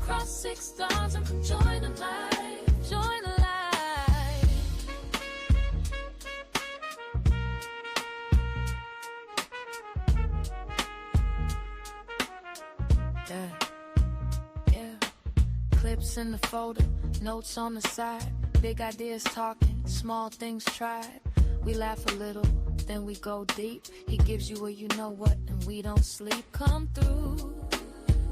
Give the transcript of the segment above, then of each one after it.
cross 6,000, come join the light, join the light. Yeah, yeah. Clips in the folder, notes on the side. Big ideas talking, small things tried. We laugh a little, then we go deep. He gives you a you know what, and we don't sleep. Come through,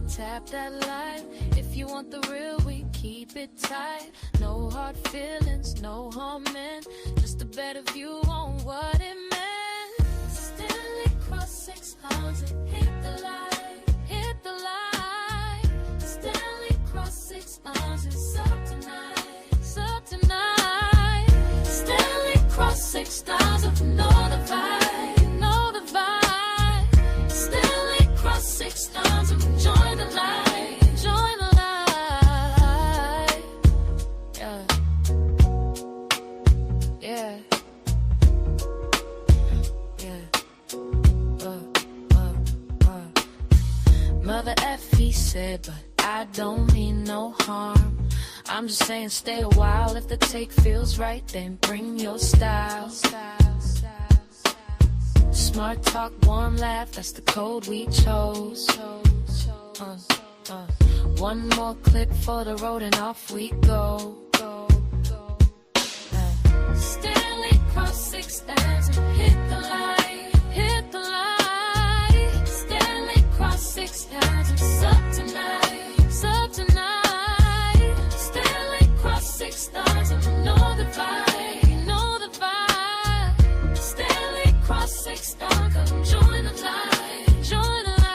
tap that light. If you want the real, we keep it tight. No hard feelings, no harming, just a better view on what it meant. Stanley cross 6,000, hit the light, hit the light. Stanley cross 6,000, sup tonight, sup tonight. Stanley cross 6,000, know the vibe, know the vibe. Stanley cross 6,000, join the light, join the light. Yeah, yeah, yeah. Mother F, he said, but I don't mean no harm. I'm just saying stay a while. If the take feels right, then bring your style. Smart talk, warm laugh, that's the code we chose. One more clip for the road and off we go. Stanley cross 6,000, hit the light, hit the light. Stanley cross 6,000, sup tonight, sup tonight. Stanley cross 6,000, know the vibe, know the vibe. Stanley cross 6,000, come join the light, join the light.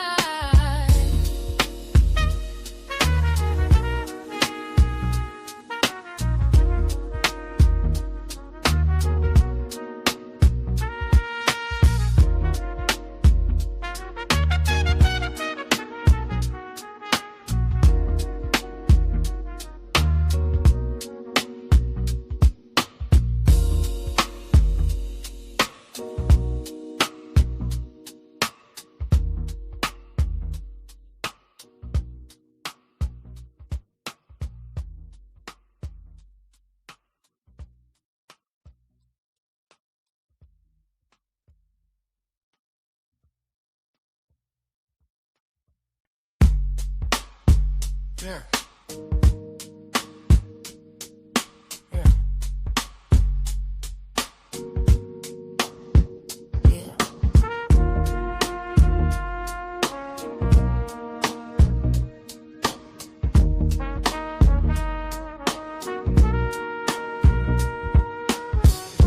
Yeah.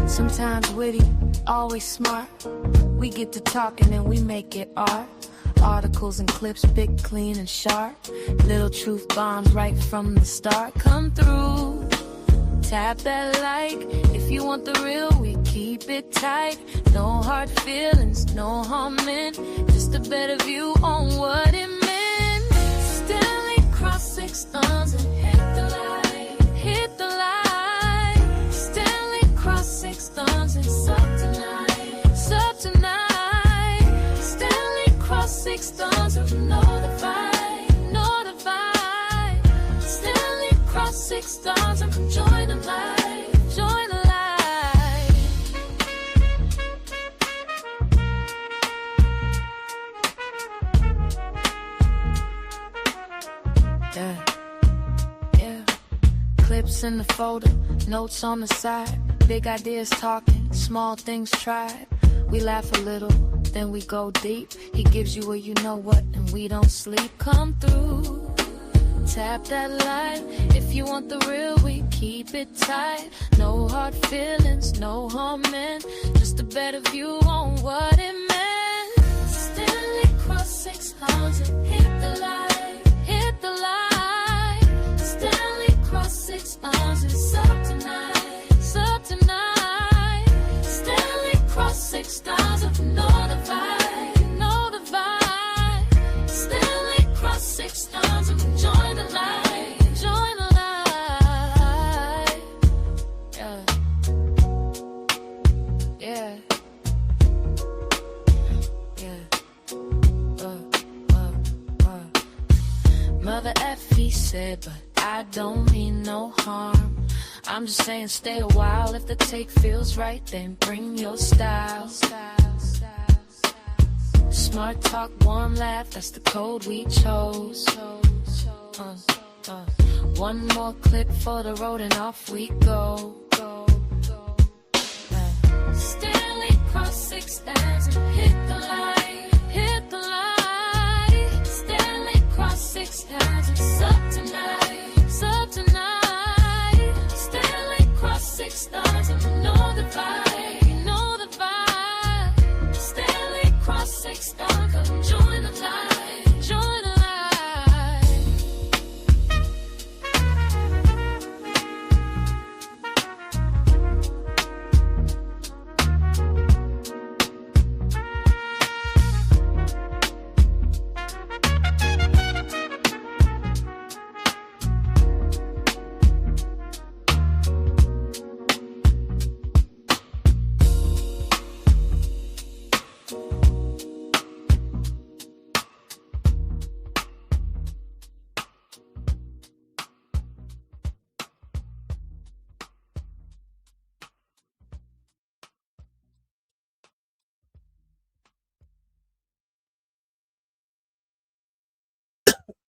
Sometimes witty, always smart. We get to talking and we make it art. Articles and clips, big, clean, and sharp. Little truth bombs right from the start. Come through, tap that like. If you want the real, we keep it tight. No hard feelings, no harming, just a better view on what it meant. Stanley cross 6,000, hit the light, hit the light. Stanley cross 6,000, sup tonight, sup tonight. 6,000, know the vibe, know the vibe. Stanley cross 6,000, come join the light, join the light. Yeah, yeah. Clips in the folder, notes on the side. Big ideas talking, small things tried. We laugh a little, then we go deep. He gives you a you know what, and we don't sleep. Come through, tap that light. If you want the real, we keep it tight. No hard feelings, no harming, just a better view on what it meant. Stanley cross 6,000, hit the light, hit the light. Stanley cross 6,000, sup tonight, sup tonight. Stanley cross 6,000, know the vibe, know the vibe. Stanley cross 6,000, join the light, join the light. Yeah, yeah, yeah. Mother F, he said, but I don't mean no harm. I'm just saying stay a while. If the take feels right, then bring your style. Smart talk, warm laugh, that's the code we chose. One more clip for the road and off we go. Stanley cross 6,000, hit the light, hit the light. Stanley cross 6,000, sub tonight, sub tonight. Stanley cross 6,000, you know the vibe, you know the vibe. Stanley cross 6,000, come join the light, join the light.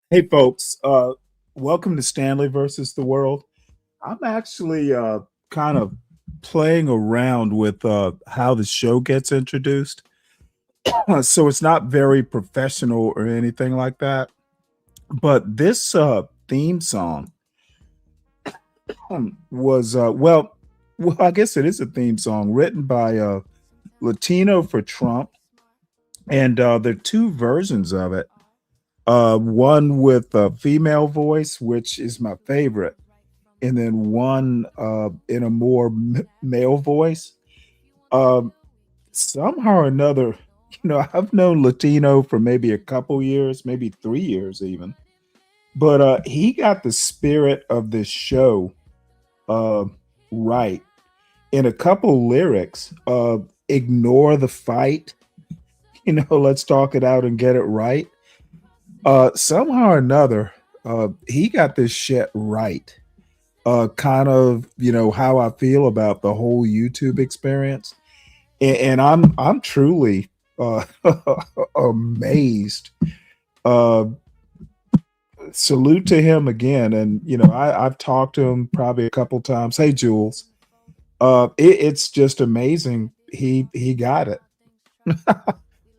Hey, folks. Welcome to Stanley versus the World. I'm actually kind of playing around with how the show gets introduced. So it's not very professional or anything like that. But this theme song was, well, I guess it is a theme song written by Latino for Trump. And there are two versions of it. One with a female voice, which is my favorite, and then one in a more male voice. Um, Somehow or another, I've known Latino for maybe a couple years, maybe 3 years even, but he got the spirit of this show uh, right. In a couple lyrics, ignore the fight, let's talk it out and get it right. Somehow or another, he got this shit right. Kind of, how I feel about the whole YouTube experience, and I'm truly amazed. Uh, Salute to him again, and I've talked to him probably a couple times. Hey, Jules, it's just amazing. He got it.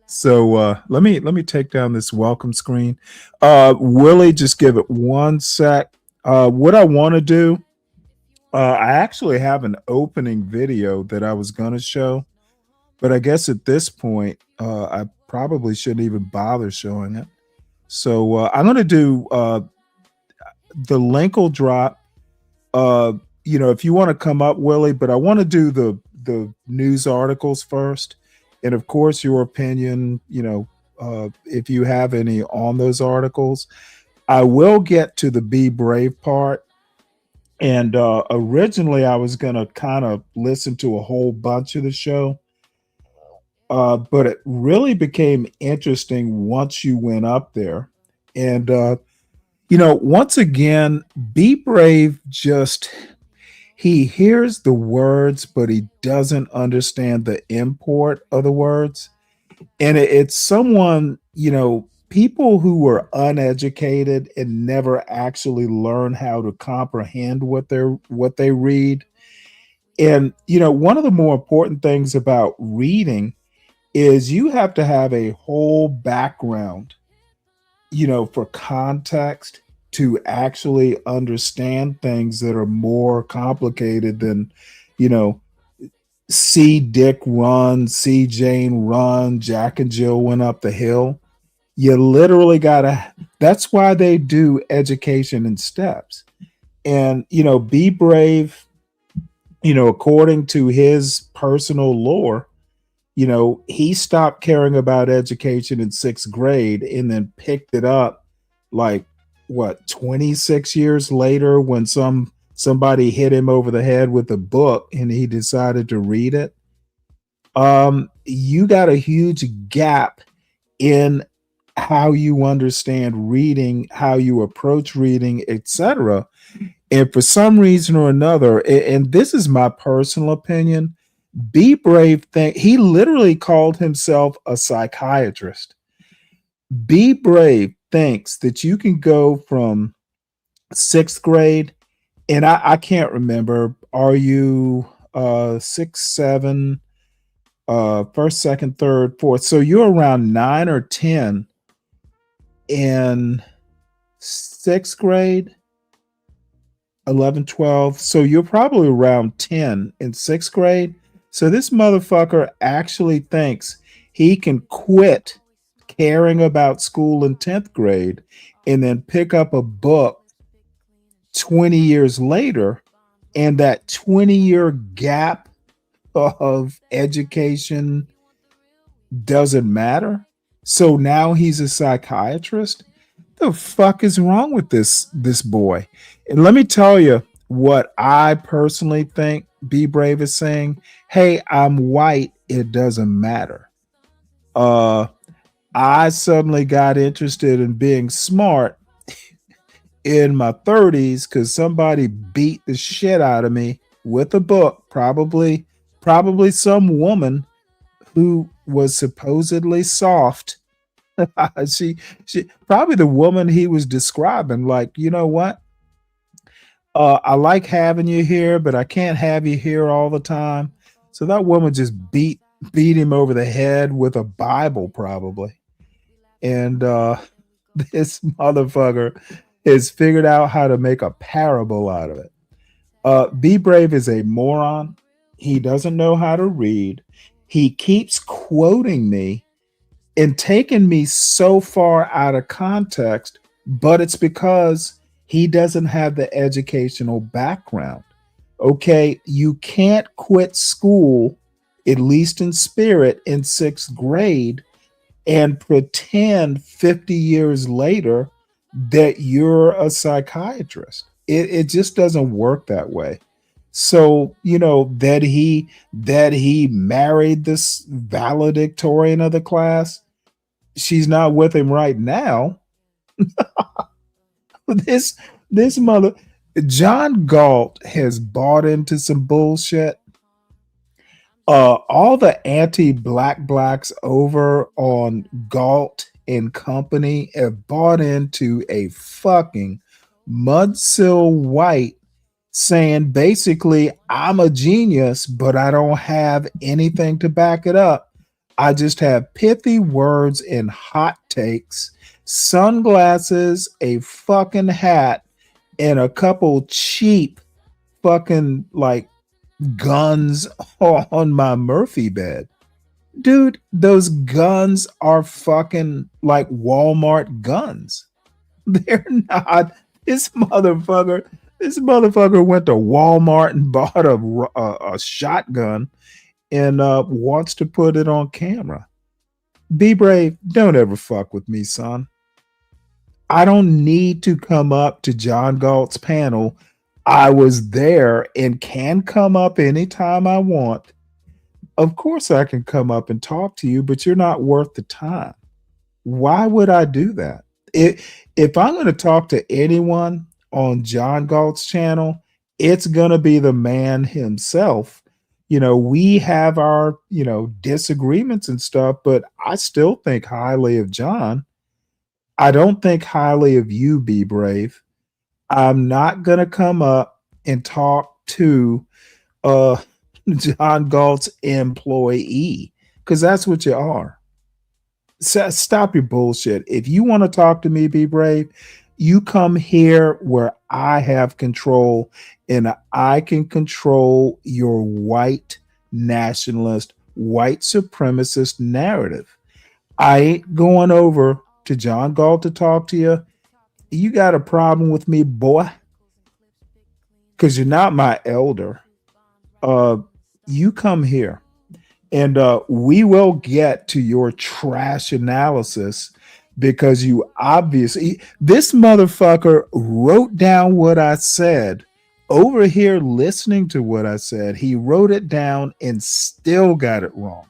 So let me take down this welcome screen. Willie, just give it one sec. What I want to do, I actually have an opening video that I was going to show, but I guess at this point, I probably shouldn't even bother showing it. So I'm going to do the link will drop. Uh, if you want to come up, Willie, but I want to do the news articles first, and of course, your opinion. If you have any on those articles, I will get to the be brave part. And originally, I was going to kind of listen to a whole bunch of the show, but it really became interesting once you went up there. And, once again, Be Brave just, he hears the words, but he doesn't understand the import of the words. And it's someone, people who were uneducated and never actually learn how to comprehend what they read. And one of the more important things about reading is you have to have a whole background, for context to actually understand things that are more complicated than, you know, see Dick run, see Jane run, Jack and Jill went up the hill. You literally gotta, that's why they do education in steps. And, be brave, according to his personal lore, he stopped caring about education in sixth grade and then picked it up like what 26 years later when somebody hit him over the head with a book and he decided to read it. You got a huge gap in how you understand reading, how you approach reading, etc. And for some reason or another, and this is my personal opinion, Be Brave he literally called himself a psychiatrist. Be Brave thinks that you can go from sixth grade, and I can't remember, are you six, seven, first, second, third, fourth? So you're around 9 or 10 in sixth grade, 11, 12. So you're probably around 10 in sixth grade. So this motherfucker actually thinks he can quit caring about school in 10th grade and then pick up a book 20 years later. And that 20-year gap of education doesn't matter. So now he's a psychiatrist. The fuck is wrong with this boy? And let me tell you what I personally think Be Brave is saying. Hey, I'm white. It doesn't matter. Uh, I suddenly got interested in being smart in my 30s because somebody beat the shit out of me with a book, probably some woman who was supposedly soft. she probably the woman he was describing, like, you know what, I like having you here, but I can't have you here all the time. So that woman just beat him over the head with a Bible, probably. And this motherfucker has figured out how to make a parable out of it. Be Brave is a moron. He doesn't know how to read. He keeps quoting me and taking me so far out of context, but it's because he doesn't have the educational background. Okay, you can't quit school, at least in spirit, in sixth grade and pretend 50 years later that you're a psychiatrist. It just doesn't work that way. So, that he married this valedictorian of the class. She's not with him right now. this this mother John Galt has bought into some bullshit. All the anti-black blacks over on Galt and Company have bought into a fucking mudsill white saying basically, I'm a genius, but I don't have anything to back it up. I just have pithy words and hot takes, sunglasses, a fucking hat, and a couple cheap fucking like guns on my Murphy bed. Dude, those guns are fucking like Walmart guns. They're not. This motherfucker went to Walmart and bought a shotgun and wants to put it on camera. Be Brave. Don't ever fuck with me, son. I don't need to come up to John Galt's panel. I was there and can come up anytime I want. Of course, I can come up and talk to you, but you're not worth the time. Why would I do that? If I'm going to talk to anyone on John Galt's channel, it's going to be the man himself. We have our, disagreements and stuff, but I still think highly of John. I don't think highly of you, Be Brave. I'm not going to come up and talk to John Galt's employee because that's what you are. Stop your bullshit. If you want to talk to me, Be Brave, you come here where I have control and I can control your white nationalist, white supremacist narrative. I ain't going over to John Galt to talk to you. You got a problem with me, boy, because you're not my elder. You come here and we will get to your trash analysis because you obviously, this motherfucker wrote down what I said over here listening to what I said. He wrote it down and still got it wrong.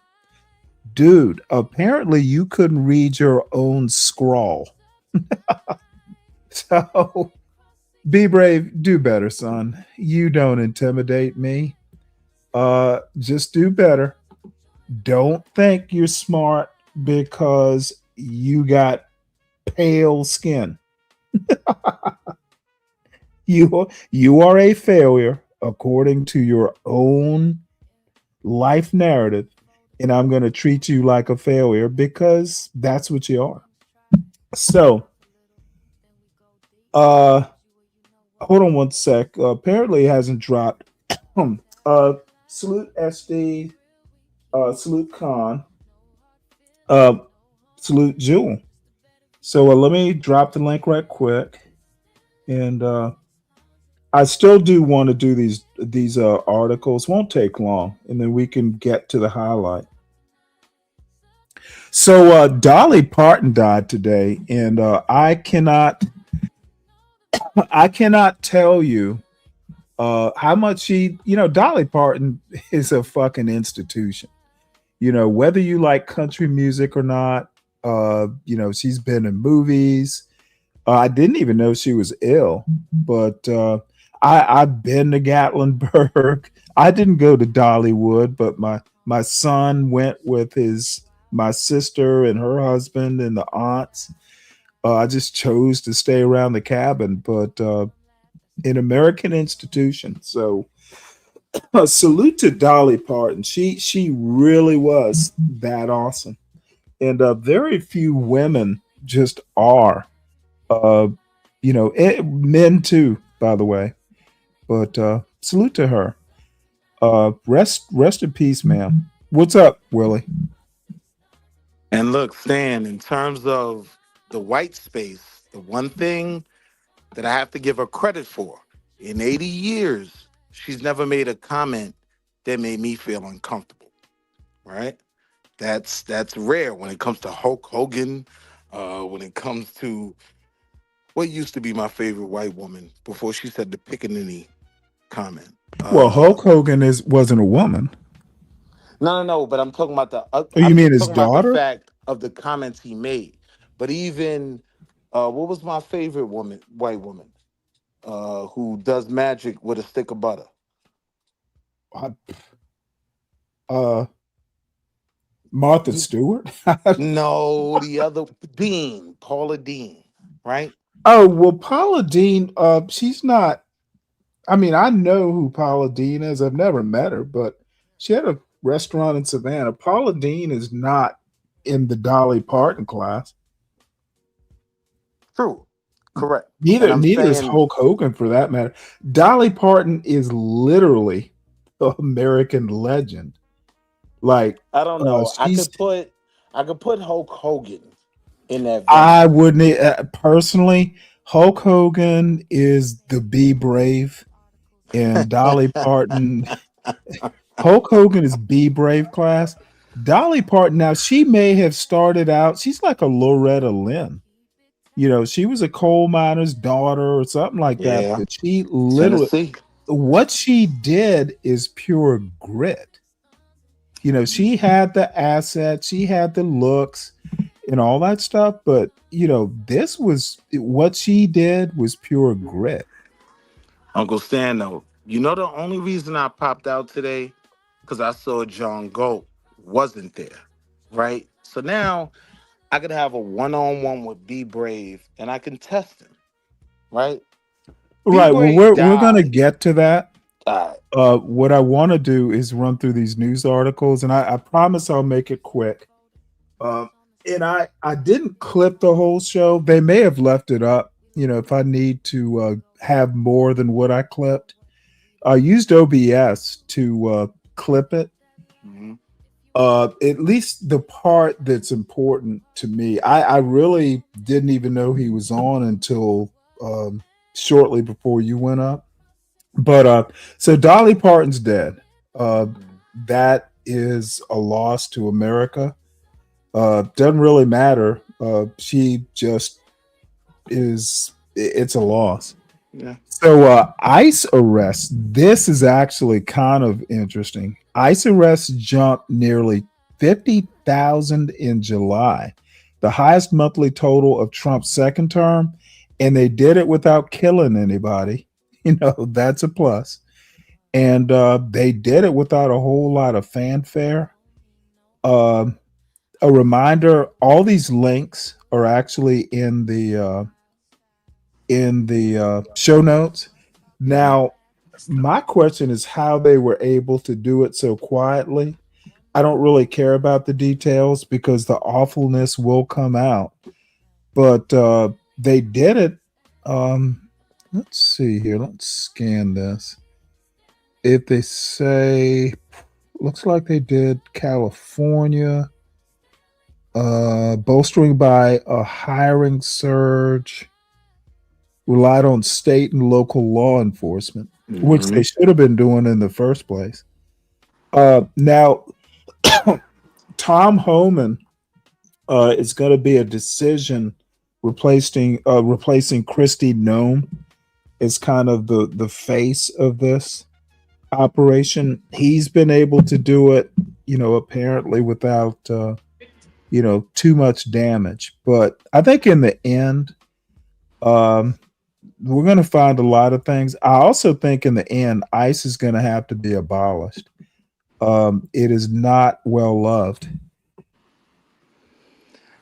dude, apparently you couldn't read your own scrawl. So be brave, do better, son. You don't intimidate me. Just do better. Don't think you're smart because you got pale skin. You are a failure according to your own life narrative, and I'm going to treat you like a failure because that's what you are. So, uh, hold on one sec. Apparently, it hasn't dropped. uh, salute SD, salute Khan, uh, salute Jewel. So let me drop the link right quick, and I still do want to do these articles. Won't take long, and then we can get to the highlight. So Dolly Parton died today, and I cannot tell you how much she. Dolly Parton is a fucking institution. Whether you like country music or not, she's been in movies. I didn't even know she was ill, but I've been to Gatlinburg. I didn't go to Dollywood, but my son went with my sister and her husband and the aunts. I just chose to stay around the cabin, but an American institution. So salute to Dolly Parton. She really was that awesome, and very few women just are. Uh, Men too, by the way. But salute to her. Rest in peace, ma'am. What's up, Willie? And look, Stan, in terms of the white space, the one thing that I have to give her credit for, in 80 years, she's never made a comment that made me feel uncomfortable. Right? That's rare when it comes to Hulk Hogan, when it comes to what used to be my favorite white woman before she said the pickaninny comment. Well, Hulk Hogan wasn't a woman. No. But I'm talking about Oh, you I'm mean his talking about the daughter? fact of the comments he made. But even what was my favorite white woman, who does magic with a stick of butter? Uh, uh, Martha You, Stewart. no, the other Dean, Paula Dean, right? Oh well, Paula Dean. She's not. I mean, I know who Paula Dean is. I've never met her, but she had a restaurant in Savannah. Paula Dean is not in the Dolly Parton class. True, correct. And Neither I'm neither is saying, Hulk Hogan for that matter. Dolly Parton is literally an American legend. Like I don't know. she's I could put Hulk Hogan in that I vein. wouldn't personally. Hulk Hogan is the Be Brave, and Dolly Parton. Hulk Hogan is Be Brave class. Dolly Parton now she may have started out. She's like a Loretta Lynn. She was a coal miner's daughter or something like that. Yeah, But she literally, Tennessee. what she did is pure grit. She had the assets, she had the looks and all that stuff. But, this was what she did was pure grit. Uncle Stan, though, you know the only reason I popped out today? Because I saw John Goat wasn't there, right? So now I could have a one-on-one with Be Brave, and I can test him, right? Be Right. Well, Brave we're gonna died. get to that. Uh, What I want to do is run through these news articles, and I promise I'll make it quick. Um, and I didn't clip the whole show. They may have left it up. If I need to have more than what I clipped, I used OBS to clip it. mhm. At least the part that's important to me. I really didn't even know he was on until shortly before you went up. But so Dolly Parton's dead. Uh, that is a loss to America. Doesn't really matter. She just is. It's a loss. Yeah. So ICE arrests. This is actually kind of interesting. ICE arrests jumped nearly 50,000 in July, the highest monthly total of Trump's second term, and they did it without killing anybody. That's a plus. And they did it without a whole lot of fanfare. Um a reminder: all these links are actually in the show notes. Now, my question is how they were able to do it so quietly. I don't really care about the details because the awfulness will come out. But they did it. Let's see here. Let's scan this. If they say, looks like they did California, bolstering by a hiring surge, relied on state and local law enforcement, which Mm-hmm. they should have been doing in the first place. Now, Tom Homan is going to be a decision replacing Christy Nome as kind of the face of this operation. He's been able to do it, apparently without too much damage. But I think in the end, we're going to find a lot of things. I also think in the end, ICE is going to have to be abolished. It is not well loved.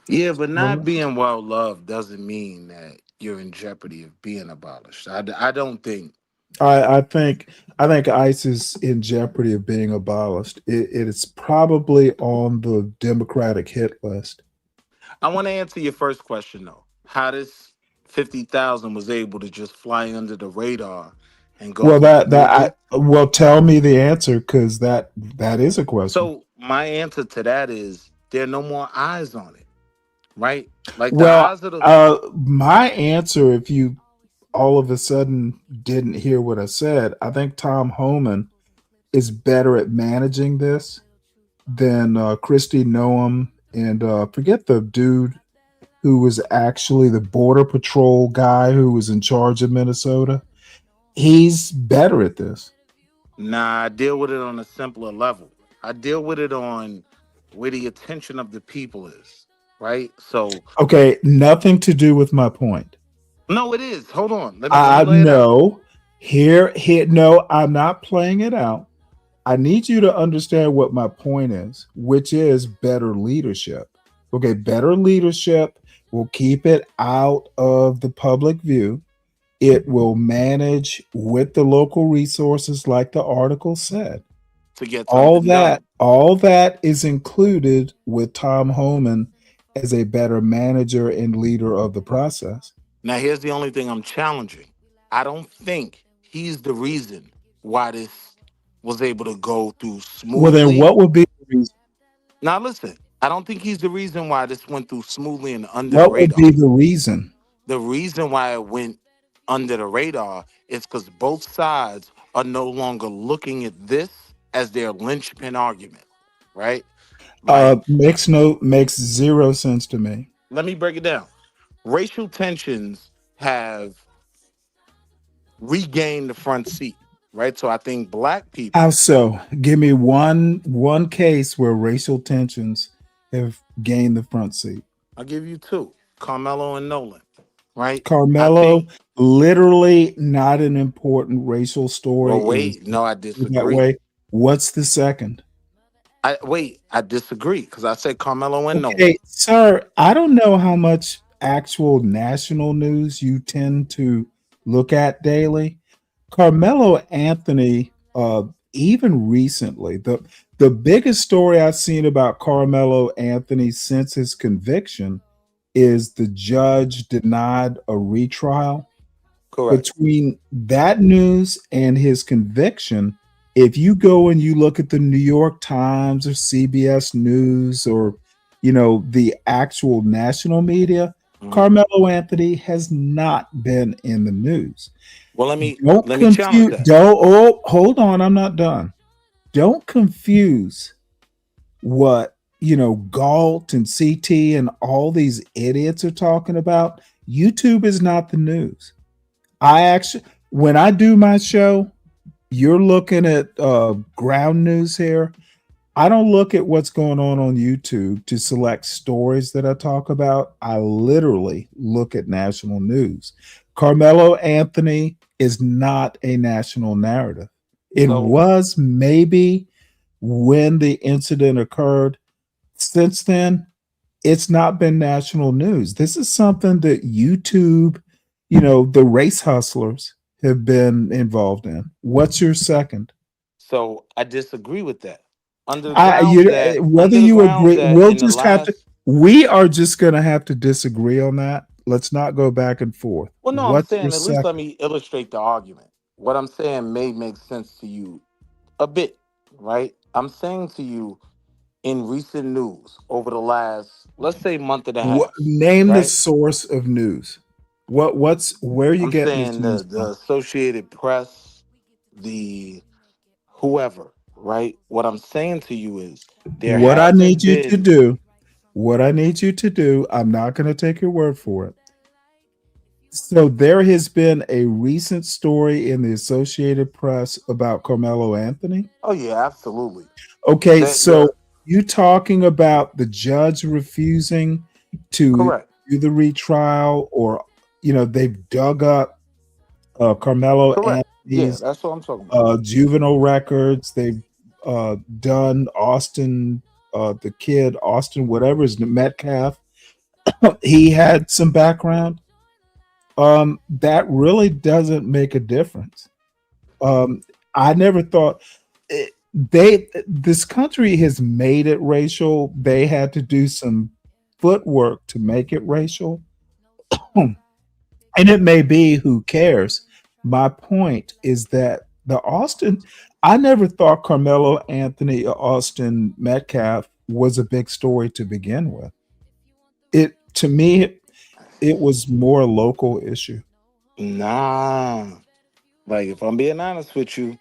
Yeah, but not being well loved doesn't mean that you're in jeopardy of being abolished. I don't think. I think ICE is in jeopardy of being abolished. It is probably on the Democratic hit list. I want to answer your first question though. How this 50,000 was able to just fly under the radar and go Well, from smoother. tell me the answer because that is a question. So my answer to that is there are no more eyes on it, right? Like the Well, eyes of the my answer, if you all of a sudden didn't hear what I said, I think Tom Homan is better at managing this than Christy Noam and forget the dude who was actually the Border Patrol guy who was in charge of Minnesota. He's better at this. Nah, I deal with it on a simpler level. I deal with it on where the attention of the people is, right? So Okay, nothing to do with my point. no, it is. Hold on. Let me I lay it out. no here. No, I'm not playing it out. I need you to understand what my point is, which is better leadership. Okay, better leadership will keep it out of the public view. It will manage with the local resources, like the article said. To get All something that, done. all that is included with Tom Homan as a better manager and leader of the process. Now, here's the only thing I'm challenging. I don't think he's the reason why this was able to go through Well, then smoothly. what would be the reason? Now, listen, I don't think he's the reason why this went through smoothly and under the What would radar. be the reason? The reason why it went under the radar is because both sides are no longer looking at this as their linchpin argument, right? Like, Makes zero sense to me. let me break it down. Racial tensions have regained the front seat, right? So I think black How people, so? Give me one case where racial tensions have gained the front seat. I'll give you two, Carmelo and Nolan, right? I Carmelo, think, literally not an important racial story. well, It was wait, no, I that disagree. way. What's the second? I disagree because I said Carmelo and Nolan. Okay, sir, I don't know how much actual national news you tend to look at daily. Carmelo Anthony, even recently, the biggest story I've seen about Carmelo Anthony since his conviction is the judge denied a retrial. Correct. Between that news and his conviction, if you go and you look at the New York Times or CBS News or the actual national media, Mhm. Carmelo Anthony has not been in the news. Well, Don't let me challenge confuse. that. Don't. Oh, hold on. I'm not done. Don't confuse what Galt and CT and all these idiots are talking about. YouTube is not the news. I actually, when I do my show, you're looking at ground news here. I don't look at what's going on YouTube to select stories that I talk about. I literally look at national news. Carmelo Anthony is not a national narrative. It So was maybe when the incident occurred. Since then, it's not been national news. This is something that YouTube, the race hustlers have been involved in. What's your second? so I disagree with that. I you Whether Under the you grounds agree, that we'll in the just have to. last We are just going to have to disagree on that. Let's not go back and forth. well, no, I'm What's your saying at least let second? me illustrate the argument. What I'm saying may make sense to you a bit, right? I'm saying to you in recent news over the last, let's say, month and a What, half, name the right? source of news. Where are you I'm getting this saying news the from? Associated Press, the whoever, right? What I'm saying to you is there What I need hasn't you to been. do, what I need you to do, I'm not going to take your word for it. So there has been a recent story in the Associated Press about Carmelo Anthony. Oh yeah, absolutely. Okay, so They're you talking about the judge refusing to correct, do the retrial, or they've dug up Carmelo correct. Yeah, Anthony's that's what I'm talking about. juvenile records. They've done Austin, the kid Austin, whatever is Metcalf. He had some background. That really doesn't make a difference. Um, I never thought this country has made it racial. They had to do some footwork to make it racial. And it may be, who cares? My point is that the Austin, I never thought Carmelo Anthony or Austin Metcalf was a big story to begin with. It To me, it was more a local issue. Nah, like if I'm being honest with you,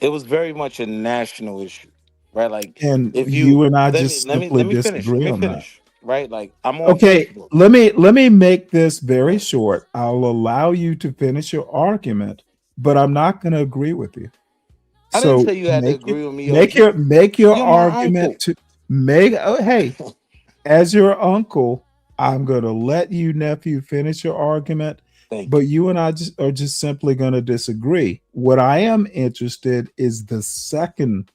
it was very much a national issue, right? Like And if you you and I let me just let me simply let me finish. Let disagree me on that. finish. Right? Like I'm on Okay, Facebook. let me make this very Right. short. I'll allow you to finish your argument, but I'm not going to agree with you. I didn't So say you had to agree with me, make OG. your You're my argument uncle. to make. Oh, hey, as your uncle, I'm going to let you, nephew, finish your argument, Thank but you. you and I are just simply going to disagree. What I am interested is the second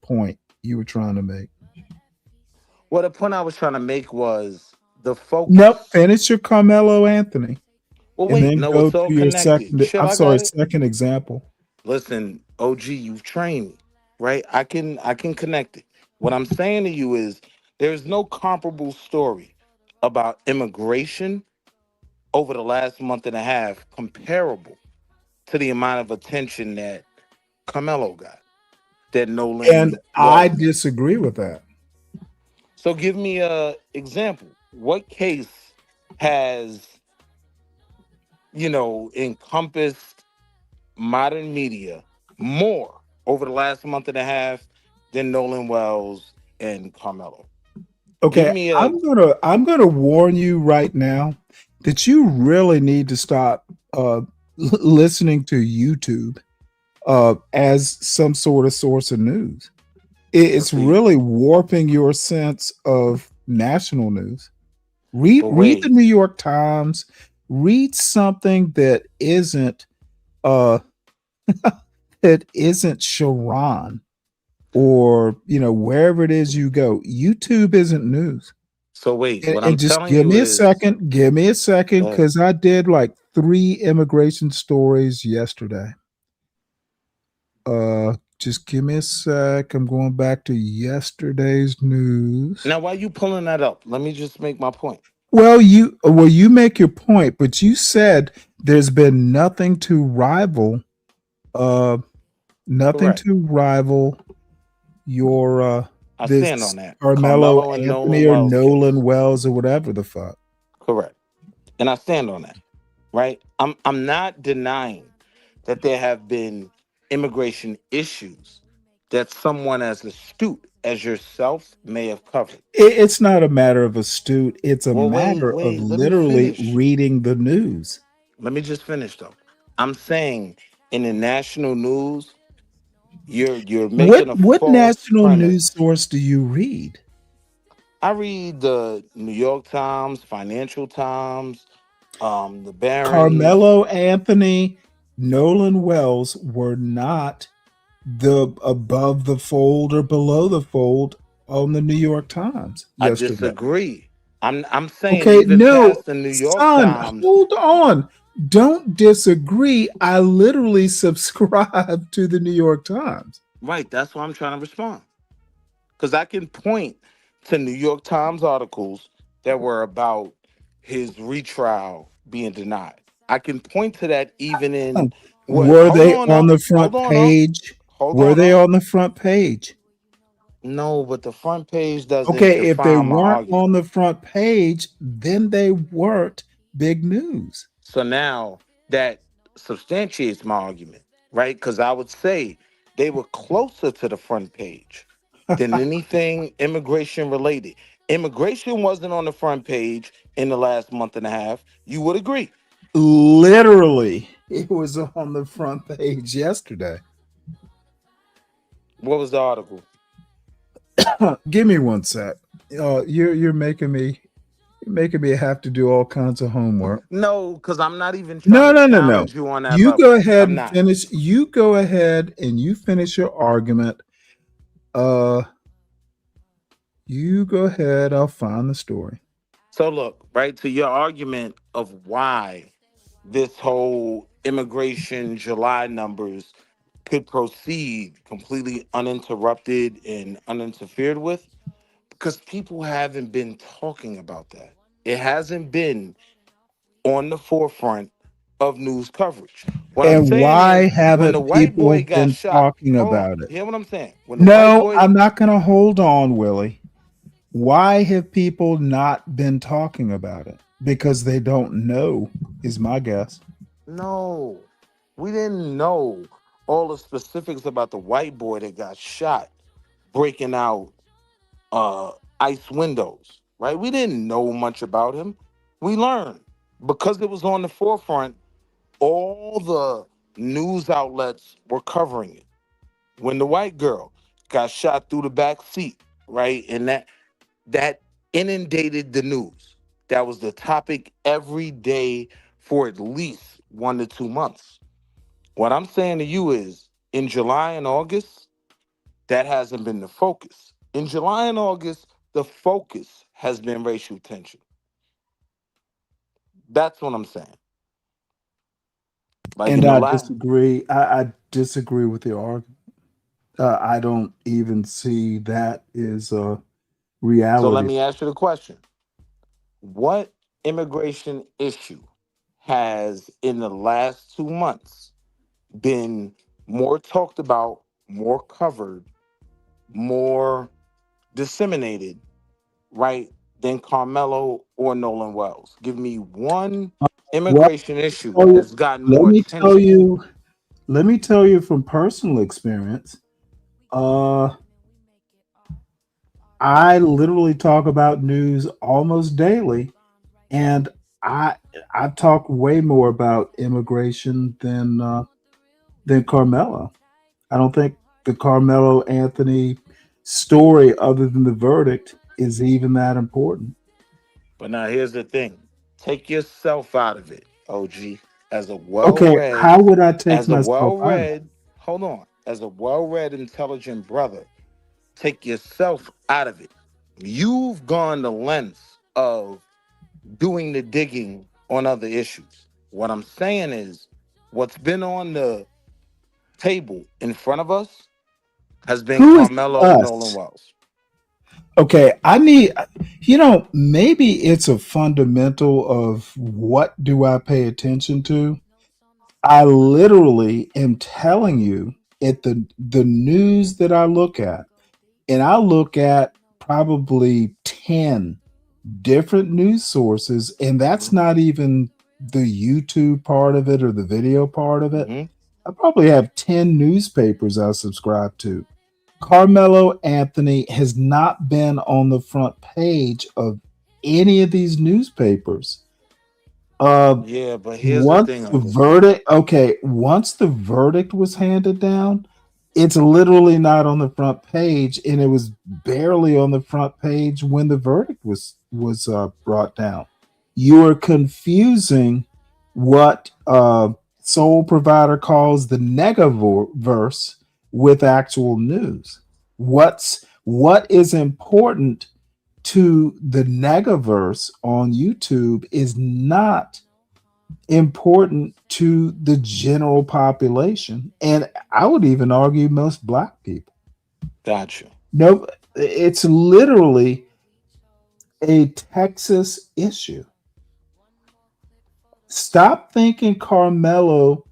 point you were trying to make. Well, the point I was trying to make was the Nope, focus. finish your Carmelo Anthony, Well, and wait, then no, go it's all to your connected. second. Chill, I'm I sorry, got it. second example. Listen, OG, you've trained me, right? I can connect it. What I'm saying to you is there's no comparable story about immigration over the last month and a half comparable to the amount of attention that Carmelo got, that And Nolan I Wells got. disagree with that. So give me a example. What case has, encompassed modern media more over the last month and a half than Nolan Wells and Carmelo? Give Okay, me a I'm gonna warn you right now that you really need to stop listening to YouTube as some sort of source of news. It's so you, really warping your sense of national news. but Read the wait. New York Times. Read something uh that isn't Sharon, or wherever it is you go. YouTube isn't news. So wait, what I'm And just telling you is give me a second, that because I did like three immigration stories yesterday. Just give me a sec. I'm going back to yesterday's news. now why you pulling that up? Let me just make my point. You make your point, but you said there's been uh nothing Correct. to rival your I stand this on that. Carmelo Carmelo and Anthony Nolan or Wells Nolan case. Wells or whatever the fuck. Correct. And I stand on that. Right? I'm not denying that there have been immigration issues that someone as astute as yourself may have covered. It's not a matter of astute. It's a Well, matter of let me literally finish. reading the news. Let me just finish though. I'm saying in the national news, You're What making a what false national premise. news source do you read? I read the New York Times, Financial Times, the Barron's. Carmelo Anthony, Nolan Wells were not the above the fold or below the fold on the New York Times I yesterday. disagree. I'm saying Okay, even no, past the New York son, Times. hold on. Don't disagree. I literally subscribe to the New York Times. Right, that's why I'm trying to respond. Because I can point to New York Times articles that were about his retrial being denied. I can point to that even in what? Were Hold they on, on the hold front on, page? hold Were they on. on the front page? No, but the front page doesn't Okay, if they define my weren't argument. on the front page, then they weren't big news. So now that substantiates my argument, right? Because I would say they were closer to the front page than anything immigration related. Immigration wasn't on the front page in the last month and a half. You would agree. Literally, it was on the front page yesterday. What was the article? Give me one sec. You're making me have to do all kinds of homework. No, because I'm not even trying No, to no, no, no. challenge you on that You level. go ahead I'm and not. finish. You go ahead and you finish your argument. Uh, you go ahead. I'll find the story. So look, right to your argument of why this whole immigration July numbers could proceed completely uninterrupted and uninterfered with, because people haven't been talking about that. It hasn't been on the forefront of news coverage. What I'm And saying why is, when the haven't white boy people got been shot, talking hold on, about it? hear what I'm saying? When the white No, boy, I'm not going to hold on, Willie. Why have people not been talking about it? Because they don't know, is my guess. no, we didn't know all the specifics about the white boy that got shot breaking out uh ice windows, right? We didn't know much about him. We learned because it was on the forefront. All the news outlets were covering it. When the white girl got shot through the back seat, right? And that inundated the news. That was the topic every day for at least 1 to 2 months. What I'm saying to you is in July and August, that hasn't been the focus. In July and August, the focus has been racial tension. That's what I'm saying. Like And in the I last. disagree. I disagree with your argument. I don't even see that is a So let reality. me ask you the question. What immigration issue has in the last 2 months been more talked about, more covered, more disseminated, right, than Carmelo or Nolan Wells? Give me one Well, immigration issue so that's gotten let more me tell attention. you. Let me tell you from personal experience. Uh, I literally talk about news almost daily, and I I talk way more about immigration than Carmelo. I don't think the Carmelo Anthony story, other than the verdict, is even that important. But now here's the thing. Take yourself out of it, OG. As a Okay, well-read, how would I take as a myself out of well-read, hold on, as a well-read, intelligent brother, take yourself out of it. You've gone the length of doing the digging on other issues. What I'm saying is, what's been on the table in front of us has it? been Who is Carmelo and Nolan us? Wells. Okay, maybe it's a fundamental of what do I pay attention to. I literally am telling you at the news that I look at, and I look at probably 10 different news sources, and that's Hmm. not even the YouTube part of it or the video part of it. Hmm. I probably have 10 newspapers I subscribe to. Carmelo Anthony has not been on the front page of any of these newspapers. Uh, Yeah, but here's the once thing, the Uncle. verdict, okay, once the verdict was handed down, It's literally not on the front page, and it was barely on the front page when the verdict was brought down. You are confusing what Soul Provider calls the negaverse with actual news. What is important to the negaverse on YouTube is not important to the general population, and I would even argue most black people. Gotcha. No, it's literally a Texas issue. Stop thinking Carmelo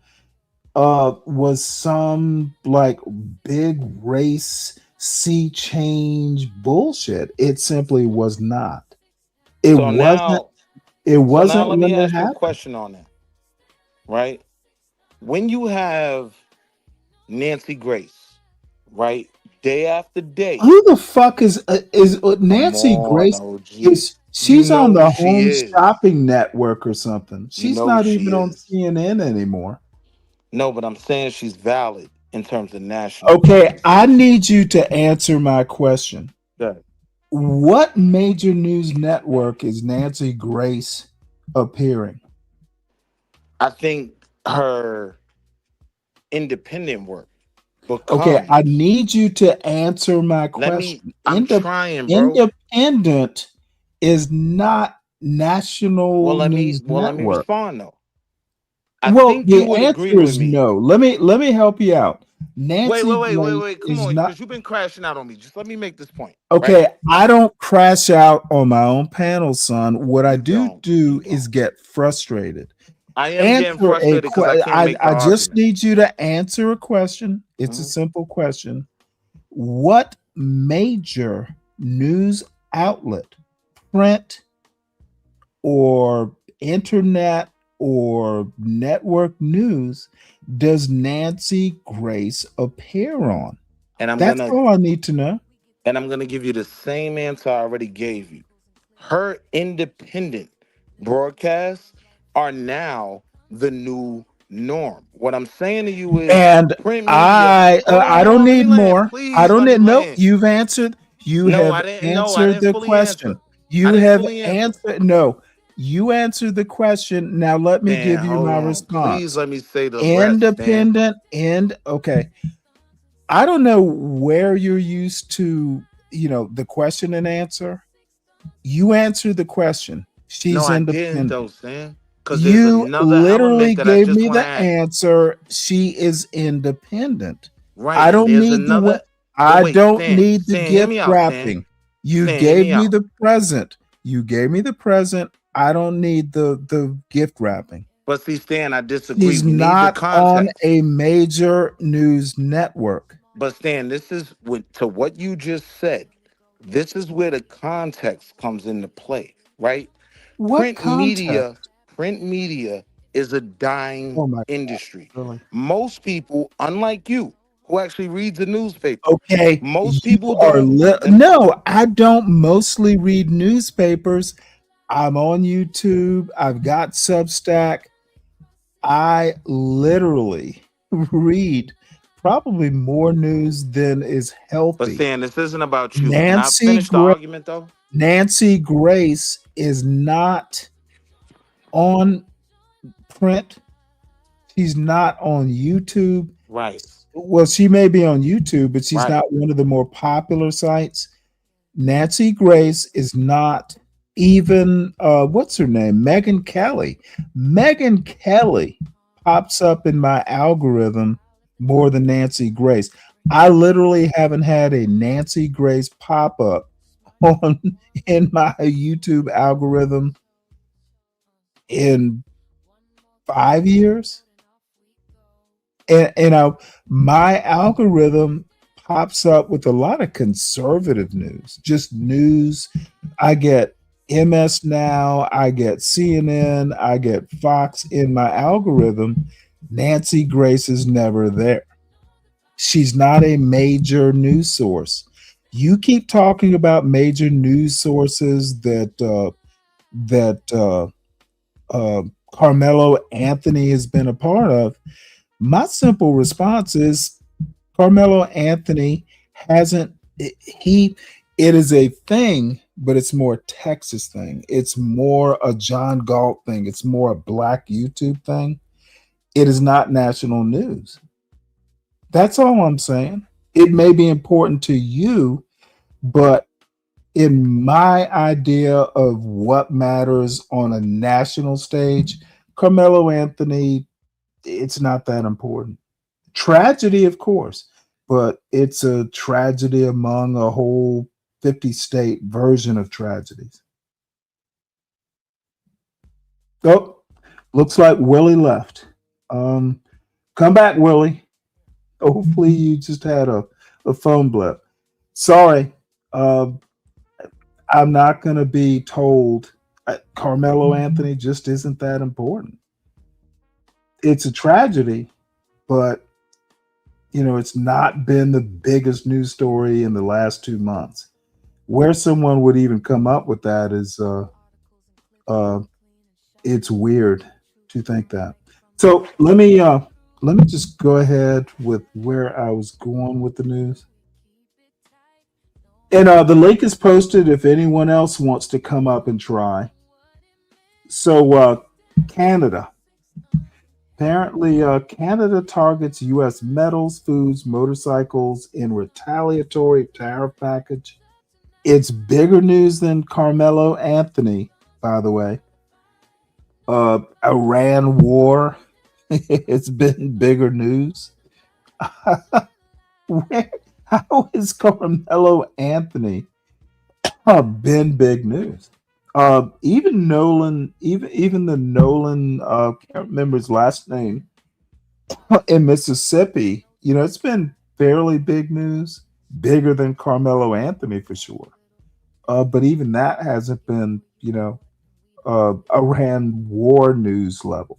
was some like big race sea change bullshit. It simply was not. It So wasn't. now, It so now wasn't let me when it ask you a happened. question on that, right? When you have Nancy Grace, right, day after day, Who the fuck is come Nancy on, Grace? OG, Is you she's know on who the she Home is. Shopping Network or something? You She's know who not she even on is. CNN anymore. No, but I'm saying she's valid in terms of national Okay, I conversation. need you to answer my question. Good. What major news network is Nancy Grace appearing? I think her independent work Okay, I becomes. need you to answer my Let me. question. I'm trying, bro. Independent is not National News Well, let me Network. respond though. I Well, think you the would agree answer with is me. no. Let me help you out. Nancy Grace Wait. Come is on, not because you've been crashing out on me. Just let me make this point, right? okay. I don't crash out on my own panel, son. What I You do don't. You do is don't. get frustrated. I am getting Answer a frustrated because I can't make the I just argument. need you to answer a question. It's a Mhm. simple question. What major news outlet, print or internet or network news, does Nancy Grace appear on? And I'm That's gonna all I need to know. and I'm gonna give you the same answer I already gave you. Her independent broadcasts are now the new norm. What I'm saying to you is And print media. I don't Hold on, let me need land. more. I Please don't let me need no. land. You've answered. You No, have I didn't. No, I answered didn't the fully answer. question. I You didn't have fully answer. answered. No, you answered the question. Now let me Dan, give you hold my on. Please response. let me say the rest, Dan. Independent and okay. I don't know where you're used to, the question and answer. You answer the question. No, She's I didn't independent. though, Sam. Because there's You another literally element that I gave just me want to the add. answer. She is independent. Right, I and don't there's need the another. But I wait, don't Stan, need the Stan, hear gift me out, Stan. wrapping. You Stan, hear gave me me out. the present. You gave me the present. I don't need the gift wrapping. But see, Stan, I disagree. She's We need the not on context. a major news network. But Stan, this is to what you just said. This is where the context comes into play, right? What Print media, context? print media is a dying Oh my industry. really? Most people, unlike you, who actually reads a newspaper, Okay, most you people are don't. no, I don't mostly read newspapers. I'm on YouTube. I've got Substack. I literally read probably more news than is But healthy. Stan, this isn't about you. Can I Nancy finish the Grace, argument though? Nancy Grace is not on print. She's not on YouTube. Right, Well, she may be on YouTube, but she's right. not one of the more popular sites. Nancy Grace is not even what's her name? Megan Kelly. Megan Kelly pops up in my algorithm more than Nancy Grace. I literally haven't had a Nancy Grace pop up on in my YouTube algorithm in 5 years. My algorithm pops up with a lot of conservative news, just news. I get MS Now, I get CNN, I get Fox in my algorithm. Nancy Grace is never there. She's not a major news source. You keep talking about major news sources that uh, Carmelo Anthony has been a part of. My simple response is Carmelo Anthony hasn't he it is a thing, but it's more a Texas thing. It's more a John Galt thing. It's more a black YouTube thing. It is not national news. That's all I'm saying. It may be important to you, but in my idea of what matters on a national stage, Carmelo Anthony, it's not that important. Tragedy, of course, but it's a tragedy among a whole 50 state version of tragedies. Oh, looks like Willie left. Um, Come back, Willie. Hopefully, you just had a phone blip. Sorry, uh, I'm not going to be told Carmelo Anthony just isn't that important. It's a tragedy, but it's not been the biggest news story in the last 2 months. Where someone would even come up with that is uh, it's weird to think that. So let me just go ahead with where I was going with the news. And the link is posted if anyone else wants to come up and try. So Canada. Apparently, Canada targets U.S. metals, foods, motorcycles in retaliatory tariff package. It's bigger news than Carmelo Anthony, by the way. Iran war. It's been bigger news. Where, how is Carmelo Anthony been big news? Even Nolan, even the Nolan, can't remember his last name, in Mississippi. It's been fairly big news, bigger than Carmelo Anthony for sure. But even that hasn't been, Iran war news level.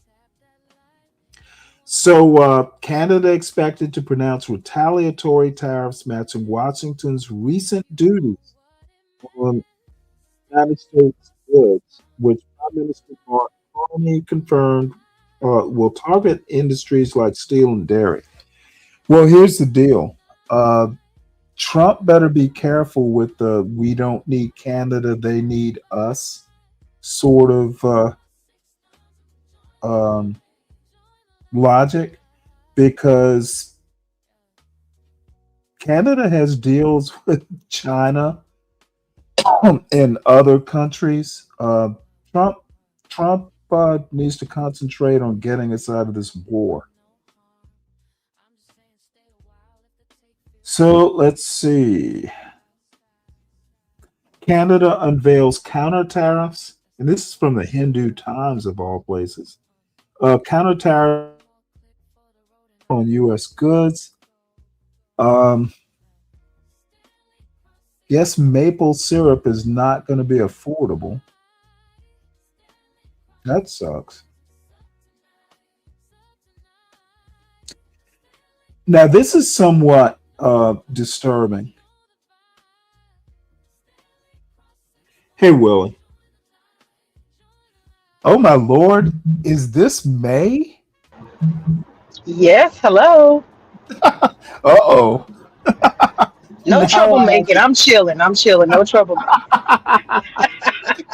So Canada expected to pronounce retaliatory tariffs matching Washington's recent duties on United States goods, which Prime Minister Mark Carney confirmed will target industries like steel and dairy. Well, here's the deal. Uh, Trump better be careful with the "we don't need Canada, they need us" sort of um, logic, because Canada has deals with China and other countries. Trump Trump needs to concentrate on getting us out of this war. So let's see. Canada unveils counter tariffs, and this is from the Hindu Times of all places. Counter tariffs on U.S. goods. Um, Guess maple syrup is not going to be affordable. That sucks. Now, this is somewhat disturbing. Hey, Willie. Oh, my Lord. Is this May? Yes, hello. Uh oh. No Now I have troublemaking. I'm chilling. I'm chilling. No troublemaking.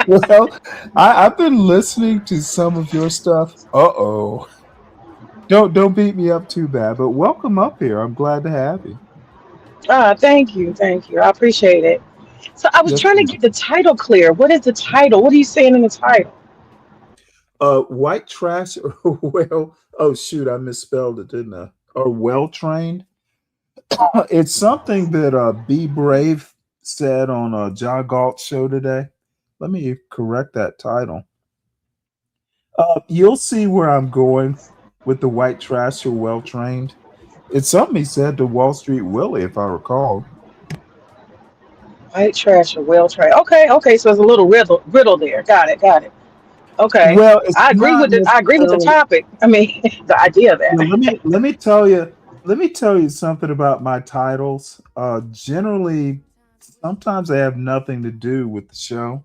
well, I've been listening to some of your stuff. Uh oh. Don't beat me up too bad, but welcome up here. I'm glad to have you. Thank you. Thank you. I appreciate it. So I was Yes, trying to ma'am. get the title clear. What is the title? What are you saying in the title? White trash or well, oh shoot, I misspelled it, didn't I? Or well trained. It's something that Be Brave said on John Galt's show today. Let me correct that title. You'll see where I'm going with the white trash or well trained. It's something he said to Wall Street Willie, if I recall. White trash or well trash? Okay, okay. So there's a little riddle there. Got it. Got it. Okay. Well, it's I agree not with it. I agree with the necessarily. topic. I mean, the idea of Well, that. let me tell you something about my titles. Generally, sometimes they have nothing to do with the show.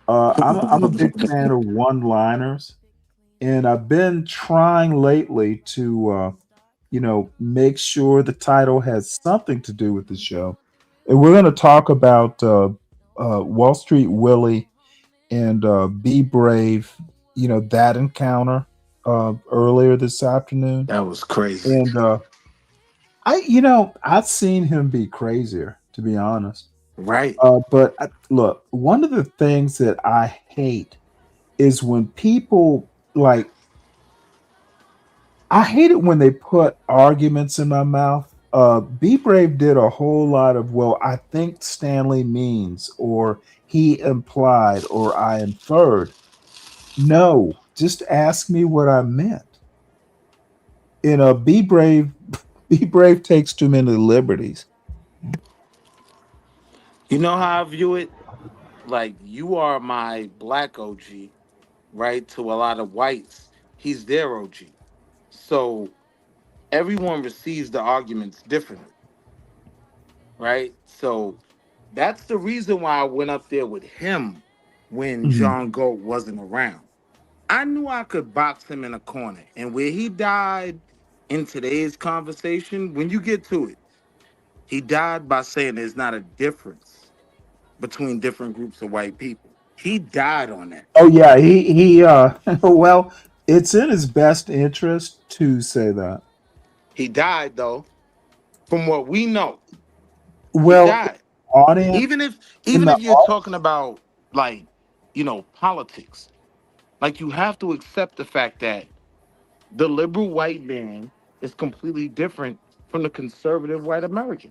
I'm a big fan of one liners, and I've been trying lately to make sure the title has something to do with the show. And we're going to talk about Wall Street Willie and Be Brave, that encounter earlier this afternoon. That was crazy. And I've seen him be crazier, to be honest. Right. But look, one of the things that I hate is when people like, I hate it when they put arguments in my mouth. Be Brave did a whole lot of, well, I think Stanley means, or he implied, or I inferred. No, just ask me what I meant. Be Brave, Be Brave takes too many liberties. You know how I view it? Like, you are my black OG, right? To a lot of whites, he's their OG. So everyone receives the arguments differently, right? So that's the reason why I went up there with him when Mhm. John Goat wasn't around. I knew I could box him in a corner. And where he died in today's conversation, when you get to it, he died by saying there's not a difference between different groups of white people. He died on that. Oh yeah, he well, it's in his best interest to say that. He died though, from what we know. He Well, died. audience Even if in even the if you're talking about like, politics, like you have to accept the fact that the liberal white man is completely different from the conservative white American.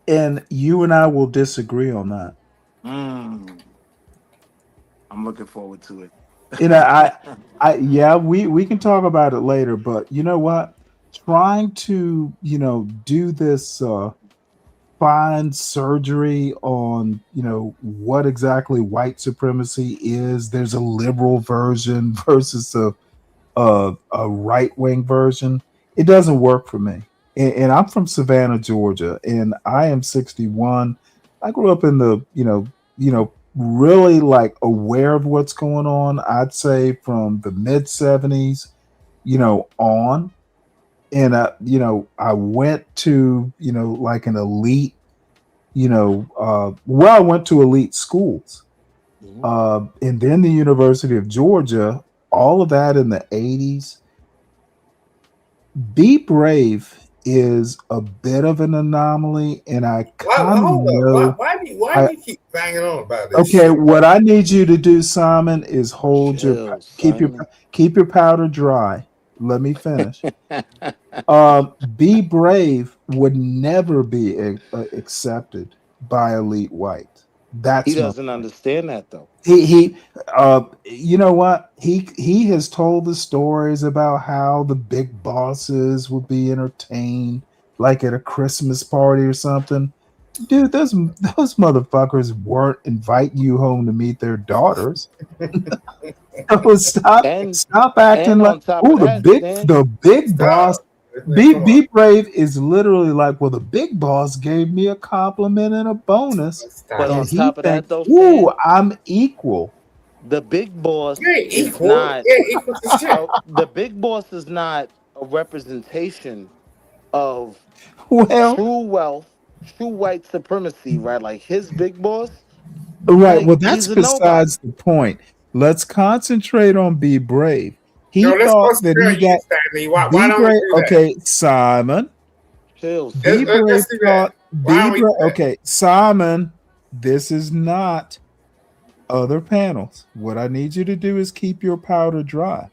and you and I will disagree on that. Mm, I'm looking forward to it. You know, yeah, we can talk about it later, but you know what? Trying to, do this fine surgery on, what exactly white supremacy is. There's a liberal version versus a right wing version. It doesn't work for me. And I'm from Savannah, Georgia, and I am 61. I grew up in the, really like aware of what's going on. I'd say from the mid 70s, on. And I went to, like an elite, well, I went to elite schools, Mhm. and then the University of Georgia. All of that in the 80s. Be Brave is a bit of an anomaly, and I kind of Hold up. know. Why I do you keep banging on about this Okay. shit? What I need you to do, Simon, is Chill, son. keep your powder dry. Let me finish. Be Brave would never be accepted by elite white. He That's my doesn't point. understand that though. You know what? He has told the stories about how the big bosses would be entertained, like at a Christmas party or something. Dude, those motherfuckers weren't inviting you home to meet their daughters. So And stop acting and like, on top oh, of that, Stan, the big boss. Stop. Come on. Be Brave is literally like, well, the big boss gave me a compliment and a bonus, but Stop. and on he top of that thinks, though, ooh, Stan, I'm equal. the big You boss ain't is equal. not You ain't equal to shit. the big boss is not a representation of Well, true wealth, true white supremacy, right? Like his big boss, right. like Well, that's he's a nobody. besides the point. Let's concentrate on Be Brave. No, He let's thought go that he spare you, got Stanley. Why Be don't we Brave. do that? Okay, Simon. Chill, Be son. Brave Let's do that. thought Why Be don't we do Brave. that? Okay, Simon. This is not other panels. What I need you to do is keep your powder dry.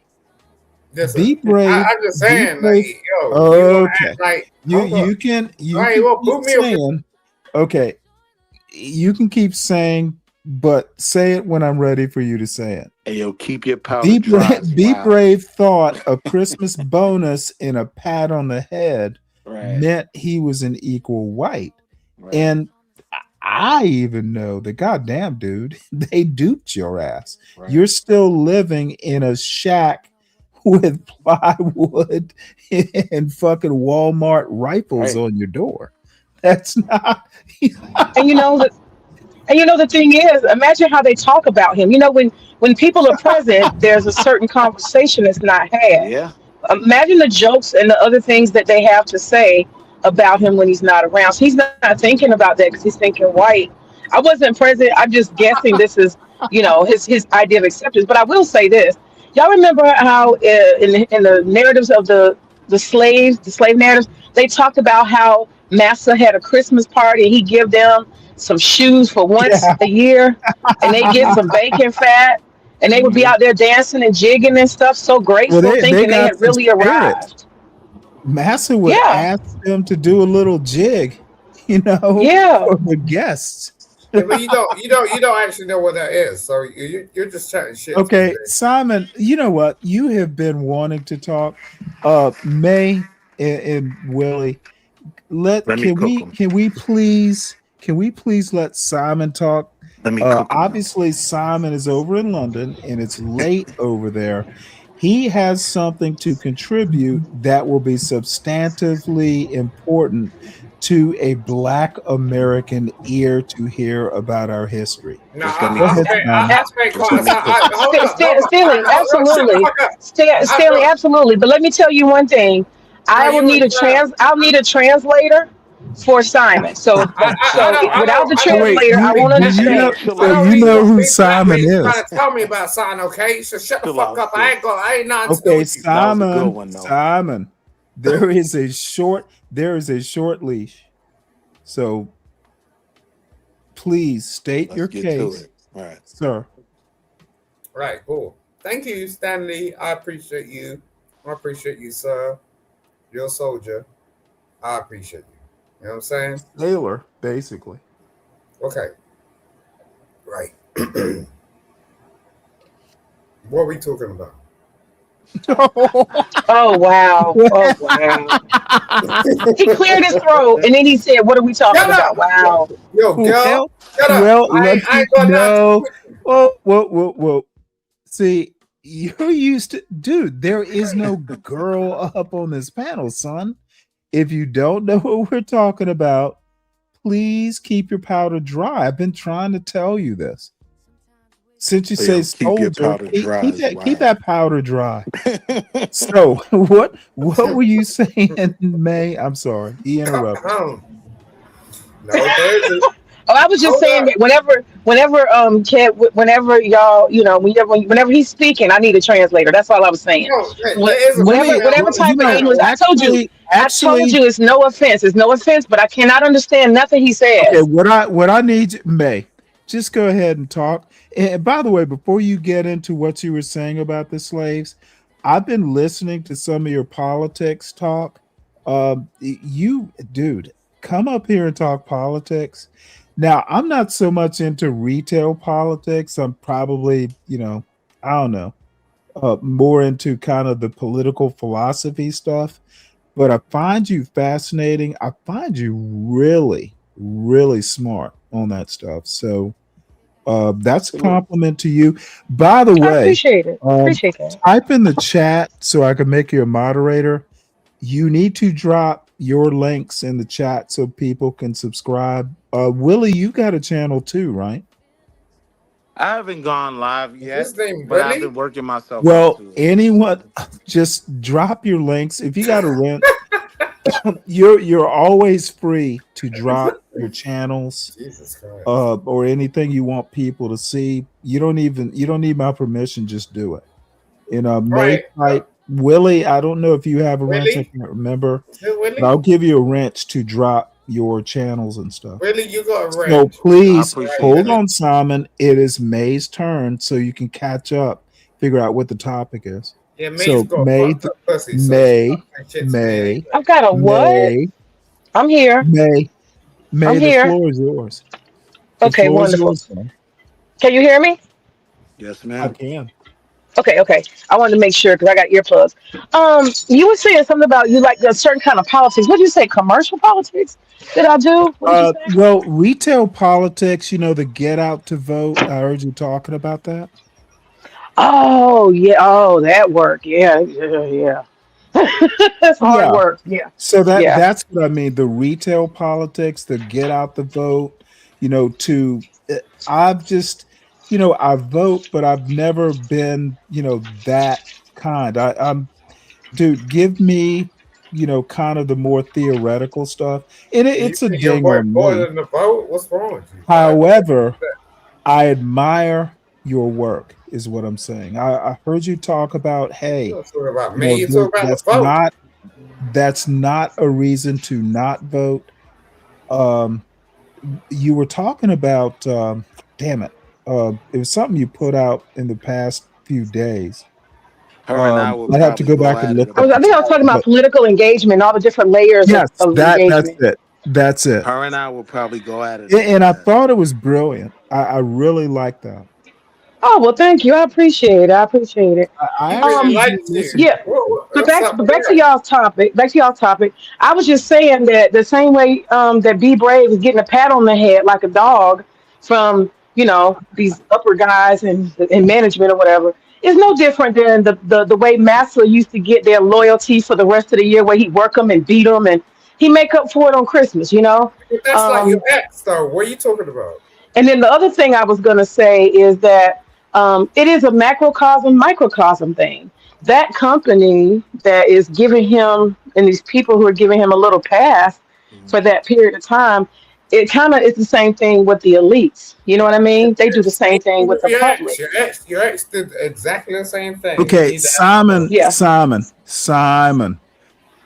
Listen, Be brave. I'm just Be saying, like, brave. yo, you gonna Okay. act like, You hold up. you can All you right, can well, keep boot me up. saying, okay, you can keep saying, but say it when I'm ready for you to say it. Hey yo, keep your powder dry as Be well. brave thought a Christmas bonus and a pat on the head Right, meant he was an equal white. right, And I even know that, goddamn dude, they duped your ass. right. You're still living in a shack with plywood and fucking Walmart rifles Right. on your door. That's not. And you know that. And the thing is, imagine how they talk about him. When people are present, there's a certain conversation that's not had. Yeah. Imagine the jokes and the other things that they have to say about him when he's not around. So he's not thinking about that because he's thinking white. I wasn't present. I'm just guessing this is, his idea of acceptance. But I will say this: y'all remember how in the narratives of the slave narratives, they talked about how Massa had a Christmas party and he give them some shoes for once Yeah. a year, and they get some bacon fat, and they would be Hmm. out there dancing and jigging and stuff, so Well, grateful, they thinking they got had some really spirit. arrived. Massa would Yeah, ask them to do a little jig, yeah. for the guests. Yeah, but you don't actually know what that is. So you're just chatting shit, Okay, TJ. Simon, you know what? You have been wanting to talk. May and Willie, Let me cook them. can we please let Simon talk? Let me cook them. Obviously Simon is over in London and it's late over there. He has something to contribute that will be substantively important to a Black American ear to hear about our history. No, Just let me Go I ahead, cook pay. them. Simon. A- I pay Just let quite. me cook them. Hold up, hold up. Stanley, Shut the absolutely. fuck up. Stanley, Look, absolutely. But let me tell you one thing. no, I will you need ain't a trying. trans. I'll need a translator for Simon. I Without know, the I know. Wait, He's translator, gonna I you be won't do you Hey, know understand. chill I so out, know you he's know gonna sis. who be black when Simon he's trying is? to tell me about sign, okay? So shut the Chill fuck out, up. I sis. ain't going. I ain't nothing to do Okay, with you. That was a good Simon, one, though. Simon, there is a short leash. So please state Let's your get to case, it. All right. sir. Right, cool. Thank you, Stanley. I appreciate you. I appreciate you, sir. You're a soldier. I appreciate you. You know what I'm saying? Sailor, basically. Okay. Right. What are we talking about? Oh wow! Oh wow! He cleared his throat and then he said, "What are we talking Shut up! about?" Wow. Yo, girl, well, shut up. well, let I me ain't got nothing to do know. with you. Whoa, whoa, whoa, whoa. See, you're used to, dude. There is no girl up on this panel, son. If you don't know what we're talking about, please keep your powder dry. I've been trying to tell you this. Since you say Yo, keep your soldier, powder keep, dry keep as that keep wild. that powder dry. So what were you saying, May? I'm sorry, he interrupted. No, there's a Oh, I was just hold saying up. that whenever y'all, whenever he's speaking, I need a translator. That's all I was saying. No, there is a Wait, female Whatever well, type of English, panel. I told actually, you, it's no offense. It's no offense, but I cannot understand nothing he okay. says. What I need, May, just go ahead and talk. And by the way, before you get into what you were saying about the slaves, I've been listening to some of your politics talk. You, dude, come up here and talk politics. Now, I'm not so much into retail politics. I'm probably, I don't know, more into kind of the political philosophy stuff. But I find you fascinating. I find you really, really smart on that stuff. So that's a Salute. compliment to you. By the I way, appreciate it. um, Appreciate that. type in the chat so I can make you a moderator. You need to drop your links in the chat so people can subscribe. Willie, you got a channel too, right? I haven't gone live Is yet, his name but I've Willie? been working myself up Well, to it. anyone, just drop your links. If you got a rent, you're always free to drop your channels Jesus Christ. or anything you want people to see. You don't need my permission, just do it. All May right, type Willie, I don't know if you have a wrench, I Willie? can't remember, Is it but Willie? I'll give you a wrench to drop your channels and stuff. Willie, you got a So wrench. I please Right appreciate hold there. that. on, Simon. It is May's turn so you can catch up, figure out what the topic is. Yeah, May's So got a fucked up pussy, so she May, can't say shit to me May, anyway. I've got a what? May, I'm here. May, I'm May, the here. floor is yours. The Okay, floor is wonderful. yours, son. Can you hear me? Yes, I ma'am. can. Okay, okay. I wanted to make sure because I got earplugs. You were saying something about you like a certain kind of politics. What did you say? Commercial politics? Did I do? What did you say? Well, retail politics, the get out to vote. I heard you talking about that. Oh yeah. Oh, that work. Yeah, yeah, yeah. That's hard Yeah. work. Yeah, So yeah. that's what I mean. The retail politics, the get out the vote, to I've just, I vote, but I've never been, that kind. I'm dude, give me, kind of the more theoretical stuff. And Do you it's a think your ding boy on more me. than the vote? What's wrong with you? Why you do However, that? I admire your work, is what I'm saying. I heard you talk about, You hey, don't talk about me. You talk about the that's vote. not a reason to not vote. Um, you were talking about, damn it, it was something you put out in the past few days. Her and I will I have to probably go go back and at it look at about I the think I that. was title, talking about but political engagement, all the different layers yes, of that's engagement. it. That's it. Her and I will probably go at it And about I that. thought it was brilliant. I really like that. Oh well, thank you. I appreciate it. I appreciate it. I He really actually Um, do likes you. listen yeah. to it. What's up But with back to that? y'all's topic. Back to y'all's topic. I was just saying that the same way that Be Brave is getting a pat on the head like a dog from these upper guys and management or whatever is no different than the way Massa used to get their loyalty for the rest of the year, where he work them and beat them, and he make up for it on Christmas. But that's like your Um, ex, though. What are you talking about? and then the other thing I was going to say is that it is a macrocosm, microcosm thing. That company that is giving him, and these people who are giving him a little pass for Mhm. that period of time, it kind of is the same thing with the elites. You know what I mean? They do the Same same thing thing with with the your ex. public. Your ex did exactly the same thing. You Okay, need to Simon, Yeah, Simon, Simon.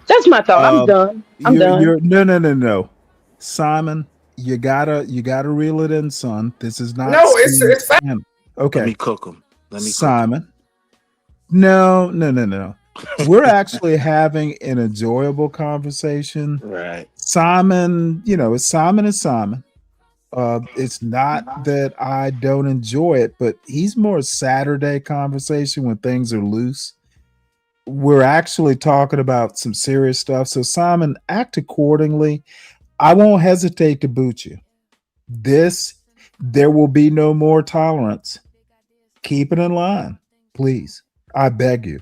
that's my thought. I'm Um, done. I'm done. you're no, no, no, no, Simon. You gotta reel it in, son. This is not no, it's Steve it's fact. Stanley. Let Okay, me cook them. Let me cook them. Simon. No, no, no, no. We're actually having an enjoyable conversation. Right. Simon, it's Simon is Simon. It's not that I don't enjoy it, but he's more Saturday conversation when things are loose. We're actually talking about some serious stuff. So, Simon, act accordingly. I won't hesitate to boot you. This, there will be no more tolerance. Keep it in line, please. I beg you.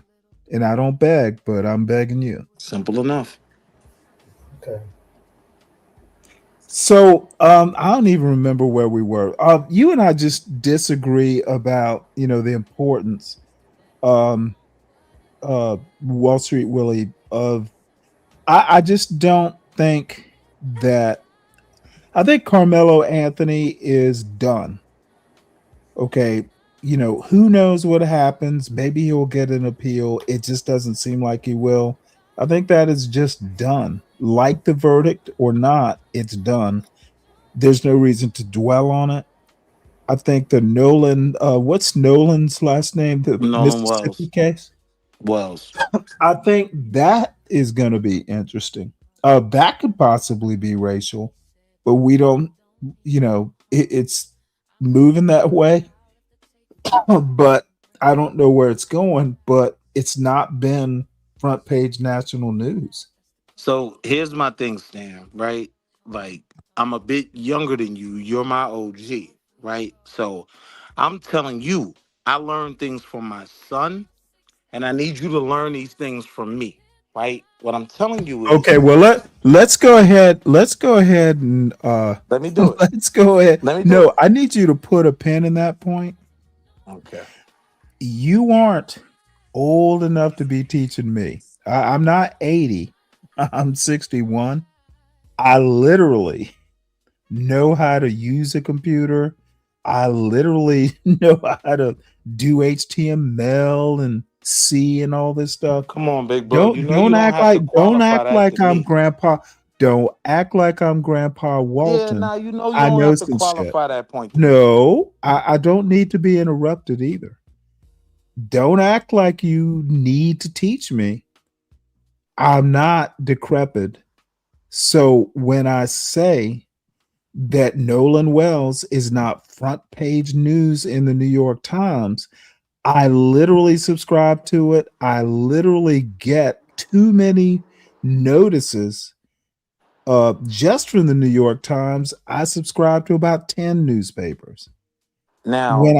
And I don't beg, but I'm begging you. Simple enough. Okay. So I don't even remember where we were. You and I just disagree about the importance, um, Wall Street Willie. I just don't think that. I think Carmelo Anthony is done. Okay, who knows what happens? Maybe he'll get an appeal. It just doesn't seem like he will. I think that is just done. Like the verdict or not, it's done. There's no reason to dwell on it. I think the Nolan, what's Nolan's last name? The Nolan Mississippi Wells. case. Wells. I think that is going to be interesting. That could possibly be racial, but we don't, it's moving that way. But I don't know where it's going, but it's not been front page national news. So here's my thing, Stan, right? Like, I'm a bit younger than you. You're my OG, right? So I'm telling you, I learned things from my son, and I need you to learn these things from me, right? What I'm telling you is, Okay, well let's go ahead. Let's go ahead and let me do it. let's go ahead. Let me do No, it. I need you to put a pin in that point. Okay. You aren't old enough to be teaching me. I'm not 80. I'm 61. I literally know how to use a computer. I literally know how to do HTML and C and all this stuff. Come on, big bro. You Don't know you don't don't act have to like don't qualify act that like to I'm me. grandpa. Don't act like I'm Grandpa Yeah, Walton. now you know you I don't know have to some shit. qualify that point to me. No, I don't need to be interrupted either. Don't act like you need to teach me. I'm not decrepit. So when I say that Nolan Wells is not front page news in the New York Times, I literally subscribe to it. I literally get too many notices just from the New York Times. I subscribe to about 10 newspapers. Now you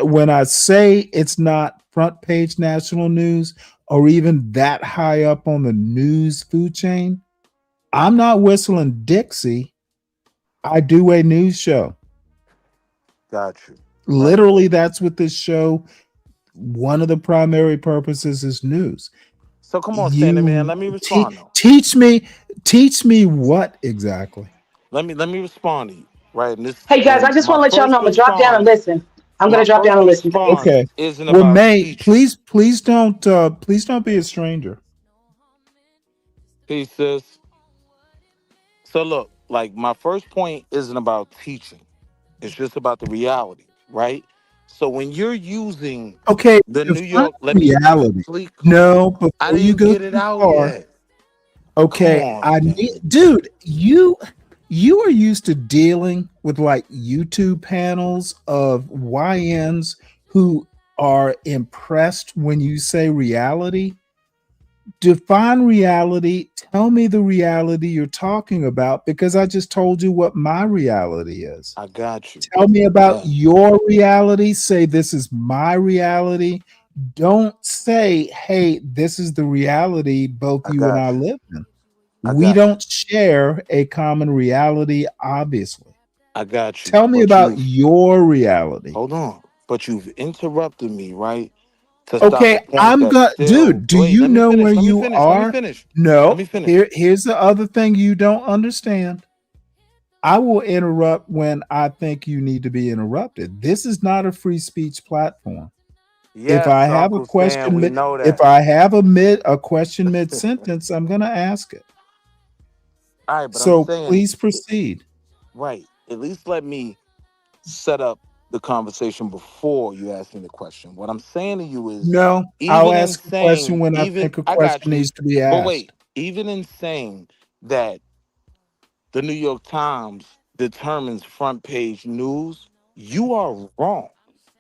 When I say it's not front page national news or even that high up on the news food chain, I'm not whistling Dixie. I do a news show. got you. Right. Literally, that's what this show, one of the primary purposes is news. So come on, Stanley, man. You Let me respond though. teach me what exactly? Let me respond to you. Right. And this Hey guys, I and just my want to let y'all know first I'm gonna drop down and response, listen. I'm gonna my drop down first and listen. Thanks. response Okay. isn't Well, about May, teaching. please don't be a stranger. Peace, sis. So look, like my first point isn't about teaching. It's just about the reality, right? So when you're using Okay, the New define York, let me reality. please. No, I before you didn't go get it too out far. yet. Come Okay, on, I need, Stanley. dude, you are used to dealing with like YouTube panels of YNs who are impressed when you say reality. Define reality. Tell me the reality you're talking about because I just told you what my reality is. I got you. Tell me about Yeah, your reality. Say, this is my reality. Don't say, hey, this is the reality both I you and got I you. live in. I We got you. don't share a common reality, obviously. I got you. Tell me But about you've your reality. hold on. But you've interrupted me, right? To stop a Okay, point I'm that's gonna, still. dude, do Wait, you let me know where finish. Let me you finish. Let me are? finish. Let No. me finish. Here's the other thing you don't understand. I will interrupt when I think you need to be interrupted. This is not a free speech platform. If Yes, I have a Uncle Stan, question, we know if that. I have a question mid sentence, I'm going to ask it. All right, but I'm So saying, please proceed. right. At least let me set up the conversation before you ask me the question. What I'm saying to you is, No, I'll even in ask a question saying, when I even think a I got question you, needs to be but asked. wait, even in saying that the New York Times determines front page news, you are wrong.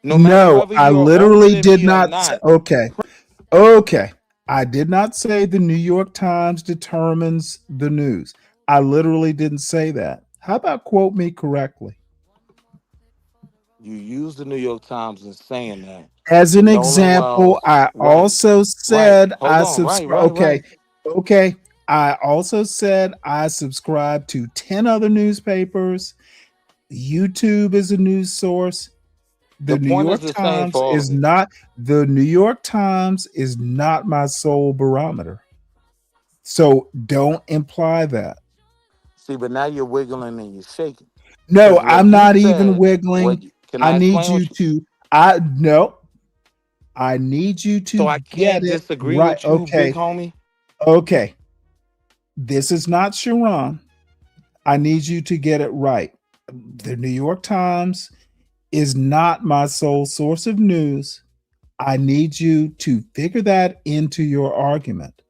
No matter No, whether I you're older literally than did me or not say, not. okay. Okay. I did not say the New York Times determines the news. I literally didn't say that. How about quote me correctly? You use the New York Times in saying that. As an Nolan example, Wells, I right, also right. said Hold I on, right, subscribe. right, Okay. right. Okay. I also said I subscribe to 10 other newspapers. YouTube is a news source. The The New point is York the same Times for all is of it. not the New York Times is not my sole barometer. So don't imply that. See, but now you're wiggling and you're shaking. No, Because what I'm you not even said, what wiggling. can I I need explain you what you to I no, I need you to so I get can't it disagree right. with you, big Okay. homie? Okay. This is not Sharon. I need you to get it right. The New York Times is not my sole source of news. I need you to figure that into your argument.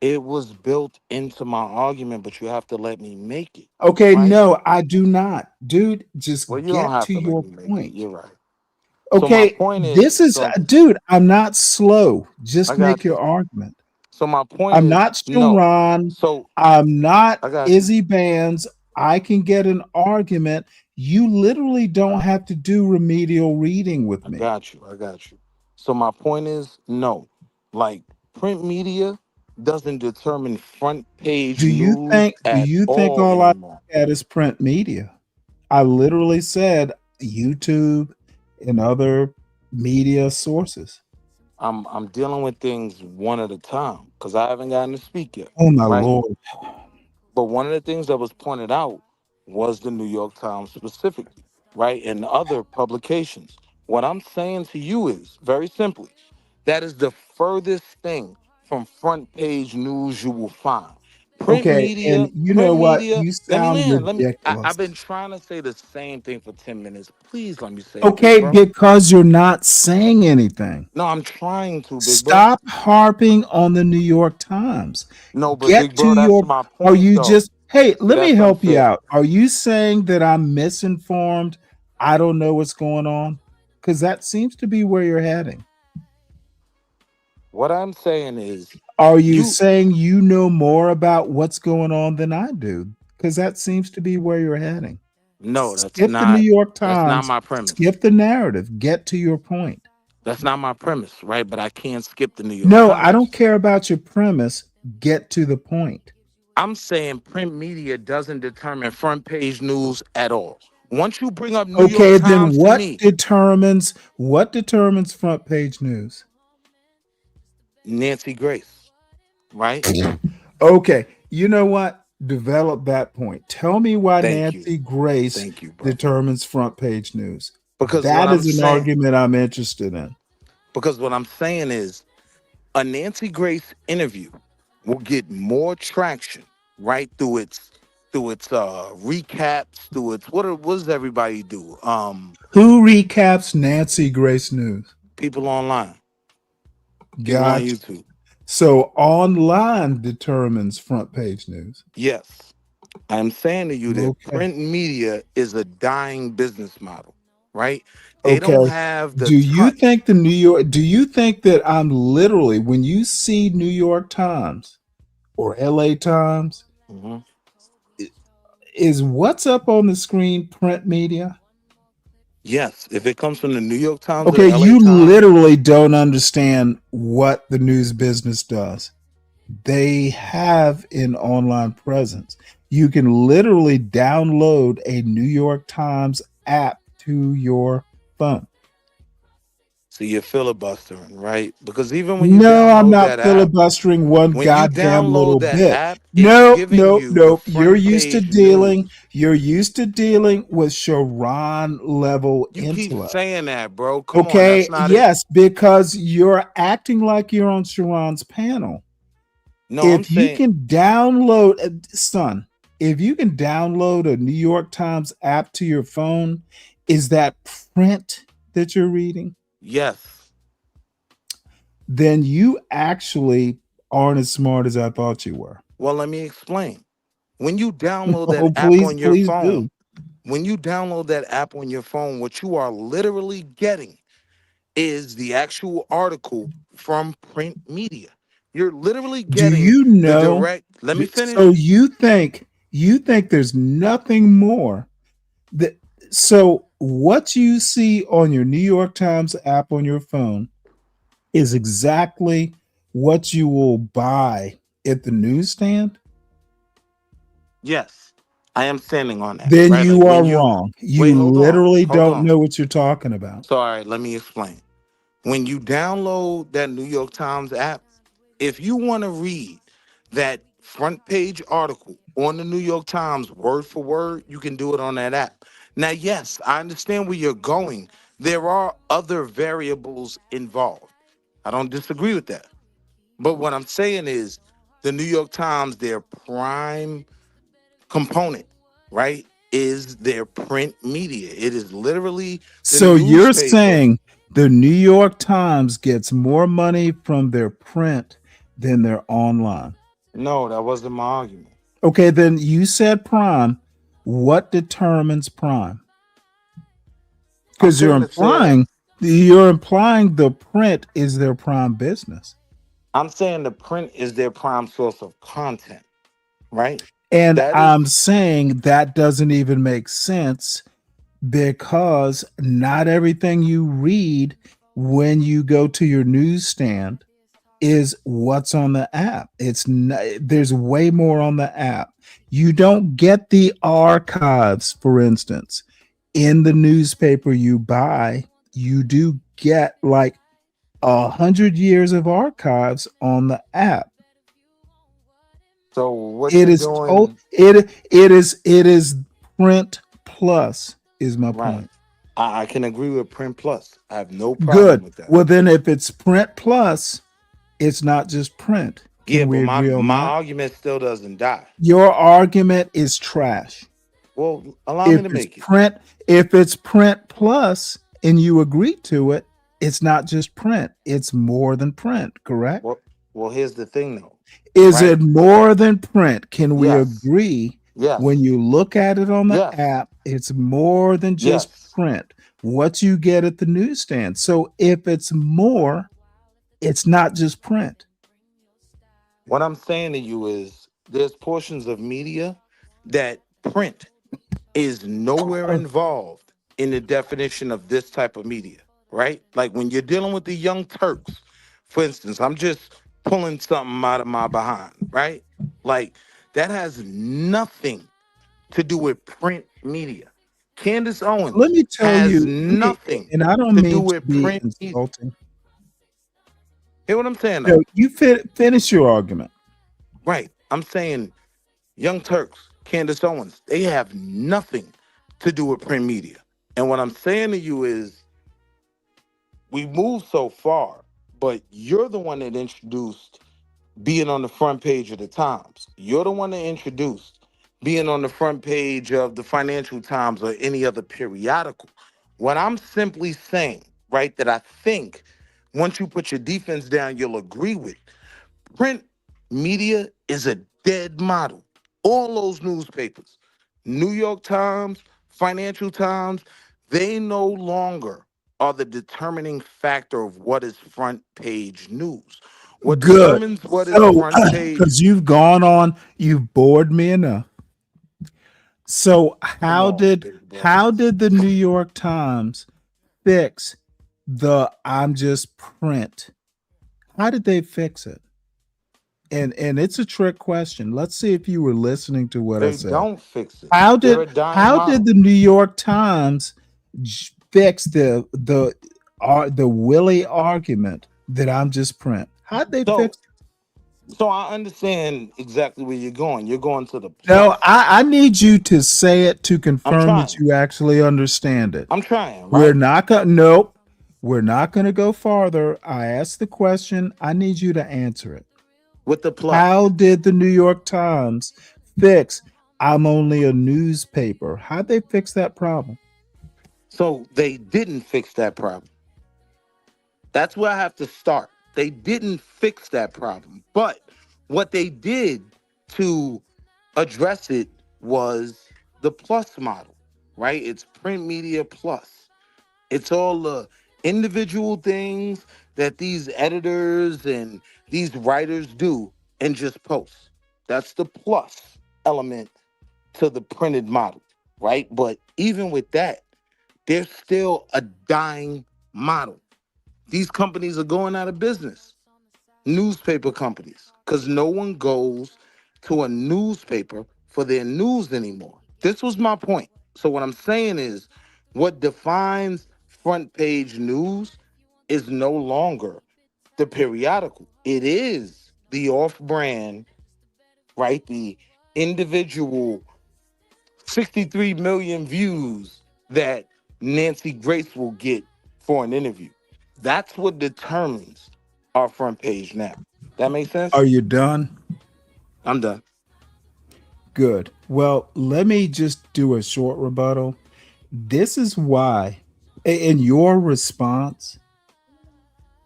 It was built into my argument, but you have to let me make it, Okay, right? no, I do not. Dude, Well, just you don't get have to to let your me make it. point. You're right. So my Okay, point is this is, so dude, I'm not slow. I Just make got you. your argument. So my point I'm is not no. Sharon. So I'm not I got you. Izzy Bands. I can get an argument. You literally don't have to do remedial reading with I me. got you. I got you. So my point is no. Like print media doesn't determine front page news Do at you think all all I look anymore. at is print media? I literally said YouTube and other media sources. I'm dealing with things one at a time because I haven't gotten to speak yet, Oh my right? lord. But one of the things that was pointed out was the New York Times specifically, right? And other publications. What I'm saying to you is very simply, that is the furthest thing from front page news you will find. Okay, and you know Print what? media, You let me sound land. I've ridiculous. been trying to say the same thing for 10 minutes. Please let me say it, big Okay, bro. because you're not saying anything. No, I'm trying to, big bro. Stop harping on the New York Times. No, but Get big to bro, that's your, my are point you though. just, hey, See, let me that's help you unfair. out. Are you saying that I'm misinformed? I don't know what's going on? Because that seems to be where you're heading. What I'm saying is, Are you you saying you know more about what's going on than I do? Because that seems to be where you're heading. no, Skip the New York that's not Times, my premise. skip the narrative, get to your point. That's not my premise, right? But I can't skip the New York No, I don't Times. care about your premise. Get to the point. I'm saying print media doesn't determine front page news at all. Once you bring up New York Okay, then Times to me, what determines front page news? Nancy Grace, right? Okay, you know what? Develop that point. Tell me why Thank you. Nancy Grace Thank you, brother. determines front page news. Because what That I'm is an saying, argument I'm interested in. because what I'm saying is a Nancy Grace interview will get more traction, right? Through its recaps, through its what does everybody do? Who recaps Nancy Grace News? People online, people on Gotcha. YouTube. So online determines front page news. Yes. I'm saying to you that Okay. print media is a dying business model, right? They don't Okay. have the Do you touch. think do you think that I'm literally, when you see New York Times or LA Times, Mhm. is what's up on the screen print media? Yes, if it comes from the New York Times or the Okay, LA you Times, literally don't understand what the news business does. They have an online presence. You can literally download a New York Times app to your phone. so you're filibustering, right? Because even when you No, I'm download not that app, filibustering one when you goddamn download little that bit. app, it's Nope, giving nope, you the nope. You're front used to page news. dealing. You're used to dealing with Sharon level You keep intellect. saying that, bro. Come on, that's Okay, not it. yes, because you're acting like you're on Sharon's panel. No, I'm If you saying can download, son, if you can download a New York Times app to your phone, is that print that you're reading? yes. Then you actually aren't as smart as I thought you were. Well, let me explain. When you download that Oh, app please, on your please phone, do. when you download that app on your phone, what you are literally getting is the actual article from print media. You're literally Do getting you the know? direct. Let me So finish. you think there's nothing more that, so what you see on your New York Times app on your phone is exactly what you will buy at the newsstand? Yes, I am standing on that, Then right? Like you are when you wrong. You wait, literally hold don't on. know what you're talking about. So, all right, let me explain. When you download that New York Times app, if you want to read that front page article on the New York Times word for word, you can do it on that app. Now, yes, I understand where you're going. There are other variables involved. I don't disagree with that. But what I'm saying is the New York Times, their prime component, right, is their print media. It is literally the So you're newspaper. saying the New York Times gets more money from their print than their online? No, that wasn't my argument. Okay, then you said prime. What determines prime? I'm Because saying it's a you're implying the print is their prime business. I'm saying the print is their prime source of content, right? And That is I'm saying that doesn't even make sense because not everything you read when you go to your newsstand is what's on the app. It's not, there's way more on the app. You don't get the archives, for instance, in the newspaper you buy. You do get like 100 years of archives on the app. so what It you're is oh, doing, it is print plus is my right? point. I can agree with print plus. I have no problem Good. with that. Well, then if it's print plus, it's not just print. Yeah, Can but we my agree on my that? argument still doesn't die. Your argument is trash. Well, allow me If to it's make it. print, if it's print plus and you agree to it, it's not just print. It's more than print, correct? Well, well, here's the thing though, Is right? it more than print? Can we Yes, agree when yes, you look at it on the yes, app, it's more than just yes. print, what you get at the newsstand. So if it's more, it's not just print. What I'm saying to you is there's portions of media that print is nowhere involved in the definition of this type of media, right? Like when you're dealing with the Young Turks, for instance, I'm just pulling something out of my behind, right? Like that has nothing to do with print media. Candace Let Owens me tell has you, nothing and I don't to do mean to with be print media. insulting. Hear what I'm saying though? No, you finish your argument. Right. I'm saying Young Turks, Candace Owens, they have nothing to do with print media. And what I'm saying to you is we moved so far, but you're the one that introduced being on the front page of the Times. You're the one that introduced being on the front page of the Financial Times or any other periodical. What I'm simply saying, right, that I think once you put your defense down, you'll agree with. Print media is a dead model. All those newspapers, New York Times, Financial Times, they no longer are the determining factor of what is front page news. What Good. determines what is So, front page? because you've gone on, you've bored me enough. So, Come how on, did big bro. how did the New York Times fix the "I'm just print"? How did they fix it? And it's a trick question. Let's see if you were listening to what I They said. don't fix it. How They're did a dying how did model. the New York Times fix the Willie argument that I'm just print? How'd they So, fix it? so I understand exactly where you're going. You're going to the No, plus. I need you to say it to I'm confirm that trying. you actually understand it. I'm trying, We're right? not gonna nope. We're not gonna go farther. I asked the question. I need you to answer it. With the plus. How did the New York Times fix I'm only a newspaper? How'd they fix that problem? So they didn't fix that problem. That's where I have to start. They didn't fix that problem. But what they did to address it was the plus model, right? It's print media plus. It's all the individual things that these editors and these writers do and just post. That's the plus element to the printed model, right? But even with that, there's still a dying model. These companies are going out of business, newspaper companies, because no one goes to a newspaper for their news anymore. This was my point. So what I'm saying is what defines front page news is no longer the periodical. It is the off-brand, right? The individual 63 million views that Nancy Grace will get for an interview. That's what determines our front page now. That makes sense? Are you done? I'm done. Good. Well, let me just do a short rebuttal. This is why, and your response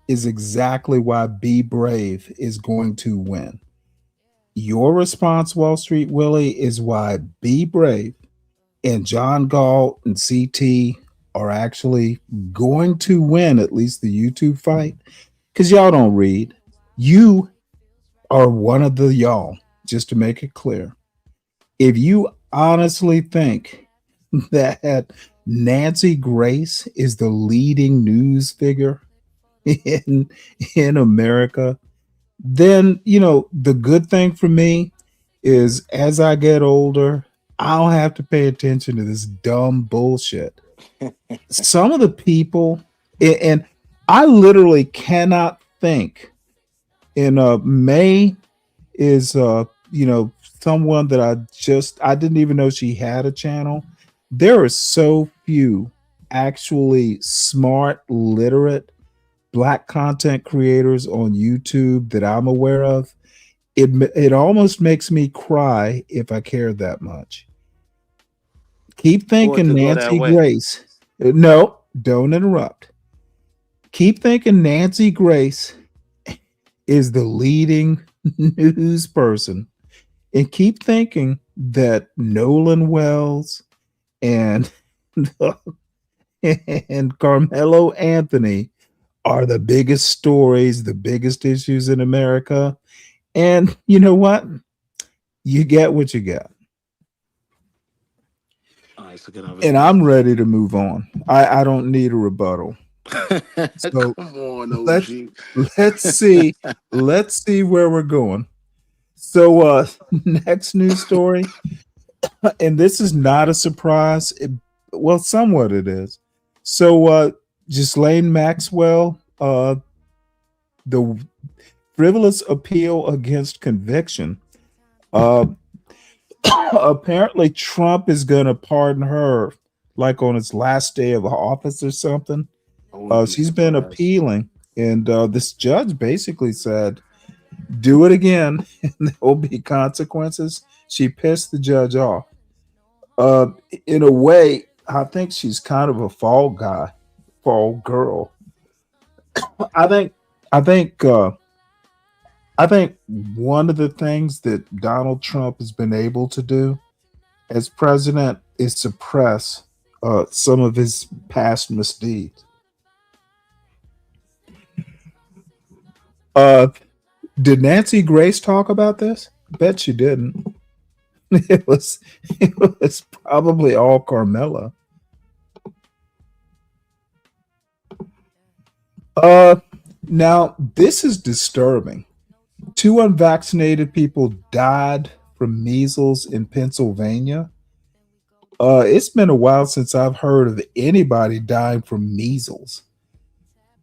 is exactly why Be Brave is going to win. Your response, Wall Street Willie, is why Be Brave and John Galt and CT are actually going to win at least the YouTube fight because y'all don't read. You are one of the y'all, just to make it clear. If you honestly think that Nancy Grace is the leading news figure in in America, then the good thing for me is as I get older, I don't have to pay attention to this dumb bullshit. Some of the people, and I literally cannot think. In May is someone that I didn't even know she had a channel. There are so few actually smart, literate black content creators on YouTube that I'm aware of. It almost makes me cry if I cared that much. Keep For it thinking to go that Nancy way. Grace. No, don't interrupt. Keep thinking Nancy Grace is the leading news person, and keep thinking that Nolan Wells and and Carmelo Anthony are the biggest stories, the biggest issues in America. And you know what? You get what you get. All right, so get our And response. I'm ready to move on. I don't need a rebuttal. So Come on, let's OG. let's see. Let's see where we're going. So next news story, and this is not a surprise. Well, somewhat it is. So Ghislaine Maxwell, the frivolous appeal against conviction. Uh, apparently, Trump is going to pardon her, like on his last day of office or something. I wouldn't be She's been surprised. appealing, and this judge basically said, "Do it again, and there will be consequences." She pissed the judge off. Uh, in a way, I think she's kind of a fall guy, fall girl. I think, I think, uh, I think one of the things that Donald Trump has been able to do as president is suppress some of his past misdeeds. Uh, did Nancy Grace talk about this? Bet she didn't. It was it was probably all Carmela. Uh, now this is disturbing. Two unvaccinated people died from measles in Pennsylvania. It's been a while since I've heard of anybody dying from measles.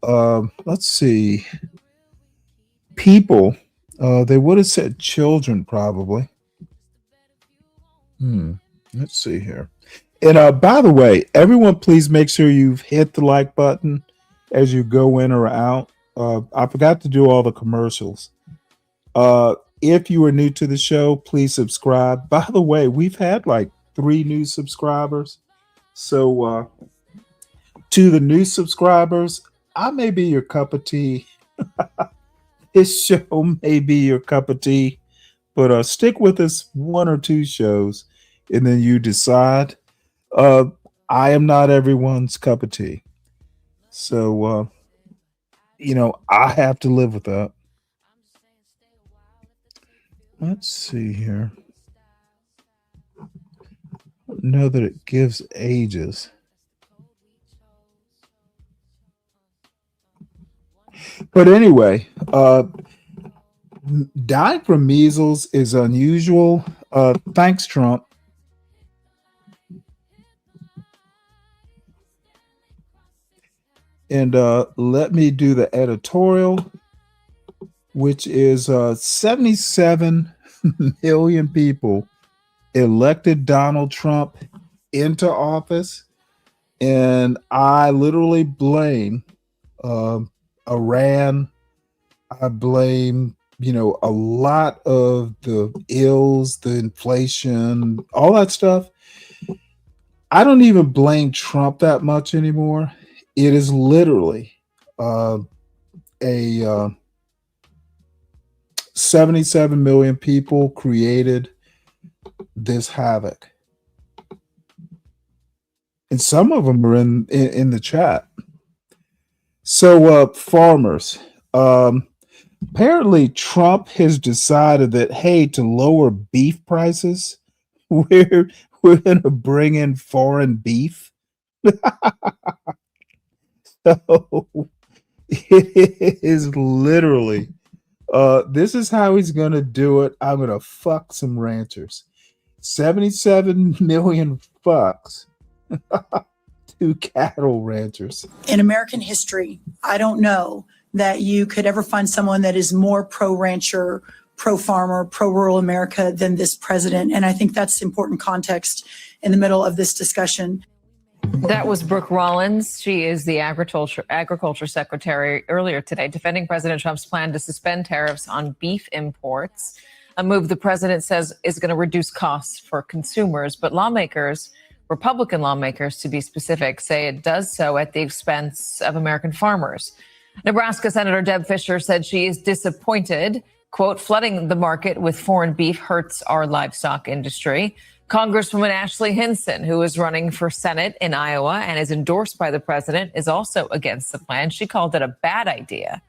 Let's see. People, they would have said children probably. Let's see here. And by the way, everyone, please make sure you've hit the like button as you go in or out. I forgot to do all the commercials. If you are new to the show, please subscribe. By the way, we've had like 3 new subscribers. So to the new subscribers, I may be your cup of tea. This show may be your cup of tea, but stick with us 1 or 2 shows, and then you decide. I am not everyone's cup of tea. So, I have to live with that. Let's see here. I don't know that it gives ages. But anyway, dying from measles is unusual. Thanks, Trump. And let me do the editorial, which is 77 million people elected Donald Trump into office. And I literally blame Iran. I blame, a lot of the ills, the inflation, all that stuff. I don't even blame Trump that much anymore. It is literally a 77 million people created this havoc. And some of them are in the chat. So farmers, apparently Trump has decided that, hey, to lower beef prices, we're going to bring in foreign beef. So it is literally, this is how he's going to do it. I'm going to fuck some ranchers. 77 million fucks to cattle ranchers. In American history, I don't know that you could ever find someone that is more pro-rancher, pro-farmer, pro-rural America than this president. And I think that's important context in the middle of this discussion. That was Brooke Rollins. She is the agriculture secretary earlier today, defending President Trump's plan to suspend tariffs on beef imports, a move the president says is going to reduce costs for consumers. But lawmakers, Republican lawmakers to be specific, say it does so at the expense of American farmers. Nebraska Senator Deb Fischer said she is disappointed, quote, flooding the market with foreign beef hurts our livestock industry. Congresswoman Ashley Hinson, who is running for Senate in Iowa and is endorsed by the president, is also against the plan. She called it a bad idea.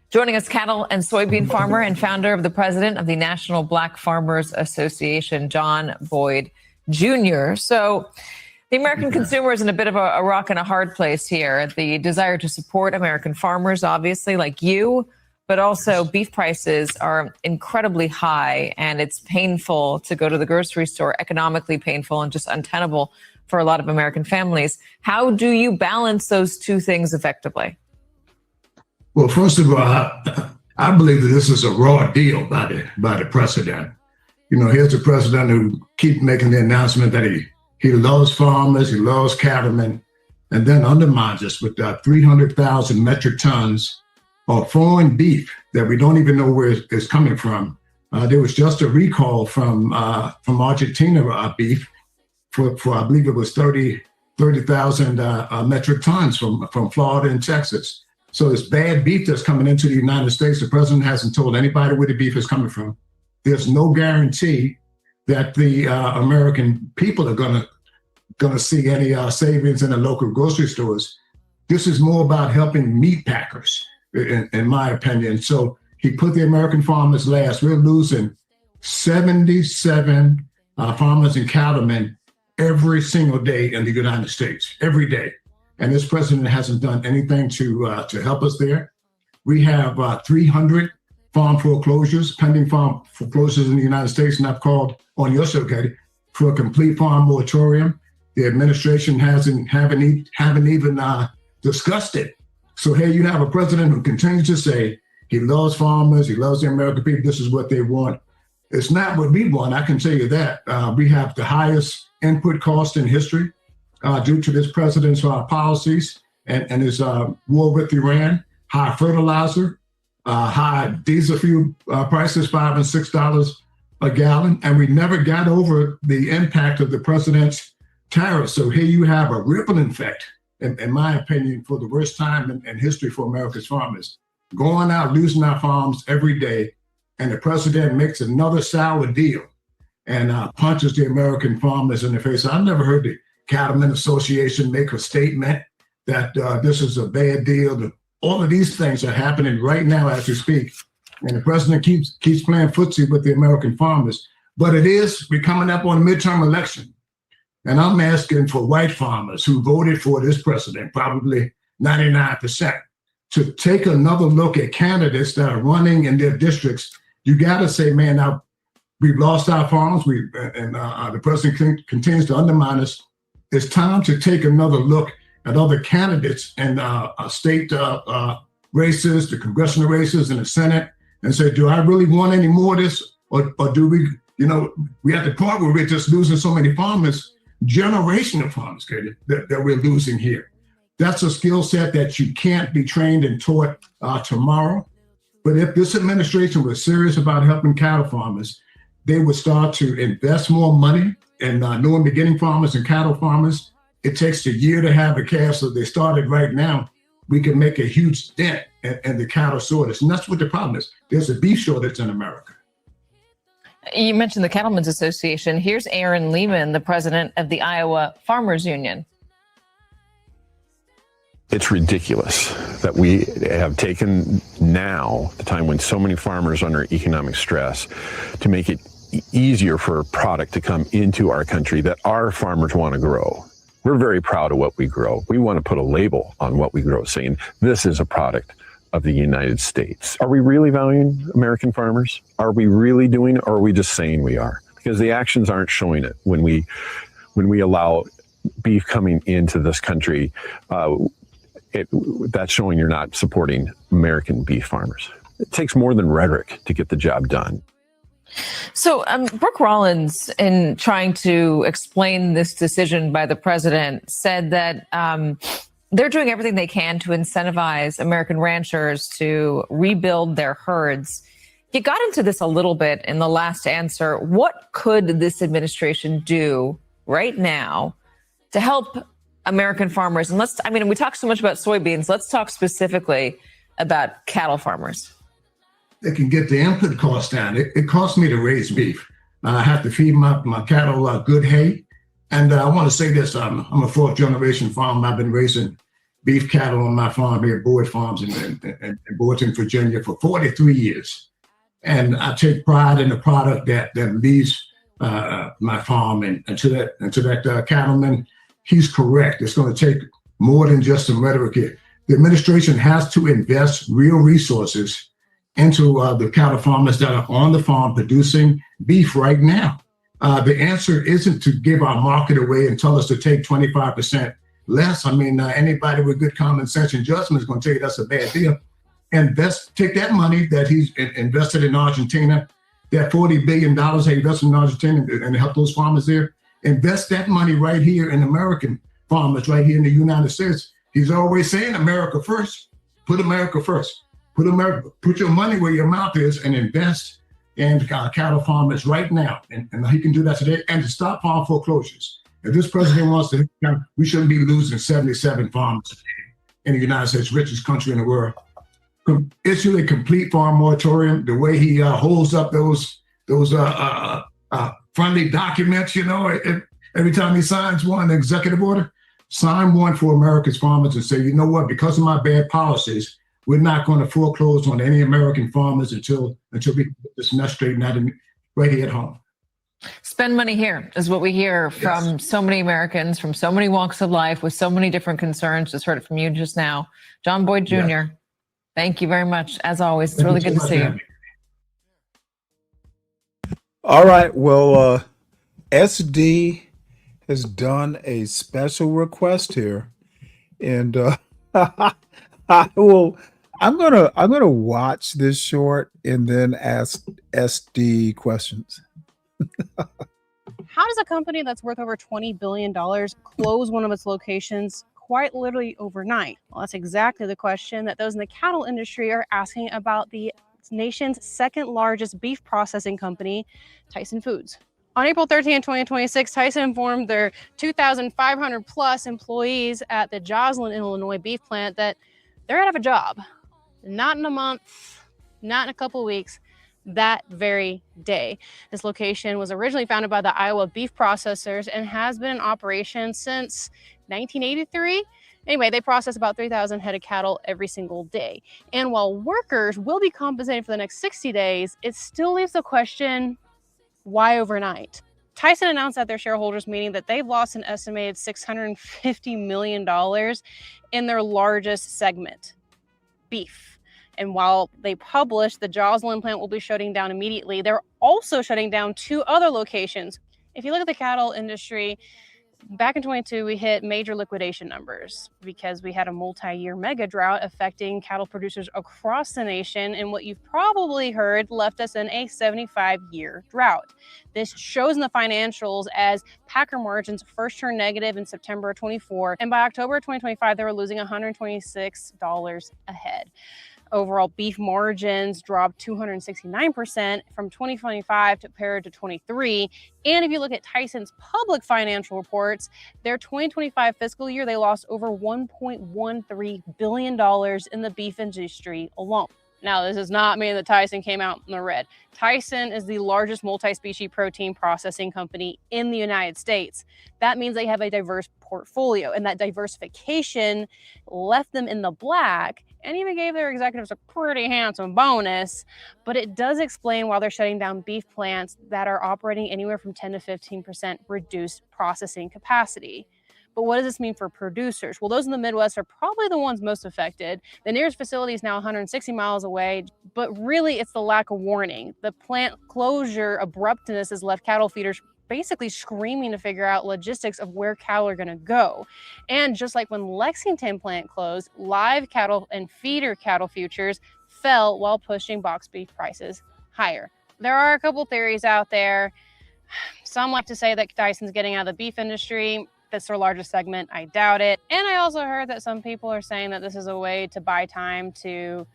Joining us, cattle and soybean farmer and founder of the president of the National Black Farmers Association, John Boyd Jr. So the American consumer is in a bit of a rock and a hard place here. The desire to support American farmers, obviously, like you, but also beef prices are incredibly high, and it's painful to go to the grocery store, economically painful and just untenable for a lot of American families. How do you balance those two things effectively? Well, first of all, I believe that this is a raw deal by the president. You know, here's the president who keeps making the announcement that he loves farmers, he loves cattlemen, and then undermines us with 300,000 metric tons of foreign beef that we don't even know where it's coming from. There was just a recall from Argentina beef for I believe it was 30,000 metric tons from Florida and Texas. So it's bad beef that's coming into the United States. The president hasn't told anybody where the beef is coming from. There's no guarantee that the American people are gonna see any savings in the local grocery stores. This is more about helping meat packers, in my opinion. So he put the American farmers last. We're losing 77 farmers and cattlemen every single day in the United States, every day. And this president hasn't done anything to help us there. We have 300 farm foreclosures, pending farm foreclosures in the United States, and I've called on your show, Katie, for a complete farm moratorium. The administration haven't even discussed it. So here you have a president who continues to say he loves farmers, he loves the American people, this is what they want. It's not what we want, I can tell you that. We have the highest input cost in history due to this president's policies and his war with Iran, high fertilizer, high diesel fuel prices, $5 and $6 a gallon. And we never got over the impact of the president's tariffs. So here you have a ripple effect, in my opinion, for the worst time in history for America's farmers. Going out, losing our farms every day, and the president makes another sour deal and punches the American farmers in the face. I've never heard the Cattlemen Association make a statement that this is a bad deal. All of these things are happening right now as we speak. And the president keeps playing footsie with the American farmers. But we're coming up on a midterm election. And I'm asking for white farmers who voted for this president, probably 99%, to take another look at candidates that are running in their districts. You got to say, man, now we've lost our farms, the president continues to undermine us. It's time to take another look at other candidates in state races, the congressional races, and the Senate, and say, do I really want any more of this? Or do we, we at the point where we're just losing so many farmers, generational farmers, that we're losing here. That's a skill set that you can't be trained and taught tomorrow. But if this administration was serious about helping cattle farmers, they would start to invest more money in new and beginning farmers and cattle farmers. It takes a year to have a calf, so they started right now. We can make a huge dent in the cattle shortage. And that's what the problem is. There's a beef shortage in America. You mentioned the Cattlemen's Association. Here's Aaron Lehman, the president of the Iowa Farmers Union. It's ridiculous that we have taken now, the time when so many farmers are under economic stress, to make it easier for a product to come into our country that our farmers want to grow. We're very proud of what we grow. We want to put a label on what we grow, saying this is a product of the United States. Are we really valuing American farmers? Are we really doing it, or are we just saying we are? Because the actions aren't showing it. When we allow beef coming into this country, that's showing you're not supporting American beef farmers. It takes more than rhetoric to get the job done. So Brooke Rollins, in trying to explain this decision by the president, said that they're doing everything they can to incentivize American ranchers to rebuild their herds. You got into this a little bit in the last answer. What could this administration do right now to help American farmers? And we talk so much about soybeans. Let's talk specifically about cattle farmers. They can get the input costs down. It costs me to raise beef. I have to feed my cattle good hay. And I want to say this, I'm a fourth generation farmer. I've been raising beef cattle on my farm here at Boyd Farms in Boydton, Virginia for 43 years. And I take pride in the product that leaves my farm and to that cattleman. He's correct. It's going to take more than just some rhetoric here. The administration has to invest real resources into the cattle farmers that are on the farm producing beef right now. The answer isn't to give our market away and tell us to take 25% less. Anybody with good common sense and judgment is going to tell you that's a bad deal. take that money that he's invested in Argentina, that $40 billion he invested in Argentina and help those farmers there, invest that money right here in American farmers right here in the United States. He's always saying America first. Put America first. Put your money where your mouth is and invest in cattle farmers right now. And he can do that today, and to stop farm foreclosures. If this president wants to, we shouldn't be losing 77 farmers in the United States, richest country in the world. Issue a complete farm moratorium. The way he holds up those friendly documents, every time he signs one executive order, sign one for America's farmers and say, you know what, because of my bad policies, we're not going to foreclose on any American farmers until we get this mess straightened out right here at home. Spend money here is what we hear from so many Americans from so many walks of life with so many different concerns. Just heard it from you just now. John Boyd Jr., yes. Thank you very much. As always, it's really good to see you. All right. Well, SD has done a special request here, and I'm gonna watch this short and then ask SD questions. How does a company that's worth over $20 billion close one of its locations quite literally overnight? Well, that's exactly the question that those in the cattle industry are asking about the nation's second largest beef processing company, Tyson Foods. On April 13, 2026, Tyson informed their 2,500 plus employees at the Joslin, Illinois beef plant that they're out of a job. Not in a month, not in a couple of weeks, that very day. This location was originally founded by the Iowa beef processors and has been in operation since 1983. Anyway, they process about 3,000 head of cattle every single day. And while workers will be compensated for the next 60 days, it still leaves the question, why overnight? Tyson announced at their shareholders meeting that they've lost an estimated $650 million in their largest segment, beef. And while they published the Joslin plant will be shutting down immediately, they're also shutting down 2 other locations. If you look at the cattle industry, back in 22, we hit major liquidation numbers because we had a multi-year mega drought affecting cattle producers across the nation. And what you've probably heard left us in a 75-year drought. This shows in the financials as packer margins first turned negative in September 24. And by October 2025, they were losing $126 a head. Overall beef margins dropped 269% from 2025 compared to 23. And if you look at Tyson's public financial reports, their 2025 fiscal year, they lost over $1.13 billion in the beef industry alone. Now, this does not mean that Tyson came out in the red. Tyson is the largest multi-species protein processing company in the United States. That means they have a diverse portfolio, and that diversification left them in the black and even gave their executives a pretty handsome bonus. But it does explain why they're shutting down beef plants that are operating anywhere from 10 to 15% reduced processing capacity. But what does this mean for producers? Well, those in the Midwest are probably the ones most affected. The nearest facility is now 160 miles away, but really it's the lack of warning. The plant closure abruptness has left cattle feeders basically screaming to figure out logistics of where cattle are going to go. And just like when Lexington plant closed, live cattle and feeder cattle futures fell while pushing box beef prices higher. There are a couple theories out there. Some like to say that Tyson's getting out of the beef industry. That's their largest segment. I doubt it. And I also heard that some people are saying that this is a way to buy time to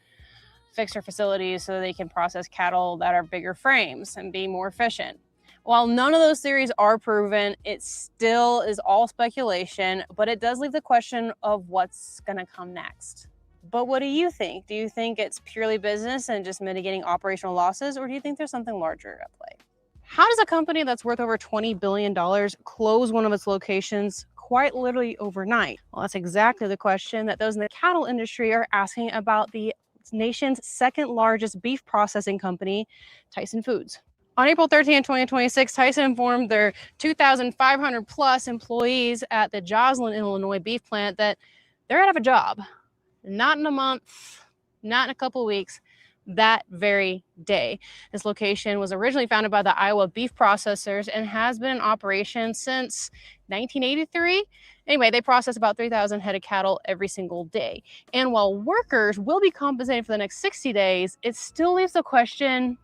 fix their facilities so they can process cattle that are bigger frames and be more efficient. While none of those theories are proven, it still is all speculation, but it does leave the question of what's going to come next. But what do you think? Do you think it's purely business and just mitigating operational losses, or do you think there's something larger at play? How does a company that's worth over $20 billion close one of its locations quite literally overnight? Well, that's exactly the question that those in the cattle industry are asking about the nation's second largest beef processing company, Tyson Foods. On April 13, 2026, Tyson informed their 2,500 plus employees at the Joslin, Illinois beef plant that they're out of a job. Not in a month, not in a couple of weeks, that very day. This location was originally founded by the Iowa beef processors and has been in operation since 1983. Anyway, they process about 3,000 head of cattle every single day. And while workers will be compensated for the next 60 days, it still leaves the question,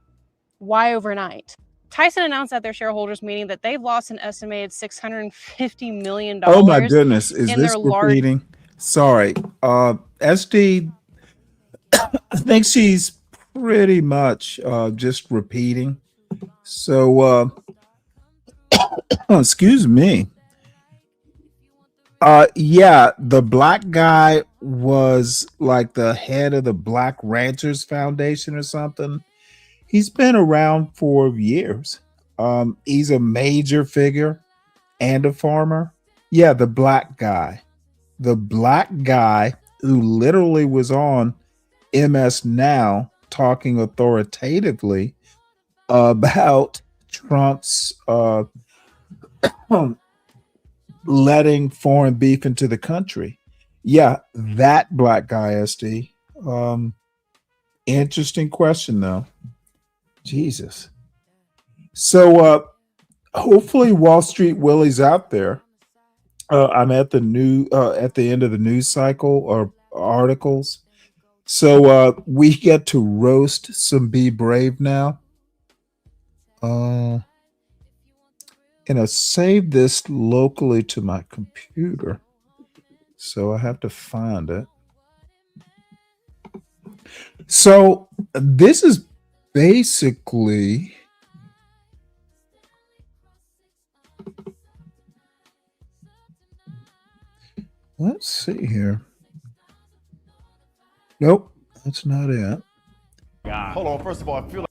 why overnight? Tyson announced at their shareholders meeting that they've lost an estimated $650 million Oh my goodness, is in this their large. repeating? Sorry. SD, I think she's pretty much just repeating. So excuse me. Yeah, the black guy was like the head of the Black Ranchers Foundation or something. He's been around for years. He's a major figure and a farmer. Yeah, the black guy. The black guy who literally was on MS Now talking authoritatively about Trump's letting foreign beef into the country. Yeah, that black guy, SD. Interesting question, though. Jesus. So, hopefully, Wall Street Willie's out there. I'm at the end of the news cycle or articles. So we get to roast some Be Brave now. Save this locally to my computer. So I have to find it. So this is basically let's see here. Nope, that's not it. Hold on. First of all, I feel like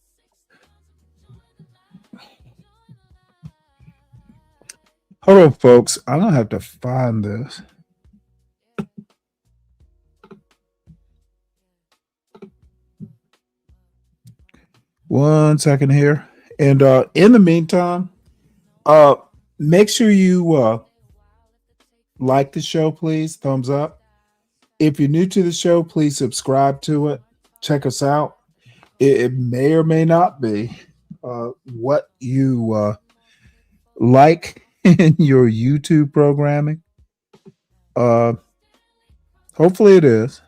Hold on, folks. I'm gonna have to find this. One second here. And in the meantime, make sure you like the show, please. Thumbs up. If you're new to the show, please subscribe to it. Check us out. It may or may not be what you like in your YouTube programming. Hopefully it is.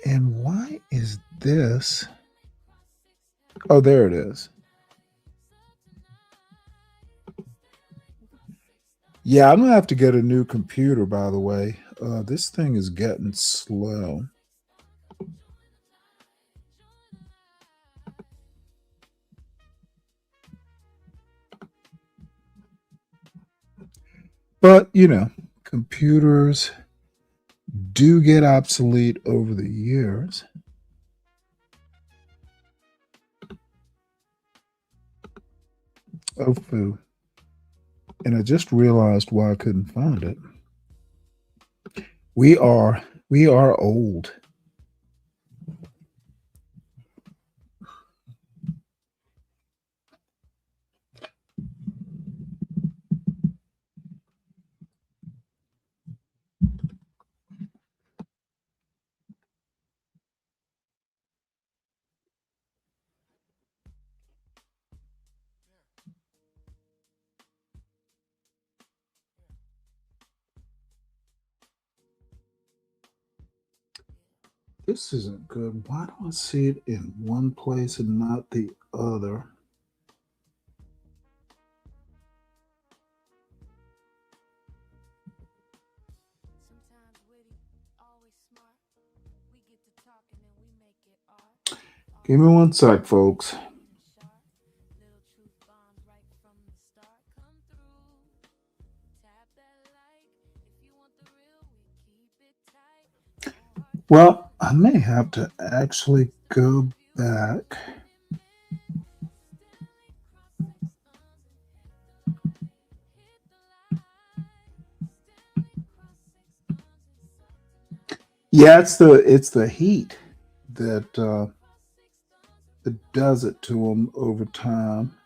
And why is this? Oh, there it is. Yeah, I'm gonna have to get a new computer, by the way. This thing is getting slow. But, computers do get obsolete over the years. Oh, foo. And I just realized why I couldn't find it. We are old. This isn't good. Why do I see it in one place and not the other? Give me one sec, folks. Well, I may have to actually go back. Yeah, it's the heat that does it to them over time.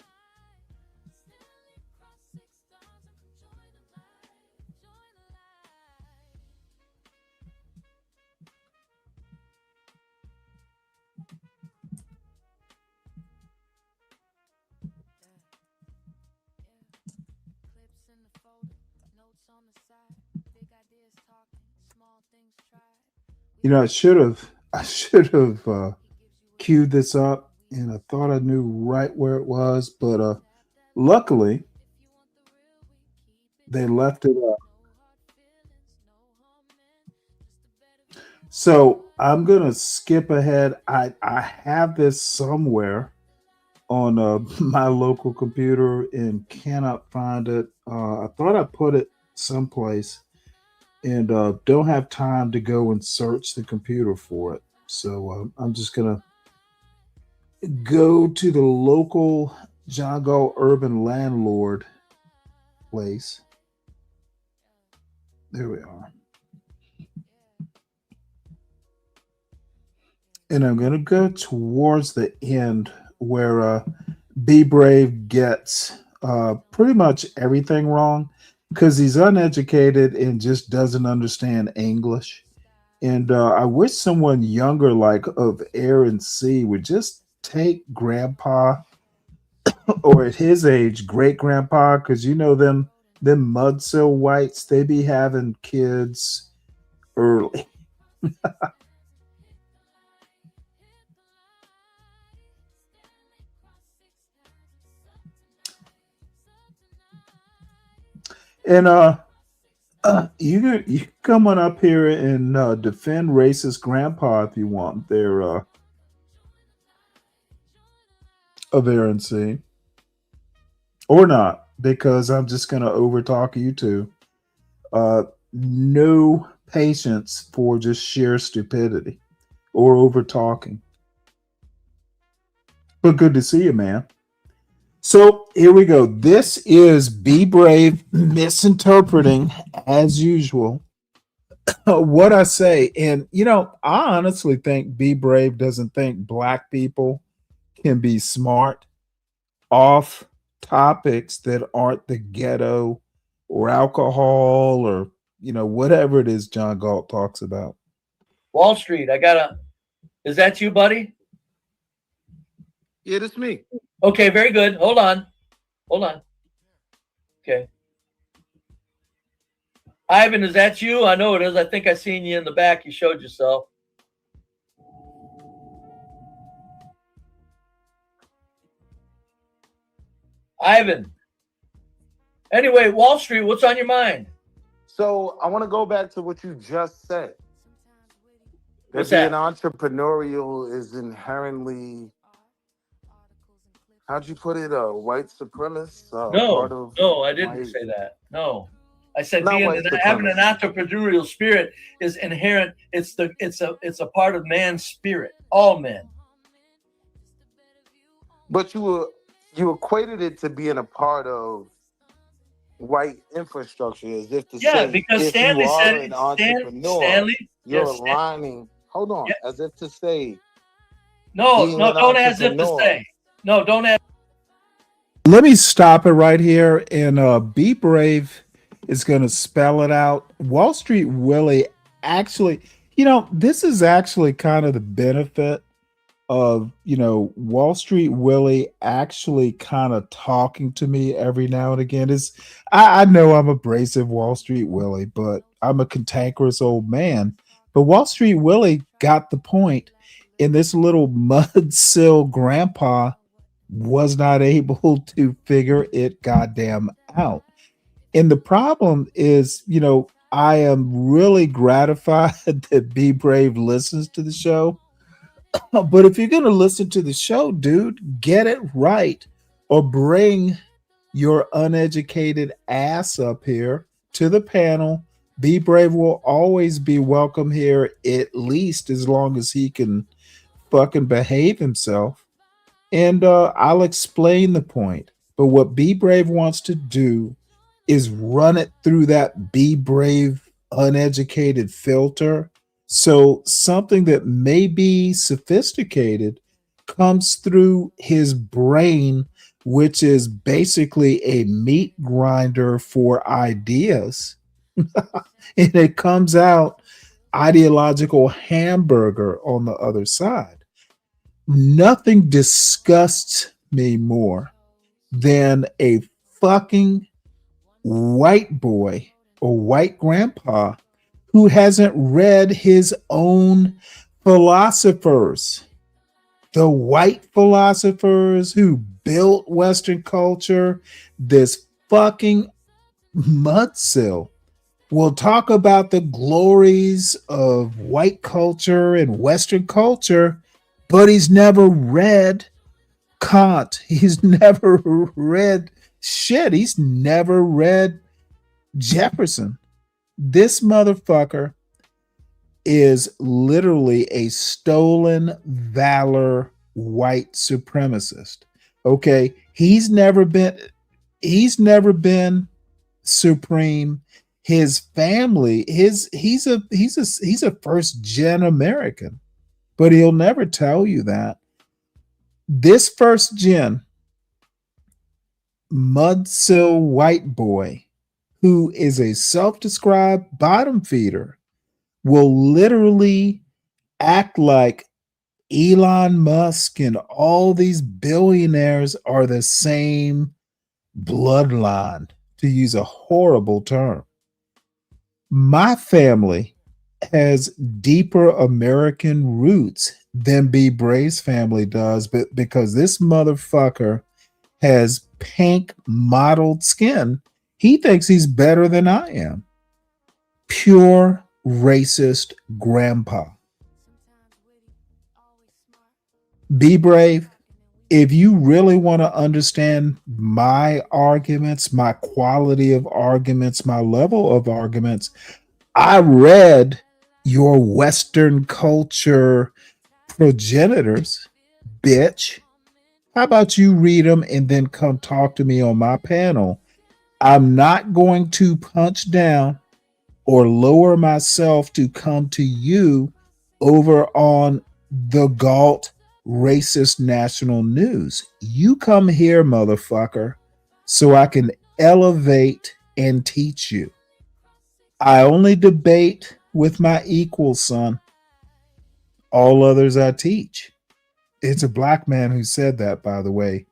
You know, I should have queued this up, and I thought I knew right where it was, but luckily they left it up. So I'm gonna skip ahead. I have this somewhere on my local computer and cannot find it. I thought I put it someplace and don't have time to go and search the computer for it. So I'm just gonna go to the local John Galt Urban Landlord place. There we are. And I'm going to go towards the end where Be Brave gets pretty much everything wrong because he's uneducated and just doesn't understand English. And I wish someone younger, like of Air and Sea, would just take Grandpa or at his age, great grandpa, because you know them mudsill whites, they be having kids early. And you come on up here and defend racist grandpa if you want. They're of Air and Sea. Or not, because I'm just gonna overtalk you two. No patience for just sheer stupidity or over talking. But good to see you, man. So here we go. This is Be Brave misinterpreting, as usual, what I say. And, you know, I honestly think Be Brave doesn't think black people can be smart off topics that aren't the ghetto or alcohol or, you know, whatever it is John Galt talks about. Wall Street, is that you, buddy? Yeah, that's me. Okay, very good. Hold on. Okay. Ivan, is that you? I know it is. I think I seen you in the back. You showed yourself. Ivan. Anyway, Wall Street, what's on your mind? So I want to go back to what you just said. What's Being that? entrepreneurial is inherently, how'd you put it, a white supremacist? No, I didn't say that. No. I said having an entrepreneurial spirit is inherent. It's a part of man's spirit, all men. But you equated it to being a part of white infrastructure as if to say, because if Stanley you are said an entrepreneur, you're aligning. Hold on, as if to say. No, don't as if to say. No, don't ask. Let me stop it right here. And Be Brave is going to spell it out. Wall Street Willie actually, you know, this is actually kind of the benefit of, you know, Wall Street Willie actually kind of talking to me every now and again. I know I'm abrasive Wall Street Willie, but I'm a cantankerous old man. But Wall Street Willie got the point, and this little mudsill grandpa was not able to figure it goddamn out. And the problem is, you know, I am really gratified that Be Brave listens to the show. But if you're going to listen to the show, dude, get it right or bring your uneducated ass up here to the panel. Be Brave will always be welcome here, at least as long as he can fucking behave himself. And I'll explain the point. But what Be Brave wants to do is run it through that Be Brave uneducated filter. So something that may be sophisticated comes through his brain, which is basically a meat grinder for ideas. And it comes out ideological hamburger on the other side. Nothing disgusts me more than a fucking white boy or white grandpa who hasn't read his own philosophers, the white philosophers who built Western culture, this fucking mudsill will talk about the glories of white culture and Western culture, but he's never read Kant. He's never read shit. He's never read Jefferson. This motherfucker is literally a stolen valor white supremacist. Okay, he's never been supreme. His family, he's a first gen American, but he'll never tell you that. This first gen mudsill white boy who is a self-described bottom feeder will literally act like Elon Musk and all these billionaires are the same bloodline, to use a horrible term. My family has deeper American roots than B. Bray's family does, but because this motherfucker has pink mottled skin, he thinks he's better than I am. Pure racist grandpa. Be brave. If you really want to understand my arguments, my quality of arguments, my level of arguments, I read your Western culture progenitors, bitch. How about you read them and then come talk to me on my panel? I'm not going to punch down or lower myself to come to you over on the Galt racist national news. You come here, motherfucker, so I can elevate and teach you. I only debate with my equals, son. All others I teach. It's a black man who said that, by the way.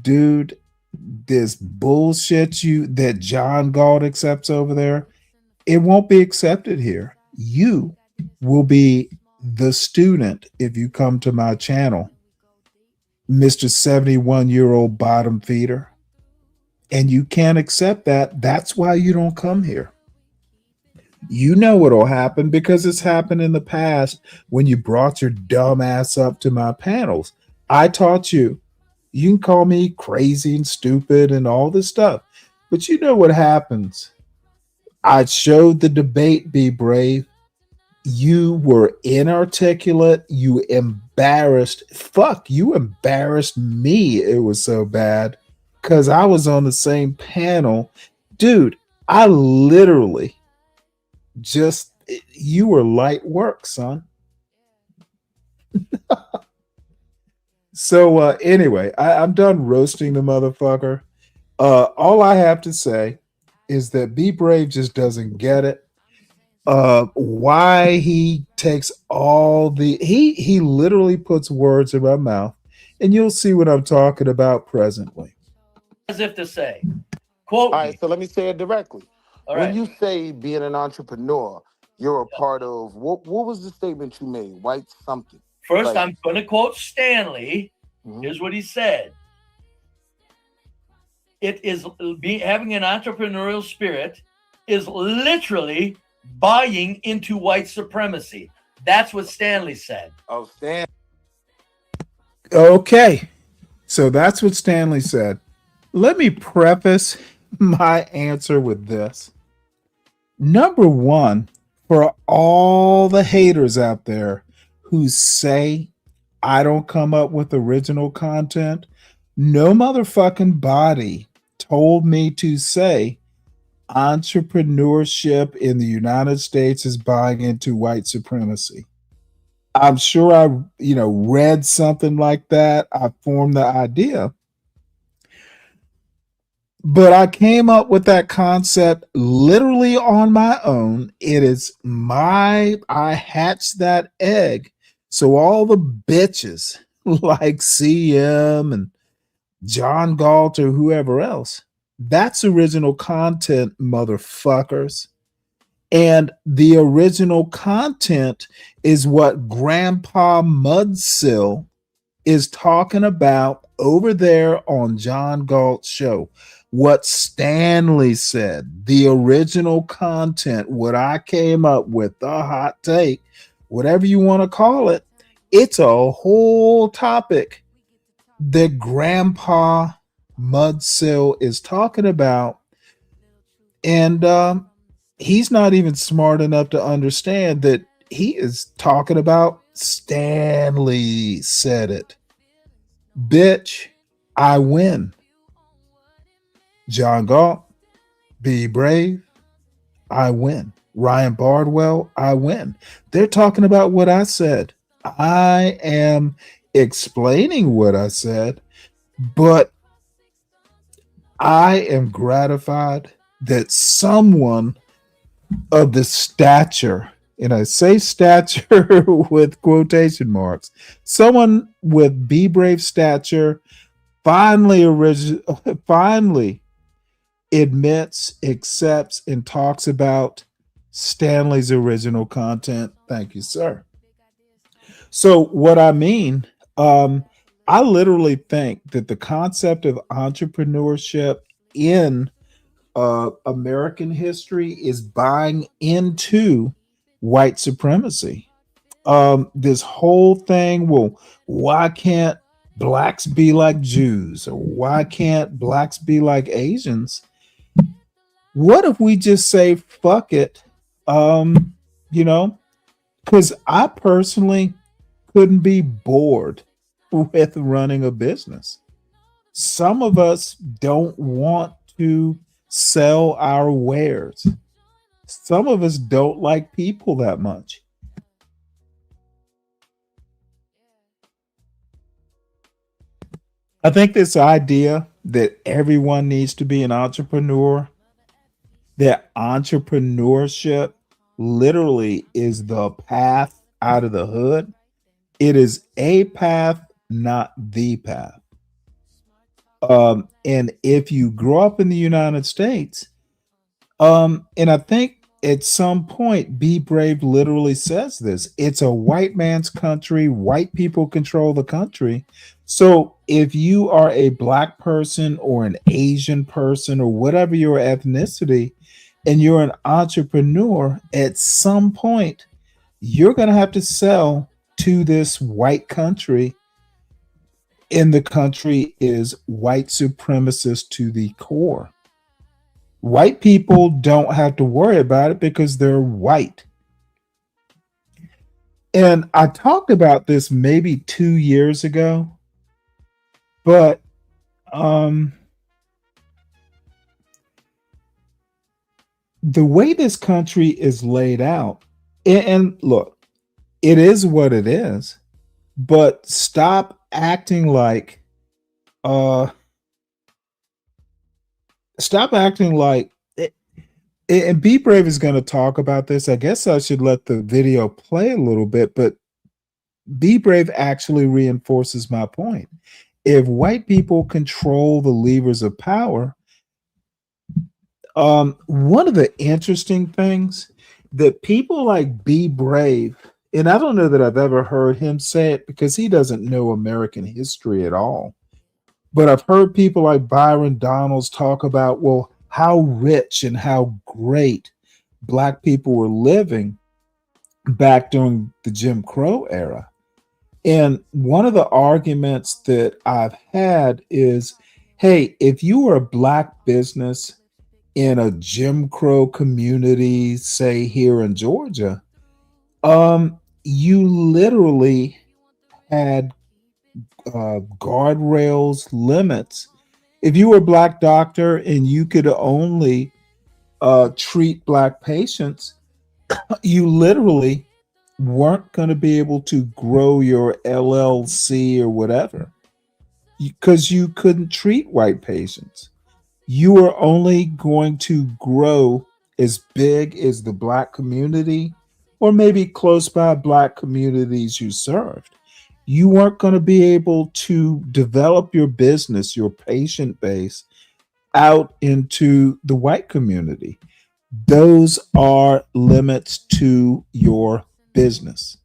Dude, this bullshit that John Galt accepts over there, it won't be accepted here. You will be the student if you come to my channel, Mr. 71-year-old bottom feeder. And you can't accept that. That's why you don't come here. You know what'll happen because it's happened in the past when you brought your dumb ass up to my panels. I taught you. You can call me crazy and stupid and all this stuff, but you know what happens. I showed the debate, Be Brave. You were inarticulate. You embarrassed. Fuck, you embarrassed me. It was so bad because I was on the same panel. Dude, I literally you were light work, son. So anyway, I'm done roasting the motherfucker. All I have to say is that Be Brave just doesn't get it. Why he takes all he literally puts words in my mouth, and you'll see what I'm talking about presently. As if to say, quote. All right, so let me say it directly. All when right. you say being an entrepreneur, you're a part of what was the statement you made? White something. First, I'm going to quote Stanley. Mm-hmm. Here's what he said. It is having an entrepreneurial spirit is literally buying into white supremacy. That's what Stanley said. Oh, Stan. Okay. So that's what Stanley said. Let me preface my answer with this. Number one, for all the haters out there who say I don't come up with original content, no motherfucking body told me to say entrepreneurship in the United States is buying into white supremacy. I'm sure I, read something like that. I formed the idea. But I came up with that concept literally on my own. I hatched that egg. So all the bitches like CM and John Galt or whoever else, that's original content, motherfuckers. And the original content is what Grandpa Mudsill is talking about over there on John Galt's show. What Stanley said, the original content, what I came up with, the hot take, whatever you want to call it, it's a whole topic that Grandpa Mudsill is talking about. And he's not even smart enough to understand that he is talking about Stanley said it. Bitch, I win. John Galt, be brave. I win. Ryan Bardwell, I win. They're talking about what I said. I am explaining what I said, but I am gratified that someone of the stature, and I say stature with quotation marks, someone with Be Brave stature finally admits, accepts, and talks about Stanley's original content. Thank you, sir. So what I mean, I literally think that the concept of entrepreneurship in American history is buying into white supremacy. This whole thing, well, why can't blacks be like Jews? Or why can't blacks be like Asians? What if we just say, fuck it? Because I personally couldn't be bored with running a business. Some of us don't want to sell our wares. Some of us don't like people that much. I think this idea that everyone needs to be an entrepreneur, that entrepreneurship literally is the path out of the hood. It is a path, not the path. And if you grow up in the United States, and I think at some point, Be Brave literally says this, it's a white man's country. White people control the country. So if you are a black person or an Asian person or whatever your ethnicity, and you're an entrepreneur, at some point, you're going to have to sell to this white country. And the country is white supremacist to the core. White people don't have to worry about it because they're white. And I talked about this maybe 2 years ago, but the way this country is laid out, and look, it is what it is, but stop acting like and Be Brave is going to talk about this. I guess I should let the video play a little bit, but Be Brave actually reinforces my point. If white people control the levers of power, one of the interesting things that people like Be Brave, and I don't know that I've ever heard him say it because he doesn't know American history at all. But I've heard people like Byron Donalds talk about, well, how rich and how great black people were living back during the Jim Crow era. And one of the arguments that I've had is, hey, if you were a black business in a Jim Crow community, say here in Georgia, you literally had guardrails, limits. If you were a black doctor and you could only treat black patients, you literally weren't going to be able to grow your LLC or whatever because you couldn't treat white patients. You were only going to grow as big as the black community or maybe close by black communities you served. You weren't going to be able to develop your business, your patient base out into the white community. Those are limits to your business.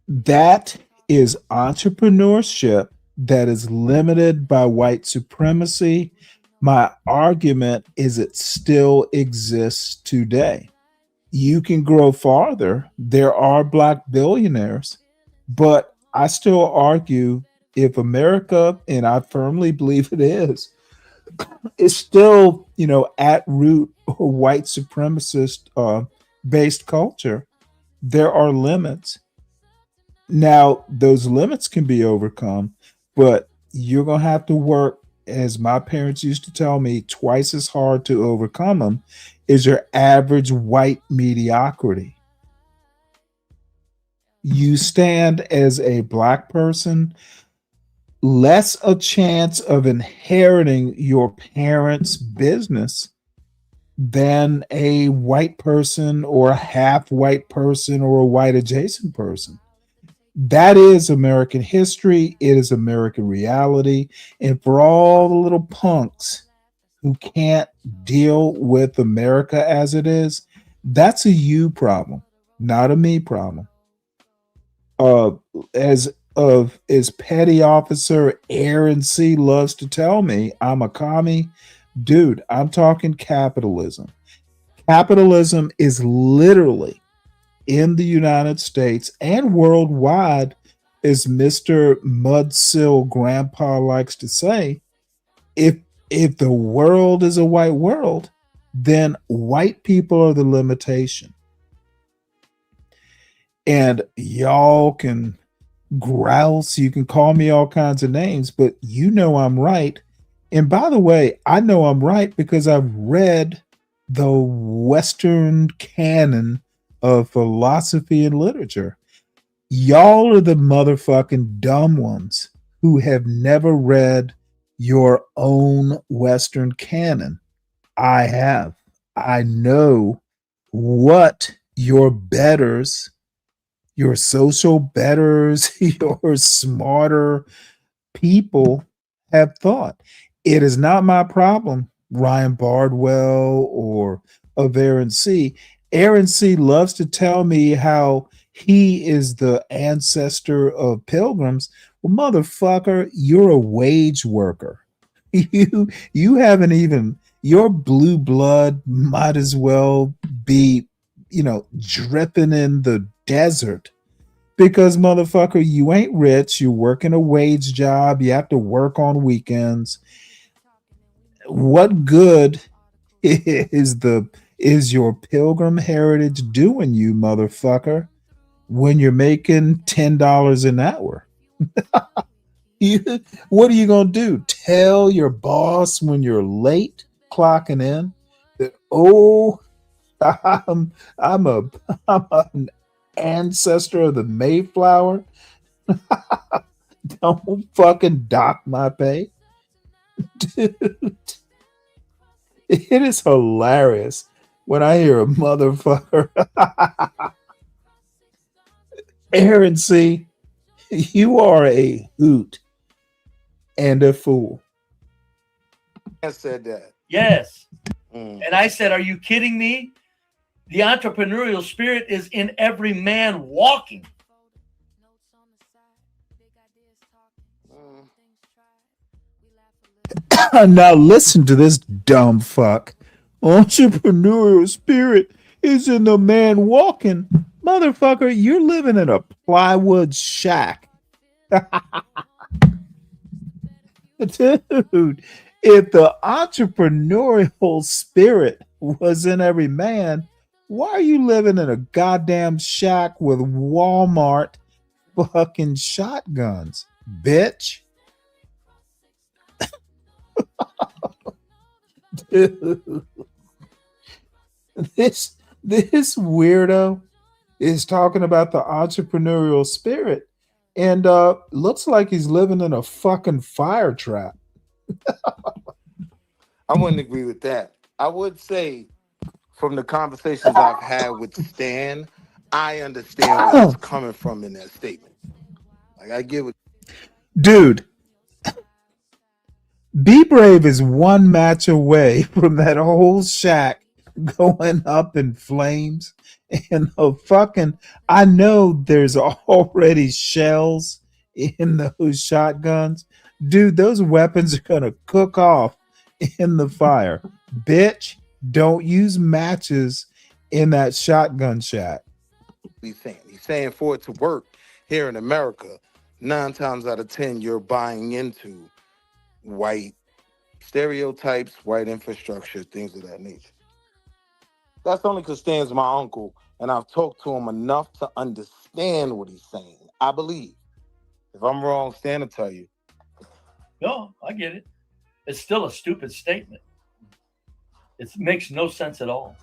That is entrepreneurship that is limited by white supremacy. My argument is it still exists today. You can grow farther. There are black billionaires, but I still argue if America, and I firmly believe it is still, at root a white supremacist based culture, there are limits. Now, those limits can be overcome, but you're going to have to work, as my parents used to tell me, twice as hard to overcome them is your average white mediocrity. You stand as a black person less a chance of inheriting your parents' business than a white person or a half white person or a white adjacent person. That is American history. It is American reality. And for all the little punks who can't deal with America as it is, that's a you problem, not a me problem. As petty officer Aaron C. loves to tell me, I'm a commie. Dude, I'm talking capitalism. Capitalism is literally in the United States and worldwide, as Mr. Mudsill Grandpa likes to say, if the world is a white world, then white people are the limitation. And y'all can grouse, you can call me all kinds of names, but I'm right. And by the way, I know I'm right because I've read the Western canon of philosophy and literature. Y'all are the motherfucking dumb ones who have never read your own Western canon. I have. I know what your betters, your social betters, your smarter people have thought. It is not my problem, Ryan Bardwell or of Aaron C. Aaron C. loves to tell me how he is the ancestor of pilgrims. Well, motherfucker, you're a wage worker. You haven't even, your blue blood might as well be, dripping in the desert. Because motherfucker, you ain't rich, you're working a wage job, you have to work on weekends. What good is your pilgrim heritage doing you, motherfucker, when you're making $10 an hour? What are you gonna do? Tell your boss when you're late clocking in that, oh, I'm an ancestor of the Mayflower. Don't fucking dock my pay. Dude, it is hilarious when I hear a motherfucker. Aaron C., you are a hoot and a fool. I said that. Yes. And I said, are you kidding me? The entrepreneurial spirit is in every man walking. Now listen to this dumb fuck. Entrepreneurial spirit is in the man walking. Motherfucker, you're living in a plywood shack. Dude, if the entrepreneurial spirit was in every man, why are you living in a goddamn shack with Walmart fucking shotguns, bitch? Dude, this weirdo is talking about the entrepreneurial spirit and looks like he's living in a fucking fire trap. I wouldn't agree with that. I would say, from the conversations I've had with Stan, I understand where he's coming from in that statement. Like, I get what. Dude, Be Brave is one match away from that whole shack going up in flames and the fucking, I know there's already shells in those shotguns. Dude, those weapons are gonna cook off in the fire. Bitch, don't use matches in that shotgun shack. He's saying for it to work here in America, 9 times out of 10, you're buying into white stereotypes, white infrastructure, things of that nature. That's only because Stan's my uncle, and I've talked to him enough to understand what he's saying. I believe. If I'm wrong, Stan will tell you. No, I get it. It's still a stupid statement. It makes no sense at all.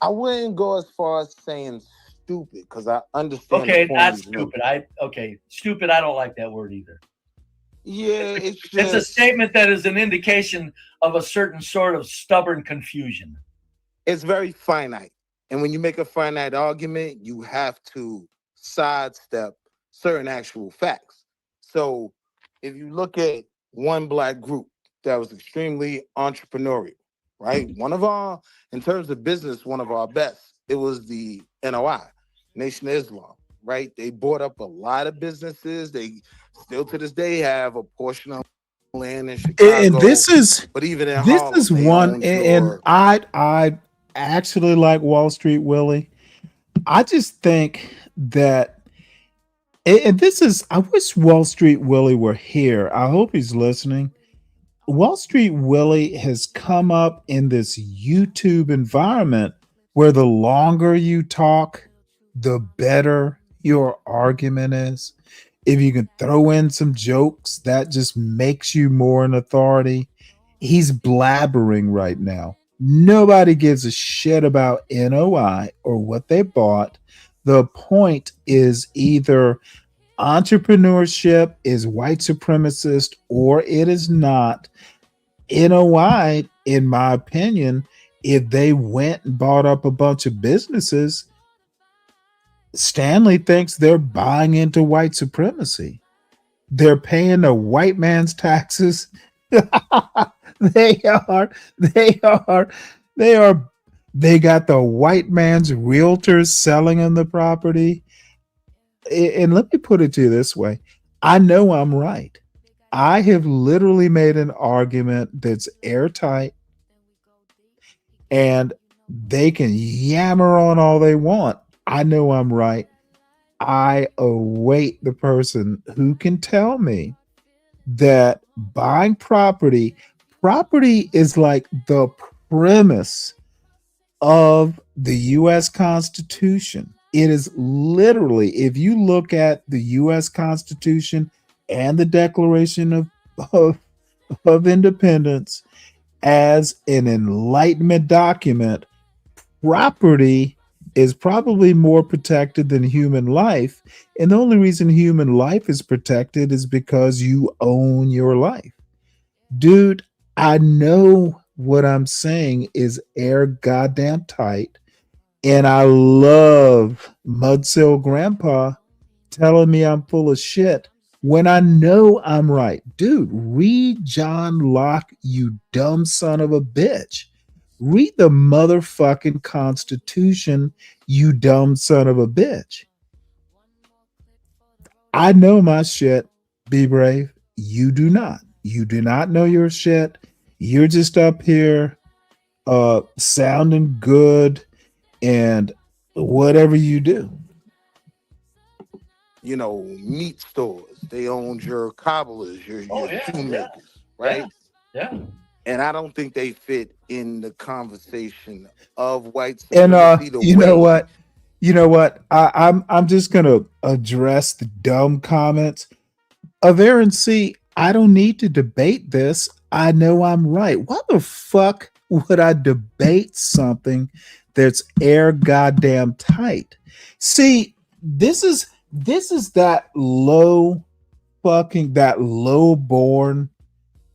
I wouldn't go as far as saying stupid because I understand. Okay, not stupid. Stupid. I don't like that word either. Yeah, it's a statement that is an indication of a certain sort of stubborn confusion. It's very finite, and when you make a finite argument, you have to sidestep certain actual facts. So, if you look at one black group that was extremely entrepreneurial, right? One of our, in terms of business, one of our best, it was the NOI, Nation of Islam, right? They bought up a lot of businesses. They still to this day have a portion of land in Chicago. And this is, but even in this Harlem, is one, and I actually like Wall Street Willie. I just think that, and this is, I wish Wall Street Willie were here. I hope he's listening. Wall Street Willie has come up in this YouTube environment where the longer you talk, the better your argument is. If you can throw in some jokes, that just makes you more an authority. He's blabbering right now. Nobody gives a shit about NOI or what they bought. The point is either entrepreneurship is white supremacist or it is not. NOI, in my opinion, if they went and bought up a bunch of businesses, Stanley thinks they're buying into white supremacy. They're paying the white man's taxes. They got the white man's realtors selling them the property. And let me put it to you this way. I know I'm right. I have literally made an argument that's airtight, and they can yammer on all they want. I know I'm right. I await the person who can tell me that buying property is like the premise of the U.S. Constitution. It is literally, if you look at the U.S. Constitution and the Declaration of Independence as an Enlightenment document, property is probably more protected than human life. And the only reason human life is protected is because you own your life. Dude, I know what I'm saying is air goddamn tight. And I love Mudsill Grandpa telling me I'm full of shit when I know I'm right. Dude, read John Locke, you dumb son of a bitch. Read the motherfucking Constitution, you dumb son of a bitch. I know my shit, Be Brave. You do not. You do not know your shit. You're just up here sounding good and whatever you do. You know, meat stores. They own your cobblers, your shoemakers, right? Yeah. And I don't think they fit in the conversation of white supremacy. And you know what? You know what? I'm just gonna address the dumb comments of Aaron C. I don't need to debate this. I know I'm right. Why the fuck would I debate something that's air goddamn tight? See, this is that low born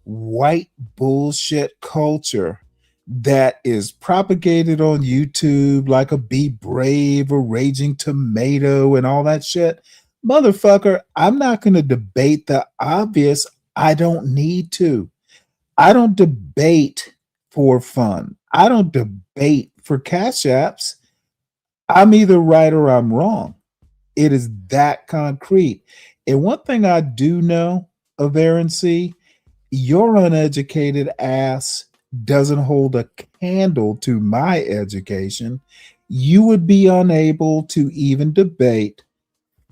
white bullshit culture that is propagated on YouTube like a Be Brave, a Raging Tomato, and all that shit. Motherfucker, I'm not going to debate the obvious. I don't need to. I don't debate for fun. I don't debate for Cash Apps, I'm either right or I'm wrong. It is that concrete. And one thing I do know of Aaron C., your uneducated ass doesn't hold a candle to my education. You would be unable to even debate.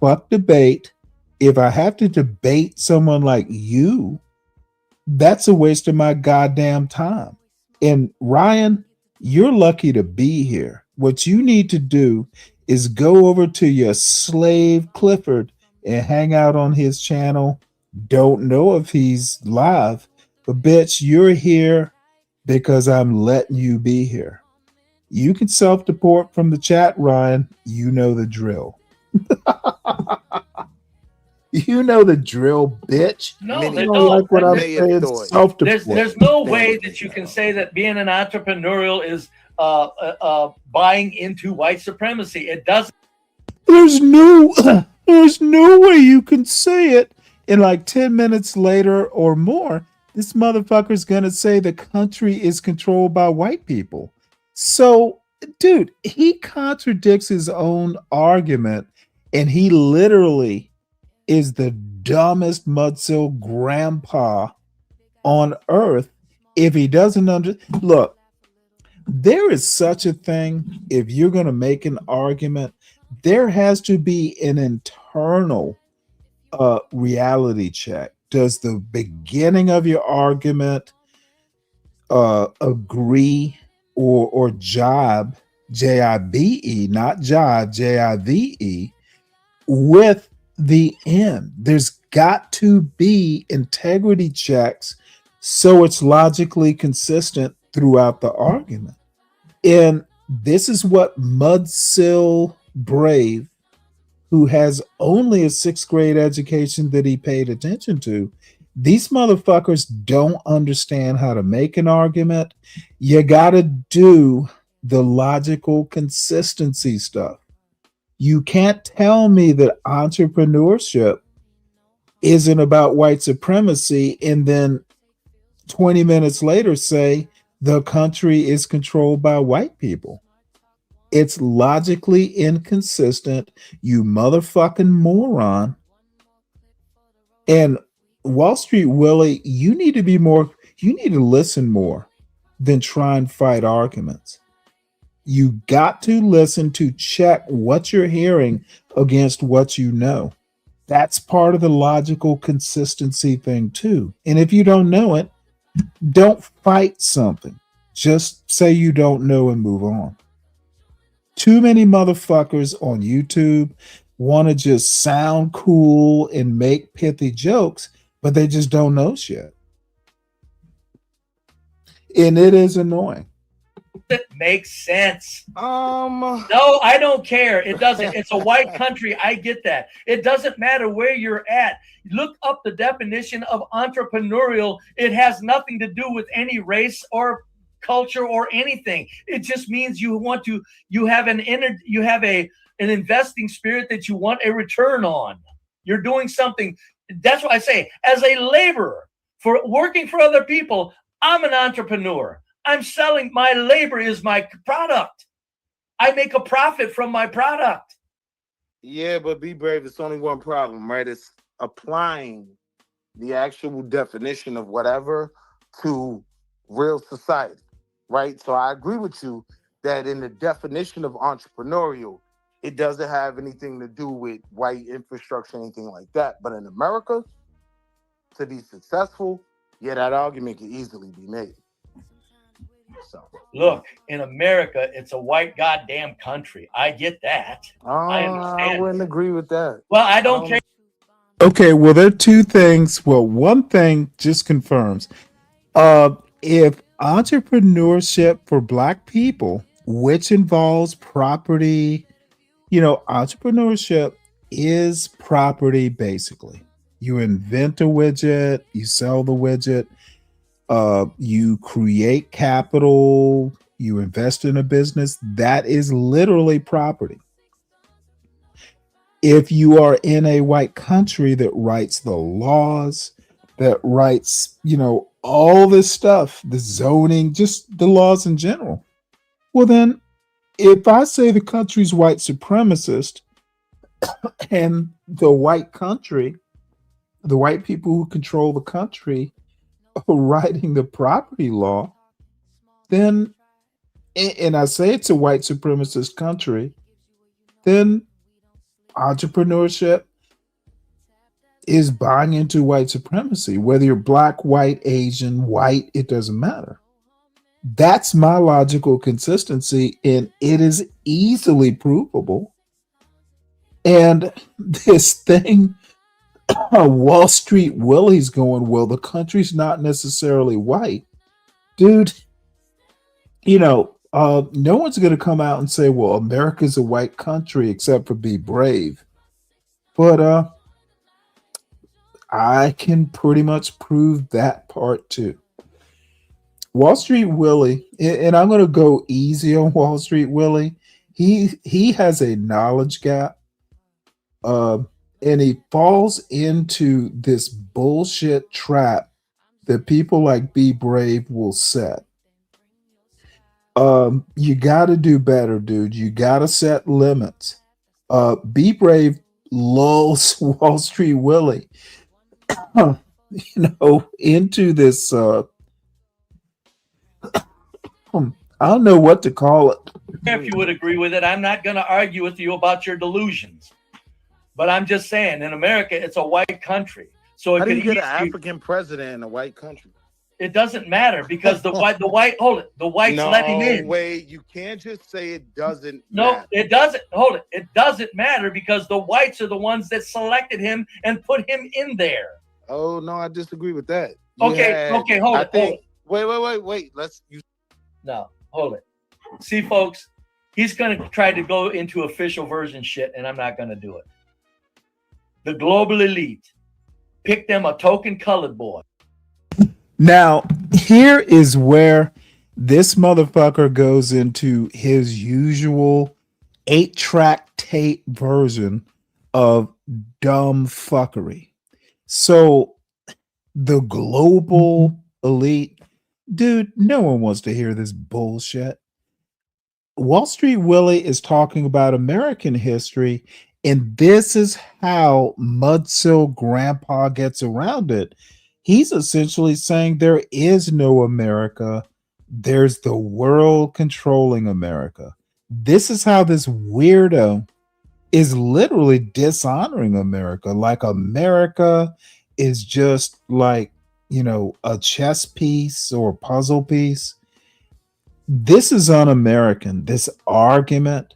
Fuck debate. If I have to debate someone like you, that's a waste of my goddamn time. And Ryan, you're lucky to be here. What you need to do is go over to your slave Clifford and hang out on his channel. Don't know if he's live, but bitch, you're here because I'm letting you be here. You can self-deport from the chat, Ryan. You know the drill. You know the drill, bitch. No, Many they You don't don't. like what I'm may have saying? thought. Self-deport. There's no way that you can say that being an entrepreneurial is buying into white supremacy. It doesn't. There's no way you can say it. And like 10 minutes later or more, this motherfucker's gonna say the country is controlled by white people. So, dude, he contradicts his own argument, and he literally is the dumbest mudsill grandpa on earth if he doesn't look. There is such a thing. If you're going to make an argument, there has to be an internal reality check. Does the beginning of your argument agree or jibe, Jibe, not jive, Jive, with the end? There's got to be integrity checks so it's logically consistent throughout the argument. And this is what Mudsill Brave, who has only a 6th grade education that he paid attention to, these motherfuckers don't understand how to make an argument. You got to do the logical consistency stuff. You can't tell me that entrepreneurship isn't about white supremacy and then 20 minutes later say the country is controlled by white people. It's logically inconsistent, you motherfucking moron. And Wall Street Willie, you need to listen more than try and fight arguments. You got to listen to check what you're hearing against what you know. That's part of the logical consistency thing too. And if you don't know it, don't fight something. Just say you don't know and move on. Too many motherfuckers on YouTube want to just sound cool and make pithy jokes, but they just don't know shit. And it is annoying. It makes sense. No, I don't care. It doesn't. It's a white country. I get that. It doesn't matter where you're at. Look up the definition of entrepreneurial. It has nothing to do with any race or culture or anything. It just means you have an investing spirit that you want a return on. You're doing something. That's what I say. As a laborer for working for other people, I'm an entrepreneur. I'm selling, my labor is my product. I make a profit from my product. Yeah, but be brave. It's only one problem, right? It's applying the actual definition of whatever to real society, right? So I agree with you that in the definition of entrepreneurial, it doesn't have anything to do with white infrastructure, anything like that. But in America, to be successful, yeah, that argument can easily be made. So look, in America, it's a white goddamn country. I get that. I understand. I wouldn't agree with that. Well, I don't care. Okay, well, there are two things. Well, one thing just confirms. If entrepreneurship for Black people, which involves property, entrepreneurship is property basically. You invent a widget, you sell the widget, you create capital, you invest in a business. That is literally property. If you are in a white country that writes the laws, that writes, all this stuff, the zoning, just the laws in general, Well, then, if I say the country's white supremacist and the white country, the white people who control the country are writing the property law, then, and I say it's a white supremacist country, then entrepreneurship is buying into white supremacy. Whether you're black, white, Asian, white, it doesn't matter. That's my logical consistency, and it is easily provable. And this thing, Wall Street Willie's going, well, the country's not necessarily white. Dude, no one's going to come out and say, well, America's a white country except for Be Brave. But I can pretty much prove that part too. Wall Street Willie, and I'm going to go easy on Wall Street Willie. He has a knowledge gap, and he falls into this bullshit trap that people like Be Brave will set. You got to do better, dude. You got to set limits. Be Brave lulls Wall Street Willie, into this. I don't know what to call it. If you would agree with it, I'm not going to argue with you about your delusions. But I'm just saying, in America, it's a white country. So it How do could you get an African president in a white country? It doesn't matter because the whites let him in. No way, you can't just say it doesn't matter. It doesn't. Hold it. It doesn't matter because the whites are the ones that selected him and put him in there. Oh no, I disagree with that. Hold it. Wait. No, hold it. See, folks, he's going to try to go into official version shit, and I'm not going to do it. The global elite picked them a token colored boy. Now, here is where this motherfucker goes into his usual 8-track tape version of dumb fuckery. So, the global elite, dude, no one wants to hear this bullshit. Wall Street Willie is talking about American history, and this is how Mudsill Grandpa gets around it. He's essentially saying there is no America. There's the world controlling America. This is how this weirdo is literally dishonoring America. Like America is just like, a chess piece or puzzle piece. This is un-American, this argument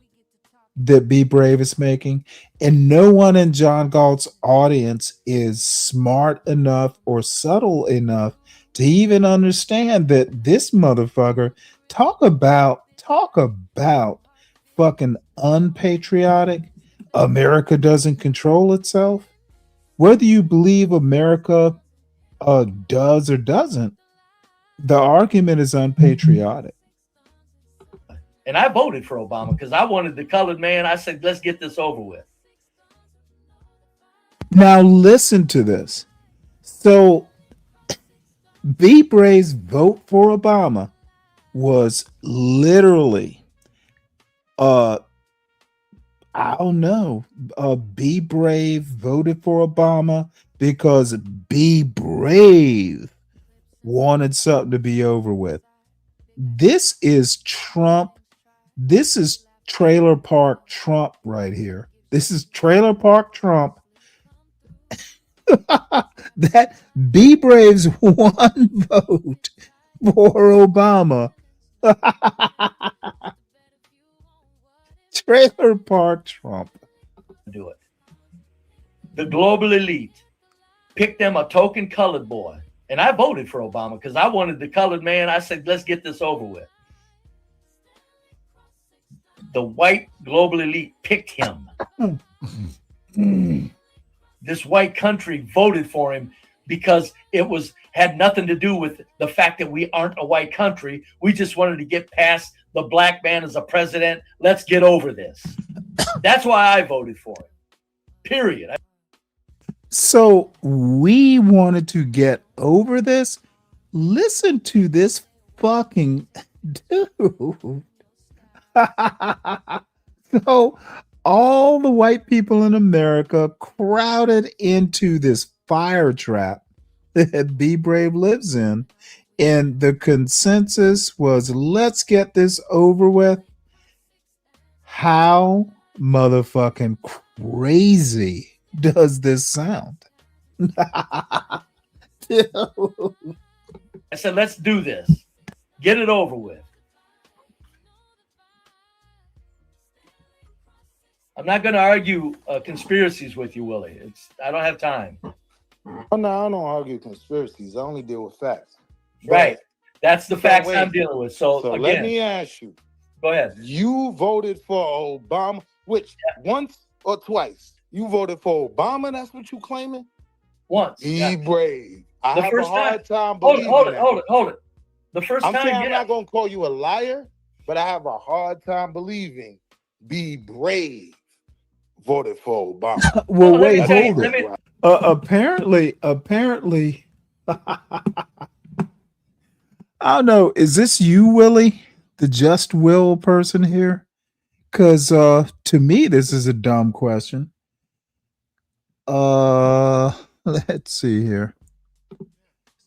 that Be Brave is making. And no one in John Galt's audience is smart enough or subtle enough to even understand that this motherfucker talk about fucking unpatriotic. America doesn't control itself. Whether you believe America does or doesn't, the argument is unpatriotic. And I voted for Obama because I wanted the colored man. I said, let's get this over with. Now listen to this. So Be Brave's vote for Obama was literally, I don't know, Be Brave voted for Obama because Be Brave wanted something to be over with. This is Trump. This is Trailer Park Trump right here. This is Trailer Park Trump. That Be Brave's one vote for Obama. Trailer Park Trump. Do it. The global elite picked them a token colored boy. And I voted for Obama because I wanted the colored man. I said, let's get this over with. The white global elite picked him. This white country voted for him because it had nothing to do with the fact that we aren't a white country. We just wanted to get past the black man as a president. Let's get over this. That's why I voted for it. Period. So we wanted to get over this. Listen to this fucking dude. So all the white people in America crowded into this fire trap that Be Brave lives in. And the consensus was, let's get this over with. How motherfucking crazy does this sound? I said, let's do this. Get it over with. I'm not going to argue conspiracies with you, Willie. I don't have time. Oh, no, I don't argue conspiracies. I only deal with facts. Right. That's the facts I'm dealing with. So again, let me ask you. Go ahead. You voted for Obama, which once or twice? You voted for Obama? That's what you claiming? Once. Be brave. I The have first a hard time Hold believing it. that. Hold it. The first time. I'm not going to call you a liar, but I have a hard time believing Be Brave voted for Obama. Well, wait, hold it. Apparently, I don't know. Is this you, Willie, the just will person here? Because to me, this is a dumb question. Let's see here.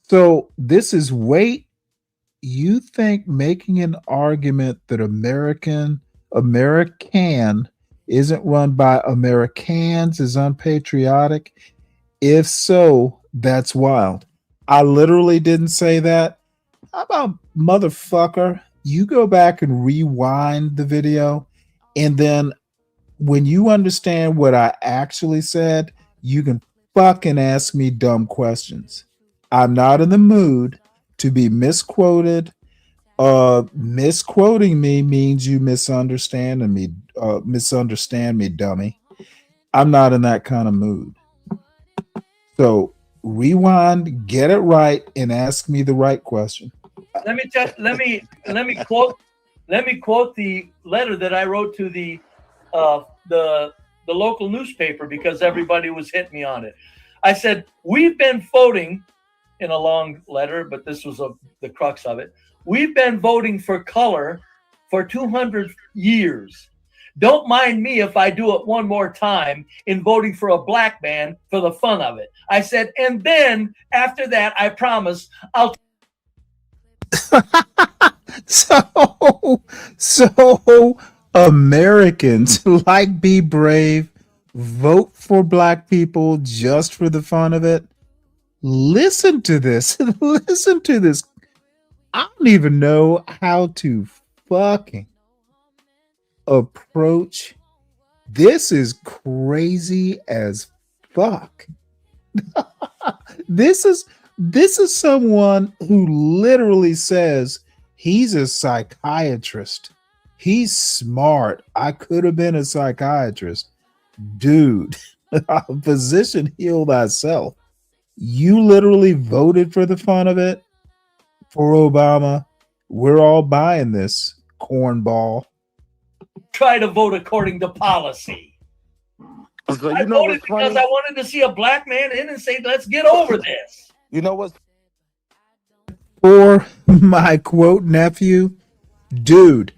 So this is wait. You think making an argument that American isn't run by Americans is unpatriotic? If so, that's wild. I literally didn't say that. How about motherfucker? You go back and rewind the video, and then when you understand what I actually said, you can fucking ask me dumb questions. I'm not in the mood to be misquoted. Misquoting me means you misunderstand me, dummy. I'm not in that kind of mood. So rewind, get it right, and ask me the right question. Let me quote the letter that I wrote to the local newspaper because everybody was hitting me on it. I said, we've been voting in a long letter, but this was the crux of it. We've been voting for color for 200 years. Don't mind me if I do it one more time in voting for a black man for the fun of it. I said, and then after that, I promise I'll. So Americans like Be Brave vote for black people just for the fun of it. Listen to this. Listen to this. I don't even know how to fucking approach. This is crazy as fuck. This is someone who literally says he's a psychiatrist. He's smart. I could have been a psychiatrist. Dude, physician, heal thyself. You literally voted for the fun of it for Obama. We're all buying this cornball. Try to vote according to policy. So I voted because I wanted to see a black man in and say, let's get over this. You know what? For my quote nephew, dude,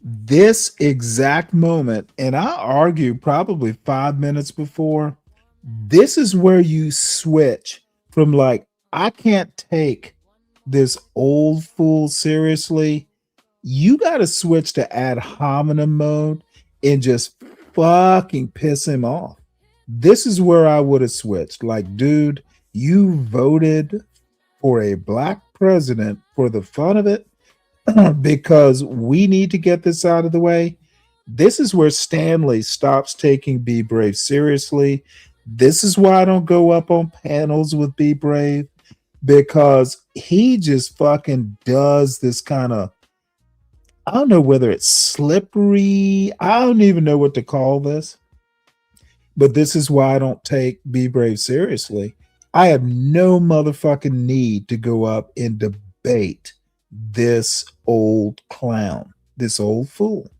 this exact moment, and I argue probably 5 minutes before, this is where you switch from like, I can't take this old fool seriously. You got to switch to ad hominem mode and just fucking piss him off. This is where I would have switched. Like, dude, you voted for a black president for the fun of it because we need to get this out of the way. This is where Stanley stops taking Be Brave seriously. This is why I don't go up on panels with Be Brave, because he just fucking does this kind of, I don't know whether it's slippery. I don't even know what to call this. But this is why I don't take Be Brave seriously. I have no motherfucking need to go up and debate this old clown, this old fool.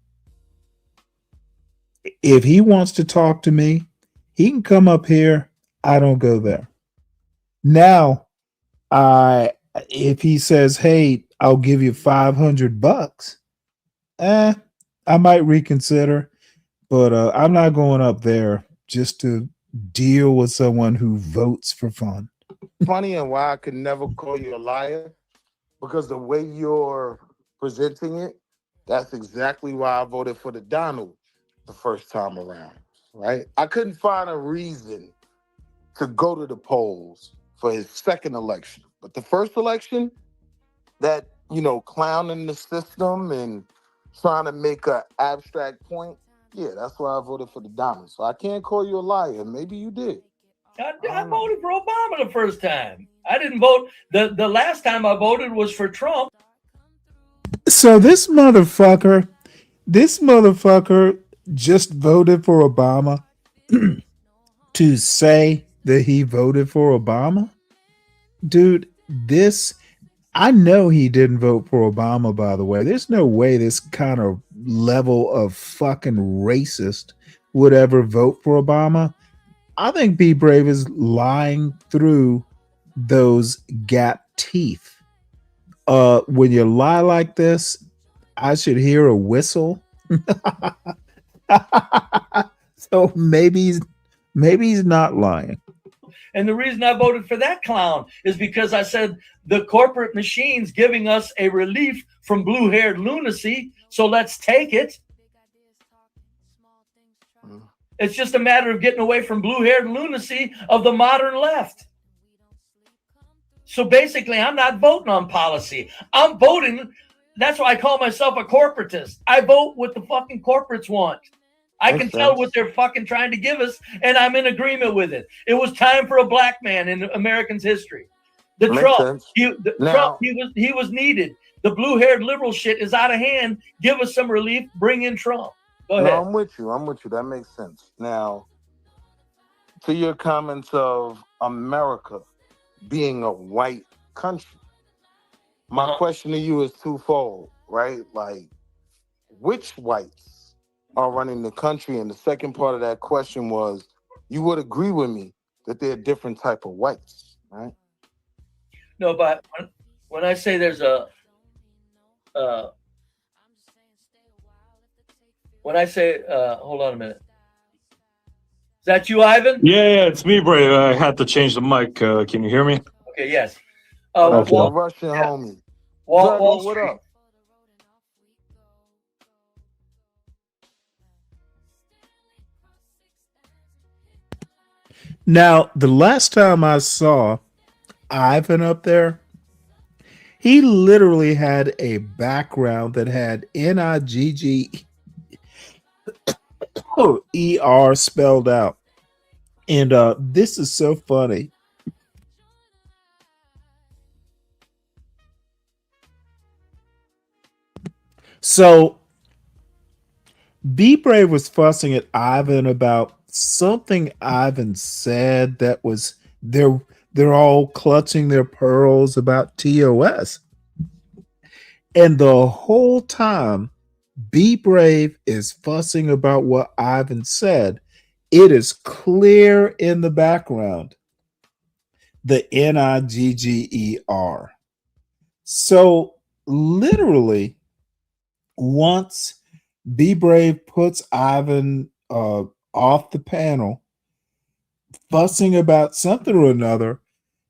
If he wants to talk to me, he can come up here. I don't go there. Now, if he says, hey, I'll give you $500, I might reconsider, but I'm not going up there just to deal with someone who votes for fun. Funny, and why I could never call you a liar, because the way you're presenting it, that's exactly why I voted for the Donald the first time around, right? I couldn't find a reason to go to the polls for his second election. But the first election, that, clowning the system and trying to make an abstract point, yeah, that's why I voted for the Donald. So I can't call you a liar. Maybe you did. I voted for Obama the first time. I didn't vote. The last time I voted was for Trump. So this motherfucker just voted for Obama to say that he voted for Obama? Dude, I know he didn't vote for Obama, by the way. There's no way this kind of level of fucking racist would ever vote for Obama. I think Be Brave is lying through those gap teeth. When you lie like this, I should hear a whistle. So maybe he's not lying. And the reason I voted for that clown is because I said the corporate machine's giving us a relief from blue-haired lunacy, so let's take it. It's just a matter of getting away from blue-haired lunacy of the modern left. So basically, I'm not voting on policy. I'm voting. That's why I call myself a corporatist. I vote what the fucking corporates want. I can tell what they're fucking trying to give us, and I'm in agreement with it. It was time for a black man in Americans' history. Trump, he was needed. The blue-haired liberal shit is out of hand. Give us some relief. Bring in Trump. Go ahead. No, I'm with you. That makes sense. Now, to your comments of America being a white country, my question to you is twofold, right? Like, which whites are running the country? And the second part of that question was, you would agree with me that they're a different type of whites, right? No, but when I say there's hold on a minute. Is that you, Ivan? Yeah, it's me, Brave. I had to change the mic. Can you hear me? Okay, yes. Russian homie. Wall what Street. up? Now, the last time I saw Ivan up there, he literally had a background that had NIGGER spelled out. And this is so funny. So Be Brave was fussing at Ivan about something Ivan said that was they're all clutching their pearls about TOS. And the whole time Be Brave is fussing about what Ivan said. It is clear in the background, the NIGGER. So literally, once Be Brave puts Ivan off the panel, fussing about something or another,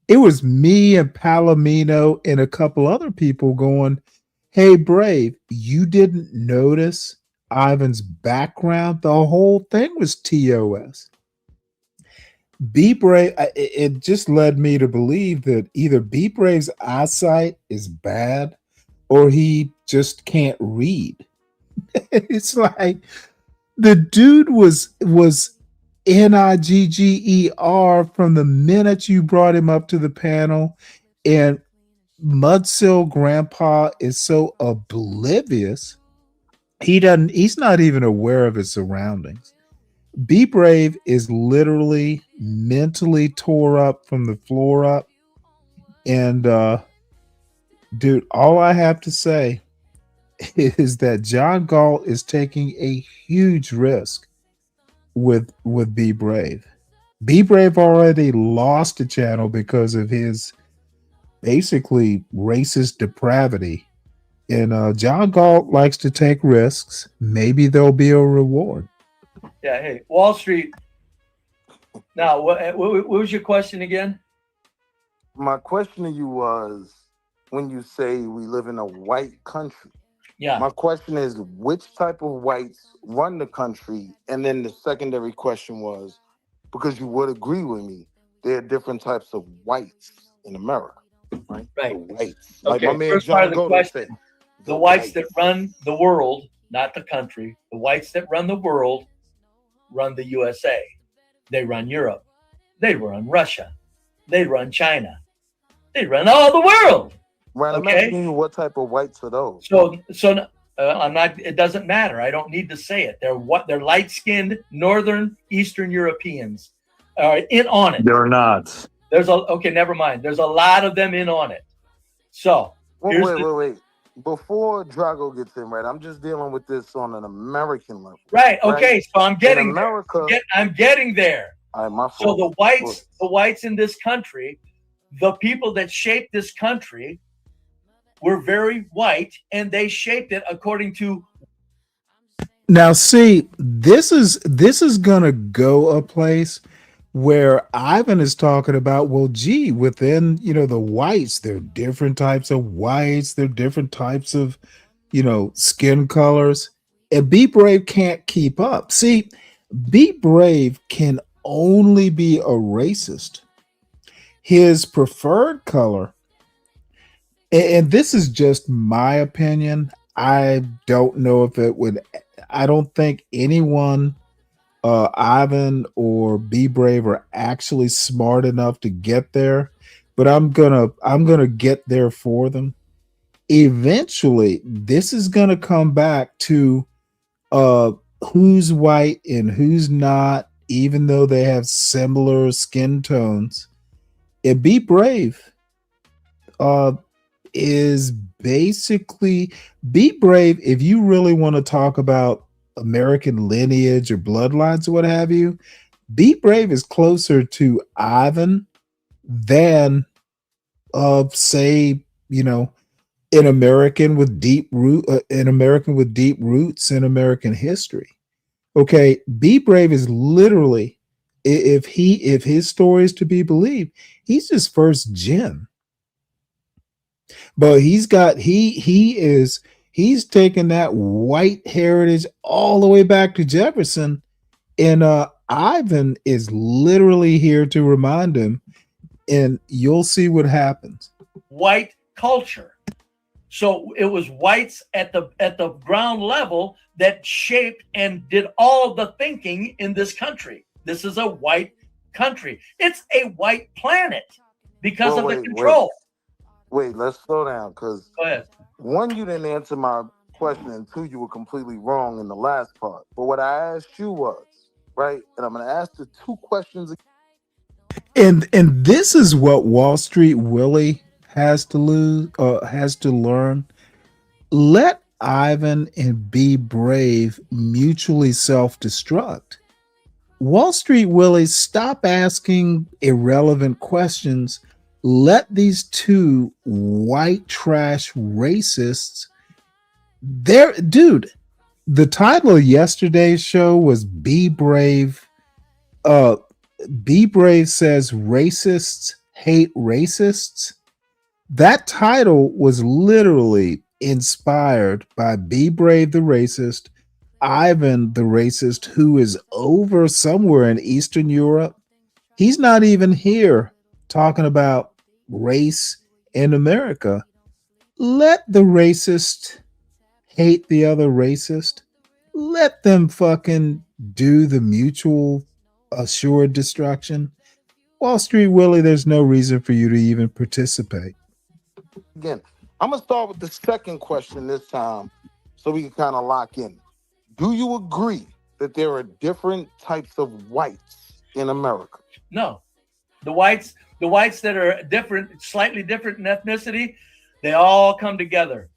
it was me and Palomino and a couple other people going, "Hey, Brave, you didn't notice Ivan's background? The whole thing was TOS." Be Brave, it just led me to believe that either Be Brave's eyesight is bad or he just can't read. It's like the dude was NIGGER from the minute you brought him up to the panel, and Mudsill Grandpa is so oblivious. He's not even aware of his surroundings. Be Brave is literally mentally tore up from the floor up. And dude, all I have to say is that John Galt is taking a huge risk with Be Brave. Be Brave already lost the channel because of his basically racist depravity. And John Galt likes to take risks. Maybe there'll be a reward. Yeah. Hey, Wall Street. Now, what was your question again? My question to you was, when you say we live in a white country, Yeah. my question is, which type of whites run the country? And then the secondary question was, because you would agree with me, there are different types of whites in America, right? Right. The whites. Okay. Like my man First part John of the Gold question: said, the whites that run the world, not the country. The whites that run the world run the USA. They run Europe. They run Russia. They run China. They run all the world. Right, I'm Okay? asking you, what type of whites are those? So I'm not. It doesn't matter. I don't need to say it. They're light-skinned Northern Eastern Europeans are in on it. They're not. Okay. Never mind. There's a lot of them in on it. So Wait. Before Drago gets in, right, I'm just dealing with this on an American level. Right. Okay. Right? So I'm getting in America. I'm getting there. All right, my So fault. the whites in this country, the people that shaped this country, were very white, and they shaped it according to. Now, see, this is gonna go a place where Ivan is talking about, well, gee, within the whites, there are different types of whites, there are different types of skin colors, and Be Brave can't keep up. See, Be Brave can only be a racist. His preferred color, and this is just my opinion, I don't know if it would. I don't think anyone, Ivan or Be Brave, are actually smart enough to get there, but I'm gonna get there for them. Eventually, this is gonna come back to who's white and who's not, even though they have similar skin tones. And Be Brave is basically Be Brave. If you really want to talk about American lineage or bloodlines or what have you, Be Brave is closer to Ivan than say, an American with deep roots in American history. Okay, Be Brave is literally, if his story is to be believed, he's just first gen. But he's taken that white heritage all the way back to Jefferson, and Ivan is literally here to remind him, and you'll see what happens. White culture. So it was whites at the ground level that shaped and did all the thinking in this country. This is a white country. It's a white planet because of the control. Wait, let's slow down, because Go ahead. one, you didn't answer my question, and two, you were completely wrong in the last part. But what I asked you was, right, and I'm going to ask the two questions again. And this is what Wall Street Willie has to learn. Let Ivan and Be Brave mutually self-destruct. Wall Street Willie, stop asking irrelevant questions. Let these two white trash racists, dude, the title of yesterday's show was Be Brave. Be Brave says racists hate racists. That title was literally inspired by Be Brave the racist, Ivan the racist, who is over somewhere in Eastern Europe. He's not even here talking about race in America. Let the racist hate the other racist. Let them fucking do the mutual assured destruction. Wall Street Willie, there's no reason for you to even participate. Again, I'm going to start with the second question this time so we can kind of lock in. Do you agree that there are different types of whites in America? No. The whites that are different, slightly different in ethnicity, they all come together.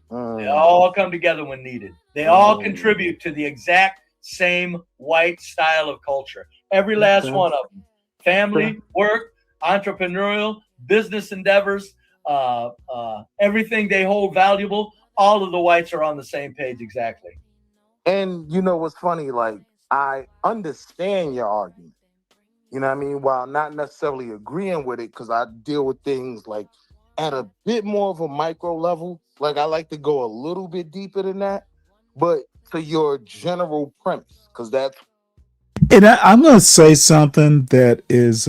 They all come together when needed. They all contribute to the exact same white style of culture. Every last one of them. Family, work, entrepreneurial, business endeavors, everything they hold valuable, all of the whites are on the same page exactly. And you know what's funny? Like, I understand your argument. You know what I mean? While not necessarily agreeing with it, because I deal with things like at a bit more of a micro level. Like, I like to go a little bit deeper than that. But to your general premise, because that's And I'm going to say something that is,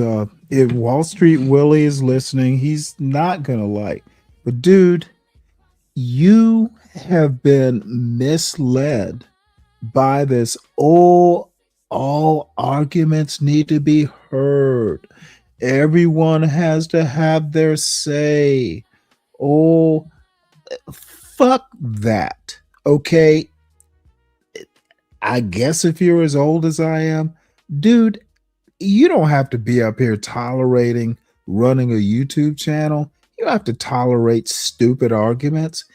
if Wall Street Willie is listening, he's not going to like. But dude, you have been misled by this. All arguments need to be heard. Everyone has to have their say. Oh, fuck that. Okay. I guess if you're as old as I am, dude, you don't have to be up here tolerating running a YouTube channel. You have to tolerate stupid arguments.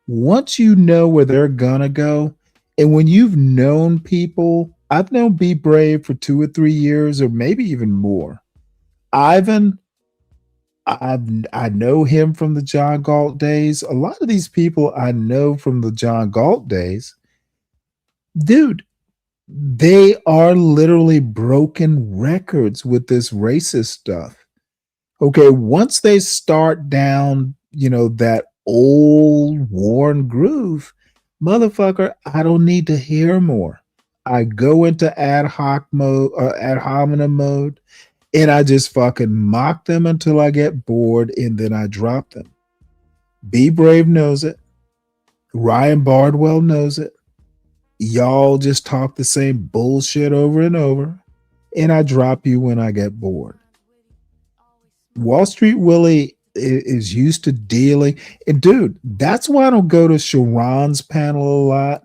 Once you know where they're gonna go, and when you've known people, I've known Be Brave for 2 or 3 years, or maybe even more. Ivan, I know him from the John Galt days. A lot of these people I know from the John Galt days. Dude, they are literally broken records with this racist stuff. Okay, once they start down, that old worn groove, motherfucker, I don't need to hear more. I go into ad hoc mode, ad hominem mode, and I just fucking mock them until I get bored, and then I drop them. Be Brave knows it. Ryan Bardwell knows it. Y'all just talk the same bullshit over and over, and I drop you when I get bored. Wall Street Willie is used to dealing, and dude, that's why I don't go to Sharon's panel a lot,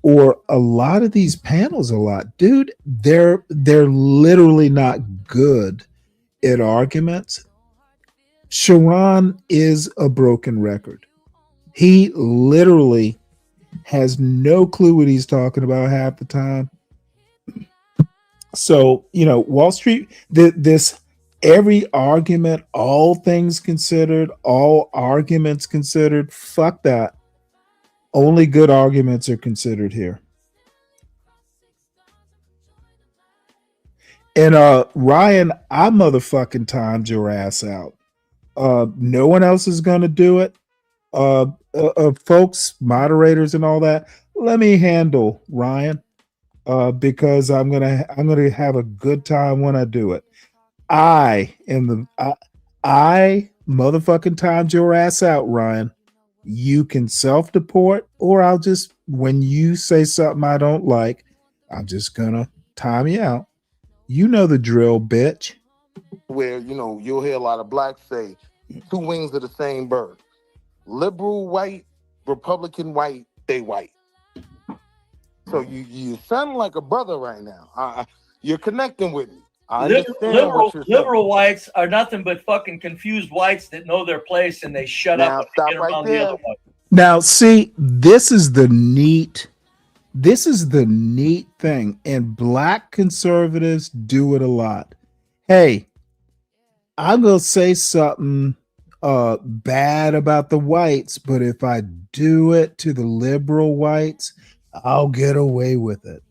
or a lot of these panels a lot. Dude, they're literally not good at arguments. Sharon is a broken record. He literally has no clue what he's talking about half the time. So, Wall Street, this every argument, all things considered, all arguments considered, fuck that. Only good arguments are considered here. And Ryan, I motherfucking timed your ass out. No one else is gonna do it. Folks, moderators, and all that. Let me handle Ryan, because I'm gonna have a good time when I do it. I motherfucking timed your ass out, Ryan. You can self-deport, or I'll just, when you say something I don't like, I'm just gonna time you out. You know the drill, bitch. where, you'll hear a lot of blacks say two wings of the same bird. Liberal white, Republican white, they white. So you sound like a brother right now. You're connecting with me. Liberal whites are nothing but fucking confused whites that know their place and they shut Now, up stop and get right around there. the other one. Now, see, this is the neat thing, and black conservatives do it a lot. Hey, I'm gonna say something bad about the whites, but if I do it to the liberal whites, I'll get away with it.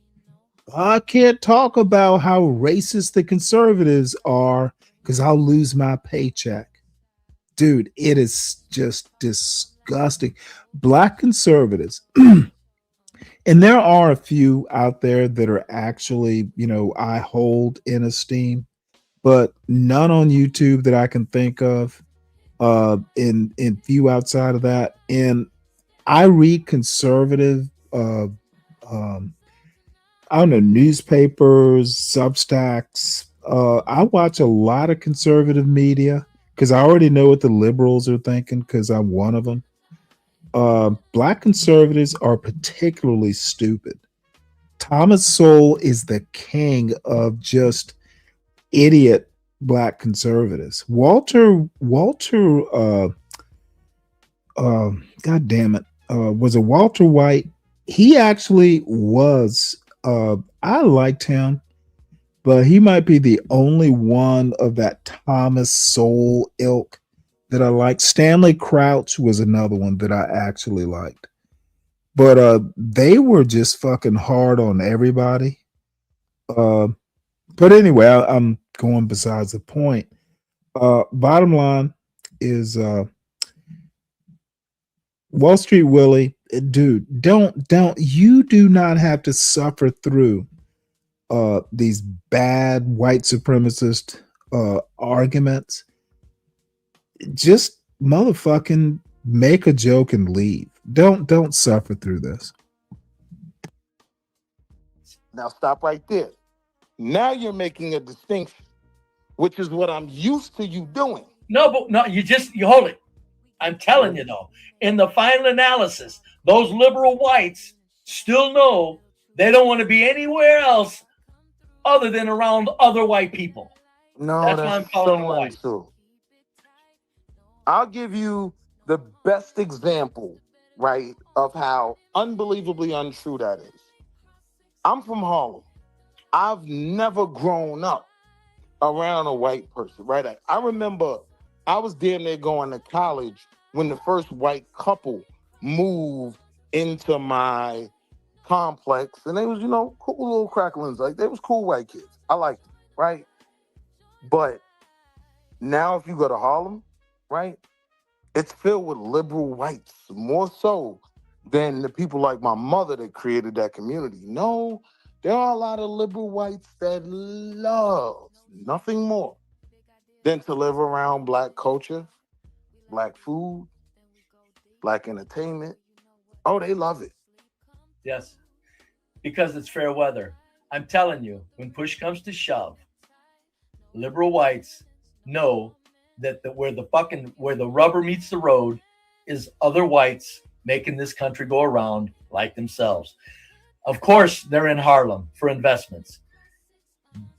I can't talk about how racist the conservatives are because I'll lose my paycheck. Dude, it is just disgusting. Black conservatives, and there are a few out there that are actually, I hold in esteem, but none on YouTube that I can think of. In few outside of that, and I read conservative, I don't know, newspapers, Substacks. I watch a lot of conservative media because I already know what the liberals are thinking because I'm one of them. Black conservatives are particularly stupid. Thomas Sowell is the king of just idiot black conservatives. Walter, God damn it, was it Walter White? He actually was. I liked him, but he might be the only one of that Thomas Sowell ilk that I liked. Stanley Crouch was another one that I actually liked. But they were just fucking hard on everybody. But anyway, I'm going besides the point. Bottom line is Wall Street Willie, dude, you do not have to suffer through these bad white supremacist arguments. Just motherfucking make a joke and leave. Don't suffer through this. Now stop right there. Now you're making a distinction, which is what I'm used to you doing. No, you hold it. I'm telling you though, in the final analysis, those liberal whites still know they don't want to be anywhere else other than around other white people. No, that's why I'm calling them white. I'll give you the best example, right, of how unbelievably untrue that is. I'm from Harlem. I've never grown up around a white person, right? I remember I was damn near going to college when the first white couple moved into my complex, and they was, cool little cracklings. Like, they was cool white kids. I liked them, right? But now if you go to Harlem, right, it's filled with liberal whites, more so than the people like my mother that created that community. No, there are a lot of liberal whites that love nothing more than to live around Black culture, Black food, Black entertainment. Oh, they love it. Yes, because it's fair weather. I'm telling you, when push comes to shove, liberal whites know that where the rubber meets the road is other whites making this country go around like themselves. Of course, they're in Harlem for investments.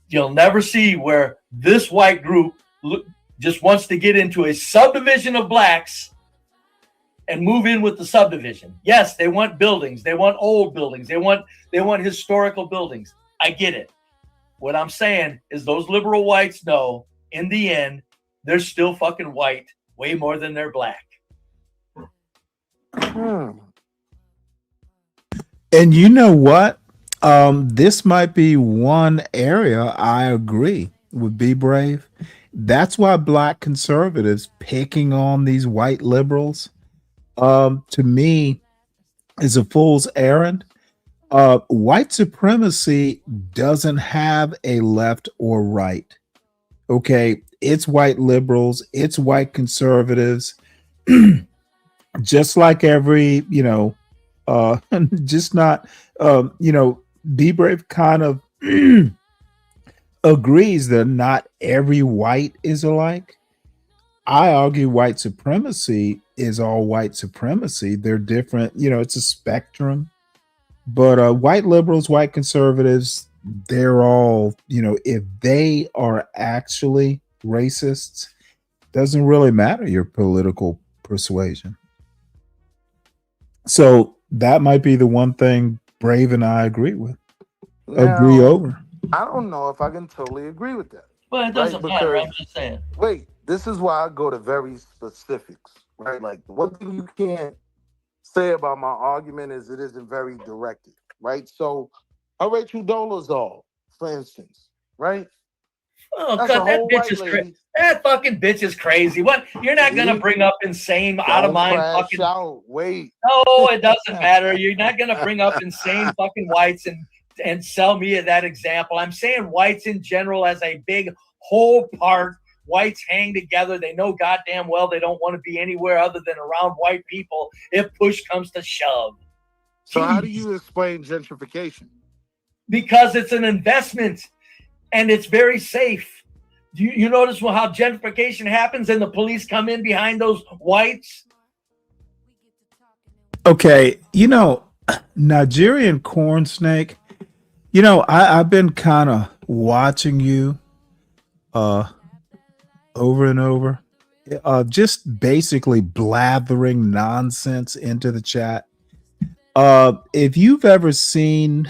You'll never see where this white group just wants to get into a subdivision of blacks and move in with the subdivision. Yes, they want buildings. They want old buildings. They want historical buildings. I get it. What I'm saying is those liberal whites know in the end, they're still fucking white way more than they're black. And you know what? This might be one area I agree with Be Brave. That's why Black conservatives picking on these white liberals, to me, is a fool's errand. White supremacy doesn't have a left or right. Okay, it's white liberals, it's white conservatives, just like every, just not, Be Brave kind of agrees that not every white is alike. I argue white supremacy is all white supremacy. They're different, it's a spectrum. But white liberals, white conservatives, they're all, if they are actually racists, doesn't really matter your political persuasion. So that might be the one thing Brave and I agree with. Agree over. I don't know if I can totally agree with that. Well, it doesn't matter. I'm just saying. Wait, this is why I go to very specifics, right? Like, the one thing you can't say about my argument is it isn't very directed, right? So, I rate you Dolezal, for instance, right? Oh, God, that bitch is crazy. That fucking bitch is crazy. What? You're not gonna bring up insane, out of mind fucking. Wait. No, it doesn't matter. You're not gonna bring up insane fucking whites and sell me that example. I'm saying whites in general as a big whole part. Whites hang together. They know goddamn well they don't want to be anywhere other than around white people if push comes to shove. So how do you explain gentrification? Because it's an investment and it's very safe. You notice how gentrification happens and the police come in behind those whites? Okay, Nigerian corn snake, I've been kind of watching you over and over, just basically blathering nonsense into the chat. If you've ever seen,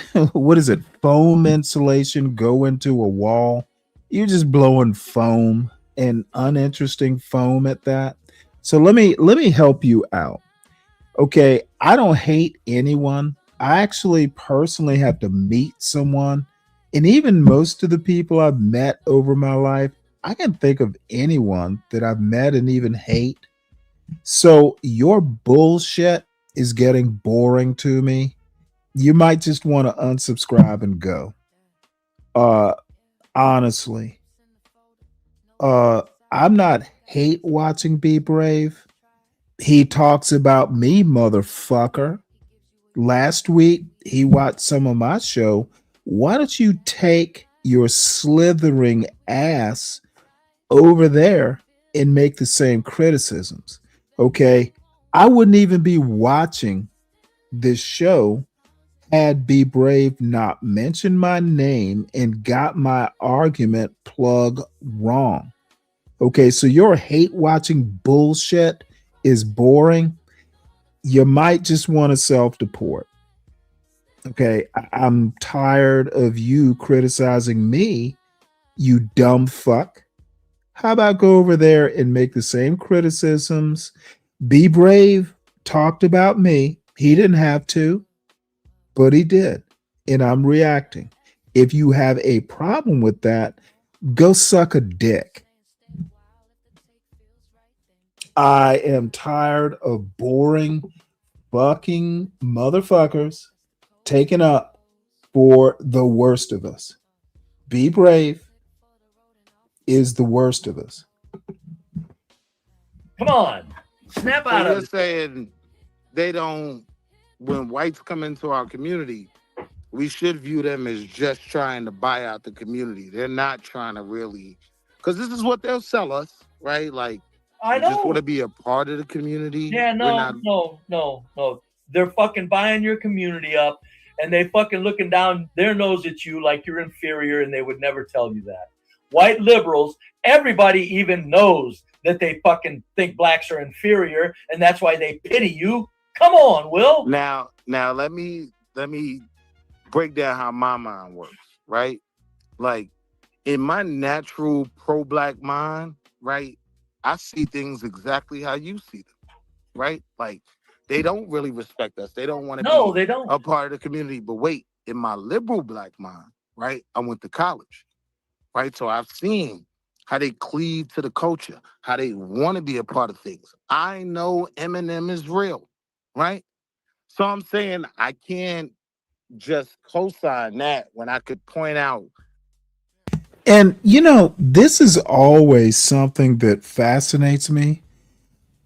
foam insulation go into a wall, you're just blowing foam and uninteresting foam at that. So let me help you out. Okay, I don't hate anyone. I actually personally have to meet someone, and even most of the people I've met over my life, I can think of anyone that I've met and even hate. So your bullshit is getting boring to me. You might just want to unsubscribe and go. Uh honestly. Uh I'm not hate watching Be Brave. He talks about me, motherfucker. Last week he watched some of my show. Why don't you take your slithering ass over there and make the same criticisms? Okay. I wouldn't even be watching this show had Be Brave not mentioned my name and got my argument plug wrong. Okay, so your hate watching bullshit is boring. You might just want to self deport. Okay, I'm tired of you criticizing me, you dumb fuck. How about go over there and make the same criticisms? Be Brave talked about me. He didn't have to, but he did. And I'm reacting. If you have a problem with that, go suck a dick. I am tired of boring fucking motherfuckers taking up for the worst of us. Be Brave is the worst of us. Come on, snap So out you're of it. saying they don't, when whites come into our community, we should view them as just trying to buy out the community. They're not trying to really, because this is what they'll sell us, right? Like, I we just want know. to be a part of the community. Yeah, We're no, not. no. They're fucking buying your community up, and they fucking looking down their nose at you like you're inferior, and they would never tell you that. White liberals, everybody even knows that they fucking think blacks are inferior, and that's why they pity you. Come on, Will. Now let me break down how my mind works, right? Like, in my natural pro-black mind, right, I see things exactly how you see them, right? Like, they don't really respect us. They don't want to No, be they don't. a part of the community. But wait, in my liberal black mind, right, I went to college, right? So I've seen how they cleave to the culture, how they want to be a part of things. I know Eminem is real, right? So I'm saying I can't just co-sign that when I could point out. And you know, this is always something that fascinates me.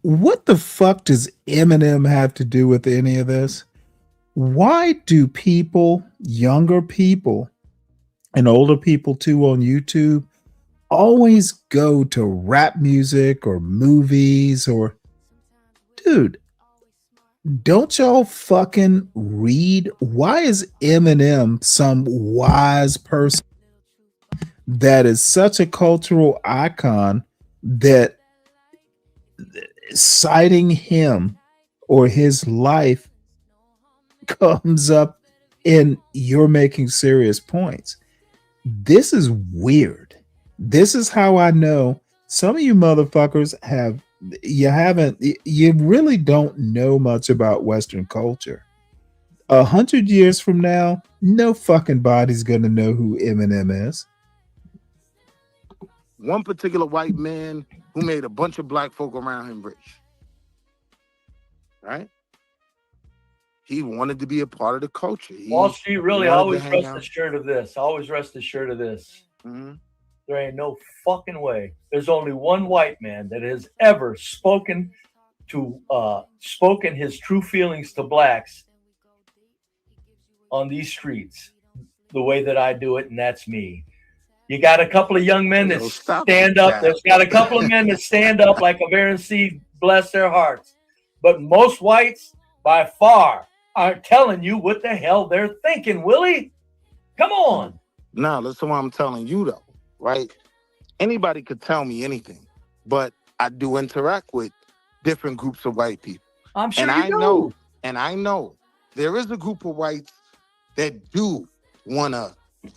What the fuck does Eminem have to do with any of this? Why do people, younger people, and older people too on YouTube, always go to rap music or movies or, dude, don't y'all fucking read? Why is Eminem some wise person that is such a cultural icon that citing him or his life comes up and you're making serious points? This is weird. This is how I know some of you motherfuckers you really don't know much about Western culture. 100 years from now, no fucking body's gonna know who Eminem is. One particular white man who made a bunch of black folk around him rich, right? He wanted to be a part of the culture. Wall Street really wanted to always hang rest out. assured of this. Always rest assured of this. Mm-hmm. There ain't no fucking way. There's only one white man that has ever spoken his true feelings to blacks on these streets the way that I do it, and that's me. You got a couple of young men that stand up. There's got a couple of men that stand up like a bear and see, bless their hearts. But most whites, by far, aren't telling you what the hell they're thinking, Willie. Come on. No, listen what I'm telling you, though, right? Anybody could tell me anything, but I do interact with different groups of white people. I'm sure and you do. I know there is a group of whites that do want to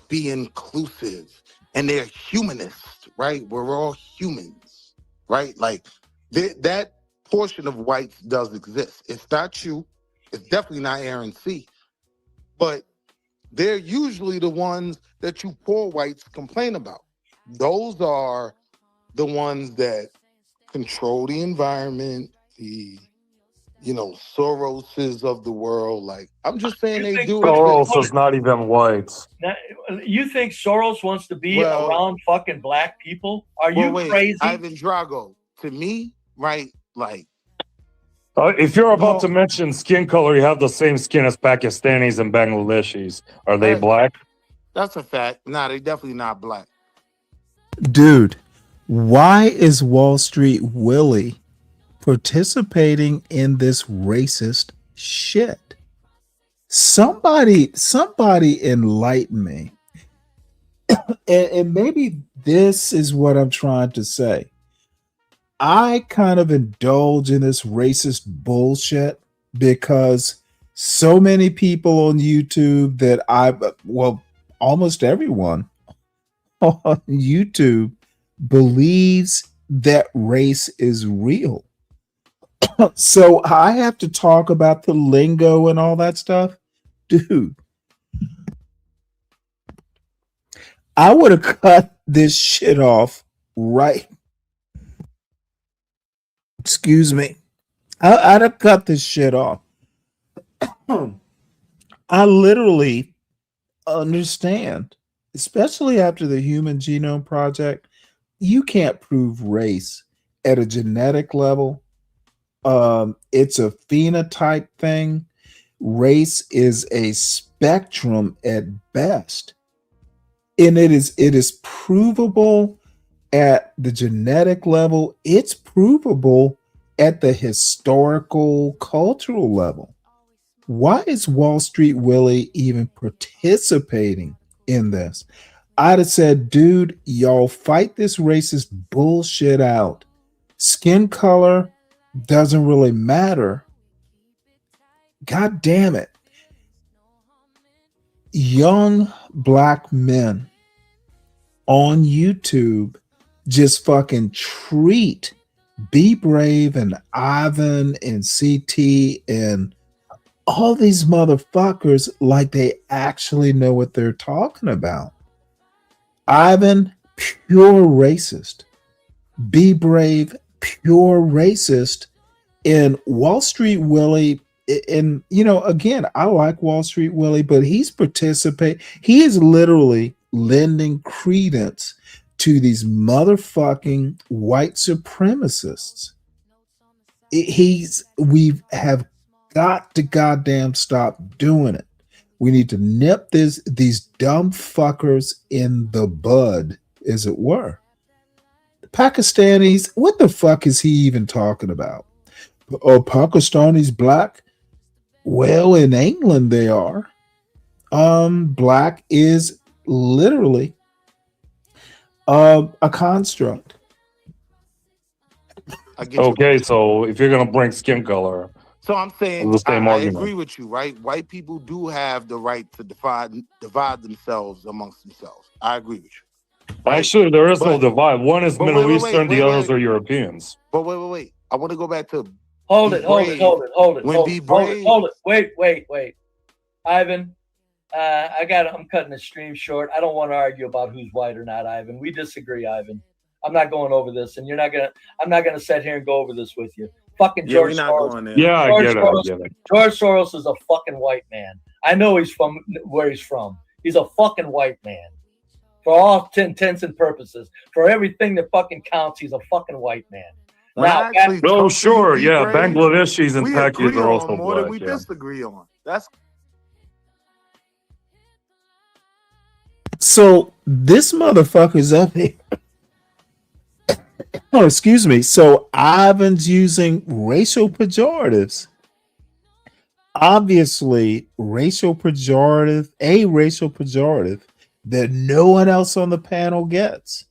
be inclusive, and they're humanists, right? We're all humans, right? Like that portion of whites does exist. It's not you. It's definitely not Aaron C. But they're usually the ones that you poor whites complain about. Those are the ones that control the environment, the Soroses of the world. Like, I'm just saying they do Soros exist. is not even white. Now, you think Soros wants to be Well- around fucking black people? Are Well, you wait, crazy? Ivan Drago, to me, right, like, If you're about No. to mention skin color, you have the same skin as Pakistanis and Bangladeshis. Are they black? that's a fact. Nah, they definitely not black. Dude, why is Wall Street Willie participating in this racist shit? Somebody enlighten me. and maybe this is what I'm trying to say. I kind of indulge in this racist bullshit because so many people on YouTube that almost everyone on YouTube believes that race is real. So I have to talk about the lingo and all that stuff. Dude, I would have cut this shit off right. Excuse me. I'd have cut this shit off. I literally understand, especially after the Human Genome Project, you can't prove race at a genetic level. It's a phenotype thing. Race is a spectrum at best. And it is provable at the genetic level. It's provable at the historical, cultural level. Why is Wall Street Willie even participating in this? I'd have said, dude, y'all fight this racist bullshit out. Skin color doesn't really matter. God damn it. Young black men on YouTube just fucking treat Be Brave and Ivan and CT and all these motherfuckers like they actually know what they're talking about. Ivan, pure racist. Be Brave, pure racist. And Wall Street Willie, and again, I like Wall Street Willie, but he is literally lending credence to these motherfucking white supremacists. We have got to goddamn stop doing it. We need to nip these dumb fuckers in the bud, as it were. The Pakistanis, what the fuck is he even talking about? Oh, Pakistanis black? Well, in England they are. Black is literally a construct. Okay, so if you're gonna bring skin color, So I'm saying, the same I argument. agree with you, right? White people do have the right to divide themselves amongst themselves. I agree with you. Actually, there is no divide. One is but Middle wait, Eastern, the wait, others wait. are Europeans. But wait. I want to go back to Hold Be it. When Be Brave. hold it. Wait. Ivan, I'm cutting the stream short. I don't want to argue about who's white or not, Ivan. We disagree, Ivan. I'm not going over this, and I'm not gonna sit here and go over this with you. Fucking Yeah, George we're not Soros. going there. Yeah, I George get it. George Soros is a fucking white man. I know he's from where he's from. He's a fucking white man. For all intents and purposes, for everything that fucking counts, he's a fucking white man. Now, No, sure, yeah. Brave, Bangladeshis and we Pakis agree are on also more than black. we Yeah. disagree on. That's So this motherfucker's up here. Oh, excuse me. So Ivan's using racial pejoratives. Obviously, a racial pejorative that no one else on the panel gets.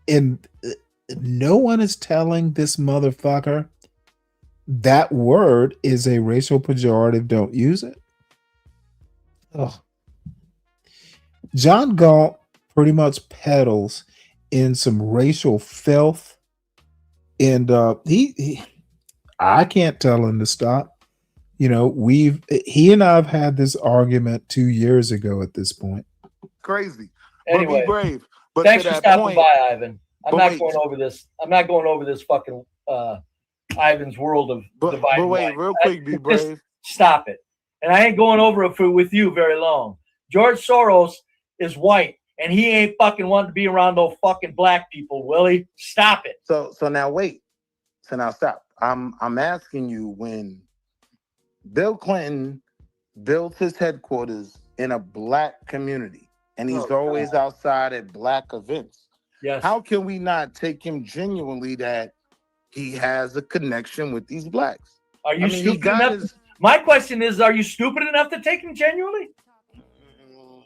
And no one is telling this motherfucker that word is a racial pejorative. Don't use it. Ugh. John Galt pretty much peddles in some racial filth And I can't tell him to stop. You know, he and I have had this argument 2 years ago at this point. Crazy. Anyway, but be brave. But thanks to for that stopping point, by, Ivan. I'm but not wait. going over this. I'm not going over this fucking Ivan's world of but divine wait, right. real quick, be Just brave. stop it. And I ain't going over it with you very long. George Soros is white, and he ain't fucking wanting to be around no fucking black people, Willie. Stop it. So now wait. So now stop. I'm asking you, when Bill Clinton built his headquarters in a black community, and he's always outside at black events. Yes. How can we not take him genuinely that he has a connection with these blacks? Are you stupid enough? My question is, are you stupid enough to take him genuinely?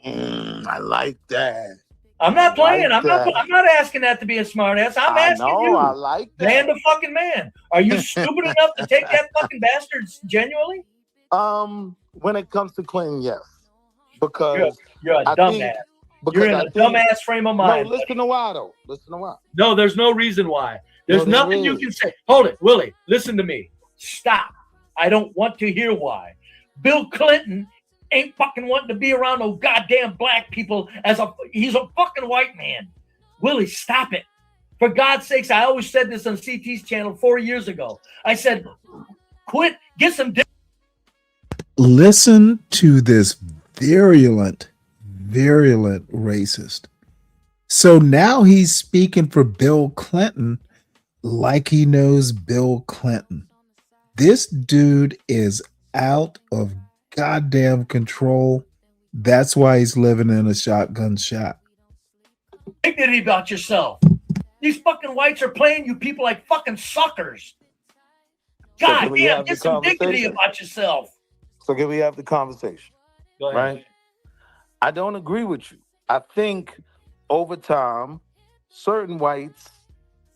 I like that. I'm not playing. I'm not asking that to be a smart ass. I'm asking you. I like that. Man to fucking man. Are you stupid enough to take that fucking bastard genuinely? When it comes to Clinton, yes. Because you're a dumbass. You're in a dumbass frame of mind. No, listen to why though. Listen to why. No, there's no reason why. There's nothing you can say. Hold it, Willie. Listen to me. Stop. I don't want to hear why. Bill Clinton ain't fucking wanting to be around no goddamn black people he's a fucking white man. Willie, stop it. For God's sakes, I always said this on CT's channel 4 years ago. I said, quit, get some. Listen to this virulent racist. So now he's speaking for Bill Clinton like he knows Bill Clinton. This dude is out of goddamn control. That's why he's living in a shotgun shack. Dignity about yourself. These fucking whites are playing you people like fucking suckers. God damn, get some dignity about yourself. So can we have the conversation? Go ahead. Right? I don't agree with you. I think over time, certain whites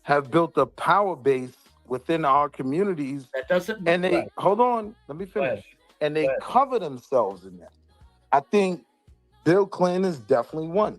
have built a power base within our communities. That doesn't. And they hold on. Let me finish. And they cover themselves in that. I think Bill Clinton is definitely one.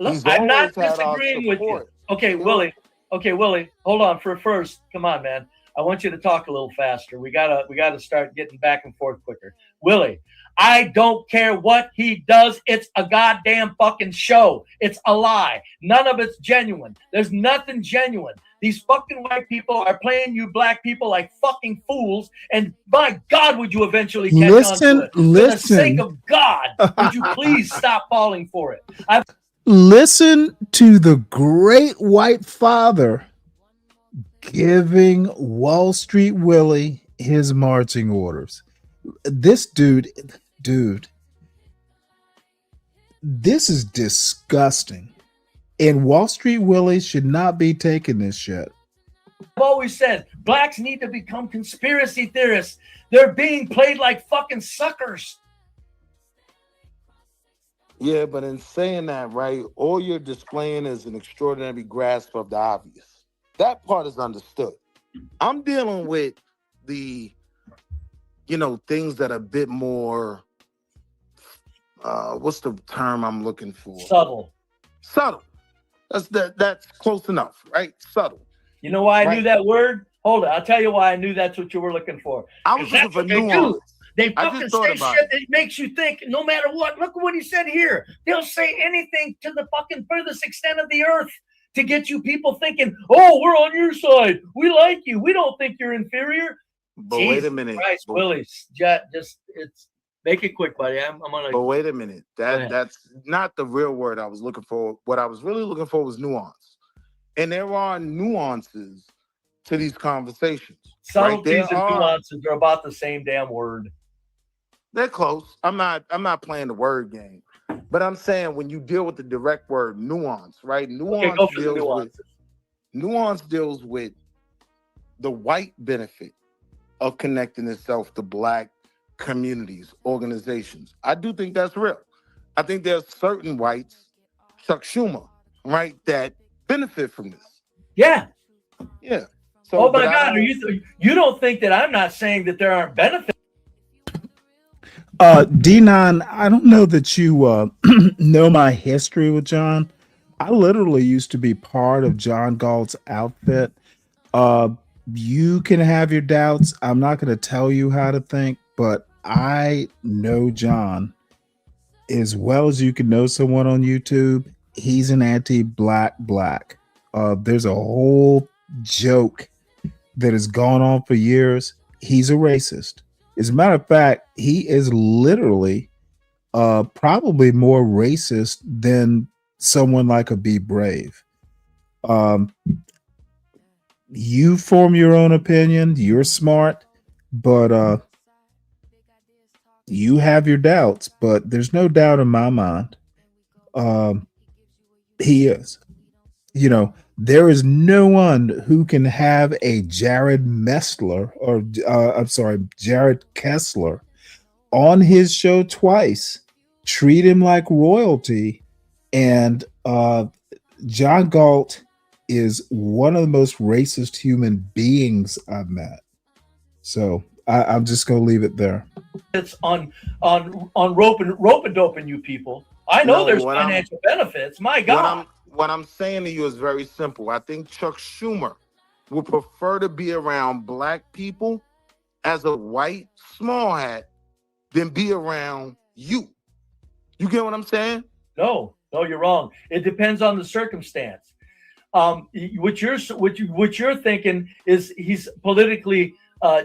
Look, I'm not disagreeing with you. Okay, Willie. Okay, Willie. Hold on for first. Come on, man. I want you to talk a little faster. We gotta start getting back and forth quicker. Willie, I don't care what he does. It's a goddamn fucking show. It's a lie. None of it's genuine. There's nothing genuine. These fucking white people are playing you black people like fucking fools. And by God, would you eventually catch on to it? For the sake of God, would you please stop falling for it? Listen to the great white father giving Wall Street Willie his marching orders. This dude, this is disgusting. And Wall Street Willie should not be taking this shit. I've always said blacks need to become conspiracy theorists. They're being played like fucking suckers. Yeah, but in saying that, right, all you're displaying is an extraordinary grasp of the obvious. That part is understood. I'm dealing with the, things that are a bit more, what's the term I'm looking for? Subtle. That's close enough, right? Subtle. You know why I knew that word? Hold on, I'll tell you why I knew that's what you were looking for. I was looking for nuance. They fucking say shit that makes you think no matter what. Look at what he said here. They'll say anything to the fucking furthest extent of the earth to get you people thinking, oh, we're on your side. We like you. We don't think you're inferior. But wait a minute. Christ, Willie, just make it quick, buddy. I'm gonna. But wait a minute. That's not the real word I was looking for. What I was really looking for was nuance. And there are nuances to these conversations. Subtleties and nuances are about the same damn word. They're close. I'm not playing the word game. But I'm saying when you deal with the direct word nuance, right? Nuance deals with the white benefit of connecting itself to black communities, organizations. I do think that's real. I think there's certain whites, Chuck Schumer, right, that benefit from this. Yeah. Yeah. So, oh my God, you don't think that I'm not saying that there aren't benefits? D9, I don't know that you know my history with John. I literally used to be part of John Galt's outfit. You can have your doubts. I'm not going to tell you how to think, but I know John as well as you can know someone on YouTube. He's an anti-black. There's a whole joke that has gone on for years. He's a racist. As a matter of fact, he is literally probably more racist than someone like a Be Brave. You form your own opinion. You're smart, but you have your doubts. But there's no doubt in my mind. He is. You know, there is no one who can have a Jared Messler or Jared Kessler on his show twice, treat him like royalty, and John Galt is one of the most racist human beings I've met. So I'm just gonna leave it there. It's on rope and doping you people. I know there's financial benefits. My God. What I'm saying to you is very simple. I think Chuck Schumer would prefer to be around black people as a white small hat than be around you. You get what I'm saying? No, you're wrong. It depends on the circumstance. What you're thinking is he's politically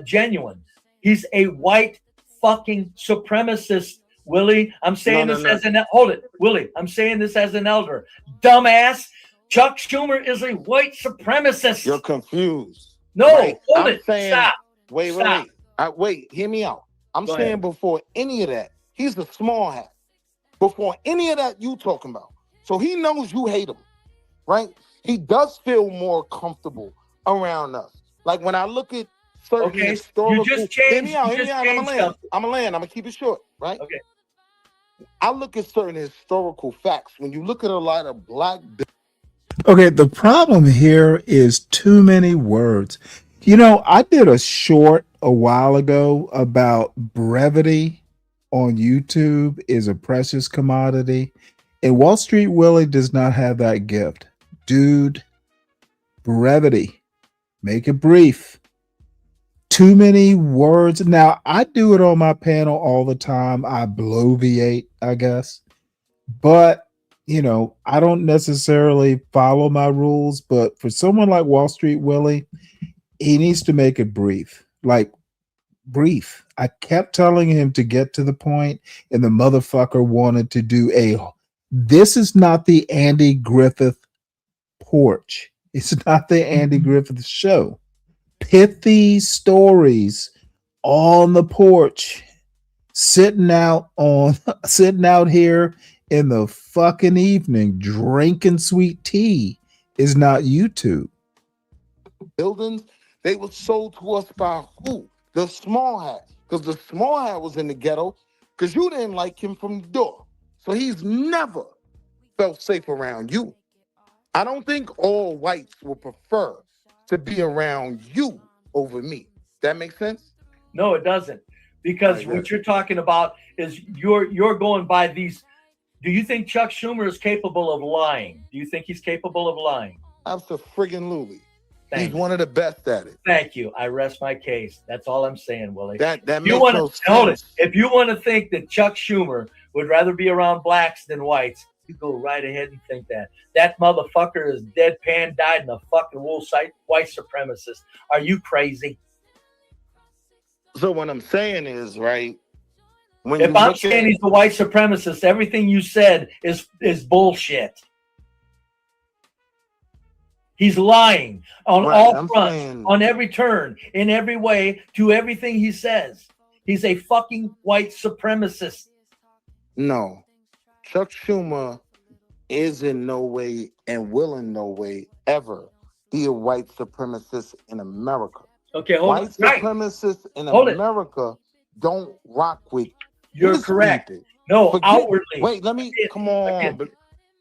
genuine. He's a white fucking supremacist, Willie. I'm saying Willie. I'm saying this as an elder. Dumbass. Chuck Schumer is a white supremacist. You're confused. No, right? hold I'm it. Saying, Stop. Wait. Hear me out. I'm Go saying ahead. before any of that, he's a small hat. Before any of that you talking about. So he knows you hate him, right? He does feel more comfortable around us. Like when I look at certain historical... You just changed. Hear me out. I'm a land. I'm going to keep it short, right? Okay. I look at certain historical facts. When you look at a lot of black... Okay, the problem here is too many words. You know, I did a short a while ago about brevity on YouTube is a precious commodity. And Wall Street Willie does not have that gift. Dude, brevity. Make it brief. Too many words. Now, I do it on my panel all the time. I bloviate, I guess. But, you know, I don't necessarily follow my rules. But for someone like Wall Street Willie, he needs to make it brief. Like, brief. I kept telling him to get to the point, and the motherfucker wanted to do this is not the Andy Griffith porch. It's not the Andy Griffith show. Pithy stories on the porch, sitting out here in the fucking evening, drinking sweet tea is not YouTube. Buildings, they were sold to us by who? The small hat. Because the small hat was in the ghetto because you didn't like him from the door. So he's never felt safe around you. I don't think all whites will prefer to be around you over me. That makes sense? No, it doesn't. Because what you're talking about is you're going by these. Do you think Chuck Schumer is capable of lying? Do you think he's capable of lying? Absolutely. He's one of the best at it. Thank you. I rest my case. That's all I'm saying, Willie. That makes no sense. If you want to think that Chuck Schumer would rather be around blacks than whites, you go right ahead and think that. That motherfucker is deadpan, died in a fucking wool site, white supremacist. Are you crazy? So what I'm saying is, right, if I'm saying he's a white supremacist, everything you said is bullshit. He's lying on all fronts, on every turn, in every way, to everything he says. He's a fucking white supremacist. No. Chuck Schumer is in no way and will in no way ever be a white supremacist in America. Okay, hold on. White supremacists in America don't rock with. You're correct. No, outwardly. Wait, let me come on.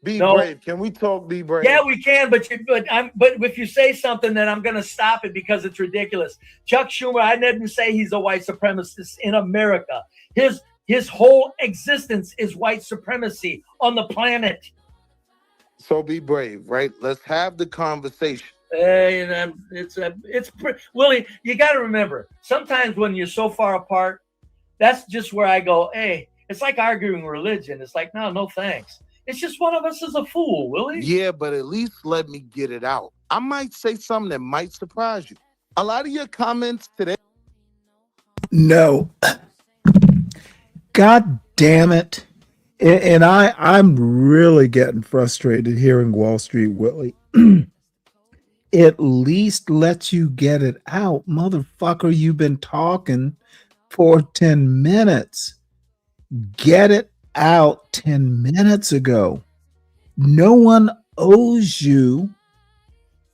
Be brave. Can we talk? Be brave. Yeah, we can. But if you say something, then I'm going to stop it because it's ridiculous. Chuck Schumer, I didn't say he's a white supremacist in America. His whole existence is white supremacy on the planet. So be brave, right? Let's have the conversation. And Willie, you got to remember, sometimes when you're so far apart, that's just where I go, hey, it's like arguing religion. It's like, no thanks. It's just one of us is a fool, Willie. Yeah, but at least let me get it out. I might say something that might surprise you. A lot of your comments today. No. God damn it. And I'm really getting frustrated hearing Wall Street Willie. At least let you get it out. Motherfucker, you've been talking for 10 minutes. Get it out 10 minutes ago. No one owes you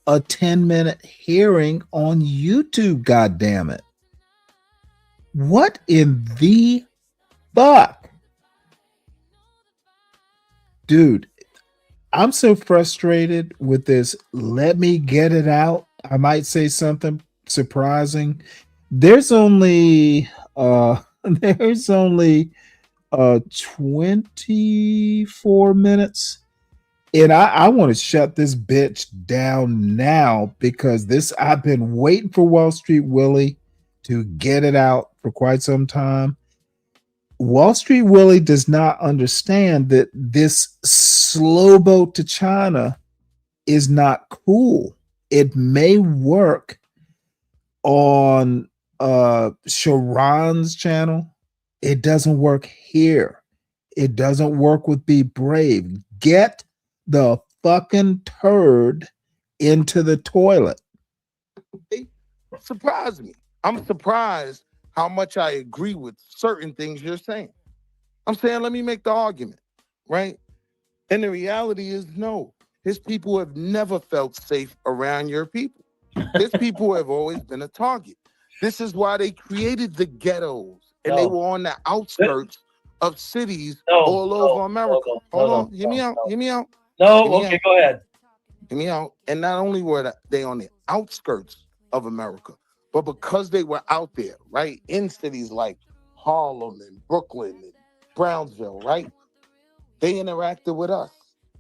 a 10-minute hearing on YouTube, goddammit. What in the fuck? Dude, I'm so frustrated with this. Let me get it out. I might say something surprising. There's only 24 minutes. And I want to shut this bitch down now because I've been waiting for Wall Street Willie to get it out for quite some time. Wall Street Willie does not understand that this slow boat to China is not cool. It may work on Sharon's channel. It doesn't work here. It doesn't work with Be Brave. Get the fucking turd into the toilet. Surprise me. I'm surprised how much I agree with certain things you're saying. I'm saying, let me make the argument, right? And the reality is, no, his people have never felt safe around your people. His people have always been a target. This is why they created the ghettos, and they were on the outskirts of cities all over America. Hold on, hear me out. Go ahead. Hear me out. And not only were they on the outskirts of America, but because they were out there, right, in cities like Harlem and Brooklyn and Brownsville, right, they interacted with us.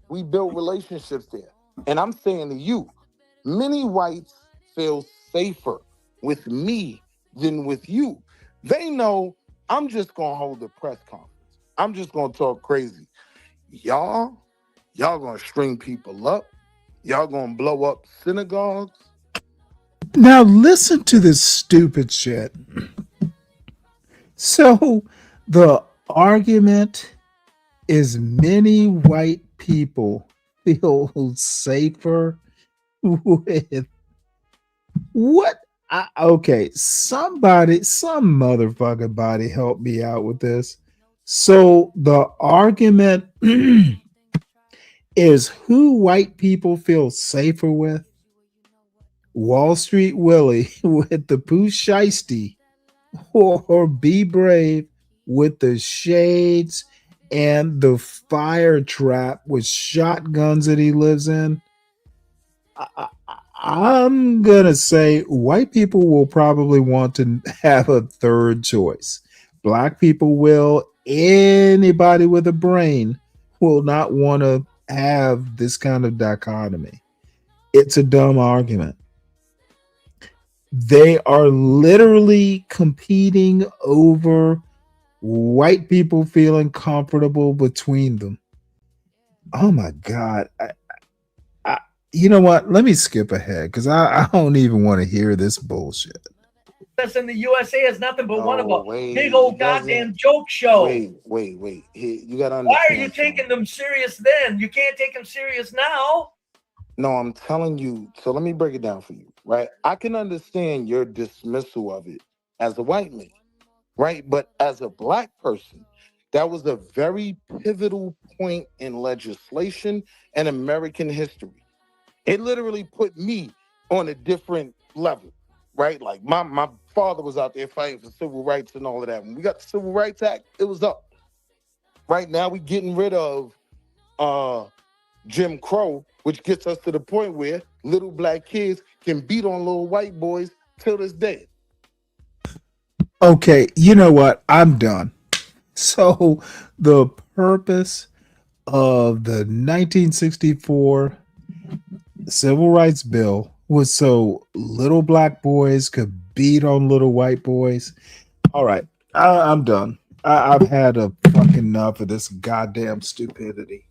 We built relationships there. And I'm saying to you, many whites feel safer with me than with you. They know I'm just going to hold a press conference. I'm just going to talk crazy. Y'all going to string people up. Y'all going to blow up synagogues. Now listen to this stupid shit. So the argument is many white people feel safer with what? Okay, some motherfucking body help me out with this. So the argument is who white people feel safer with? Wall Street Willie with the Pooh Shiesty, or Be Brave with the shades and the fire trap with shotguns that he lives in. I'm gonna say white people will probably want to have a third choice. Black people will. Anybody with a brain will not want to have this kind of dichotomy. It's a dumb argument. They are literally competing over white people feeling comfortable between them. Oh my God. You know what? Let me skip ahead because I don't even want to hear this bullshit. Us in the USA is nothing but one of a big old goddamn joke show. Wait. You got to understand. Why are you taking them serious then? You can't take them serious now. No, I'm telling you. So let me break it down for you, right? I can understand your dismissal of it as a white man, right? But as a black person, that was a very pivotal point in legislation and American history. It literally put me on a different level, right? Like my father was out there fighting for civil rights and all of that. When we got the Civil Rights Act, it was up. Right now, we getting rid of Jim Crow, which gets us to the point where little black kids can beat on little white boys till this day. Okay, you know what? I'm done. So the purpose of the 1964 Civil Rights Bill was so little black boys could beat on little white boys. All right, I'm done. I've had a fucking enough of this goddamn stupidity.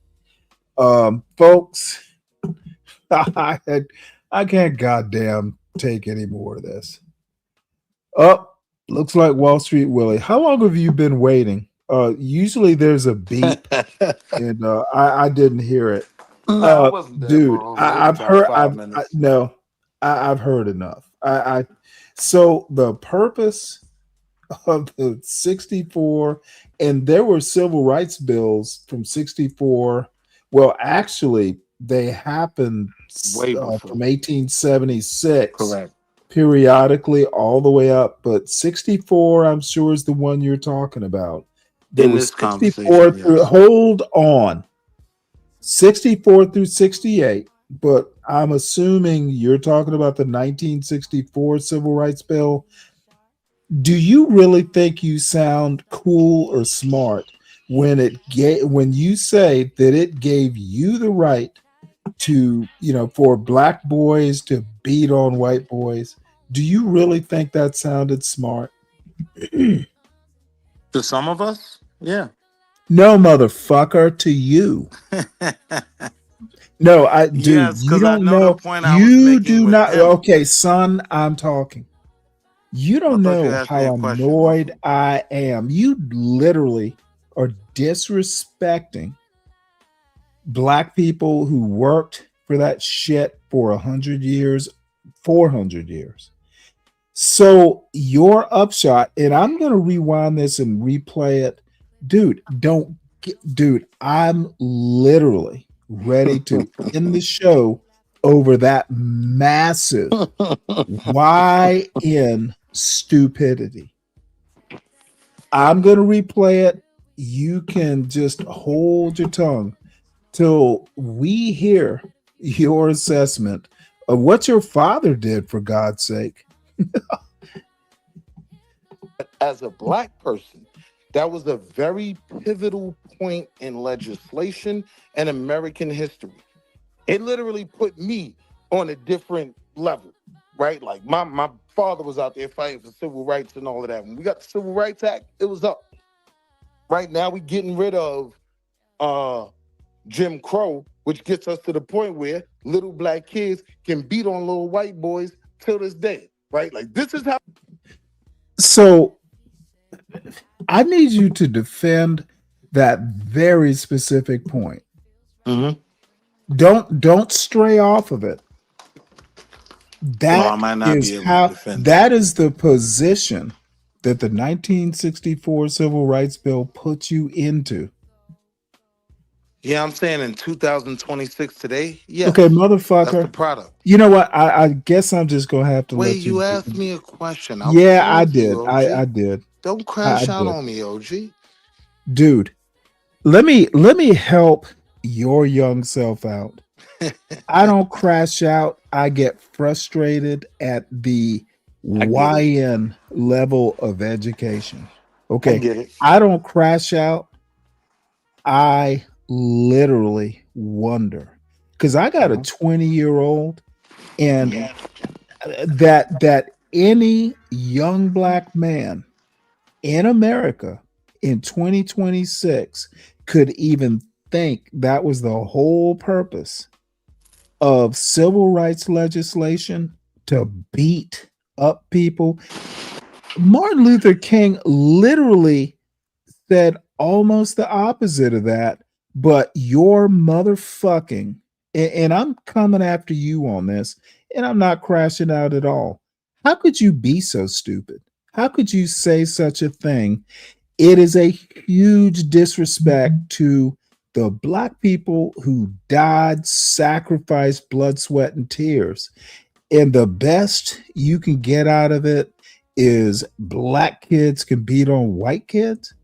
Folks, I can't goddamn take any more of this. Oh, looks like Wall Street Willie. How long have you been waiting? Usually there's a beep, and I didn't hear it. No, I wasn't there, Dude, bro. I, Maybe I've about heard. 5 minutes. No, I've heard enough. So the purpose of the 64, and there were civil rights bills from 64. Well, actually, they happened Way from before. 1876 Correct. periodically all the way up, but 64 I'm sure is the one you're talking about. There In was this 64 conversation, through, yes. hold on, 64 through 68, but I'm assuming you're talking about the 1964 civil rights bill. Do you really think you sound cool or smart when when you say that it gave you the right to, for black boys to beat on white boys? Do you really think that sounded smart? To some of us, yeah. No, motherfucker, to you. No, dude, Yes, you because I don't know the know. point I was You making do with not. him. Okay, son, I'm talking. You I don't thought you know asked me how a question. annoyed I am. You literally are disrespecting black people who worked for that shit for 100 years, 400 years. So your upshot, and I'm going to rewind this and replay it. Dude, dude, I'm literally ready to end the show over that massive YN stupidity. I'm going to replay it. You can just hold your tongue till we hear your assessment of what your father did, for God's sake. As a black person, that was a very pivotal point in legislation and American history. It literally put me on a different level, right? Like my father was out there fighting for civil rights and all of that. When we got the Civil Rights Act, it was up. Right now, we getting rid of Jim Crow, which gets us to the point where little black kids can beat on little white boys till this day, right? Like this is how. So I need you to defend that very specific point. Mm-hmm. Don't stray off of it. I might not be able to defend that is the position that the 1964 Civil Rights Bill puts you into. Yeah, I'm saying in 2026 today, yes. Okay, motherfucker. That's the product. You know what? I guess I'm just gonna have to Wait, let you. you asked me a question. Yeah, I did. I did. Don't crash out on me, OG. Dude, let me help your young self out. I don't crash out. I get frustrated at the YN level of education. Okay. I get it. I don't crash out. I literally wonder, because I got a 20-year-old, and that any young black man in America in 2026 could even think that was the whole purpose of civil rights legislation, to beat up people. Martin Luther King literally said almost the opposite of that, but your motherfucking, and I'm coming after you on this, and I'm not crashing out at all. How could you be so stupid? How could you say such a thing? It is a huge disrespect to the black people who died, sacrificed blood, sweat, and tears. And the best you can get out of it is black kids can beat on white kids.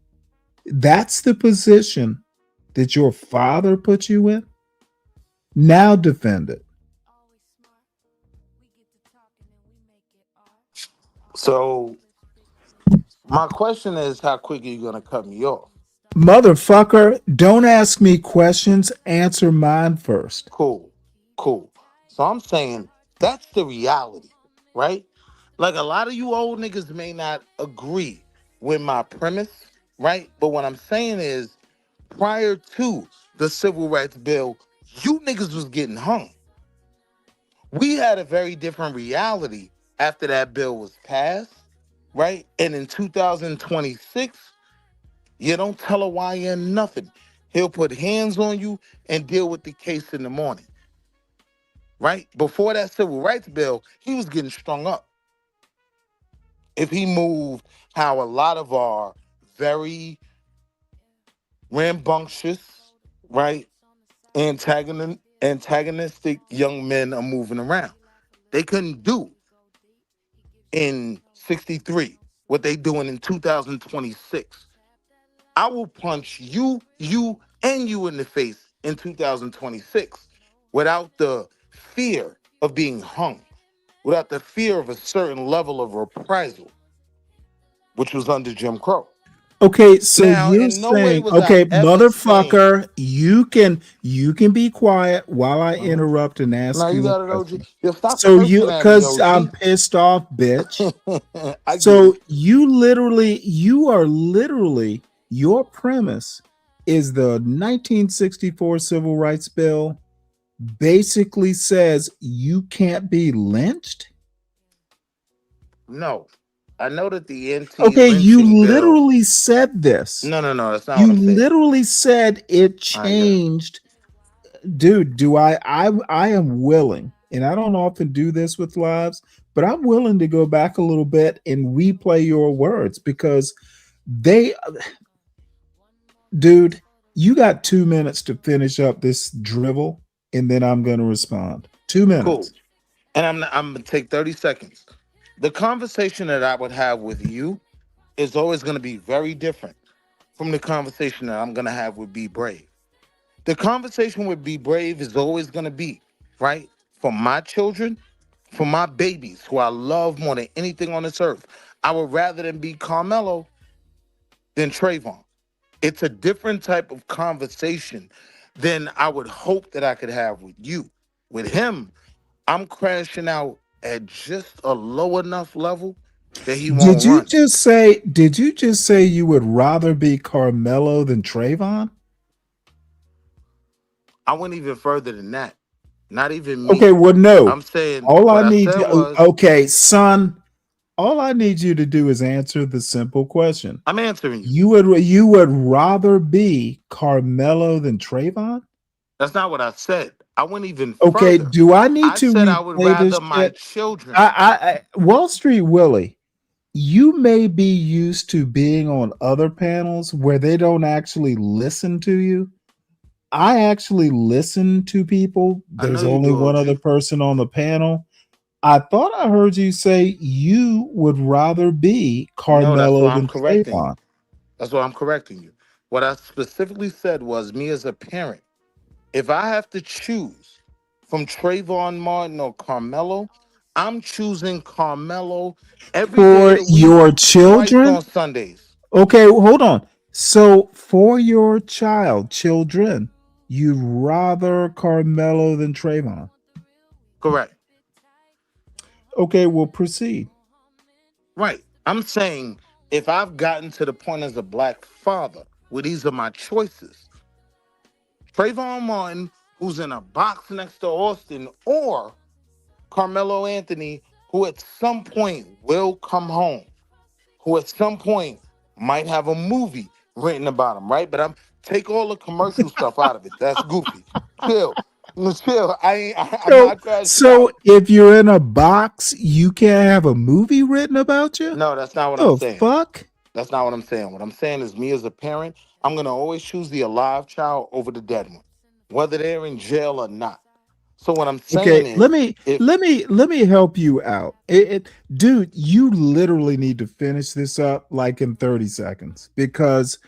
That's the position that your father put you in. Now defend it. So my question is, how quick are you gonna cut me off? Motherfucker, don't ask me questions. Answer mine first. Cool. So I'm saying That's the reality, right? Like a lot of you old niggas may not agree with my premise, right? But what I'm saying is, prior to the Civil Rights Bill, you niggas was getting hung. We had a very different reality after that bill was passed, right? And in 2026, you don't tell a YN nothing. He'll put hands on you and deal with the case in the morning, right? Before that Civil Rights Bill, he was getting strung up. If he moved how a lot of our very rambunctious, right, antagonistic young men are moving around. They couldn't do in 63 what they doing in 2026. I will punch you, and you in the face in 2026 without the fear of being hung, without the fear of a certain level of reprisal, which was under Jim Crow. Okay, so Now, you're in no way saying, was I okay, ever saying, motherfucker, you can be quiet while I interrupt and now ask you you a got it, OG. question. Yo, stop So you, cursing at me, because I'm OG. pissed off, bitch. I get So it. you are literally, your premise is the 1964 Civil Rights Bill basically says you can't be lynched? No, I know that the Okay, you anti-lynching bill. literally said this. No, that's not what You I'm saying. literally said it I get it. changed. Dude, I am willing, and I don't often do this with lives, but I'm willing to go back a little bit and replay your words because they, dude, you got 2 minutes to finish up this drivel, and then I'm going to respond. 2 Cool. minutes. And I'm gonna take 30 seconds. The conversation that I would have with you is always gonna be very different from the conversation that I'm gonna have with Be Brave. The conversation with Be Brave is always gonna be, right? For my children, for my babies who I love more than anything on this earth. I would rather them be Carmelo than Trayvon. It's a different type of conversation than I would hope that I could have with you. With him, I'm crashing out at just a low enough level that he Did won't you run. just say, did you just say you would rather be Carmelo than Trayvon? I went even further than that. Not even Okay, me. well, no. I'm saying All I what I need said you, was, okay, son, all I need you to do is answer the simple question. I'm answering you. You would rather be Carmelo than Trayvon? That's not what I said. I went even Okay, further. do I need I to said I would replay this rather my shit? children. Wall Street Willie, you may be used to being on other panels where they don't actually listen to you. I actually listen to people. I know There's you only do, one other OG. person on the panel. I thought I heard you say you would rather be No, that's Carmelo why I'm than correcting you. Trayvon. That's why I'm correcting you. What I specifically said was me as a parent. If I have to choose from Trayvon Martin or Carmelo, I'm choosing Carmelo every day of For the week, your twice on children? Sundays. Okay, hold on. So for your children, you'd rather Carmelo than Trayvon. Correct. Okay, we'll proceed. Right. I'm saying if I've gotten to the point as a black father where these are my choices, Trayvon Martin, who's in a box next to Austin, or Carmelo Anthony, who at some point will come home, who at some point might have a movie written about him, right? But I'm take all the commercial stuff out of it. That's goofy. Chill. Chill. I'm So, not crashing so out. if you're in a box, you can't have a movie written about you? No, that's not what I'm Oh, saying. fuck. That's not what I'm saying. What I'm saying is me as a parent, I'm gonna always choose the alive child over the dead one, whether they're in jail or not. So what I'm Okay, saying is if let me help you out. Dude, you literally need to finish this up like in 30 seconds because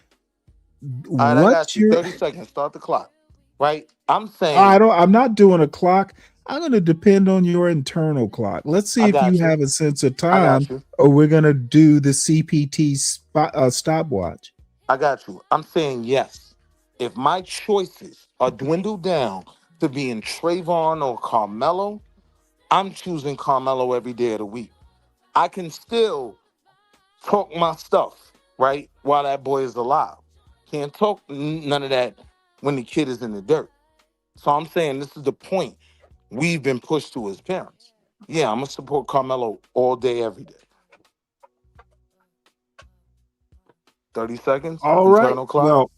all right, I what got you. you're 30 seconds, start the clock. Right? I'm I saying don't I'm not doing a clock. I'm going to depend on your internal clock. Let's see I if you got you. have a sense of I got time you. or we're going to do the CPT stopwatch. I got you. I'm saying yes. If my choices are dwindled down to being Trayvon or Carmelo, I'm choosing Carmelo every day of the week. I can still talk my stuff, right, while that boy is alive. Can't talk none of that when the kid is in the dirt. So I'm saying this is the point we've been pushed to as parents. Yeah, I'm going to support Carmelo all day, every day. 30 seconds, All right. internal clock.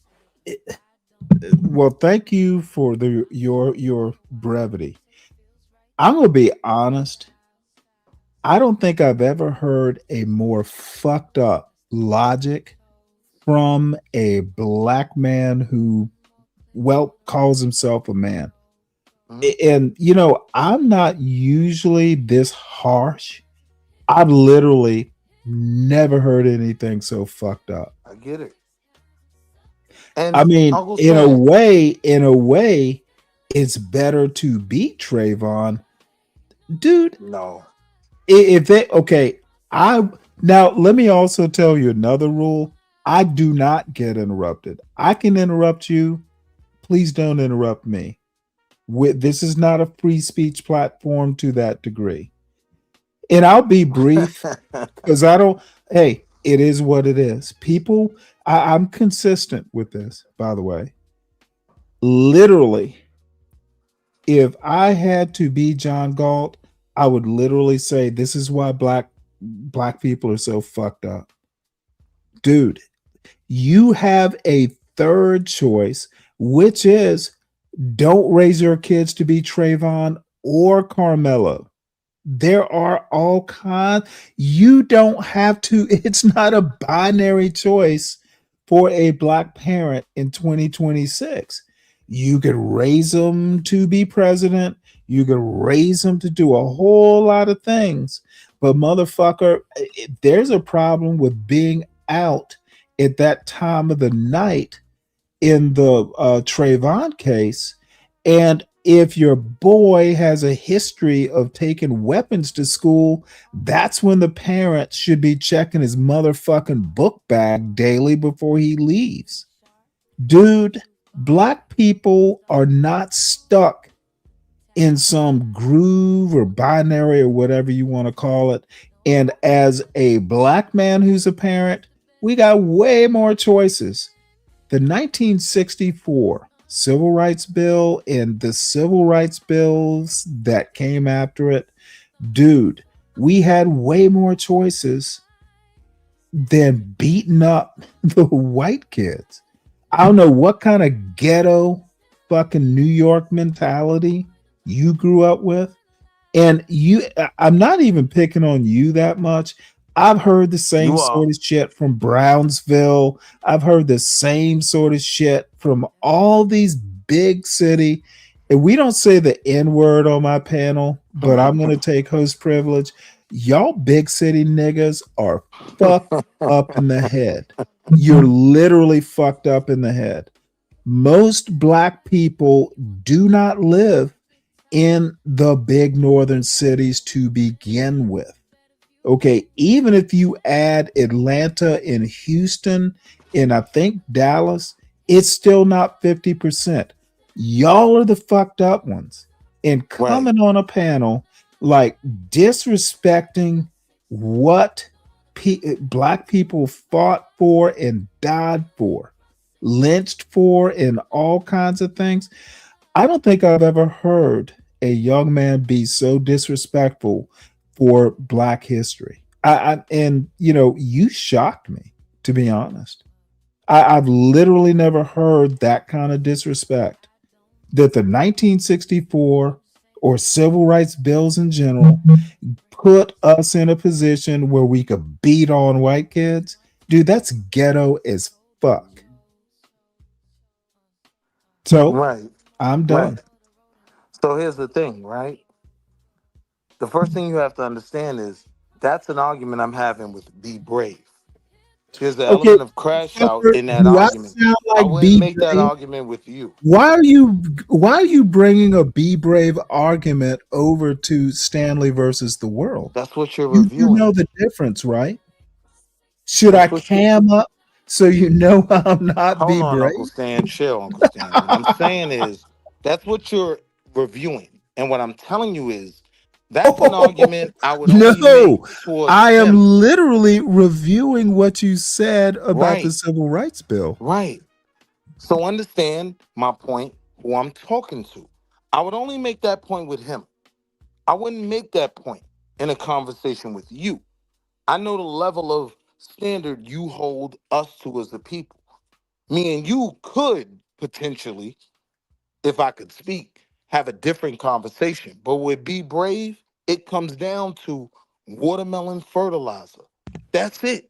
Well, thank you for your brevity. I'm gonna be honest. I don't think I've ever heard a more fucked up logic from a black man who, well, calls himself a man. And I'm not usually this harsh. I've literally never heard anything so fucked up. I get it. And I mean, Uncle in a Sam, way, it's better to beat Trayvon, dude. no. If they now let me also tell you another rule. I do not get interrupted. I can interrupt you. Please don't interrupt me. This is not a free speech platform to that degree. And I'll be brief because I don't. Hey, it is what it is. People, I'm consistent with this, by the way. Literally, if I had to be John Galt, I would literally say this is why black people are so fucked up. Dude, you have a third choice, which is don't raise your kids to be Trayvon or Carmelo. There are all kinds. You don't have to, it's not a binary choice for a black parent in 2026. You could raise them to be president. You could raise them to do a whole lot of things. But motherfucker, there's a problem with being out at that time of the night in the Trayvon case. And if your boy has a history of taking weapons to school, that's when the parent should be checking his motherfucking book bag daily before he leaves. Dude, black people are not stuck in some groove or binary or whatever you want to call it. And as a black man who's a parent, we got way more choices. The 1964 Civil Rights Bill and the civil rights bills that came after it, dude, we had way more choices than beating up the white kids. I don't know what kind of ghetto fucking New York mentality you grew up with. And I'm not even picking on you that much. I've heard the same sort of shit from Brownsville. I've heard the same sort of shit from all these big city. And we don't say the N word on my panel, but I'm going to take host privilege. Y'all big city niggas are fucked up in the head. You're literally fucked up in the head. Most black people do not live in the big northern cities to begin with. Okay, even if you add Atlanta and Houston and I think Dallas, it's still not 50%. Y'all are the fucked up ones. And coming on a panel like disrespecting what black people fought for and died for, lynched for, and all kinds of things. I don't think I've ever heard a young man be so disrespectful for black history. And you shocked me, to be honest. I've literally never heard that kind of disrespect that the 1964 or civil rights bills in general put us in a position where we could beat on white kids. Dude, that's ghetto as fuck. So I'm done. Right. So here's the thing, right? The first thing you have to understand is that's an argument I'm having with Be Brave. There's the element of crash out in that argument. I wouldn't make that argument with you. Why are you bringing a Be Brave argument over to Stanley versus the world? That's what you're reviewing. You know the difference, right? Should I cam up so you know I'm not Be Brave? Uncle Stan, chill, Uncle Stan. What I'm saying is that's what you're reviewing. And what I'm telling you is That's an argument I would only No, make for I am him. literally reviewing what you said about the Right, civil rights bill. right. So understand my point, who I'm talking to. I would only make that point with him. I wouldn't make that point in a conversation with you. I know the level of standard you hold us to as a people. Me and you could potentially, if I could speak, have a different conversation. But with Be Brave, it comes down to watermelon fertilizer. That's it.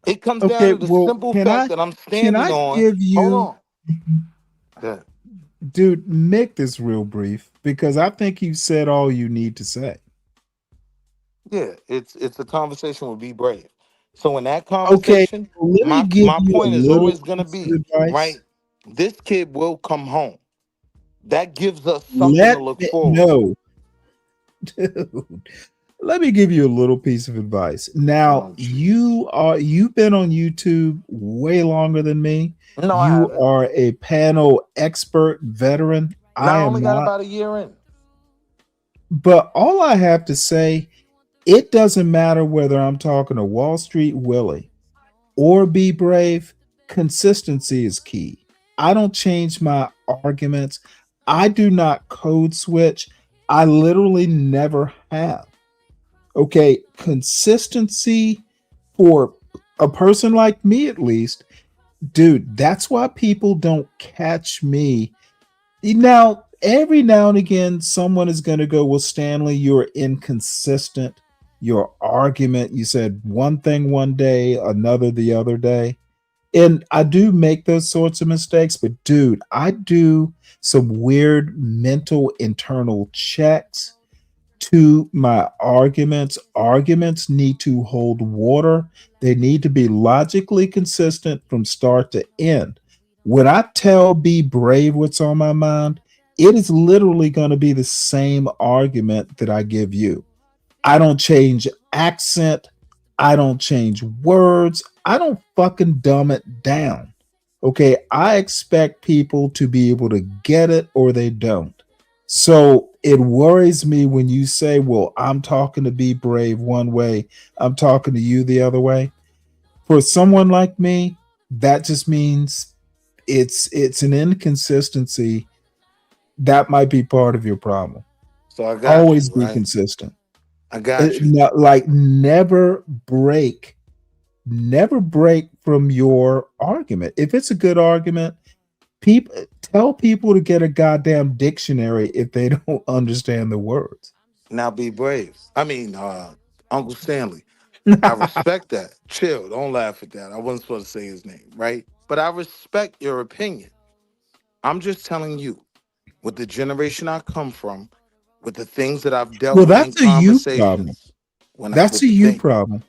It comes down Okay, to the well, simple fact that I'm can standing I on. give Hold you, on. Good. dude, make this real brief because I think you said all you need to say. Yeah, it's a conversation with Be Brave. So in that Okay, conversation, let me give my you a point is little always gonna piece of be, advice. right, this kid will come home. That gives us something to Let look me forward to. no, dude. Let me give you a little piece of advice. Now, Oh, jeez. you've been on YouTube way longer than me. No, I You haven't. are a panel expert veteran. No, I I am only got not. about a year in. But all I have to say, it doesn't matter whether I'm talking to Wall Street Willie or Be Brave, consistency is key. I don't change my arguments. I do not code switch. I literally never have. Okay, consistency for a person like me, at least, dude, that's why people don't catch me. Now, every now and again, someone is going to go, well, Stanley, you're inconsistent. Your argument, you said one thing one day, another the other day. And I do make those sorts of mistakes, but dude, I do some weird mental internal checks to my arguments. Arguments need to hold water. They need to be logically consistent from start to end. When I tell Be Brave what's on my mind, it is literally going to be the same argument that I give you. I don't change accent. I don't change words. I don't fucking dumb it down. Okay. I expect people to be able to get it or they don't. So it worries me when you say, well, I'm talking to Be Brave one way, I'm talking to you the other way. For someone like me, that just means it's an inconsistency. That might be part of your problem. So I got Always you, be right? consistent. I got you. Like never break from your argument. If it's a good argument, people tell people to get a goddamn dictionary if they don't understand the words. Now Be Brave. I mean, Uncle Stanley. I respect that. Chill. Don't laugh at that. I wasn't supposed to say his name, right? But I respect your opinion. I'm just telling you, with the generation I come from, with the things that I've dealt Well, with in that's a you problem. conversations, That's with a the you thing. problem.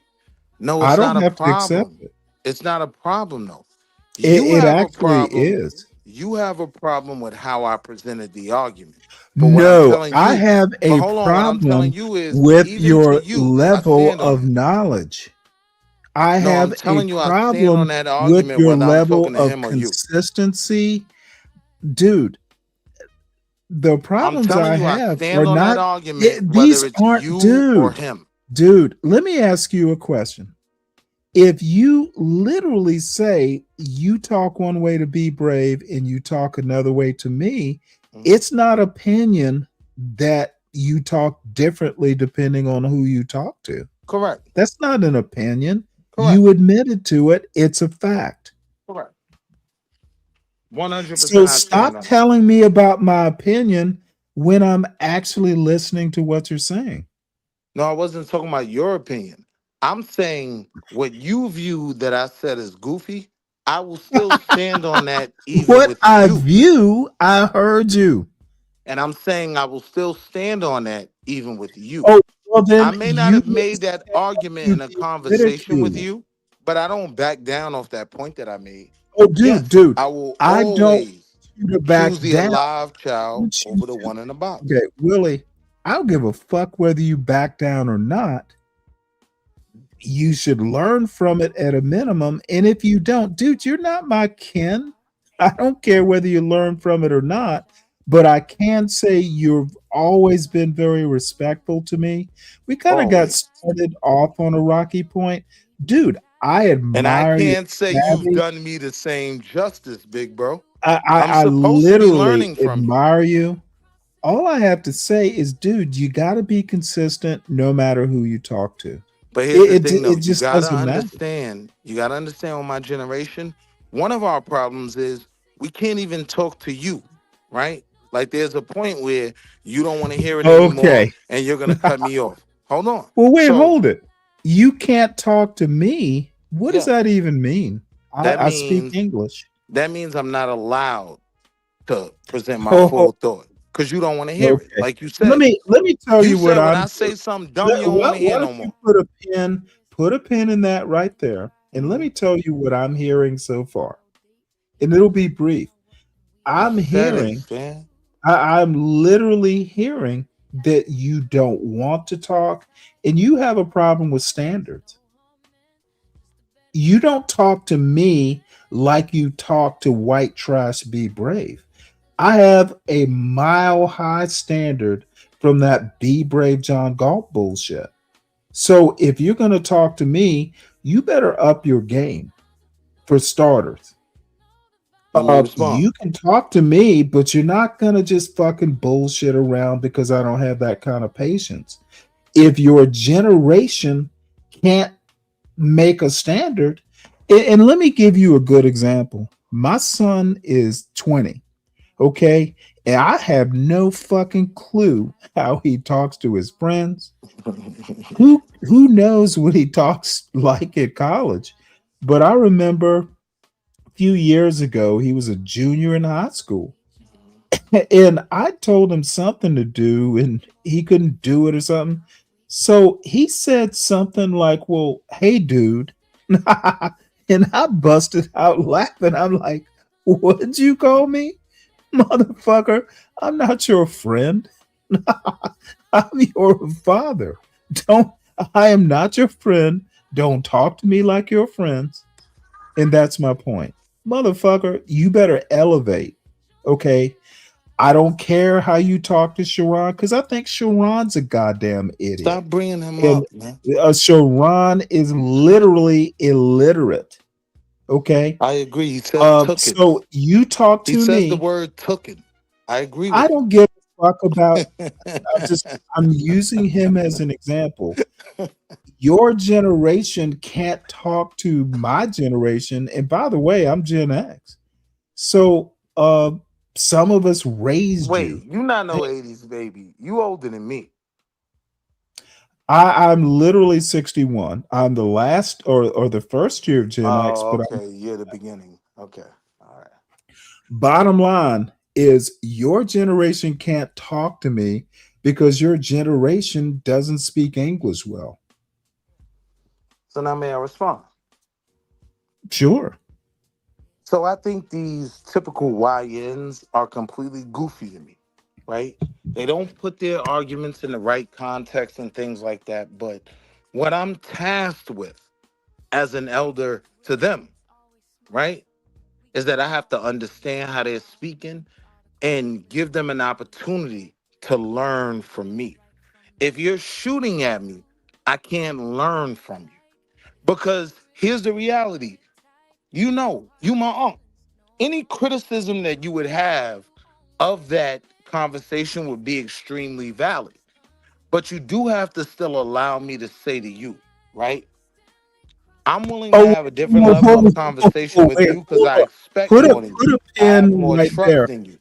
No, I it's not don't a have to accept problem. it. It's not a problem, though. It, You it have a actually problem. is. You have a problem with how I presented the argument. But what I'm No, telling I you, have but a hold on, what I'm telling problem you is, with even to your you, I level stand on of it. knowledge. I No, I'm have a telling you, I stand on problem that with argument your whether I'm level talking to of him or you. consistency. Dude, the I'm problems telling I you, I have stand are on that not, argument these whether it's aren't, you or him. dude, let me ask you a question. If you literally say you talk one way to Be Brave and you talk another way to me, it's not opinion that you talk differently depending on who you talk to. Correct. That's not an opinion. Correct. You admitted to it. It's a fact. Correct. 100% So I stand stop on it. telling me about my opinion when I'm actually listening to what you're saying. No, I wasn't talking about your opinion. I'm saying what you view that I said is goofy, I will still stand on that even What with I you. view, I heard you. And I'm saying I will still stand on that even with you. Oh, well, I then may not you have need made that argument to in a be conversation with ridiculed. you, but I don't back down off that point that I made. Oh, Yes, dude, I will I don't want always you to back choose the down. alive I child want you over the one in the box. Okay, Willie, I don't give a fuck whether you back down or not. You should learn from it at a minimum. And if you don't, dude, you're not my kin. I don't care whether you learn from it or not. but I can say you've always been very respectful to me. We kind of got Always. started off on a rocky point. Dude, I And I admire your can't say you've savvy. done me the same justice, big bro. I, I, I'm I supposed to be literally learning from you. admire you. All I have to say is, dude, you got to be consistent no matter who you talk to. But here's the It thing though, it just doesn't matter. you gotta understand with my generation, one of our problems is we can't even talk to you, right? Like there's a point where you don't want to hear it anymore Okay. and you're gonna cut me off. Hold on. Well, wait, So hold it. You can't talk to me. What does yeah, that even mean? that I speak means English. I'm not allowed to present my Oh, full thought because you don't want to hear it. okay. Like you Let said. me let me tell You you what said when I I'm say hearing. something dumb, you don't want to Why hear don't no you more. put a pin in that right there, and let Mhm. me tell you what I'm hearing so far, and it'll be brief. You I'm said it, hearing, Stan. I'm literally hearing that you don't want to talk, and you have a problem with standards. You don't talk to me like you talk to white trash be brave. I have a mile high standard from that be brave John Galt bullshit. So if you're going to talk to me, you better up your game for starters. Let me respond. You can talk to me, but you're not going to just fucking bullshit around because I don't have that kind of patience. If your generation can't make a standard, and let me give you a good example. My son is 20, okay? And I have no fucking clue how he talks to his friends. Who knows what he talks like at college? But I remember a few years ago, he was a junior in high school. And I told him something to do, and he couldn't do it or something. So he said something like, well, hey, dude. And I busted out laughing. I'm like, what'd you call me? Motherfucker, I'm not your friend. I'm your father. Don't I am not your friend. Don't talk to me like your friends. And that's my point. Motherfucker, you better elevate. Okay. I don't care how you talk to Sharon because I think Sharon's a goddamn idiot. Stop bringing him And up, man. Sharon is literally illiterate. Okay. I agree. He says tooken. So you talk He to says the me. word tooken. I agree I with don't give a fuck about. you. I'm using him as an example. Your generation can't talk to my generation. And by the way, I'm Gen X. So some of us raised Wait, you. you not no 80s baby. You older than me. I'm literally 61. I'm the last or the first year of Gen X, Oh, but okay. You're the beginning. Okay. All right. bottom line is your generation can't talk to me because your generation doesn't speak English well. So now may I respond? Sure. So I think these typical YNs are completely goofy to me, right? They don't put their arguments in the right context and things like that. But what I'm tasked with as an elder to them, right, is that I have to understand how they're speaking and give them an opportunity to learn from me. If you're shooting at me, I can't learn from you. Because here's the reality. You my uncle. Any criticism that you would have of that conversation would be extremely valid. But you do have to still allow me to say to you, right? I'm willing to Oh, have a different level of conversation with wait, you because hold I on. expect more than you. Put a I have pin more right trust there. in you.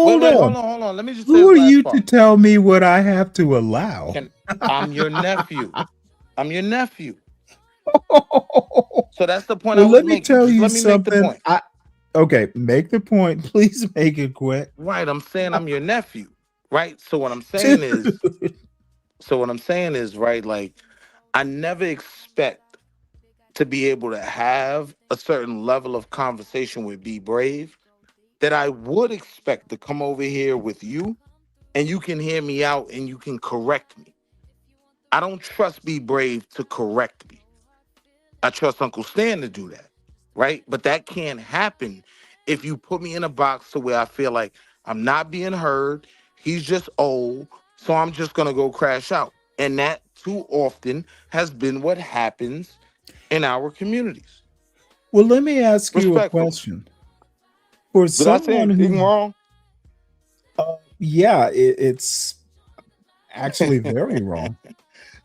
Wait, Hold wait, on. hold on. Let me just say Who this are last you to part. tell me what I have to allow? I'm your nephew. I'm your nephew. Well, So that's the point I was let me making. tell Just you let me make the something. point. Okay, make the point. Please make it quick. Right. I'm saying I'm your nephew. Right. Dude. So what I'm saying is, right, like I never expect to be able to have a certain level of conversation with Be Brave that I would expect to come over here with you and you can hear me out and you can correct me. I don't trust Be Brave to correct me. I trust Uncle Stan to do that, right? But that can't happen if you put me in a box to where I feel like I'm not being heard. He's just old, so I'm just gonna go crash out. And that too often has been what happens in our communities. Well, let me ask you a Respectfully. question. For Did I say someone anything who, wrong? yeah, it's actually very wrong.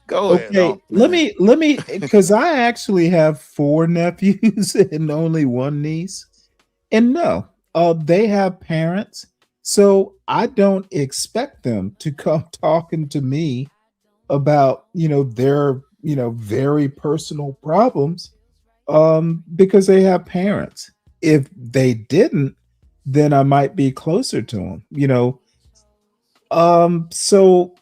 Go ahead, Okay, man. let me, because I actually have 4 nephews and only 1 niece. And no, they have parents. So I don't expect them to come talking to me about, their, very personal problems, because they have parents. If they didn't, then I might be closer to them. So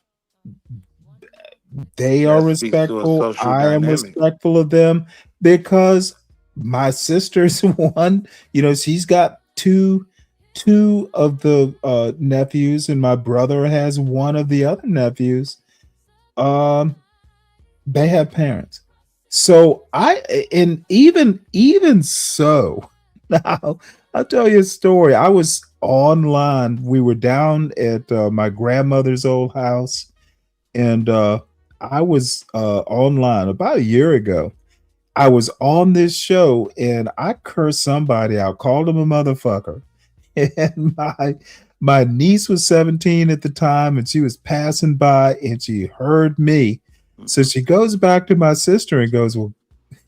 they are That speaks to a respectful. social I am dynamic. respectful of them because my sister's one, she's got two of the nephews, and my brother has one of the other nephews. Um, they have parents. So and even so, now I'll tell you a story. I was online. We were down at my grandmother's old house, and I was online about a year ago. I was on this show and I cursed somebody out, called him a motherfucker. And my niece was 17 at the time, and she was passing by and she heard me. So she goes back to my sister and goes, well,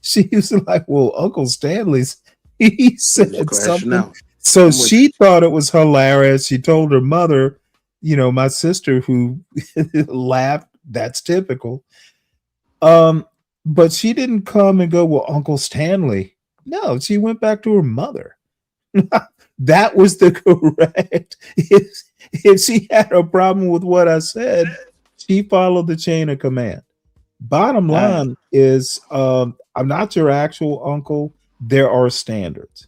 she was like, well, Uncle Stanley's, he said Crashing something. out. So I'm with she thought it was hilarious. She told her mother, my sister, who laughed. That's typical. But she didn't come and go, well, Uncle Stanley. No, she went back to her mother. That was the correct. If she had a problem with what I said, she followed the chain of command. Bottom line is, I'm not your actual uncle. There are standards.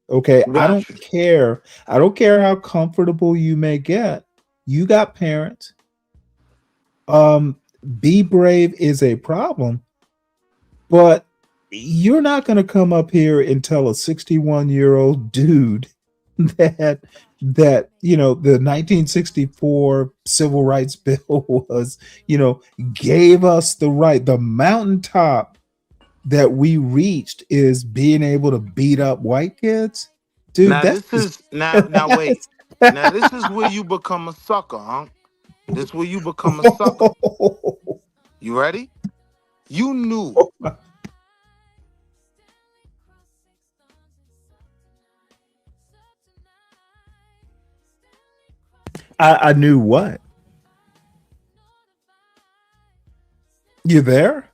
Okay. I don't Got you. care. I don't care how comfortable you may get. You got parents. Be brave is a problem, but you're not going to come up here and tell a 61-year-old dude that the 1964 civil rights bill was, gave us the right. The mountaintop that we reached is being able to beat up white kids. Dude, Now that's this just is now wait. Now this is where you become a sucker, huh? This is where you become a sucker. You ready? You knew. I knew what. You there?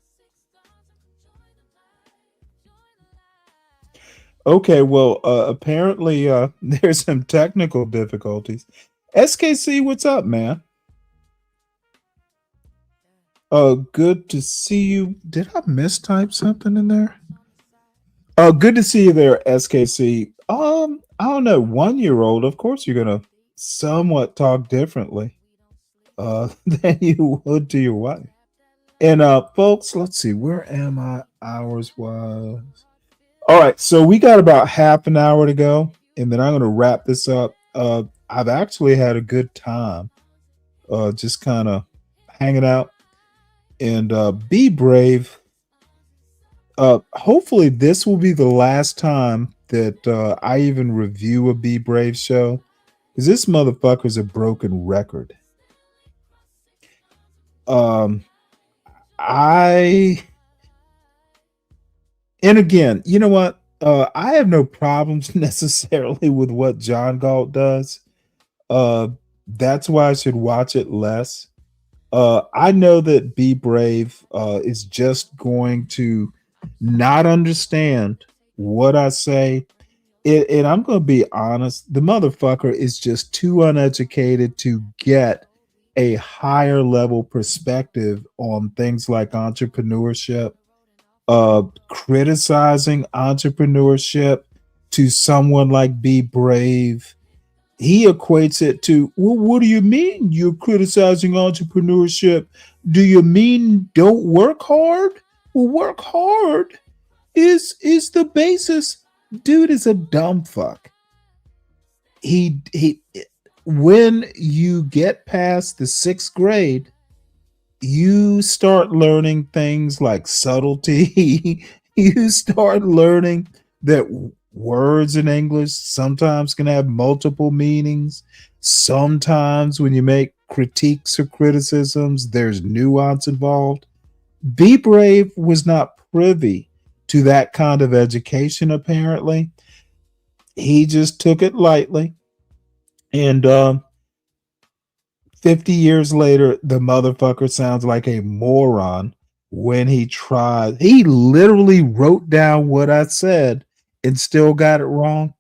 Okay, well, apparently there's some technical difficulties. SKC, what's up, man? Good to see you. Did I mistype something in there? Good to see you there, SKC. I don't know, 1-year-old. Of course, you're gonna somewhat talk differently than you would to your wife. And folks, let's see, where am I hours wise? All right, so we got about half an hour to go, and then I'm gonna wrap this up. I've actually had a good time, just kind of hanging out, and be brave. Hopefully this will be the last time that I even review a Be Brave show, because this motherfucker's a broken record. I And again, you know what? I have no problems necessarily with what John Galt does. That's why I should watch it less. I know that Be Brave is just going to not understand what I say. And I'm going to be honest, the motherfucker is just too uneducated to get a higher level perspective on things like entrepreneurship. Criticizing entrepreneurship to someone like Be Brave, he equates it to, well, what do you mean you're criticizing entrepreneurship? Do you mean don't work hard? Well, work hard is the basis. Dude is a dumb fuck. He when you get past the 6th grade, you start learning things like subtlety. You start learning that words in English sometimes can have multiple meanings. Sometimes when you make critiques or criticisms, there's nuance involved. Be Brave was not privy to that kind of education, apparently. He just took it lightly. And 50 years later, the motherfucker sounds like a moron when he tried. He literally wrote down what I said and still got it wrong.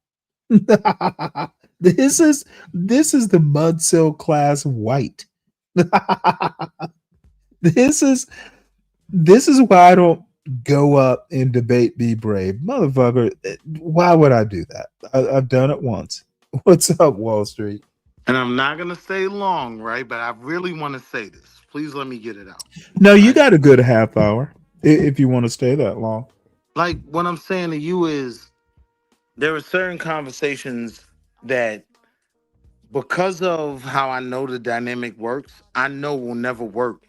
this is the Mudsill class white. this is why I don't go up and debate Be Brave. Motherfucker, why would I do that? I've done it once. What's up, Wall Street? And I'm not going to stay long, right? But I really want to say this. Please let me get it out. No, you got a good half hour if you want to stay that long. Like, what I'm saying to you is there are certain conversations that, because of how I know the dynamic works, I know will never work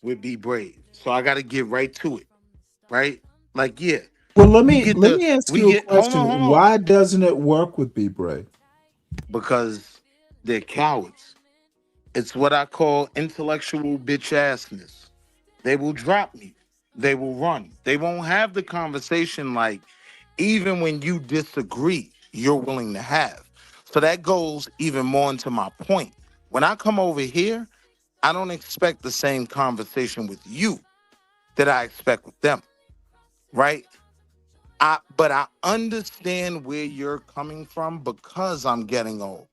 with Be Brave. So I got to get right to it, right? Like, yeah. Well, let me ask you a question. Hold on. Why doesn't it work with Be Brave? Because they're cowards. It's what I call intellectual bitch assness. They will drop me. They will run. They won't have the conversation like, even when you disagree, you're willing to have. So that goes even more into my point. When I come over here, I don't expect the same conversation with you that I expect with them, right? But I understand where you're coming from because I'm getting old.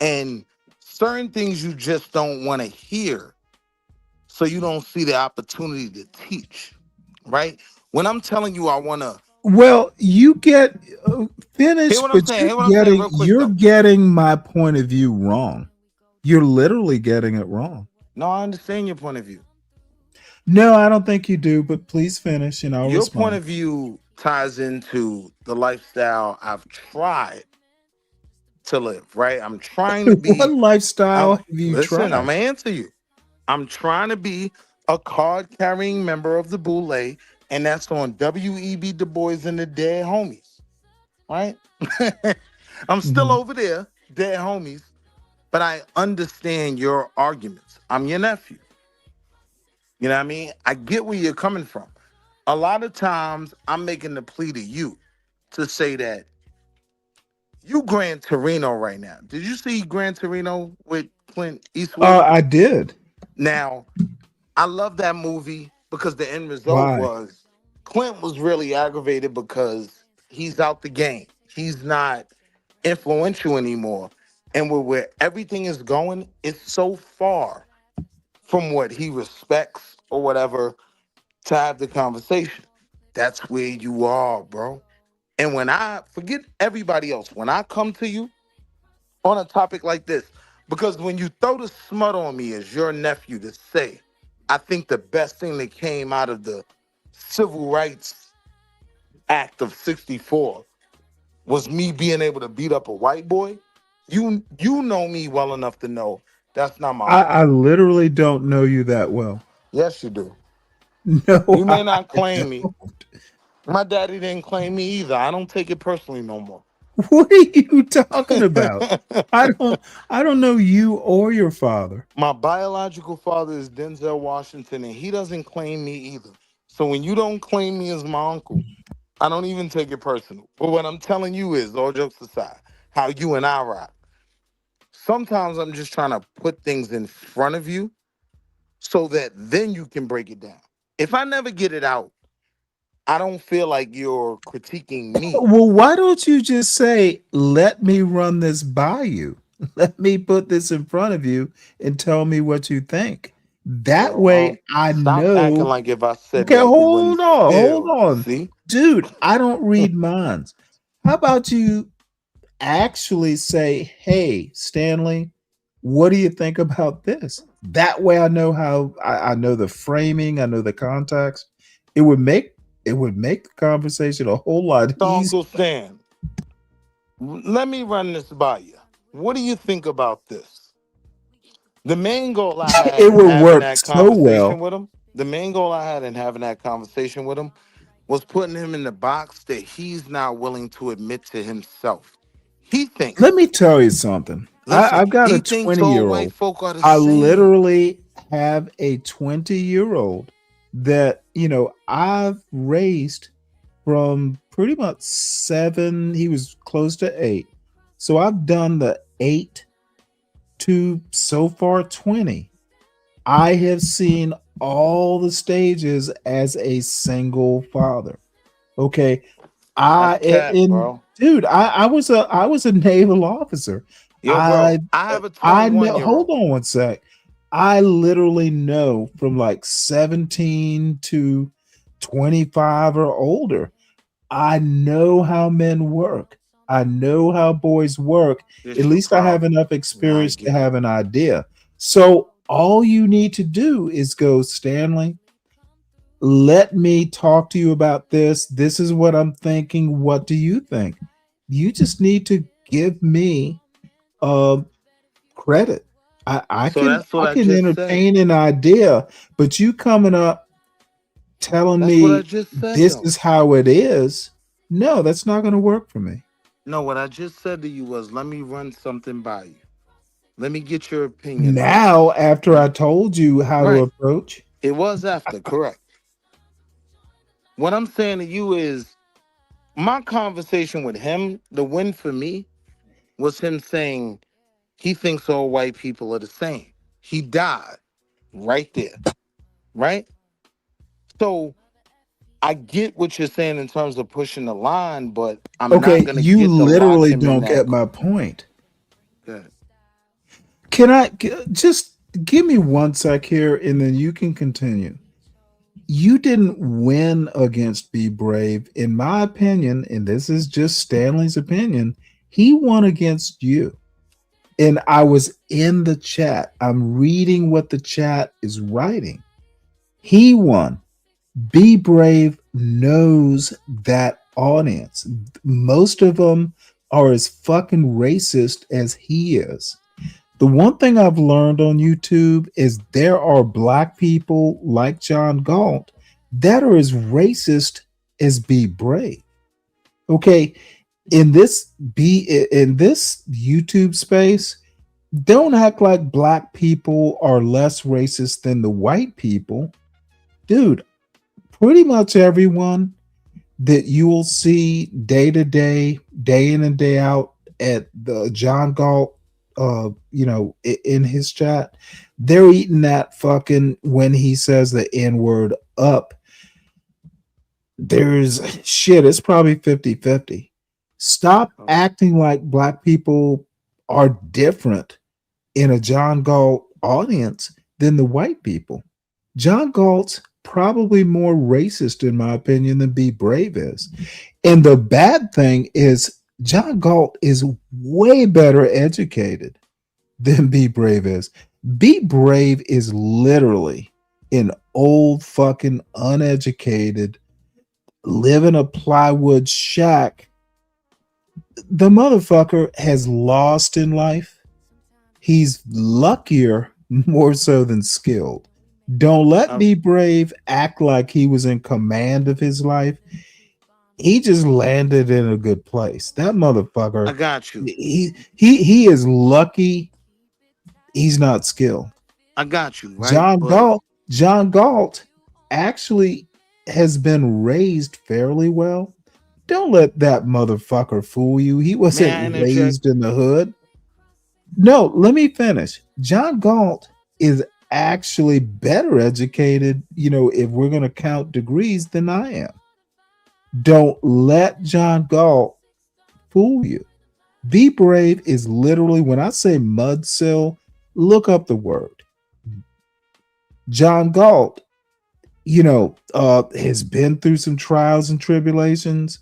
And certain things you just don't want to hear, so you don't see the opportunity to teach, right? When I'm telling you I want to... Well, you get finished, but you're getting my point of view wrong. You're literally getting it wrong. No, I understand your point of view. No, I don't think you do, but please finish and I'll respond. Your point of view ties into the lifestyle I've tried to live, right? I'm trying to be... What lifestyle have you tried? I'm going to answer you. I'm trying to be a card-carrying member of the Boule, and that's on W.E.B. Du Bois and the Dead Homies, right? I'm still over there, Dead Homies, but I understand your arguments. I'm your nephew. You know what I mean? I get where you're coming from. A lot of times, I'm making the plea to you to say that you Gran Torino right now. Did you see Gran Torino with Clint Eastwood? I did. Now, I love that movie because the end result was Clint was really aggravated because he's out the game. He's not influential anymore. And where everything is going, it's so far from what he respects or whatever to have the conversation. That's where you are, bro. And when I forget everybody else, when I come to you on a topic like this, because when you throw the smut on me as your nephew to say, I think the best thing that came out of the Civil Rights Act of 64 was me being able to beat up a white boy, you know me well enough to know that's not my... I literally don't know you that well. Yes, you do. No, you may not claim me. My daddy didn't claim me either. I don't take it personally no more. What are you talking about? I don't know you or your father. My biological father is Denzel Washington, and he doesn't claim me either. So when you don't claim me as my uncle, I don't even take it personal. But what I'm telling you is, all jokes aside, how you and I rock. Sometimes I'm just trying to put things in front of you so that then you can break it down. If I never get it out, I don't feel like you're critiquing me. Well, why don't you just say, let me run this by you? Let me put this in front of you and tell me what you think. That way I stop know. Acting like if I said okay, that, hold on. See? Dude, I don't read minds. How about you actually say, hey, Stanley, what do you think about this? That way I know how I know the framing, I know the context. It would make the conversation a whole lot easier. Uncle Stan, let me run this by you. What do you think about this? The main goal I had It in would having work that so conversation well. with him, the main goal I had in having that conversation with him was putting him in the box that he's not willing to admit to himself. He thinks, Let me tell you something. listen, I've got he a thinks all white 20-year-old. folk are the I same. literally have a 20-year-old that, I've raised from pretty much 7. He was close to 8. So I've done the 8 to so far 20. I have seen all the stages as a single father. Okay. That's cat, bro. Dude, I was a naval officer. Yo, I bro, I have a I 21 know, year hold old. on one sec. I literally know from like 17 to 25 or older. I know how men work. I know how boys work. At It's your least I have problem. enough Nah, I experience to get it. have an idea. So all you need to do is go, Stanley, let me talk to you about this. This is what I'm thinking. What do you think? You just need to give me uh credit. I So can that's what I I can just said. entertain an idea, but you coming up telling That's what I me just said, this though. is how it is. No, that's not going to work for me. No, what I just said to you was, let me run something by you. Let me get your opinion on it. Now, after I told you how to Right. approach, It was after, correct. What I'm saying to you is my conversation with him, the win for me was him saying he thinks all white people are the same. He died right there, right? So I get what you're saying in terms of pushing the line, but I'm not okay, gonna you get to lock literally him in don't that. get my point. Good. Can I just give me one sec here and then you can continue? You didn't win against Be Brave, in my opinion, and this is just Stanley's opinion. He won against you. And I was in the chat. I'm reading what the chat is writing. He won. Be Brave knows that audience. Most of them are as fucking racist as he is. The one thing I've learned on YouTube is there are black people like John Galt that are as racist as Be Brave. Okay, in this YouTube space, don't act like black people are less racist than the white people. Dude, pretty much everyone that you will see day to day, day in and day out at the John Galt, in his chat, they're eating that fucking when he says the N word up. There's shit, it's probably 50-50. Stop acting like black people are different in a John Galt audience than the white people. John Galt's probably more racist, in my opinion, than Be Brave is. And the bad thing is, John Galt is way better educated than Be Brave is. Be Brave is literally an old fucking uneducated, live in a plywood shack. The motherfucker has lost in life. He's luckier more so than skilled. Don't let Be Brave act like he was in command of his life. He just landed in a good place. That motherfucker. I got you. He is lucky. He's not skilled. I got you, right? John Galt actually has been raised fairly well. Don't let that motherfucker fool you. He May I wasn't interject? raised in the hood. No, let me finish. John Galt is actually better educated, if we're going to count degrees, than I am. Don't let John Galt fool you. Be Brave is literally, when I say mudsill, look up the word. John Galt, has been through some trials and tribulations.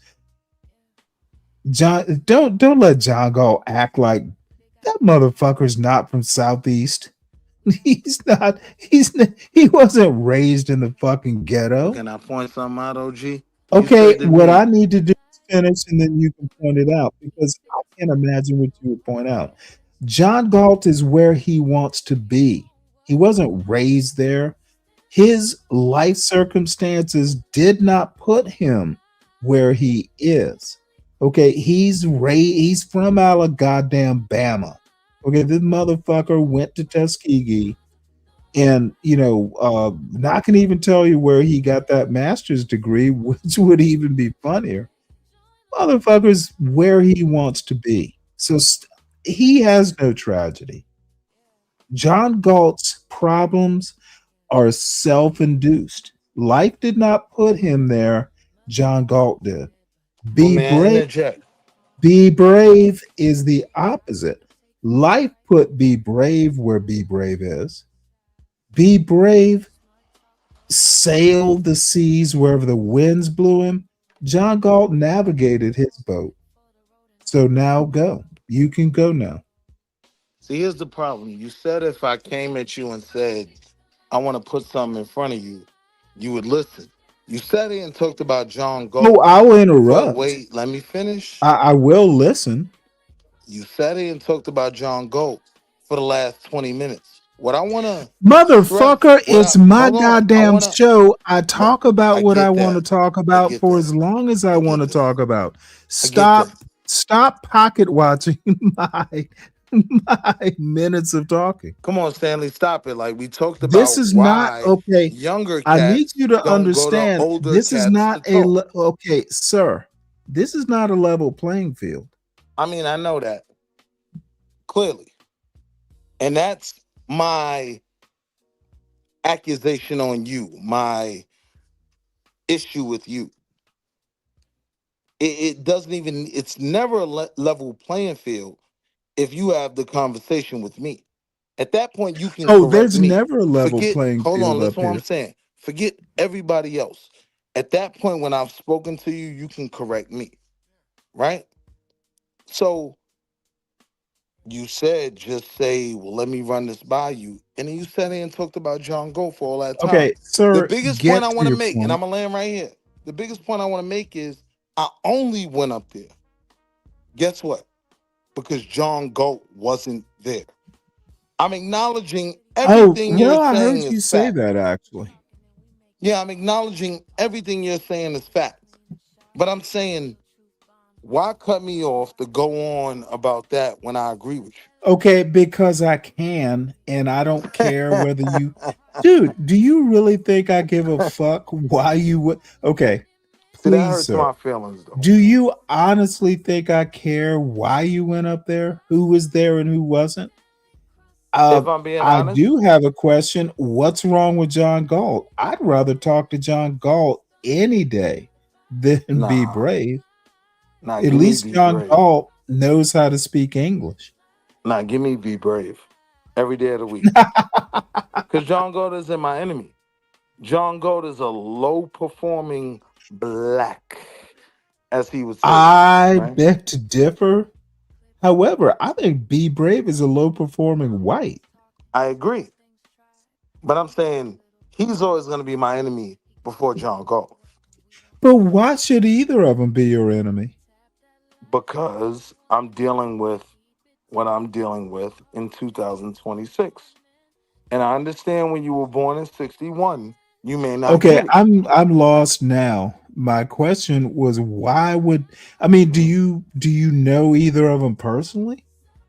Don't let John Galt act like that motherfucker's not from Southeast. He wasn't raised in the fucking ghetto. Can I point something out, OG? You Okay, said to what I me, need to do is finish and then you can point it out because I can't imagine what you would point out. John Galt is where he wants to be. He wasn't raised there. His life circumstances did not put him where he is. Okay, he's from goddamn Bama. Okay, this motherfucker went to Tuskegee, and I can even tell you where he got that master's degree, which would even be funnier. Motherfucker's where he wants to be. So he has no tragedy. John Galt's problems are self-induced. Life did not put him there. John Galt did. But Be may I brave. interject? Be brave is the opposite. Life put Be Brave where Be Brave is. Be Brave sailed the seas wherever the winds blew him. John Galt navigated his boat. So now go. You can go now. See, here's the problem. You said if I came at you and said, I want to put something in front of you, you would listen. You said it and talked about John Oh, Galt. I will interrupt. Wait, let me finish. I will listen. You said it and talked about John Galt for the last 20 minutes. What I want to Motherfucker, it's my goddamn wanna, show. I talk about I what get I want to that. talk I about get for that. as long as I want to talk about. I get Stop pocket watching my minutes of talking. Come on, Stanley, stop it. Like we talked about This is not why okay. younger I need cats you to don't go to understand. older This is cats to not talk. okay, sir. This is not a level playing field. I mean, I know that clearly. And that's my accusation on you, my issue with you. It doesn't even, it's never a level playing field if you have the conversation with me. At that point, you can Oh, correct there's me. never a level Forget, playing hold on, field up listen what I'm here. saying. Forget everybody else. At that point, when I've spoken to you, you can correct me. Right? So you said, just say, well, let me run this by you. And then you sat there and talked about John Gold for all that time. Okay, sir, The biggest point get I to want to your make, and point. I'm going to land right here. The biggest point I want to make is I only went up there. Guess what? Because John Gold wasn't there. I'm acknowledging everything you're I heard saying you is say fact. that actually. Yeah, I'm acknowledging everything you're saying is fact. But I'm saying, why cut me off to go on about that when I agree with you? Okay, because I can, and I don't care whether you, dude. Do you really think I give a fuck why you would? Okay, See, that please, hurts sir. my feelings, though. Do you honestly think I care why you went up there? Who was there and who wasn't? If I'm being I honest, do have a question. What's wrong with John Galt? I'd rather talk to John Galt any day than Be Brave. At give me least Be John Brave. Galt knows how to speak English. Nah, give me Be Brave every day of the week. Because John Gold isn't my enemy. John Gold is a low-performing black, as he would say. I right? beg to differ. However, I think Be Brave is a low performing white. I agree. But I'm saying he's always going to be my enemy before John Gold. But why should either of them be your enemy? Because I'm dealing with what I'm dealing with in 2026. And I understand when you were born in 61, you may not Okay, get it. I'm lost now. My question was why would do you know either of them personally?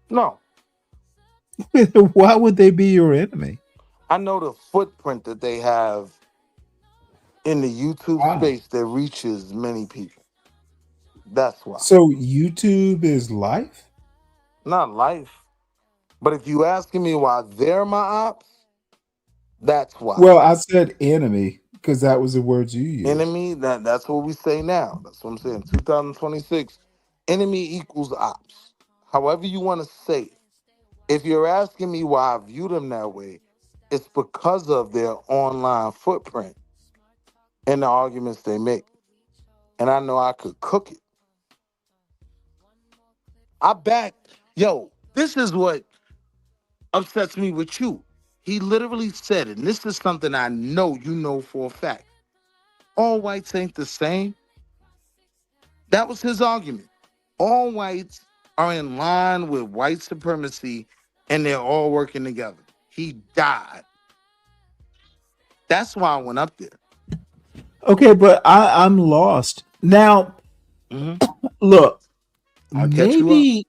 No. Why would they be your enemy? I know the footprint that they have in the YouTube space that reaches many people. That's why. So YouTube is life? Not life. But if you asking me why they're my ops, that's why. Well, I said enemy because that was the words you used. Enemy, that's what we say now. That's what I'm saying. 2026, enemy equals ops. However you want to say it. If you're asking me why I view them that way, it's because of their online footprint and the arguments they make. And I know I could cook it. This is what upsets me with you. He literally said it, and this is something I know you know for a fact. All whites ain't the same. That was his argument. All whites are in line with white supremacy, and they're all working together. He died. That's why I went up there. Okay, but I'm lost now. Mhm. Look, I'll catch you up. maybe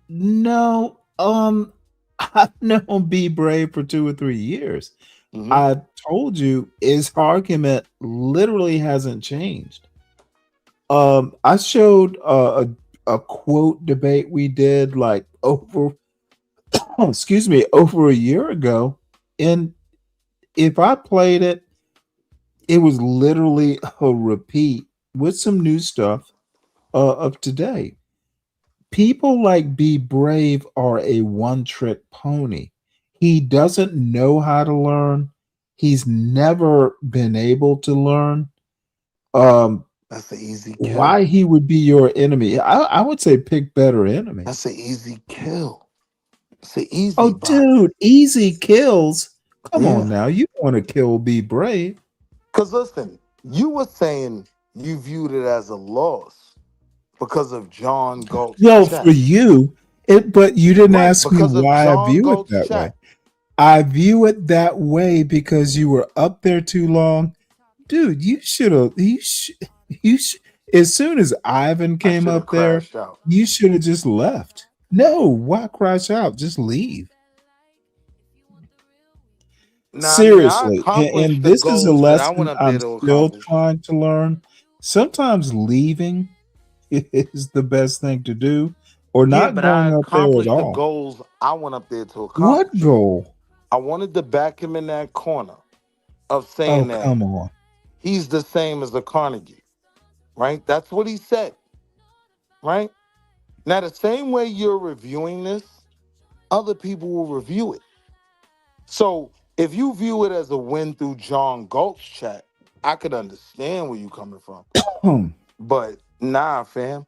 no. I've known Be Brave for 2 or 3 years. Mhm. I told you his argument literally hasn't changed. I showed a quote debate we did like over excuse me, over a year ago, and if I played it, it was literally a repeat with some new stuff of today. People like Be Brave are a one trick pony. He doesn't know how to learn. He's never been able to learn. Um, That's an easy kill. why he would be your enemy? I would say pick better enemies. That's an easy kill. It's an easy Oh, box. dude, easy kills. Come on Yeah. now, you want to kill Be Brave? Because listen, you were saying you viewed it as a loss because of John Galt's Well, chat. for you, but you didn't Right, ask me because of why I John view it Galt's that way. chat. I view it that way because you were up there too long. Dude, you should have as soon as Ivan I came should have up there, crashed out. you should have just left. No, why crash out? Just leave. Now, I mean, I Seriously. accomplished And the this is a goals that I went lesson up there I'm to still accomplish. trying to learn. Sometimes leaving is the best thing to do, or Yeah, not but I going up there at accomplished the all. goals I went up there to What accomplish. goal? I wanted to back him in that corner of Oh, saying that come on. he's the same as a Carnegie, right? That's what he said, right? Now, the same way you're reviewing this, other people will review it. So if you view it as a win through John Galt's chat, I could understand where you're coming from. But nah, fam,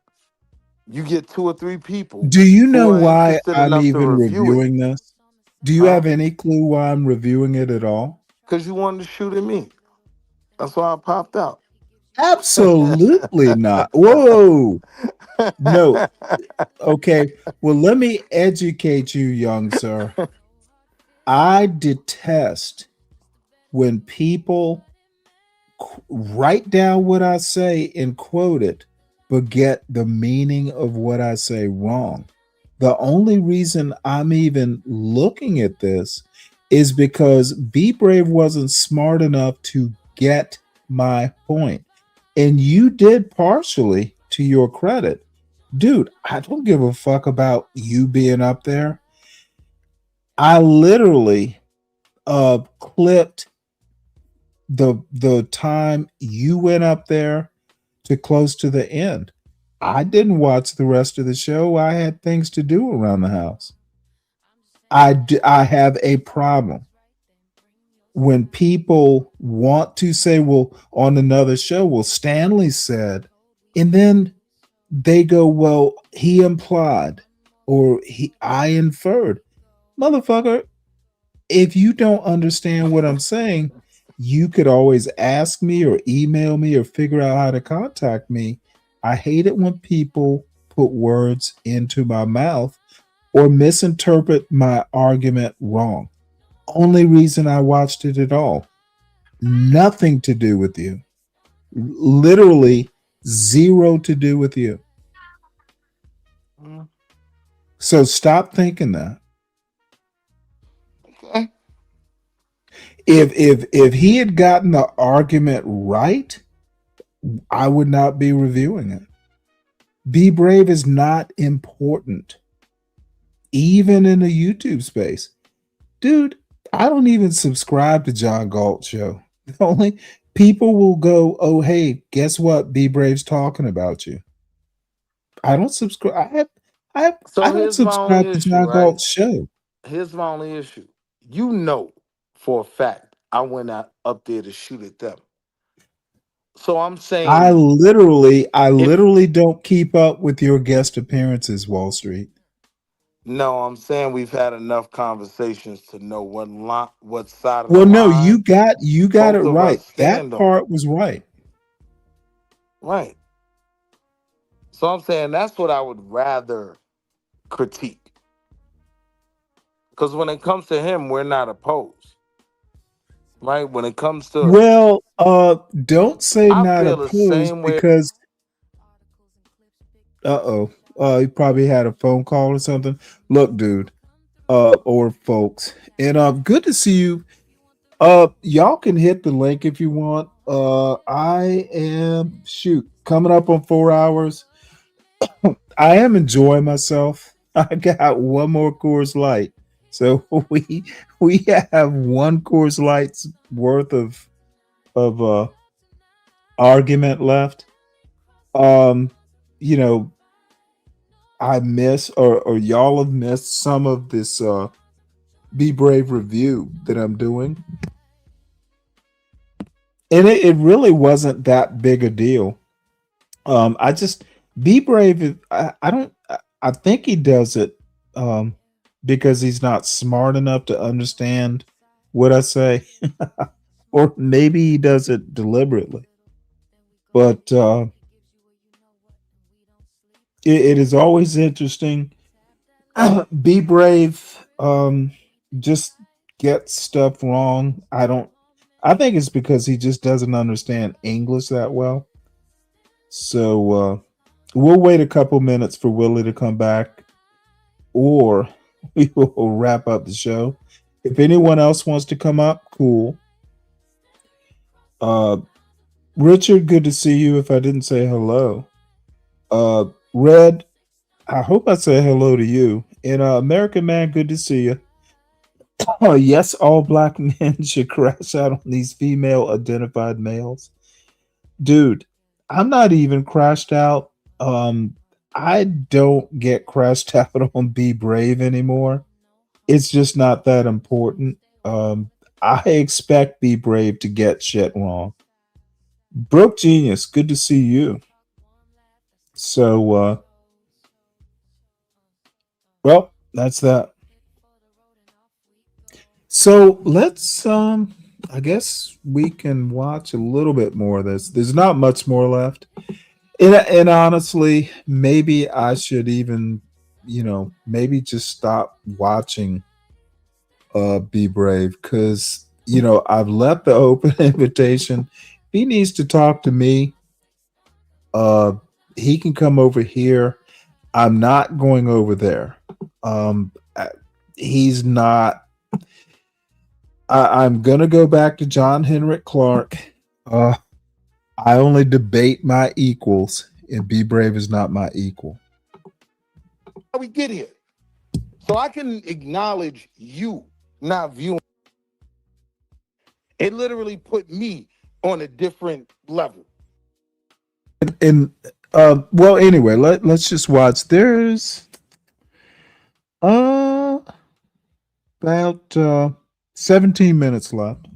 you get 2 or 3 people Do you know who are why interested I'm enough to even review it, reviewing this? Do you huh? have any clue why I'm reviewing it at all? Because you wanted to shoot at me. That's why I popped out. Absolutely not. Whoa. No. Okay. Well, let me educate you, young sir. I detest when people write down what I say and quote it, but get the meaning of what I say wrong. The only reason I'm even looking at this is because Be Brave wasn't smart enough to get my point. And you did partially, to your credit. Dude, I don't give a fuck about you being up there. I literally clipped the time you went up there to close to the end. I didn't watch the rest of the show. I had things to do around the house. I have a problem when people want to say, well, on another show, well, Stanley said, and then they go, well, he implied or I inferred. Motherfucker, if you don't understand what I'm saying, you could always ask me or email me or figure out how to contact me. I hate it when people put words into my mouth or misinterpret my argument wrong. Only reason I watched it at all. Nothing to do with you. Literally zero to do with you. So stop thinking that. Okay. If he had gotten the argument right, I would not be reviewing it. Be Brave is not important, even in the YouTube space. Dude, I don't even subscribe to John Galt show. The only people will go, oh hey, guess what? Be Brave's talking about you. I don't subscribe. I So don't here's my only subscribe to issue, John right? Galt's show. Here's my only issue. You know for a fact I went out up there to shoot at them. So I'm I saying if literally don't keep up with your guest appearances, Wall Street. no, I'm saying we've had enough conversations to know what side of the Well, no, you line got it both of us right. That stand on. part was right. Right. So I'm saying that's what I would rather critique. Because when it comes to him, we're not opposed, right? When it comes to, Well, don't say I not feel the opposed same way. because uh-oh. You probably had a phone call or something. Look, dude, or folks. And good to see you. Y'all can hit the link if you want. I am coming up on 4 hours. I am enjoying myself. I got one more Coors Light. So we have one Coors Light's worth of argument left. Um, you know, I miss or y'all have missed some of this Be Brave review that I'm doing. And it really wasn't that big a deal. I just Be Brave. I don't. I think he does it because he's not smart enough to understand what I say, or maybe he does it deliberately. But it is always interesting. Be Brave. Just gets stuff wrong. I don't. I think it's because he just doesn't understand English that well. So we'll wait a couple minutes for Willie to come back, or we will wrap up the show. If anyone else wants to come up, cool. Uh, Richard, good to see you. If I didn't say hello, Red, I hope I said hello to you. And American Man, good to see you. Oh, yes, all black men should crash out on these female identified males. Dude, I'm not even crashed out. I don't get crashed out on Be Brave anymore. It's just not that important. I expect Be Brave to get shit wrong. Broke Genius, good to see you. So, well, that's that. So let's I guess we can watch a little bit more of this. There's not much more left. And honestly, maybe I should even, maybe just stop watching Be Brave, because I've left the open invitation. If he needs to talk to me, uh he can come over here. I'm not going over there. He's not. I'm gonna go back to John Henrik Clark. I only debate my equals, and Be Brave is not my equal. How we get here. So I can acknowledge you not viewing. It literally put me on a different level. And well, anyway, let's just watch. There's about 17 minutes left.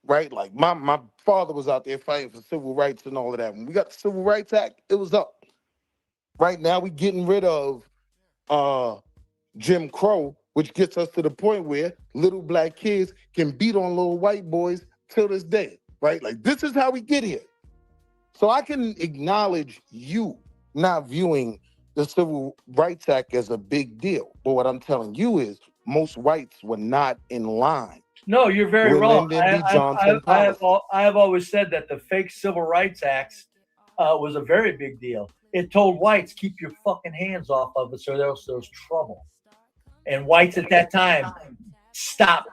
Right? Like my father was out there fighting for civil rights and all of that. When we got the Civil Rights Act, it was up. Right now we getting rid of Jim Crow, which gets us to the point where little black kids can beat on little white boys till this day. Right? Like this is how we get here. So I can acknowledge you not viewing the Civil Rights Act as a big deal. But what I'm telling you is most whites were not in line. No, you're very wrong. I have always said that the fake Civil Rights Acts was a very big deal. It told whites, keep your fucking hands off of us or else there's trouble. And whites at that time stopped,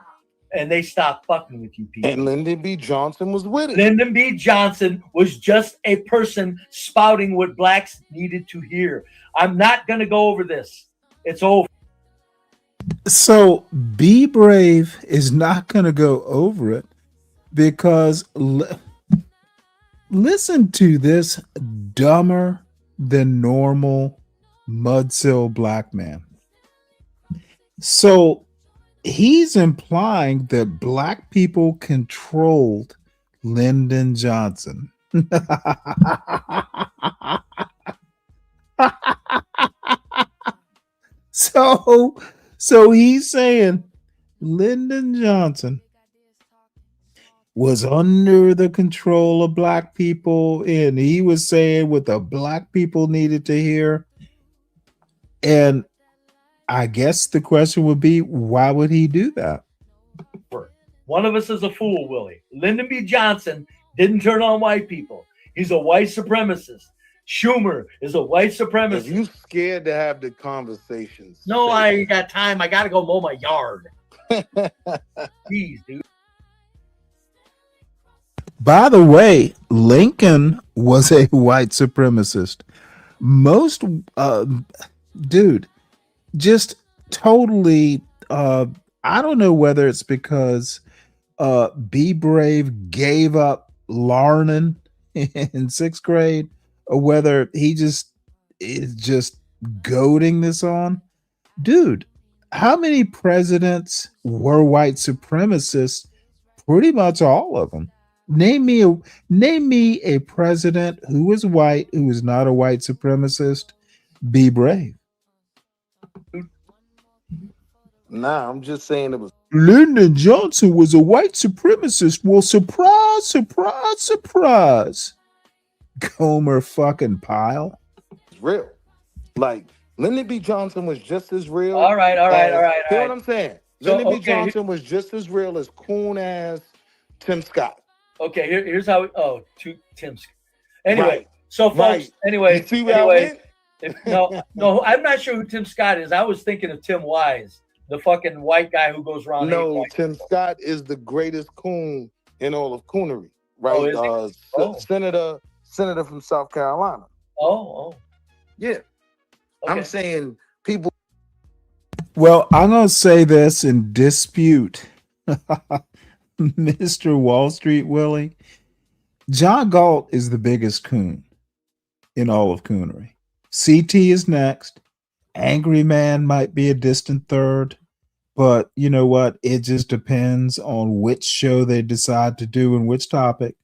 and they stopped fucking with you people. And Lyndon B. Johnson was with it. Lyndon B. Johnson was just a person spouting what blacks needed to hear. I'm not going to go over this. It's over. So Be Brave is not going to go over it because listen to this dumber than normal mudsill black man. So he's implying that black people controlled Lyndon Johnson. So he's saying Lyndon Johnson was under the control of black people, and he was saying what the black people needed to hear. And I guess the question would be, why would he do that? One of us is a fool, Willie. Lyndon B. Johnson didn't turn on white people. He's a white supremacist. Schumer is a white supremacist. If you scared to have the conversations. No, I ain't got time. I got to go mow my yard. Jeez, dude. By the way, Lincoln was a white supremacist. Most, dude, just totally, I don't know whether it's because Be Brave gave up learning in sixth grade, or whether he just is just goading this on. Dude, how many presidents were white supremacists? Pretty much all of them. Name me a president who was white who was not a white supremacist. Be brave. Nah, I'm just saying it was. Lyndon Johnson was a white supremacist. Well, surprise, surprise, surprise. Gomer fucking Pyle. It's real. Like, Lyndon B. Johnson was just as real. All right. You know what I'm saying? So, Lyndon B. Johnson was just as real as coon ass Tim Scott. Okay, here's how. To Tim Scott. Anyway, Right. so folks. Right. Anyway, You see where I went? no, I'm not sure who Tim Scott is. I was thinking of Tim Wise, the fucking white guy who goes around. No, Tim Scott is the greatest coon in all of coonery, right? Oh, is he? Senator from South Carolina. Yeah. Okay. I'm saying people. Well, I'm going to say this in dispute Mr. Wall Street Willie. John Galt is the biggest coon in all of coonery. CT is next. Angry Man might be a distant third. But you know what? It just depends on which show they decide to do and which topic.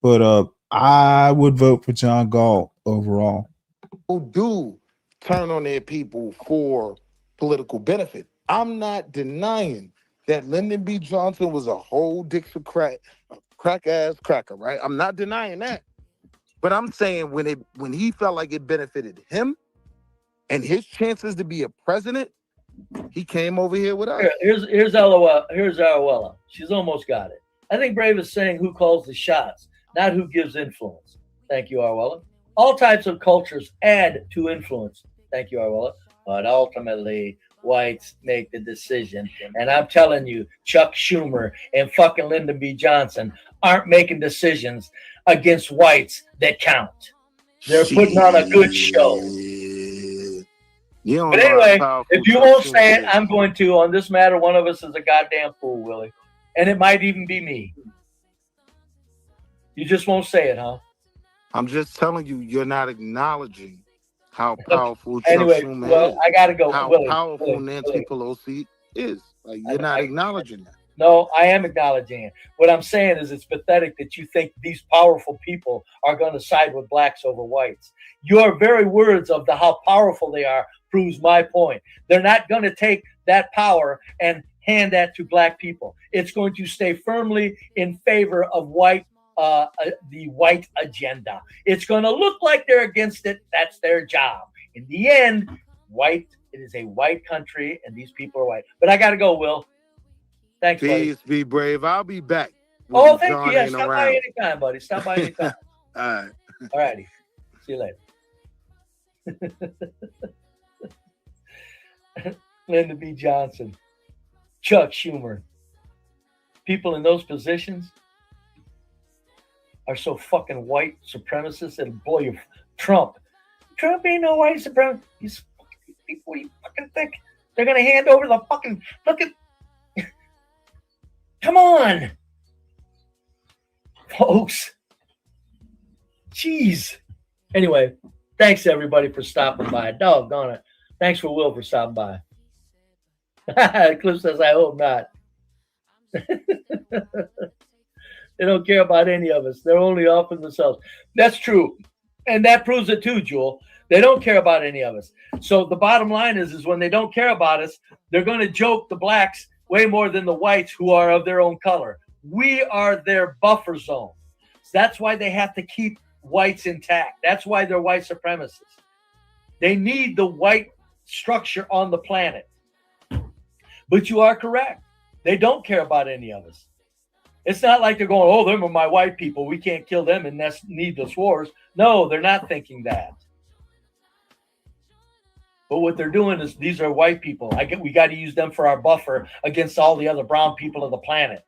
But I would vote for John Galt overall. Who do turn on their people for political benefit. I'm not denying that Lyndon B. Johnson was a whole Dixie crack ass cracker, right? I'm not denying that. But I'm saying when he felt like it benefited him and his chances to be a president, he came over here with us. Here's Aruella. She's almost got it. I think Brave is saying who calls the shots, not who gives influence. Thank you, Aruella. All types of cultures add to influence. Thank you, Aruella. But ultimately, whites make the decision. And I'm telling you, Chuck Schumer and fucking Lyndon B. Johnson aren't making decisions against whites that count. They're putting on a good show. But anyway, if you won't say it, I'm going to. On this matter, one of us is a goddamn fool, Willie. And it might even be me. You just won't say it, huh? I'm just telling you, you're not acknowledging how powerful Chuck Schumer is. I gotta go. How powerful Nancy Pelosi is. Like, you're not acknowledging that. No, I am acknowledging it. What I'm saying is it's pathetic that you think these powerful people are going to side with blacks over whites. Your very words of how powerful they are proves my point. They're not going to take that power and hand that to black people. It's going to stay firmly in favor of the white agenda. It's going to look like they're against it. That's their job. In the end, it is a white country, and these people are white. But I got to go, Will. Thanks, Please be brave. I'll be back. Oh, thank you. Yeah, stop by anytime, buddy. Stop by anytime. All right. All righty. See you later. Lyndon B. Johnson, Chuck Schumer. People in those positions are so fucking white supremacists and blow your Trump. Trump ain't no white supremacist. These fucking people, what do you fucking think? They're gonna hand over the fucking come on, folks. Jeez. Anyway, thanks everybody for stopping by. Doggone it. Thanks for Will for stopping by. Cliff says, I hope not. They don't care about any of us. They're only off in themselves. That's true. And that proves it too, Jewel. They don't care about any of us. So the bottom line is when they don't care about us, they're going to joke the blacks way more than the whites who are of their own color. We are their buffer zone. That's why they have to keep whites intact. That's why they're white supremacists. They need the white structure on the planet. But you are correct. They don't care about any of us. It's not like they're going, oh, them are my white people. We can't kill them in needless wars. No, they're not thinking that. But what they're doing is these are white people. We got to use them for our buffer against all the other brown people of the planet,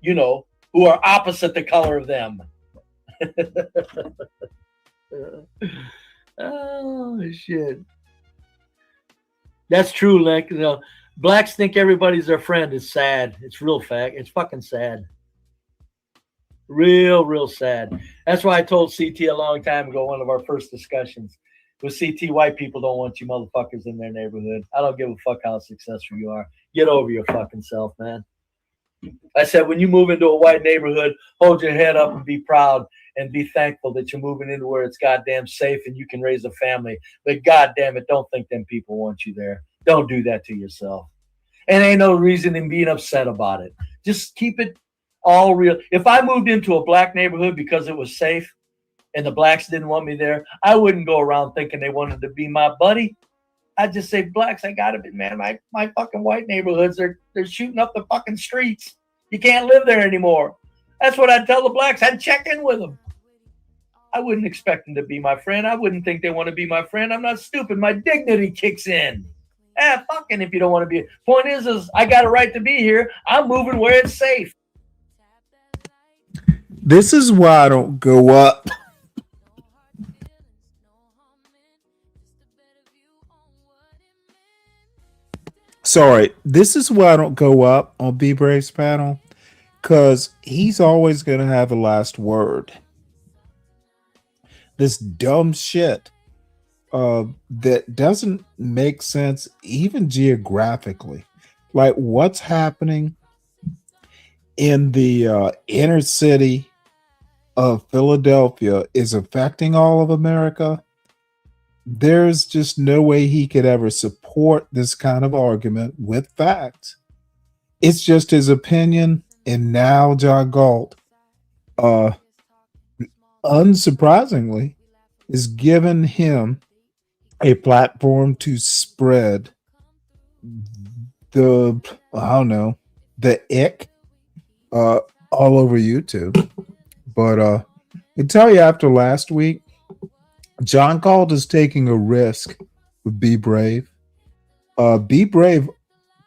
you know, who are opposite the color of them. Oh, shit. That's true, Link. You know, blacks think everybody's their friend. It's sad. It's real fact. It's fucking sad. Real sad. That's why I told CT a long time ago, one of our first discussions. With CT, white people don't want you motherfuckers in their neighborhood. I don't give a fuck how successful you are. Get over your fucking self, man. I said, when you move into a white neighborhood, hold your head up and be proud and be thankful that you're moving into where it's goddamn safe and you can raise a family. But goddamn it, don't think them people want you there. Don't do that to yourself. And ain't no reason in being upset about it. Just keep it all real. If I moved into a black neighborhood because it was safe and the blacks didn't want me there, I wouldn't go around thinking they wanted to be my buddy. I'd just say, blacks, I got it, man. My fucking white neighborhoods, they're shooting up the fucking streets. You can't live there anymore. That's what I'd tell the blacks. I'd check in with them. I wouldn't expect them to be my friend. I wouldn't think they want to be my friend. I'm not stupid. My dignity kicks in. Fucking if you don't want to be. Point is I got a right to be here. I'm moving where it's safe. This is why I don't go up. Sorry, this is why I don't go up on Be Brave's panel, because he's always going to have the last word. This dumb shit that doesn't make sense even geographically. Like what's happening in the inner city of Philadelphia is affecting all of America. There's just no way he could ever support this kind of argument with facts. It's just his opinion. And now John Galt, unsurprisingly, is giving him a platform to spread the ick all over YouTube. But I can tell you after last week, John Galt is taking a risk with Be Brave. Be Brave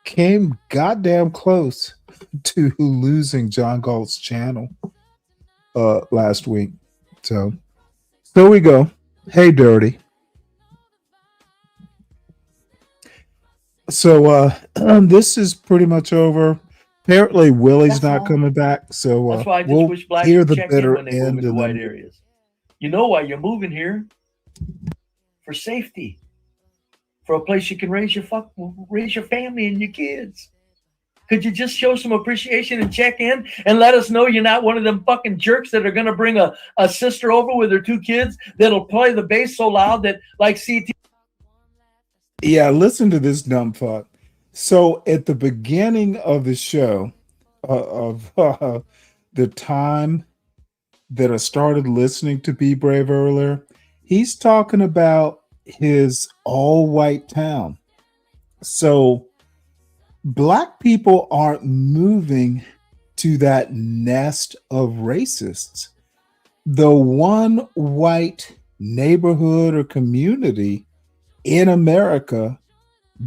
came goddamn close to losing John Galt's channel last week. So we go. Hey, Dirty. So this is pretty much over. Apparently, Willie's not coming back. So that's why I just we'll wish blacks hear would the check in bitter when they move end into of white them. areas. You know why you're moving here? For safety. For a place you can raise your family and your kids. Could you just show some appreciation and check in and let us know you're not one of them fucking jerks that are going to bring a sister over with her 2 kids that'll play the bass so loud that like CT. Yeah, listen to this dumb fuck. So at the beginning of the show, of the time that I started listening to Be Brave earlier, he's talking about his all-white town. So black people aren't moving to that nest of racists. The one white neighborhood or community in America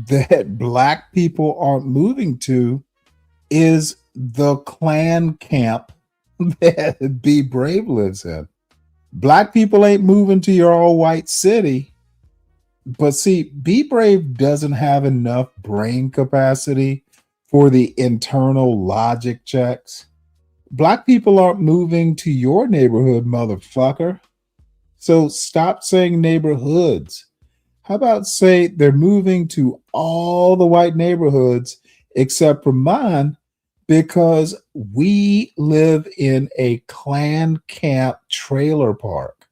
that black people aren't moving to is the Klan camp that Be Brave lives in. Black people ain't moving to your all-white city. But see, Be Brave doesn't have enough brain capacity for the internal logic checks. Black people aren't moving to your neighborhood, motherfucker. So stop saying neighborhoods. How about say they're moving to all the white neighborhoods except for mine because we live in a Klan camp trailer park.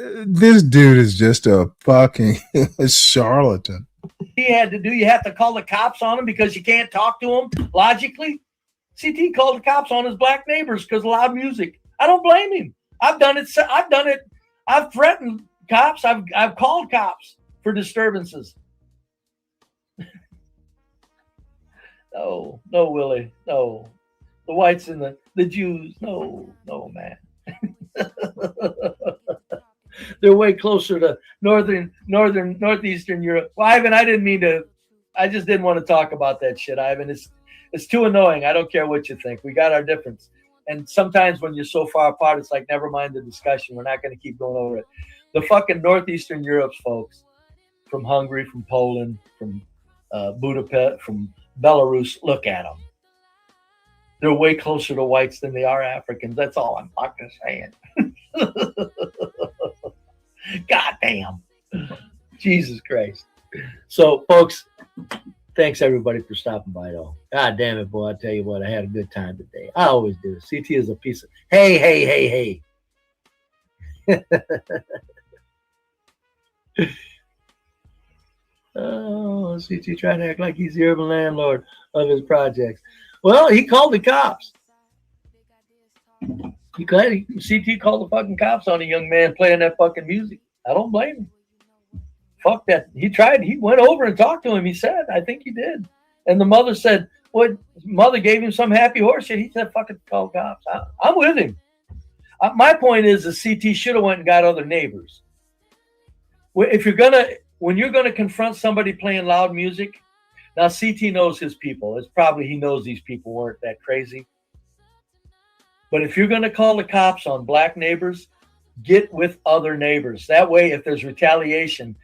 This dude is just a fucking charlatan. had to do? You have to call the cops on him because you can't talk to him logically. CT called the cops on his black neighbors because of loud music. I don't blame him. I've done it. I've threatened cops. I've called cops for disturbances. No, Willie. No. The whites and the Jews. No, man. They're way closer to northeastern Europe. Well, Ivan, I just didn't want to talk about that shit, Ivan. It's too annoying. I don't care what you think. We got our difference. And sometimes when you're so far apart, it's like, never mind the discussion. We're not going to keep going over it. The fucking northeastern Europe's folks, from Hungary, from Poland, from Budapest, from Belarus, look at them. They're way closer to whites than they are Africans. That's all I'm fucking saying. God damn. Jesus Christ. So, folks, thanks everybody for stopping by, though. God damn it, boy. I tell you what, I had a good time today. I always do. CT is a piece of... Hey. Oh, CT trying to act like he's the urban landlord of his projects. Well, he called the cops. CT called the fucking cops on a young man playing that fucking music. I don't blame him. Fuck that. He tried. He went over and talked to him. He said, I think he did. And the mother said, what? Mother gave him some happy horse shit. He said, fucking call cops. I'm with him. My point is the CT should have went and got other neighbors. When you're gonna confront somebody playing loud music, now CT knows his people. It's probably he knows these people weren't that crazy. But if you're gonna call the cops on black neighbors, get with other neighbors. That way, if there's retaliation,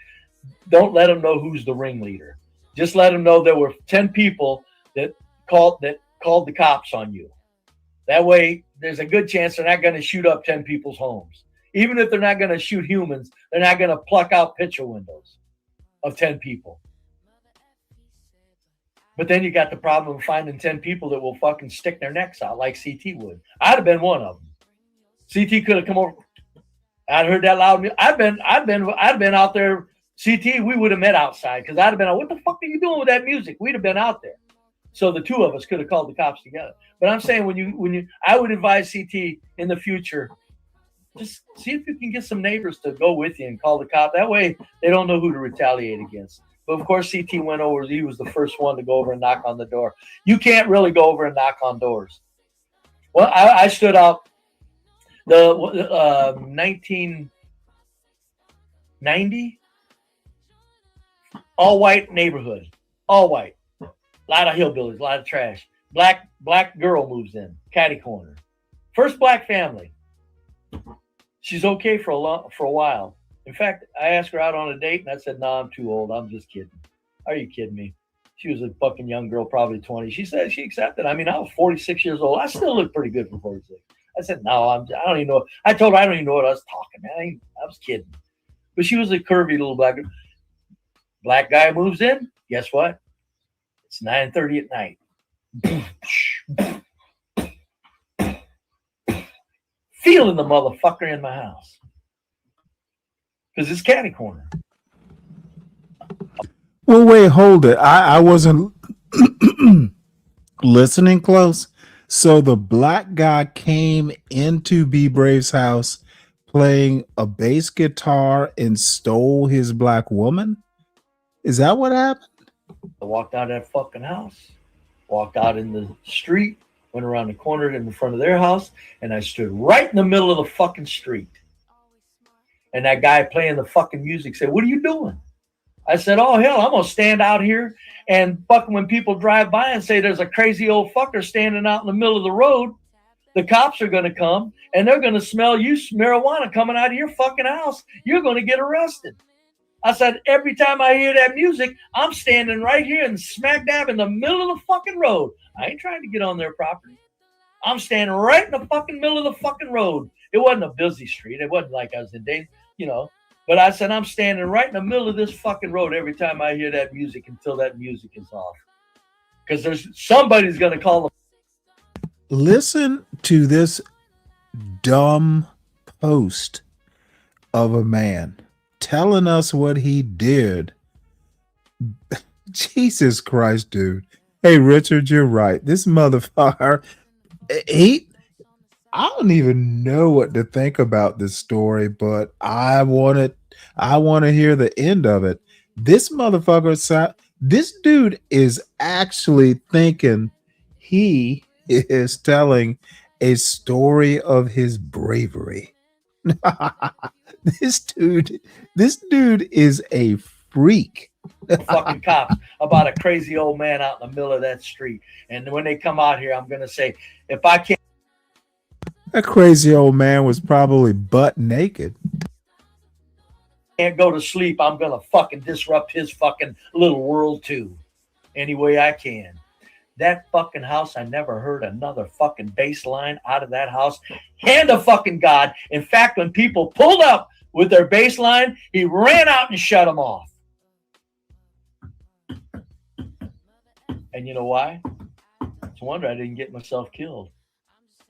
don't let them know who's the ringleader. Just let them know there were 10 people that called the cops on you. That way, there's a good chance they're not going to shoot up 10 people's homes. Even if they're not going to shoot humans, they're not going to pluck out picture windows of 10 people. But then you got the problem of finding 10 people that will fucking stick their necks out like CT would. I'd have been one of them. CT could have come over. I'd heard that loud music. I'd been out there. CT, we would have met outside because I'd have been, what the fuck are you doing with that music? We'd have been out there. So the two of us could have called the cops together. But I'm saying I would advise CT in the future, just see if you can get some neighbors to go with you and call the cop. That way they don't know who to retaliate against. But of course, CT went over. He was the first one to go over and knock on the door. You can't really go over and knock on doors. Well, I stood out the 1990 all white neighborhood, all white. A lot of hillbillies, a lot of trash. Black girl moves in, catty corner. First black family. She's okay for a while. In fact, I asked her out on a date, and I said, "No, I'm too old. I'm just kidding." Are you kidding me? She was a fucking young girl, probably 20. She said she accepted. I mean, I was 46 years old. I still look pretty good for 46. I said, "No, I don't even know." I told her I don't even know what I was talking, man. I was kidding. But she was a curvy little black girl. Black guy moves in. Guess what? It's 9:30 at night. Feeling the motherfucker in my house. Because it's catty corner. Well, wait, hold it. I wasn't listening close. So the black guy came into B Brave's house playing a bass guitar and stole his black woman? Is that what happened? I walked out of that fucking house, walked out in the street, went around the corner in the front of their house, and I stood right in the middle of the fucking street. And that guy playing the fucking music said, "What are you doing?" I said, "Oh, hell, I'm going to stand out here and fucking when people drive by and say there's a crazy old fucker standing out in the middle of the road, the cops are going to come and they're going to smell you marijuana coming out of your fucking house. You're going to get arrested." I said, every time I hear that music, I'm standing right here and smack dab in the middle of the fucking road. I ain't trying to get on their property. I'm standing right in the fucking middle of the fucking road. It wasn't a busy street. It wasn't like I was in danger, But I said, I'm standing right in the middle of this fucking road every time I hear that music until that music is off. Because somebody's going to call them. Listen to this dumb post of a man telling us what he did Jesus Christ, dude. Hey, Richard, you're right. This motherfucker, I don't even know what to think about this story, but I want to hear the end of it. This motherfucker, this dude is actually thinking he is telling a story of his bravery. this dude, this dude is a freak. Fucking cops about a crazy old man out in the middle of that street. And when they come out here, I'm going to say, if I can't. That crazy old man was probably butt naked. Can't go to sleep, I'm going to fucking disrupt his fucking little world too. Any way I can. That fucking house, I never heard another fucking bass line out of that house. Hand to fucking God. In fact, when people pulled up with their bass line, he ran out and shut them off. And you know why? It's a wonder I didn't get myself killed.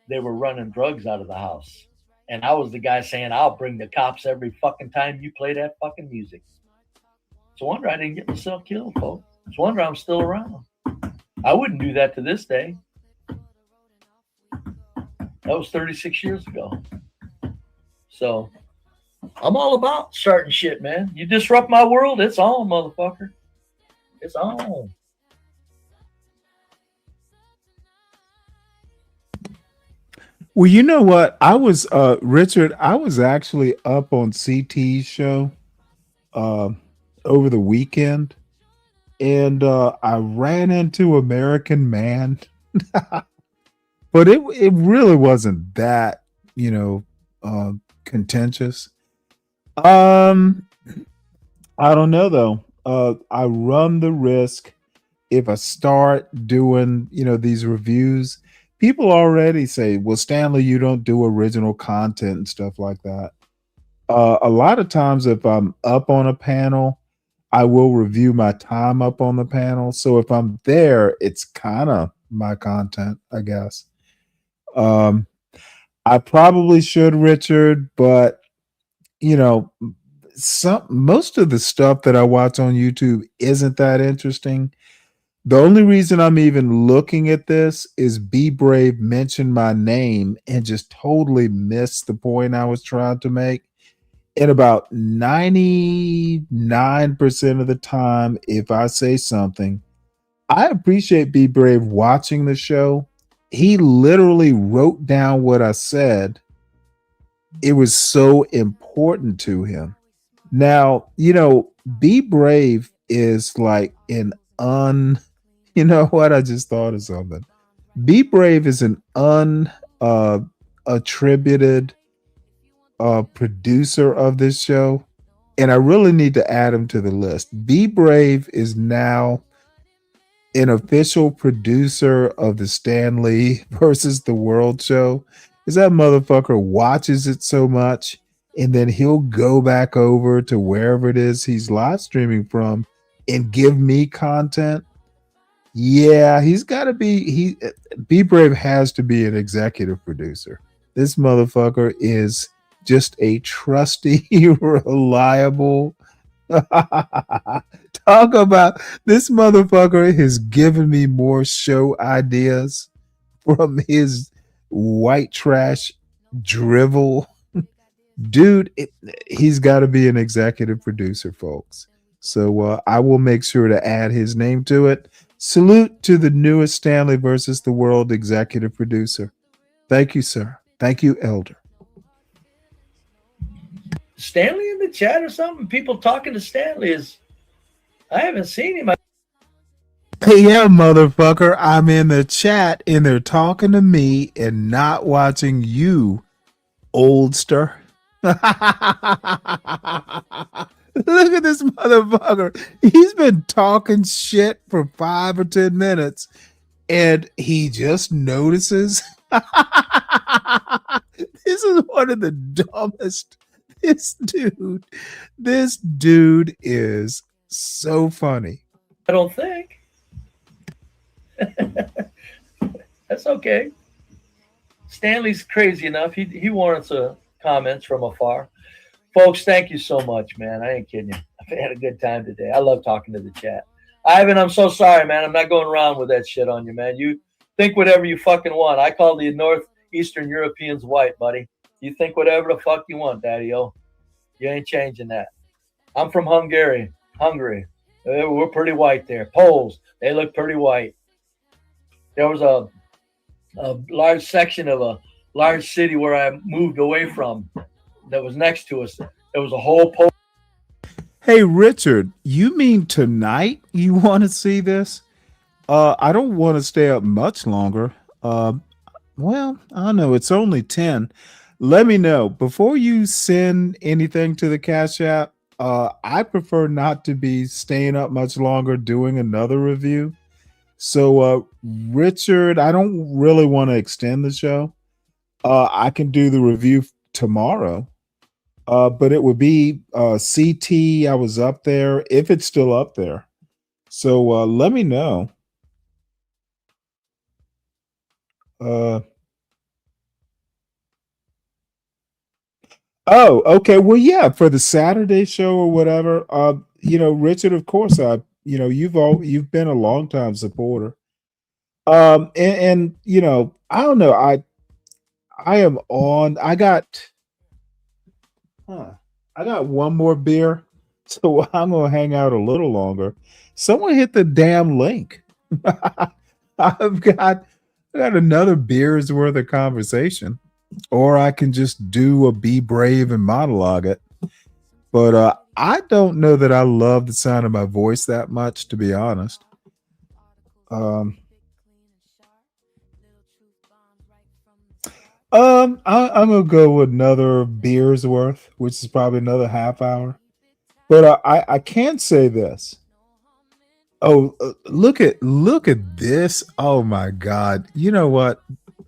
They were running drugs out of the house. And I was the guy saying, I'll bring the cops every fucking time you play that fucking music. It's a wonder I didn't get myself killed, folks. It's a wonder I'm still around. I wouldn't do that to this day. That was 36 years ago. So I'm all about starting shit, man. You disrupt my world, it's on, motherfucker. It's on. Well, you know what? I was Richard, I was actually up on CT's show over the weekend, and I ran into American Man. But it really wasn't that, contentious. I don't know though. I run the risk if I start doing, these reviews. People already say, well, Stanley, you don't do original content and stuff like that. A lot of times if I'm up on a panel, I will review my time up on the panel. So if I'm there, it's kind of my content, I guess. I probably should, Richard, but most of the stuff that I watch on YouTube isn't that interesting. The only reason I'm even looking at this is Be Brave mentioned my name and just totally missed the point I was trying to make. And about 99% of the time, if I say something, I appreciate Be Brave watching the show. He literally wrote down what I said. It was so important to him. Now, Be Brave is like an you know what? I just thought of something. Be Brave is an attributed producer of this show, and I really need to add him to the list. Be Brave is now an official producer of the Stanley versus the World show. Is that motherfucker watches it so much, and then he'll go back over to wherever it is he's live streaming from and give me content. Yeah, he's got to be. Be Brave has to be an executive producer. This motherfucker is just a trusty, reliable. Talk about this motherfucker has given me more show ideas from his white trash drivel. Dude, he's got to be an executive producer, folks. So I will make sure to add his name to it. Salute to the newest Stanley versus the World executive producer. Thank you, sir. Thank you, Elder. Stanley in the chat or something? People talking to Stanley is. I haven't seen him. Yeah, motherfucker. I'm in the chat and they're talking to me and not watching you, oldster. Look at this motherfucker. He's been talking shit for 5 or 10 minutes and he just notices. This is one of the dumbest. This dude is so funny. I don't think. That's okay. Stanley's crazy enough. He warrants comments from afar. Folks, thank you so much, man. I ain't kidding you. I've had a good time today. I love talking to the chat. Ivan, I'm so sorry, man. I'm not going around with that shit on you, man. You think whatever you fucking want. I call the Northeastern Europeans white, buddy. You think whatever the fuck you want, daddy-o. You ain't changing that. I'm from Hungary. We're pretty white there. Poles, they look pretty white. There was a large section of a large city where I moved away from that was next to us. There was a whole Pole. Hey, Richard, you mean tonight you want to see this? I don't want to stay up much longer. Well, I don't know. It's only 10. Let me know before you send anything to the Cash App. I prefer not to be staying up much longer doing another review. So, Richard, I don't really want to extend the show. I can do the review tomorrow, but it would be CT. I was up there, if it's still up there. So, let me know. Oh, okay. Well, yeah, for the Saturday show or whatever. Richard, of course, you've been a long time supporter. And I don't know. I am on. I got one more beer, so I'm gonna hang out a little longer. Someone hit the damn link. I've got I got another beer's worth of conversation, or I can just do a be brave and monologue it. But I don't know that I love the sound of my voice that much, to be honest. Um, I'm gonna go with another beer's worth, which is probably another half hour. But I can say this. Oh, look at this! Oh my God! You know what,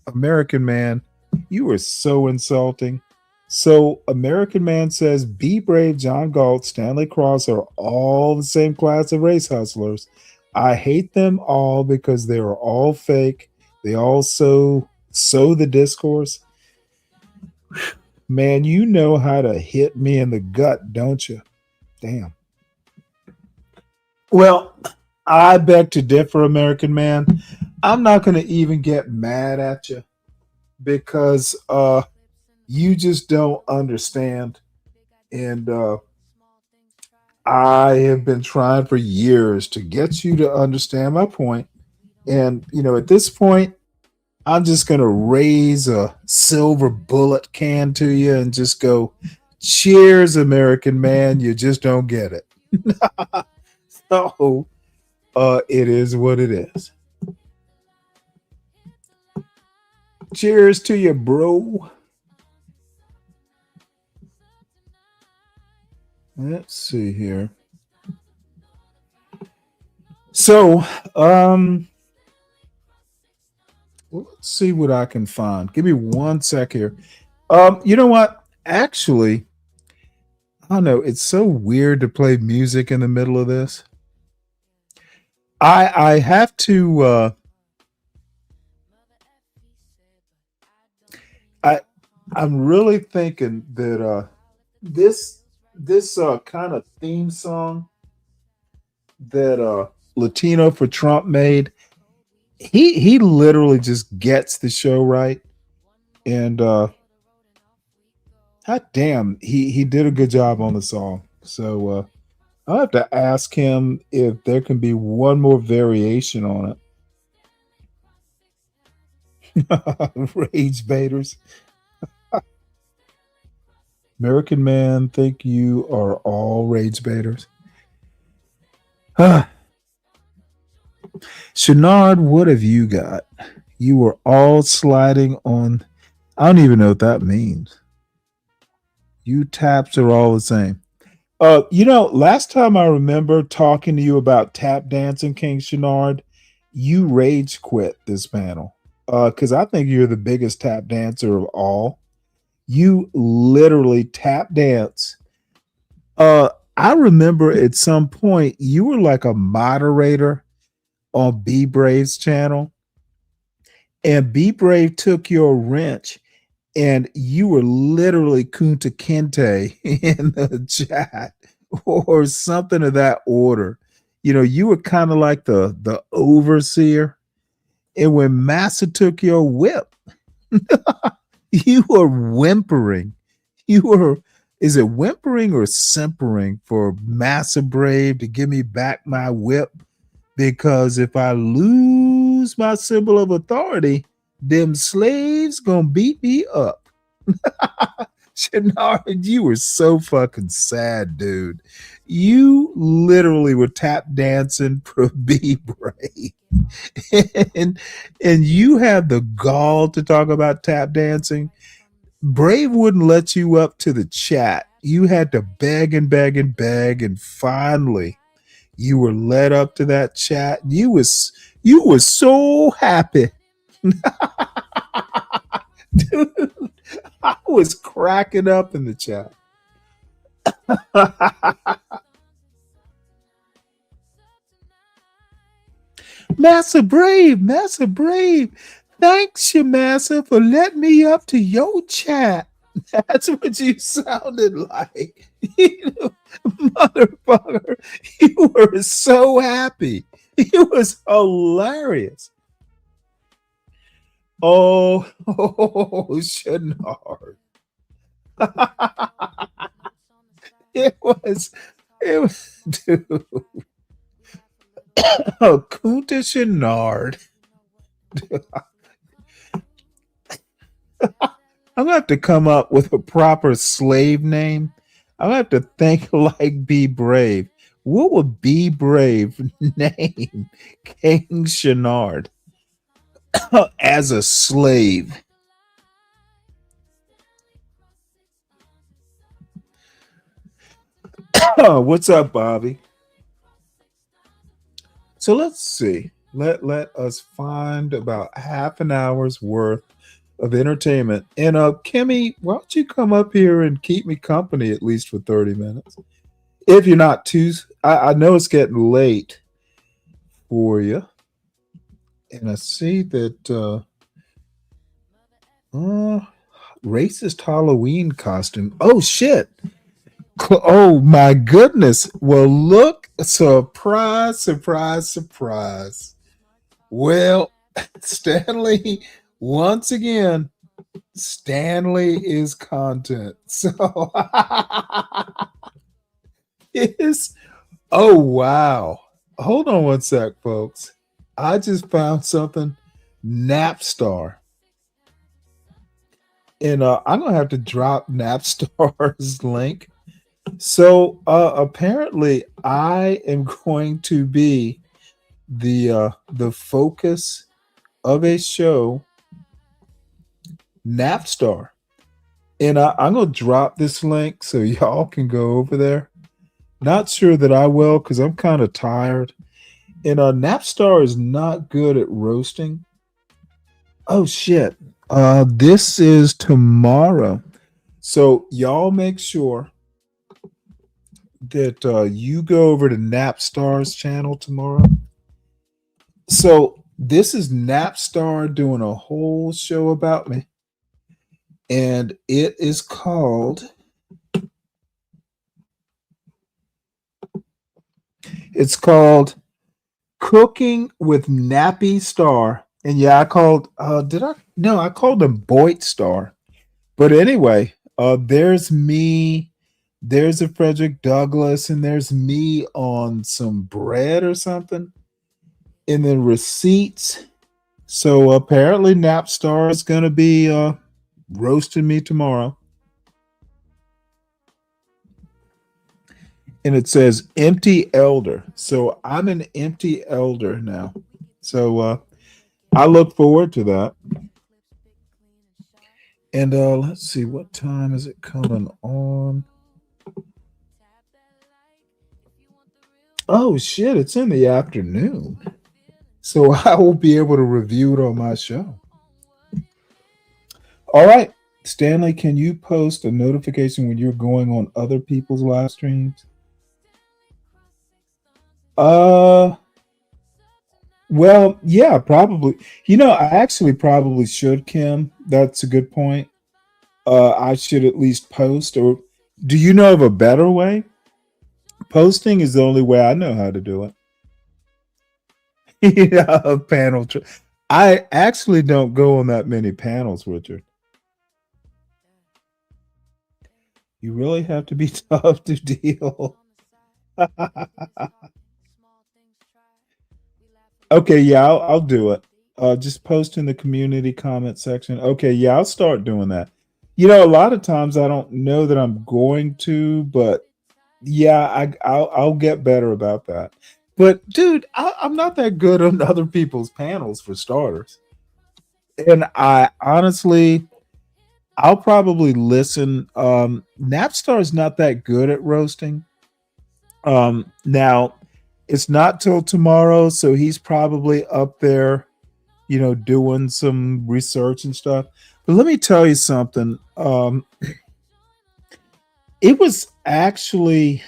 American Man, you are so insulting. So American Man says, "Be brave." John Galt, Stanley Cross are all the same class of race hustlers. I hate them all because they are all fake. They all sow the discourse. Man, you know how to hit me in the gut, don't you? Damn. Well, I beg to differ, American Man. I'm not going to even get mad at you because you just don't understand. And I have been trying for years to get you to understand my point. And, at this point, I'm just going to raise a silver bullet can to you and just go, cheers, American Man. You just don't get it. So it is what it is. Cheers to you, bro. Let's see here. So, let's see what I can find. Give me 1 sec here. You know what? Actually, I don't know. It's so weird to play music in the middle of this. I have to. I'm really thinking that this kind of theme song that Latino for Trump made. He literally just gets the show right, and hot damn, he did a good job on the song. So I'll have to ask him if there can be one more variation on it. Rage baiters. American Man, think you are all rage baiters. Shenard, what have you got? You were all sliding on. I don't even know what that means. You taps are all the same. Last time I remember talking to you about tap dancing, King Shenard, you rage quit this panel. Because I think you're the biggest tap dancer of all. You literally tap dance. I remember at some point you were like a moderator on Be Brave's channel, and Be Brave took your wrench, and you were literally Kunta Kinte in the chat or something of that order. You know, you were kind of like the overseer. And when Massa took your whip, you were whimpering. You were, is it whimpering or simpering for Massa Brave to give me back my whip? Because if I lose my symbol of authority, them slaves gonna beat me up. Shenard, you were so fucking sad, dude. You literally were tap dancing for Be Brave. and you had the gall to talk about tap dancing. Brave wouldn't let you up to the chat. You had to beg and beg and beg, and finally you were led up to that chat. You was so happy. Dude, I was cracking up in the chat. Massa Brave. Thanks, you, Massa, for letting me up to your chat. That's what you sounded like. You know, motherfucker, you were so happy. It was hilarious. Oh, Shenard. It was, dude. Oh, Kunta Shenard. I'm gonna have to come up with a proper slave name. I'm gonna have to think like Be Brave. What would Be Brave name King Shenard as a slave? What's up, Bobby? So let's see. Let us find about half an hour's worth of entertainment. And Kimmy, why don't you come up here and keep me company at least for 30 minutes? If you're not too, I know it's getting late for you. And I see that racist Halloween costume. Oh shit. Oh my goodness. Well, look, surprise. Well, Stanley, once again, Stanley is content. So oh wow. Hold on one sec, folks. I just found something. Napstar. And I'm gonna have to drop Napstar's link. So apparently I am going to be the focus of a show, Napstar. And I'm going to drop this link so y'all can go over there. Not sure that I will because I'm kind of tired. And Napstar is not good at roasting. Oh, shit. This is tomorrow. So y'all make sure that you go over to Napstar's channel tomorrow. So this is Napstar doing a whole show about me. And it is called, Cooking with Nappy Star. And yeah, I called, I called him Boyd Star. But anyway, there's me, there's a Frederick Douglass, and there's me on some bread or something. And then receipts. So apparently Napstar is going to be roasting me tomorrow. And it says empty elder. So I'm an empty elder now. So I look forward to that. And let's see, what time is it coming on? Oh shit, it's in the afternoon. So I will be able to review it on my show. All right. Stanley, can you post a notification when you're going on other people's live streams? Well, yeah, probably. You know, I actually probably should, Kim. That's a good point. I should at least post, or do you know of a better way? Posting is the only way I know how to do it. Yeah, panel. I actually don't go on that many panels, Richard. You really have to be tough to deal. Okay, yeah, I'll do it. Just post in the community comment section. Okay, yeah, I'll start doing that. A lot of times I don't know that I'm going to, but yeah, I'll get better about that. But dude, I'm not that good on other people's panels for starters. And I honestly, I'll probably listen. Napstar's not that good at roasting. Now it's not till tomorrow, so he's probably up there, doing some research and stuff. But let me tell you something. It was actually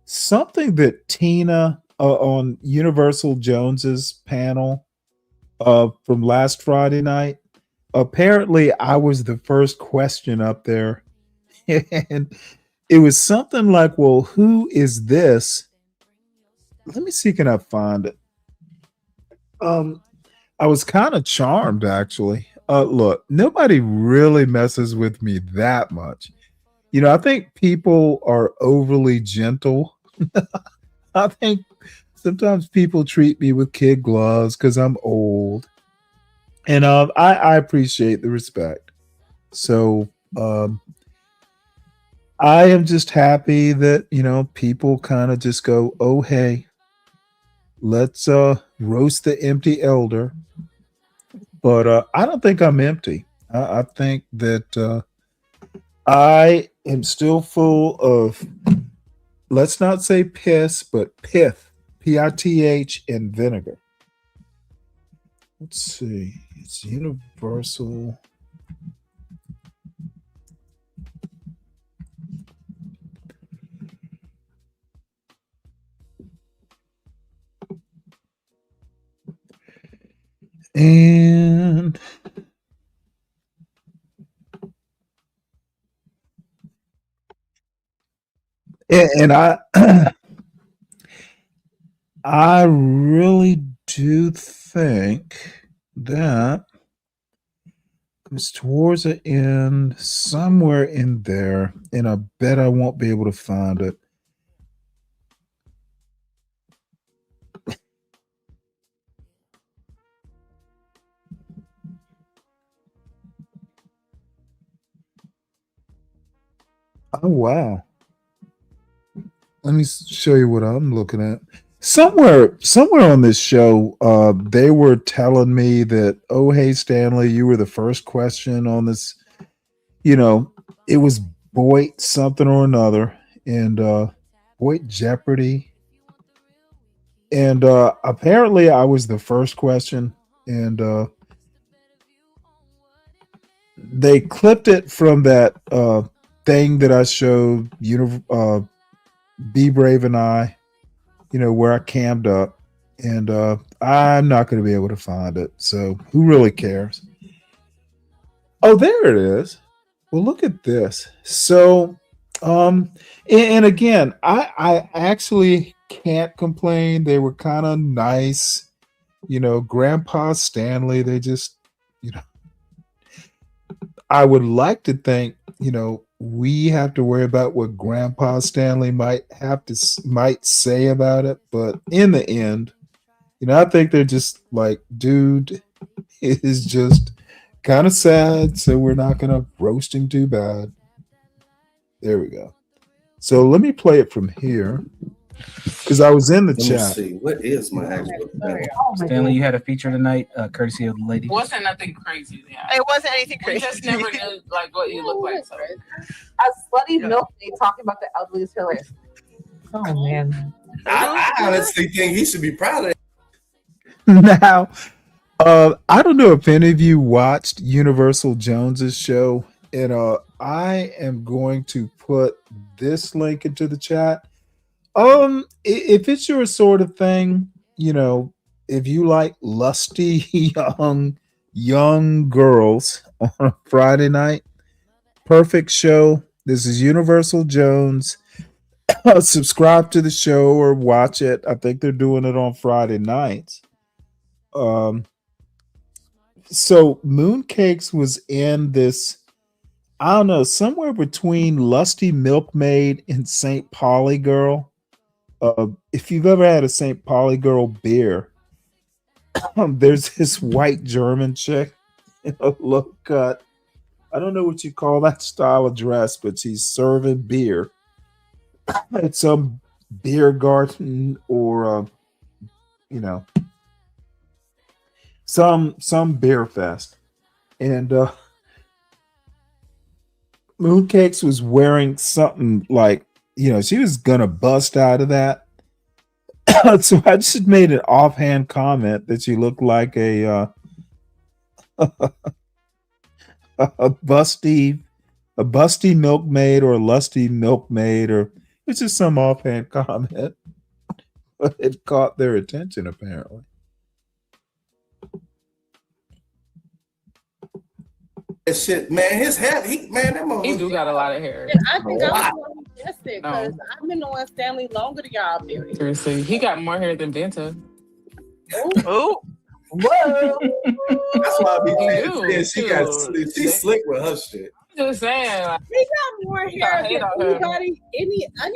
something that Tina on Universal Jones's panel from last Friday night. Apparently, I was the first question up there, and it was something like, "Well, who is this?" Let me see, can I find it? I was kind of charmed, actually. Look, nobody really messes with me that much. I think people are overly gentle. I think sometimes people treat me with kid gloves because I'm old, and I appreciate the respect. So I am just happy that people kind of just go, "Oh hey, let's roast the empty elder." But I don't think I'm empty. I think that I am still full of, let's not say piss, but pith, Pith, and vinegar. Let's see. It's universal. And I I really do think that it's towards the end, somewhere in there, and I bet I won't be able to find it. Oh wow. Let me show you what I'm looking at. Somewhere on this show, they were telling me that, oh hey Stanley, you were the first question on this. It was Boyd something or another, and Boyd Jeopardy, and apparently I was the first question, and they clipped it from that thing that I showed. Be Brave and I, where I cammed up, and I'm not going to be able to find it. So who really cares? Oh, there it is. Well, look at this. So, and again, I actually can't complain. They were kind of nice, Grandpa Stanley. They just, I would like to think, we have to worry about what Grandpa Stanley might say about it, but in the end, I think they're just like, dude, it is just kind of sad, so we're not gonna roast him too bad. There we go. So let me play it from here because I was in the Let me chat. see. What is my actual Stanley, you had a feature tonight, courtesy of the lady. Wasn't nothing crazy. Yeah. It wasn't anything We crazy. just never knew like what you look like. So. A slutty milkmaid talking about the elderly killer. Oh man. I honestly think he should be proud of it. Now, I don't know if any of you watched Universal Jones's show, and I am going to put this link into the chat. If it's your sort of thing, if you like lusty young girls on a Friday night, perfect show. This is Universal Jones. subscribe to the show or watch it. I think they're doing it on Friday nights. So Mooncakes was in this, I don't know, somewhere between Lusty Milkmaid and St. Pauli Girl. If you've ever had a St. Pauli Girl beer, there's this white German chick in a low cut. I don't know what you call that style of dress, but she's serving beer at some beer garden or some beer fest. And Mooncakes was wearing something like, she was gonna bust out of that. So I just made an offhand comment that she looked like a busty milkmaid or a lusty milkmaid, or it's just some offhand comment, but it caught their attention apparently. That shit, man. His hair, that motherfucker. He do got a lot of hair. I think I was one who guessed it because I've been knowing Stanley longer than y'all. Period. Seriously, he got more hair than Vanta. Oh, whoa! That's why I be Dude, saying she's slick with her shit. Just saying, like, He got more hair than anybody. Any of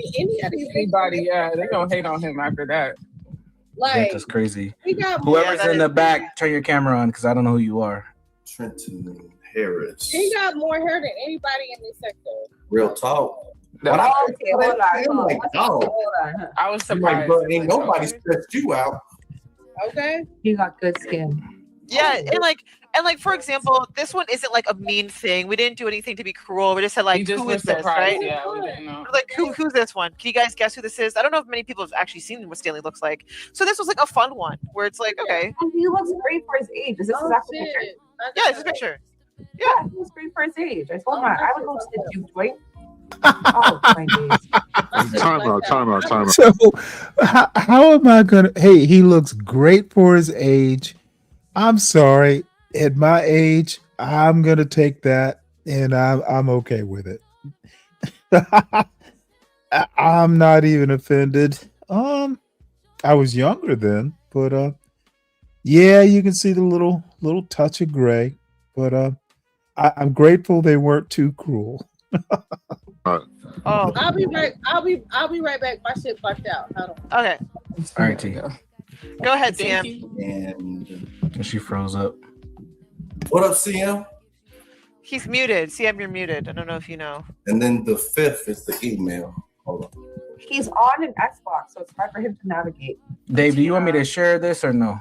these. Anybody, yeah, they gonna hate on him after that. Like That's crazy. he got Whoever's in the back, turn your camera on because I don't know who you are. Trenton Harris. He got more hair than anybody in this sector. Real talk. No, I was surprised. Ain't nobody stressed you out. Okay. You got good skin. Yeah, and like for example, this one isn't like a mean thing. We didn't do anything to be cruel. We just said like, just who was is this, surprised, right? yeah, we didn't know. Like who's this one? Can you guys guess who this is? I don't know if many people have actually seen what Stanley looks like. So this was like a fun one where it's like, okay. And he looks great for his age. Is this exactly the picture? Yeah, it's a picture. Yeah, he looks great for his age. I told him I would go to the Duke, right? Oh, my days. Time out. So how am I gonna? Hey, he looks great for his age. I'm sorry, at my age, I'm gonna take that, and I'm okay with it. I'm not even offended. I was younger then, but yeah, you can see the little touch of gray, but I'm grateful they weren't too cruel. Oh, I'll be right back. My shit fucked out. Hold on. Okay. All right, T. Go ahead, Sam. And she froze up. What up, CM? He's muted. CM, you're muted. I don't know if you know. And then the 5th is the email. Hold on. He's on an Xbox, so it's hard for him to navigate. Dave, do you want me to share this or no?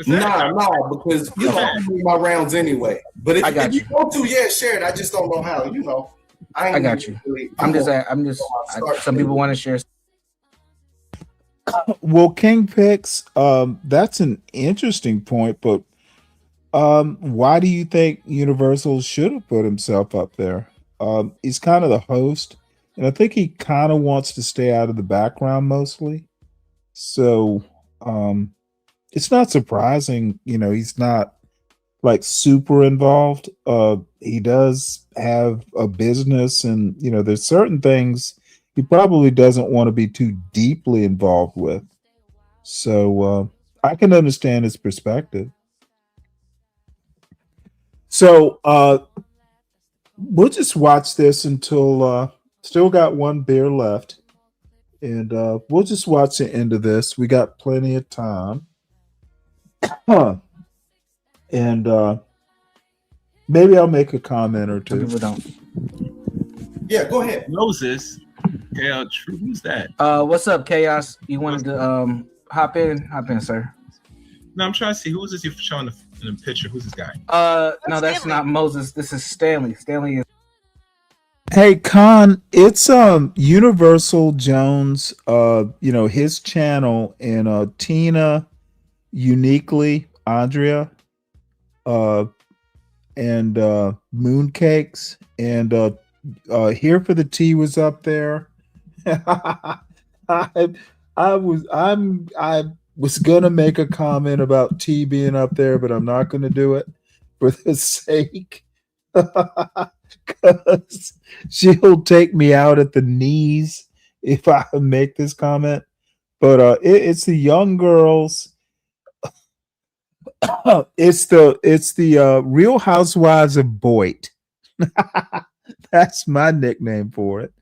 Nah, because I do my rounds anyway. But if you want to, yeah, share it. I just don't know how. I got you. Some people want to share. Well, King picks. That's an interesting point, but why do you think Universal should have put himself up there? He's kind of the host, and I think he kind of wants to stay out of the background mostly. So it's not surprising, he's not like super involved. He does have a business, and there's certain things he probably doesn't want to be too deeply involved with. So I can understand his perspective. So we'll just watch this until still got one beer left, and we'll just watch the end of this. We got plenty of time. And maybe I'll make a comment or two. People don't. Yeah, go ahead. Moses. Yeah, true. Who's that? What's up, Chaos? You wanted to hop in? Hop in, sir. No, I'm trying to see who is this you're showing in the picture. Who's this guy? No, that's not Moses. This is Stanley. Stanley is. Hey, Con, it's Universal Jones, his channel, and Tina, Uniquely, Andrea, and Mooncakes, and Here for the Tea was up there. I was gonna make a comment about T being up there, but I'm not gonna do it for the sake, because she'll take me out at the knees if I make this comment, but it's the young girls. It's the Real Housewives of Boyd. That's my nickname for it,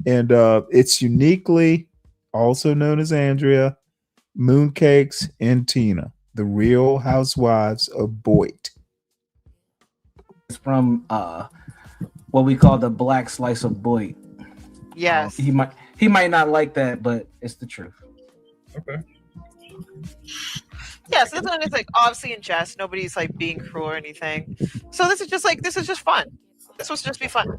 and it's uniquely also known as Andrea, Mooncakes, and Tina, the Real Housewives of Boyd. It's from what we call the black slice of Boyd. Yes. He might not like that, but it's the truth. Okay. Yeah, so this one is like obviously in jest. Nobody's like being cruel or anything. So this is just fun. This was just be fun.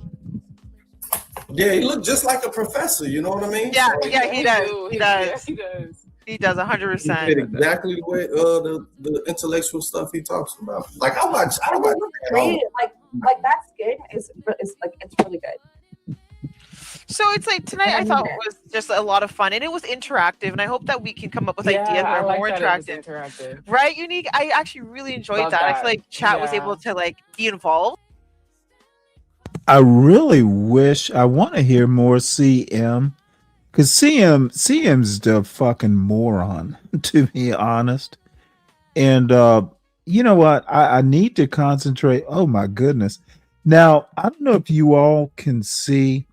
Yeah, he looked just like a professor. You know what I mean? Yeah, yeah, he does. He does. Yes, he does. He does 100%. He did exactly the way the intellectual stuff he talks about. Like I watch. Creative, like that skin is like it's really good. So it's like tonight I thought was just a lot of fun and it was interactive and I hope that we can come up with ideas that are more interactive. Right, Unique? I actually really enjoyed that. I feel like chat was able to like be involved. I really wish I want to hear more CM because CM's the fucking moron, to be honest. And you know what? I need to concentrate. Oh my goodness. Now, I don't know if you all can see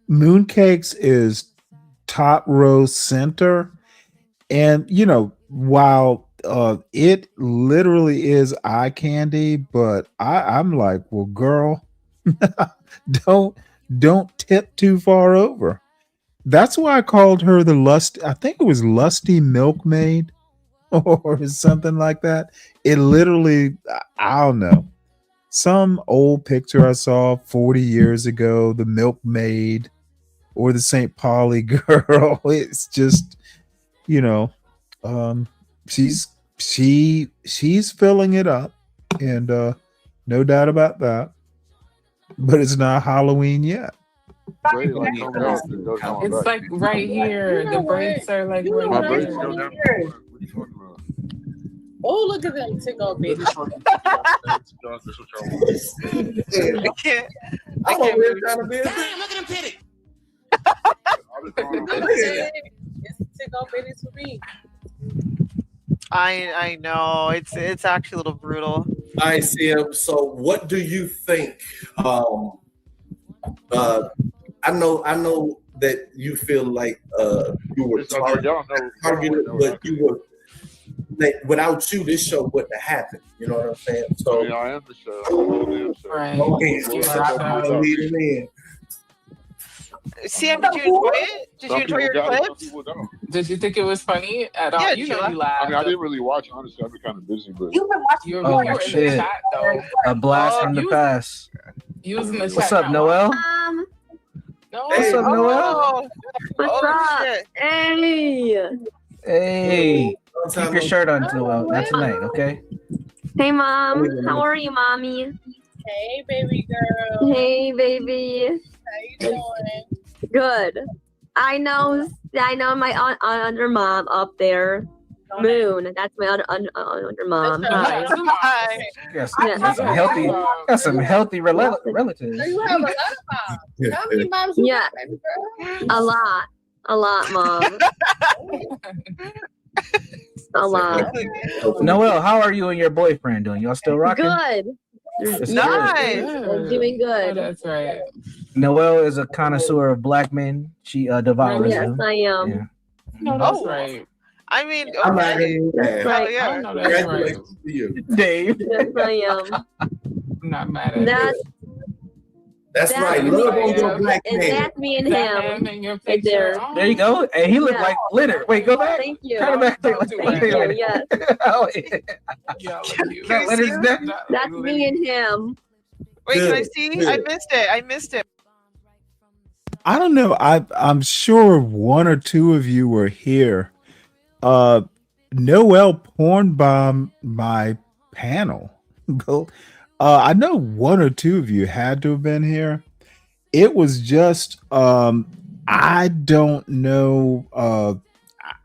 Mooncakes is top row center. And you know, while it literally is eye candy, but I'm like, well, girl, don't tip too far over. That's why I called her the I think it was lusty milkmaid or something like that. It literally, I don't know, some old picture I saw 40 years ago, the milkmaid or the St. Pauli girl. It's just, you know, she's filling it up, and no doubt about that. But it's not Halloween yet. It's like right here. The braids are like right here. Oh, look at them tickle baby. I can't. Damn, look at him titty. It's tickle babies for me. I know it's actually a little brutal. I see him. So, what do you think? I know that you feel like you were targeted, but you were. Without you, this show wouldn't have happened. You know what I'm saying? So yeah, I am the show. Right. Okay, lead him in. Sam, did you enjoy it? Did you enjoy your clips? Did you think it was funny at all? Yeah, you know, you laughed. I mean, I didn't really watch. Honestly, I've been kind of busy, but You've been watching. You were in the chat though. A blast from the past. You was in the chat. What's up, Noel? No. What's up, Noel? What's up? Shit. Hey. Hey, keep your shirt on, Noel. Not tonight, okay? Hey, Mom. How are you, Mommy? Hey, baby girl. Hey, baby. How you doing? Good. I know my under mom up there. Moon. That's my under mom. Hi. Yes, got some healthy relatives. So you have a lot of moms. How many moms you got, baby girl? A lot, Mom. A lot. Noel, how are you and your boyfriend doing? Y'all still rocking? Good. Nice. I'm doing good. Oh, that's right. Noel is a connoisseur of black men. She devours Yes, them. I am. Yeah. No, that's right. I mean, I'm not okay. That's right. Yeah. I know that's right. Congratulations to you. Dave. Yes, I am. I'm not mad at it. That's right. Love on your black And man. that's me and him. In your Right picture. there. Oh. There you go. And he looked like glitter. Wait, go back. Thank you. Turn it back. Thank you. Yes. Oh, yeah. Yeah, That glitter's there? That's me and him. Wait, can I Good, see? good. I missed it. I don't know. I'm sure one or two of you were here. Noel porn bombed my panel. I know one or two of you had to have been here. It was just I don't know.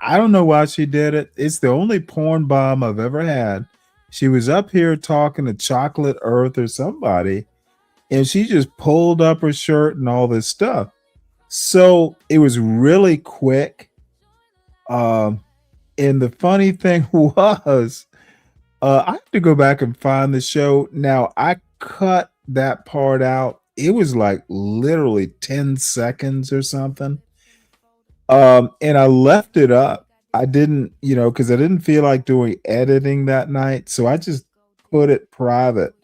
I don't know why she did it. It's the only porn bomb I've ever had. She was up here talking to Chocolate Earth or somebody, and she just pulled up her shirt and all this stuff. So it was really quick. And the funny thing was, I have to go back and find the show. Now, I cut that part out. It was like literally 10 seconds or something. And I left it up. I didn't, because I didn't feel like doing editing that night. So I just put it private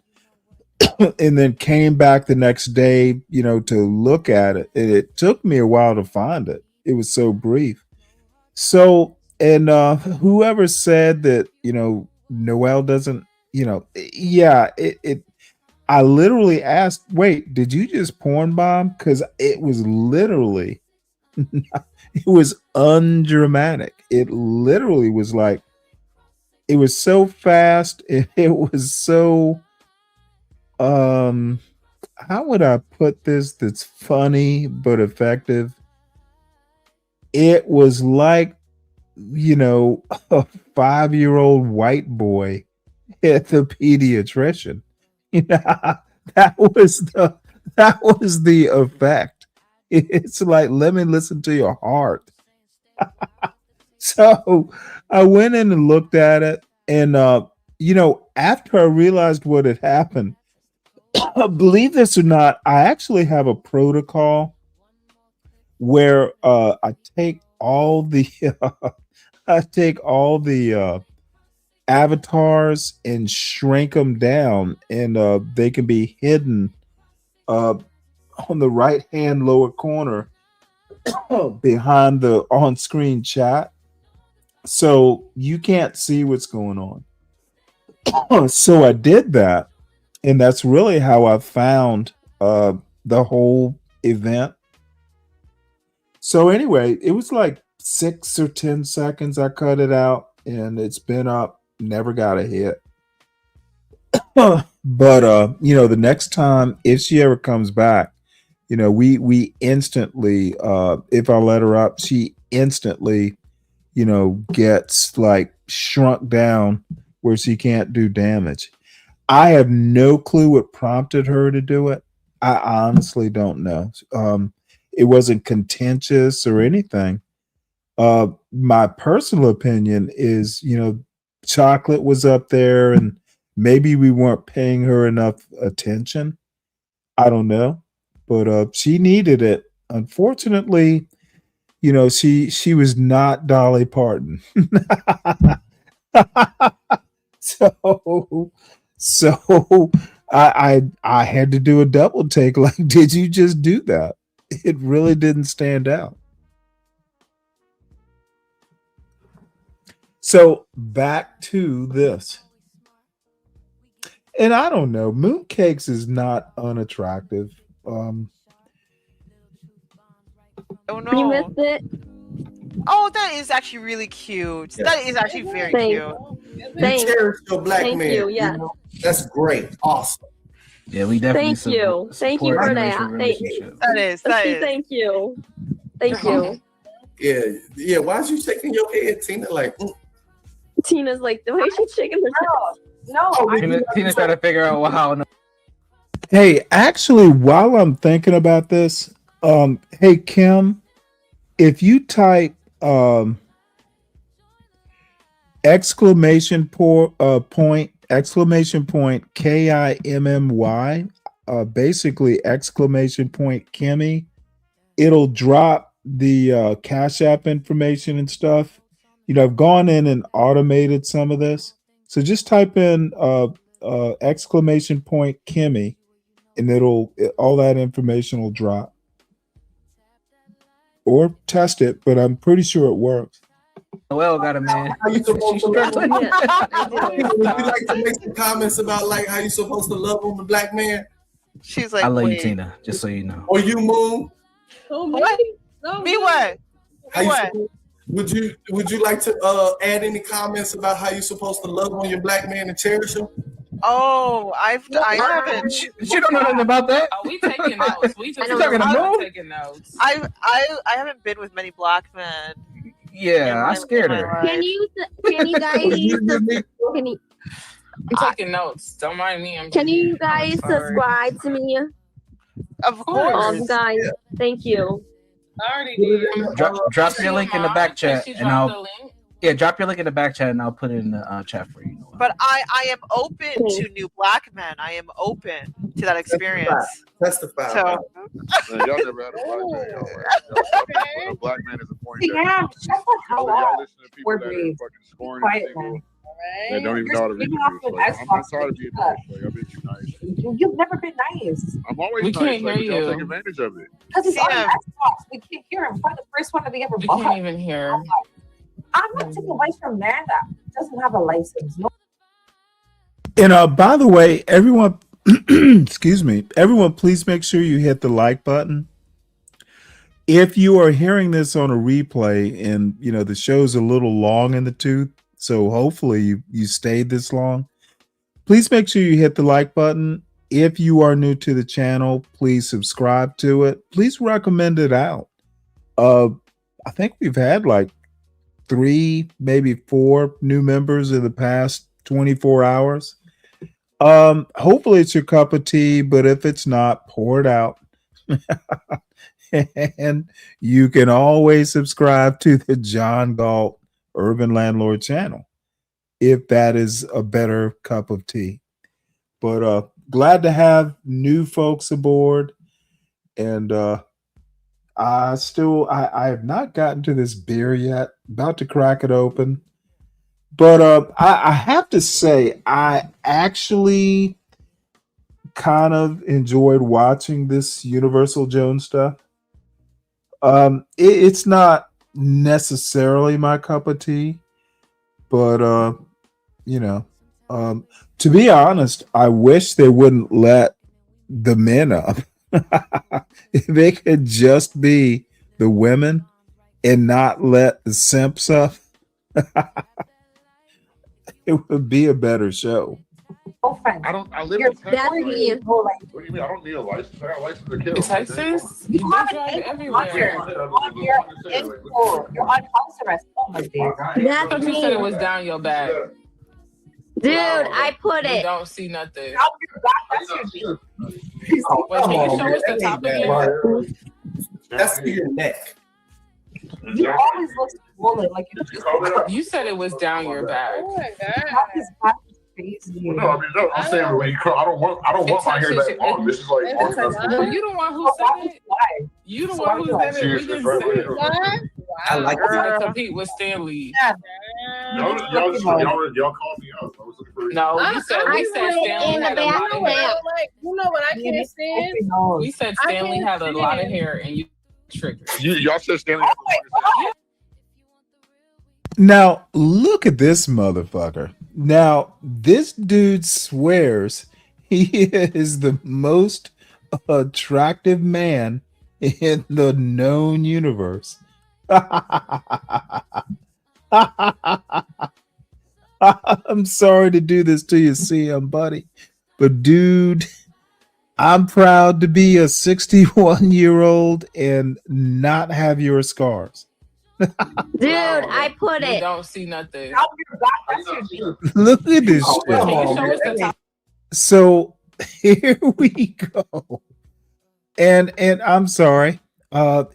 and then came back the next day, to look at it. And it took me a while to find it. It was so brief. So, and whoever said that, Noel doesn't, yeah, I literally asked, wait, did you just porn bomb? Because it was literally, it was undramatic. It literally was like, it was so fast. It was so, how would I put this that's funny but effective? It was like, a 5-year-old white boy at the pediatrician. That was the effect. It's like, let me listen to your heart. So I went in and looked at it, and after I realized what had happened, believe this or not, I actually have a protocol where I take all the avatars and shrink them down, and they can be hidden on the right hand lower corner behind the on-screen chat, so you can't see what's going on. So I did that, and that's really how I found the whole event. So anyway, it was like 6 or 10 seconds. I cut it out, and it's been up, never got a hit. But the next time, if she ever comes back, we instantly, if I let her up, she instantly, gets like shrunk down where she can't do damage. I have no clue what prompted her to do it. I honestly don't know. It wasn't contentious or anything. My personal opinion is, Chocolate was up there, and maybe we weren't paying her enough attention. I don't know, but she needed it. Unfortunately, she was not Dolly Parton. So I had to do a double take. Like, did you just do that? It really didn't stand out. So back to this. And I don't know, mooncakes is not unattractive. Oh You no. missed it. Oh, that is actually really cute. Yeah. That is actually very Thanks. cute. Thanks. You cherish your black Thank man. you, yeah. That's great. Awesome. Yeah, we definitely Thank you. Thank you support for interracial that. relationships. That is. That is. Thank you. Thank you. Yeah. Why is you shaking your head, Tina? Like, Tina's like, the way she's shaking her head. No, Tina's trying to figure out how. Hey, actually, while I'm thinking about this, hey Kim, if you type exclamation point KIMMY, basically exclamation point Kimmy, it'll drop the Cash App information and stuff. I've gone in and automated some of this. So just type in exclamation point Kimmy, and all that information will drop. Or test it, but I'm pretty sure it works. Noel got a man. how you supposed She's to love struggling. Would you like to make some comments about like how you supposed to love on the black man? She's like, I love you, wait. Tina. Just so you know. Or you, Moon? Who, me? What? No, Me what? How Me you what? would you like to add any comments about how you're supposed to love on your black man and cherish him? Oh, I haven't. You don't know nothing about that. Oh, we taking notes. We just I don't know. taking notes. I haven't been with many black men. Yeah, I scared her. Can you guys can you I'm taking notes. Don't mind me. I'm Can just, you I'm guys sorry. subscribe to me? Of course. Guys, thank you. I already did. Drop your link in the back chat, She and dropped I'll the link. drop your link in the back chat, and I'll put it in the chat for you. But I am open to new black men. I am open to that experience. Testify. So Man, y'all never had a black man. A black man is a point. Yeah, shut the hell Y'all up. listen to people that are Brave. fucking scoring Quiet, single. man. They don't even know how to read the news. Like, I'm tired of being nice. Like, I've been too nice. You've never been nice. I'm always We nice. can't Like, hear but y'all you. take advantage of it. Because it's on Sam. Xbox. We can't hear him. Probably the first one that they ever We bought. can't even hear. I'm not taking advice from a man that doesn't have a license. No. And by the way, everyone, excuse me, everyone, please make sure you hit the like button. If you are hearing this on a replay, and the show's a little long in the tooth, so hopefully you stayed this long, please make sure you hit the like button. If you are new to the channel, please subscribe to it. Please recommend it out. I think we've had like 3, maybe 4 new members in the past 24 hours. Hopefully it's your cup of tea, but if it's not, pour it out. And you can always subscribe to the John Galt Urban Landlord channel if that is a better cup of tea. But glad to have new folks aboard. And I have not gotten to this beer yet. About to crack it open. But I have to say, I actually kind of enjoyed watching this Universal Jones stuff. It's not necessarily my cup of tea, but to be honest, I wish they wouldn't let the men up. If they could just be the women and not let the simps up, it would be a better show. I live in Texas. What do you mean? I don't need a license. I got a license to kill. Texas? You You have an drive ankle everywhere. You're on house arrest. Oh my days. I thought you said it was down your back. Dude, I put We it. don't see nothing. That's your Wait, can you show us the top again? That's your neck. You always look swollen. Like You said it was down your back. Oh my his god. back is crazy. No, I mean, no, I'm saying when you curl, I don't want my hair that long. This is like long enough. Well, you the one who said it. You the one who said it. We didn't say it. I like We're that. trying to compete with Stanley. Y'all called me out. I was looking for No, we said Stanley had a lot of hair. You know what I can't stand? We said Stanley had a lot of hair, and you triggered. y'all said Stanley. Now, look at this motherfucker. Now, this dude swears he is the most attractive man in the known universe. I'm sorry to do this to you, CM buddy, but dude, I'm proud to be a 61-year-old and not have your scars. Dude, I put We it. don't see nothing. Look at this shit. Can you show us the top? So here we go. And I'm sorry.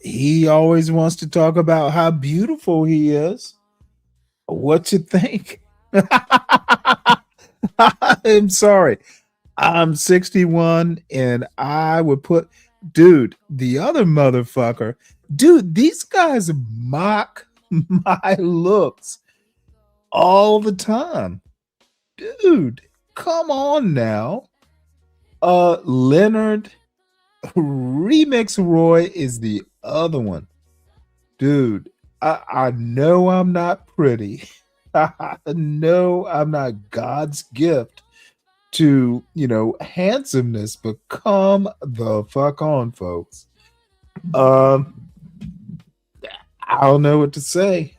He always wants to talk about how beautiful he is. What you think? I'm sorry. I'm 61 and I would put, dude, the other motherfucker, dude, these guys mock my looks all the time. Dude, come on now. Leonard Remix Roy is the other one. Dude, I know I'm not pretty. I know I'm not God's gift to, handsomeness, but come the fuck on, folks. I don't know what to say.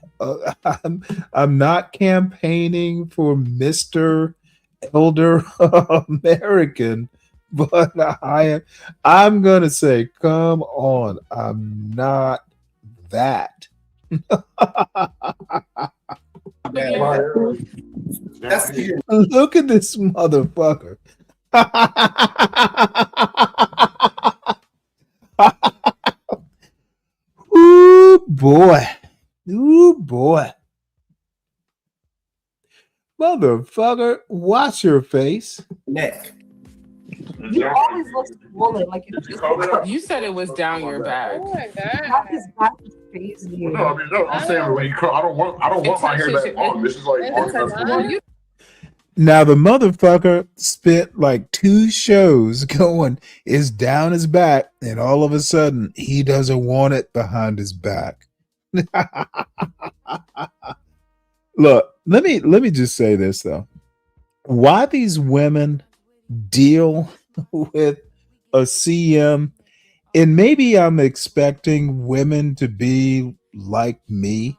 I'm not campaigning for Mr. Elder American, but I'm gonna say, come on, I'm not that. That's Look at this motherfucker. Ooh boy. Ooh boy. Motherfucker, watch your face. Neck. You always look swollen, like you just. You said it was down your back. Oh my god. His back is crazy. No, I mean, no, I'm saying when you curl, I don't want my hair that long. This is like Now the motherfucker spent like 2 shows going, it's down his back, and all of a sudden he doesn't want it behind his back. Look, let me just say this though. Why these women deal with a CM, and maybe I'm expecting women to be like me.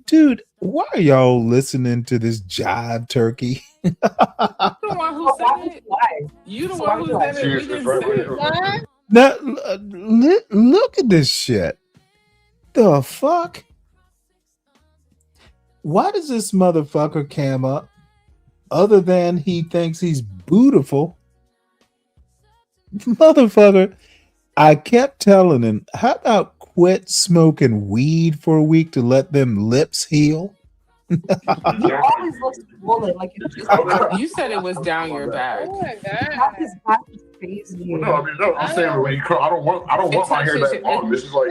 Dude, why are y'all listening to this jive turkey? You the one who said it. You the one who said it. We didn't say it. Now, look at this shit. The fuck? Why does this motherfucker cam up other than he thinks he's beautiful? Motherfucker, I kept telling him, how about quit smoking weed for a week to let them lips heal? You always look swollen, like you just. You said it was down your back. Oh my god. His back is crazy. no, I mean, no, I'm saying when you curl, I don't want my hair that long. This is like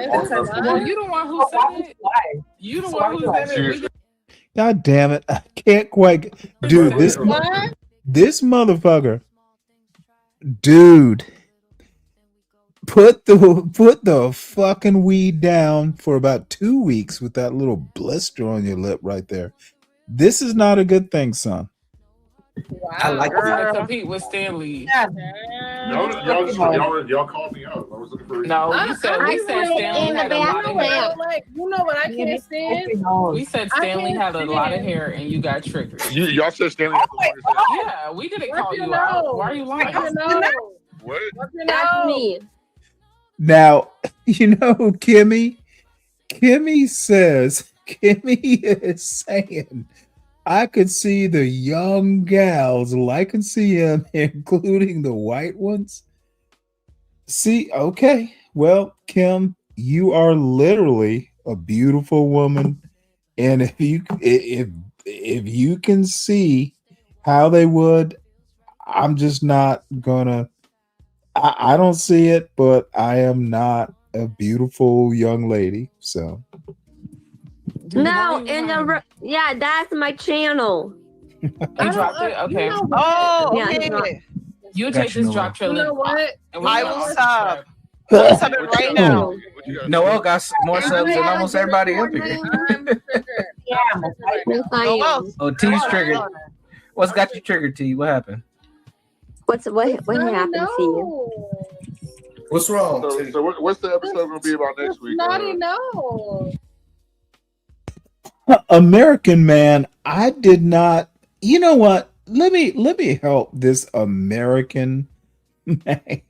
Well, you the one who said it. You the one who said it. God damn it. I can't quite. Dude, this motherfucker. Dude. Put the fucking weed down for about 2 weeks with that little blister on your lip right there. This is not a good thing, son. Wow. I like to compete with Stanley. Y'all called me out. I was looking for. No, we said Stanley had a lot of hair. Like, you know what I can't stand? We said Stanley had a lot of hair, and you got triggered. Y'all said Stanley had the longest hair. Yeah, we didn't call you out. Why are you lying? What? That's me. Now, you know, Kimmy is saying, I could see the young gals liking CM, including the white ones. See, okay. Well, Kim, you are literally a beautiful woman. And if you can see how they would, I'm just not gonna. I don't see it, but I am not a beautiful young lady. So no, yeah, that's my channel. You dropped it? Okay. Okay. You take this drop your link. You know what? I will sub. I'm subbing right now. Noel got more subs than almost everybody up here. Oh, T's triggered. What's got you triggered, T? What happened? What happened to you? What's wrong? So what's the episode going to be about next week? Naughty no. American man, I did not. You know what? Let me help this American man.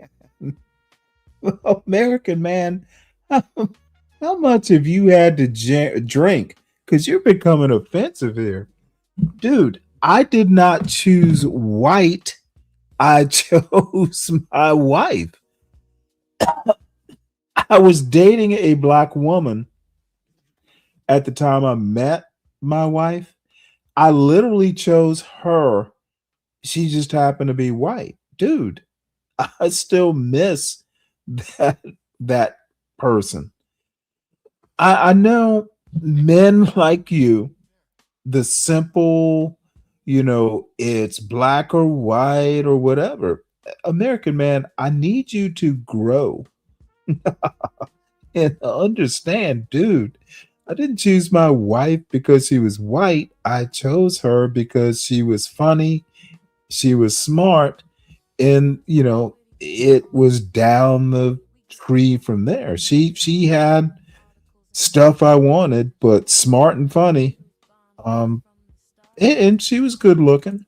American man, how much have you had to drink? Because you're becoming offensive here, dude. I did not choose white. I chose my wife. I was dating a black woman at the time I met my wife. I literally chose her. She just happened to be white. Dude, I still miss that person. I know men like you, the simple, it's black or white or whatever. American man, I need you to grow and understand, dude. I didn't choose my wife because she was white. I chose her because she was funny, she was smart, and it was down the tree from there. She had stuff I wanted, but smart and funny. And she was good looking.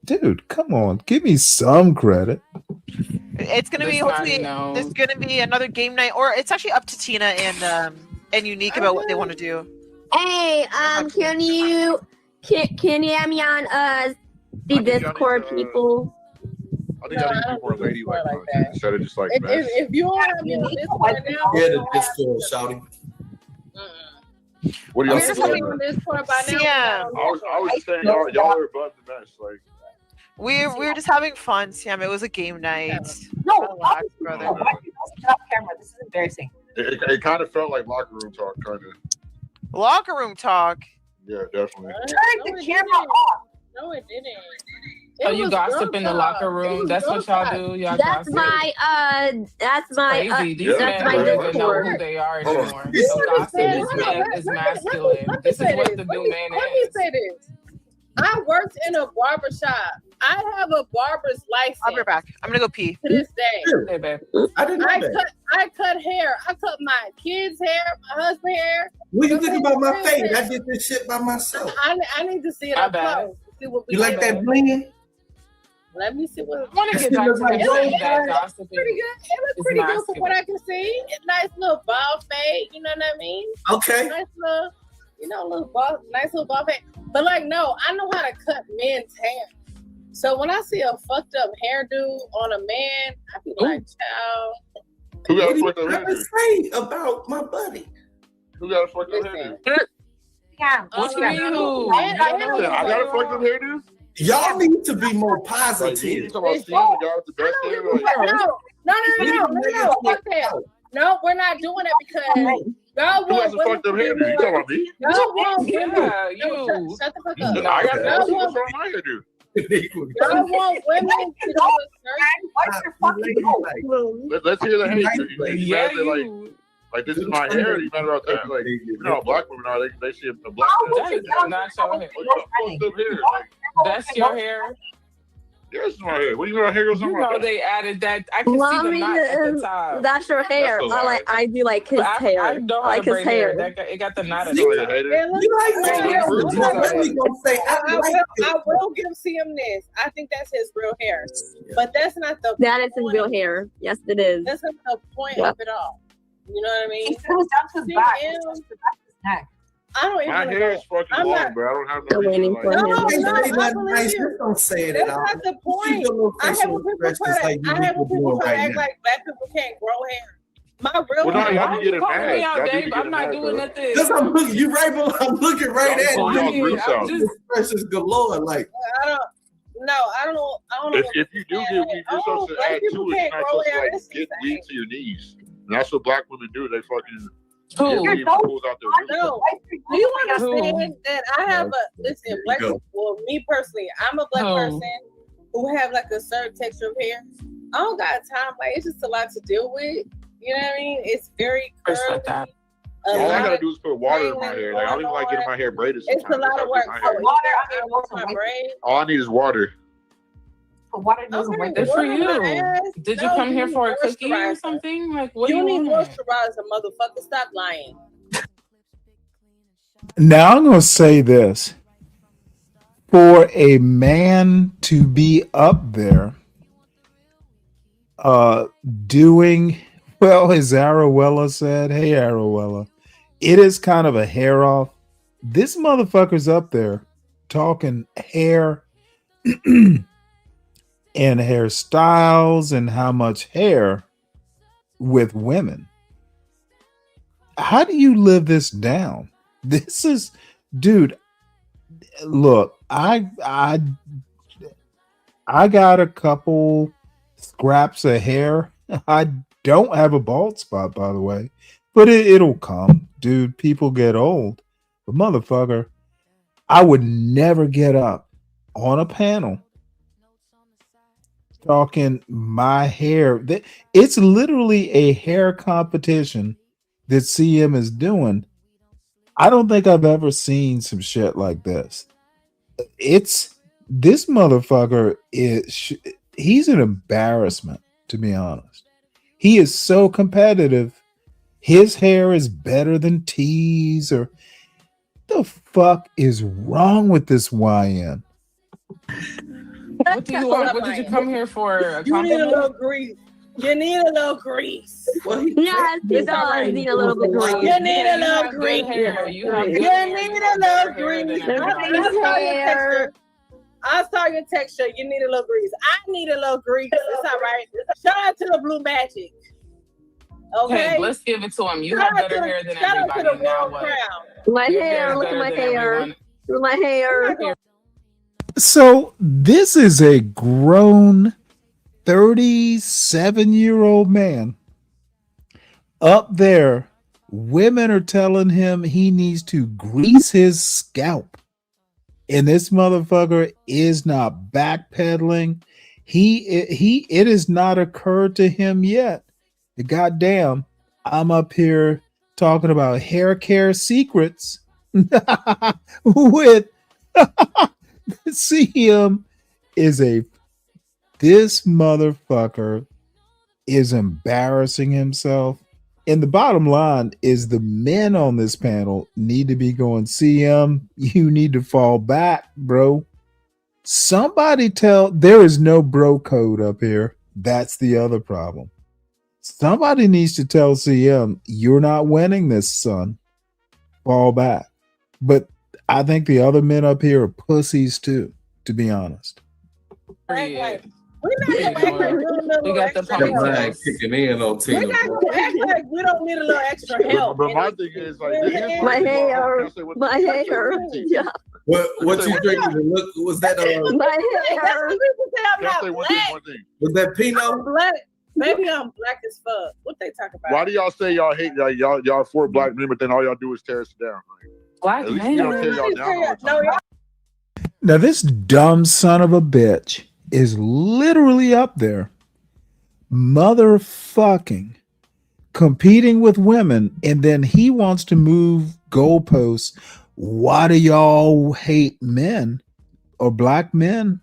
Dude, come on, give me some credit. It's gonna be hopefully there's gonna be another game night, or it's actually up to Tina and Unique about what they want to do. Hey, can you add me on the Discord, people? I think I need to be more ladylike content instead of just like mess. If you don't have me on Discord now, Yeah, the Discord shouting. What do y'all we're think? on Discord by now. Yeah. I was saying y'all are above the mess. Like We're just having fun, Sam. It was a game night. No, Relax, brother. why do you guys off camera? This is embarrassing. it kind of felt like locker room talk, kind of. Locker room talk. Yeah, definitely. Turn the camera off. No, it didn't. So you gossip in the locker room. That's what y'all do. Y'all That's gossip. that's my Crazy. These men don't even know who they are anymore. So gossip is masculine. This is what the new man Let me is. say this. I worked in a barber shop. I have a barber's license. I'll be right back. I'm gonna go pee. To this day. Hey, babe. I didn't know that. I cut hair. I cut my kids' hair, my husband's hair. What you think about my fade? I did this shit by myself. I need to see it My up bad. close. See what we You like doing. that bling? Let me see what. I want to get back to It that looks that gossiping. pretty good. It looks is pretty good masculine. from what I can see. It's nice little ball fade. You know what I mean? Okay. Nice little, little ball, nice little ball fade. But like, no, I know how to cut men's hair. So when I see a fucked up hairdo on a man, I be like, child. Who got What a do fucked up you have to hairdo? say about my buddy? Who got a fucked up hairdo? Yeah. What you mean who? I got a fucked up hairdo. Y'all need to be more Like, positive. you talking about Steve, the guy with the best hair? Like, No. Fuck that. No, we're not doing it because y'all who has want a women fucked to up be hairdo? You talking about me? Y'all want women. Yeah, you. Shut the fuck No, up. I got Y'all what's want wrong with my hairdo? y'all want women to do a certain. What's your fucking goal? Let's hear the hate. You Yeah, mad that, like this is my hair? You mad about that? Like, you know how black women are. They see a black That man. is not your hair. What's fucked up hair? Like, That's your hair. yeah, this is my hair. What do you know? Hair or You something know like that? they added that. I can see the knot at the top. That's your hair. That's a lie. I do like his hair. I know I how like to his braid hair. hair. It got the knot at You the like a top. hater? You like Yeah, that? roots You on really it. gonna say I like I it? will give CM this. I think that's his real hair, but that's not the. That is his point. real hair. Yes, it is. That's not the point Yeah. of it all. You know what I mean? He said it was down to his back. CM, It's just the back of his neck. I don't even. My hair is fucking I'm long, not- bro. I don't have no Still reason waiting to for like. him. No, Ain't no, nothing I nice. believe Just you. don't say it That's at all. not the Keep point. your little I have facial when people expressions try like to. you I have when people people doing try to right act now. like black people can't grow hair. My real Well, no, hair. y'all Why be you getting calling mad. me out, Y'all do be babe? I'm getting not mad, doing bro. nothing. Cause you right, but I'm looking right Y'all at pulling you. y'all groups I'm out. just Expressions galore. Like I don't. No, I don't know. I don't know. If you do get weed, you're supposed to black add people to it. You're can't not grow supposed to hair. like That's get insane. weed to your knees. And that's what black women do. They fucking who? get weed and pulls out their roots. No. Do you understand that I have a listen? Black go. well, me personally, I'm a black Who? person who have like a certain texture of hair. I don't got time. Like it's just a lot to deal with. You know what I mean? It's very curly. Respect that. All I gotta do is put water in my hair. Like I don't even like getting my hair braided. It's Sometimes. a lot of work. My So hair. Water, I I mean, wash also my white- braid. All I need is water. But water doesn't work. Good for Water my you. ass. Did you No, come here need for a cookie or moisturizer. something? Like, what do You you need want? moisturizer, motherfucker. Stop lying. Now I'm going to say this. For a man to be up there doing, well, as Aruella said, hey, Aruella, it is kind of a hair off. This motherfucker's up there talking hair and hairstyles and how much hair with women. How do you live this down? This is, dude, look, I got a couple scraps of hair. I don't have a bald spot, by the way, but it'll come, dude. People get old, but motherfucker, I would never get up on a panel talking my hair. It's literally a hair competition that CM is doing. I don't think I've ever seen some shit like this. This motherfucker he's an embarrassment, to be honest. He is so competitive. His hair is better than T's, or the fuck is wrong with this YN? What do you want? What did you come here for? A You need a compliment? little grief. You need a little grease. Yes, he It's all does right. need a little bit of grease. You need a You little have good grease. hair. You have good You hair. need You a have little better hair than grease. everybody. I saw your texture. I saw your texture. You need a little grease. I need a little grease. It's all right. Shout out to the Blue Magic. Okay. Hey, let's give it to him. You Shout have out to better the- hair than shout out to everybody. the Now World what? Crown. My Your hair, is look at better my than hair. everyone. Look at my hair. So this is a grown 37-year-old man up there. Women are telling him he needs to grease his scalp. And this motherfucker is not backpedaling. It has not occurred to him yet. Goddamn, I'm up here talking about hair care secrets with CM this motherfucker is embarrassing himself. And the bottom line is the men on this panel need to be going, CM, you need to fall back, bro. Somebody there is no bro code up here. That's the other problem. Somebody needs to tell CM, you're not winning this, son. Fall back. But I think the other men up here are pussies too, to be honest. We got the ponytails kicking in on Tina. We act like we don't need a little extra help. But my thing is like this is My hair. My hair. Yeah. What you drinking? Look, was that My hair. was that Pinot? I'm black. Maybe I'm black as fuck. What they talk about? Why do y'all say y'all hate y'all for black men, but then all y'all do is tear us down? Black At least men. you don't tear y'all down all the time. Now, this dumb son of a bitch is literally up there motherfucking competing with women, and then he wants to move goalposts. Why do y'all hate men or black men?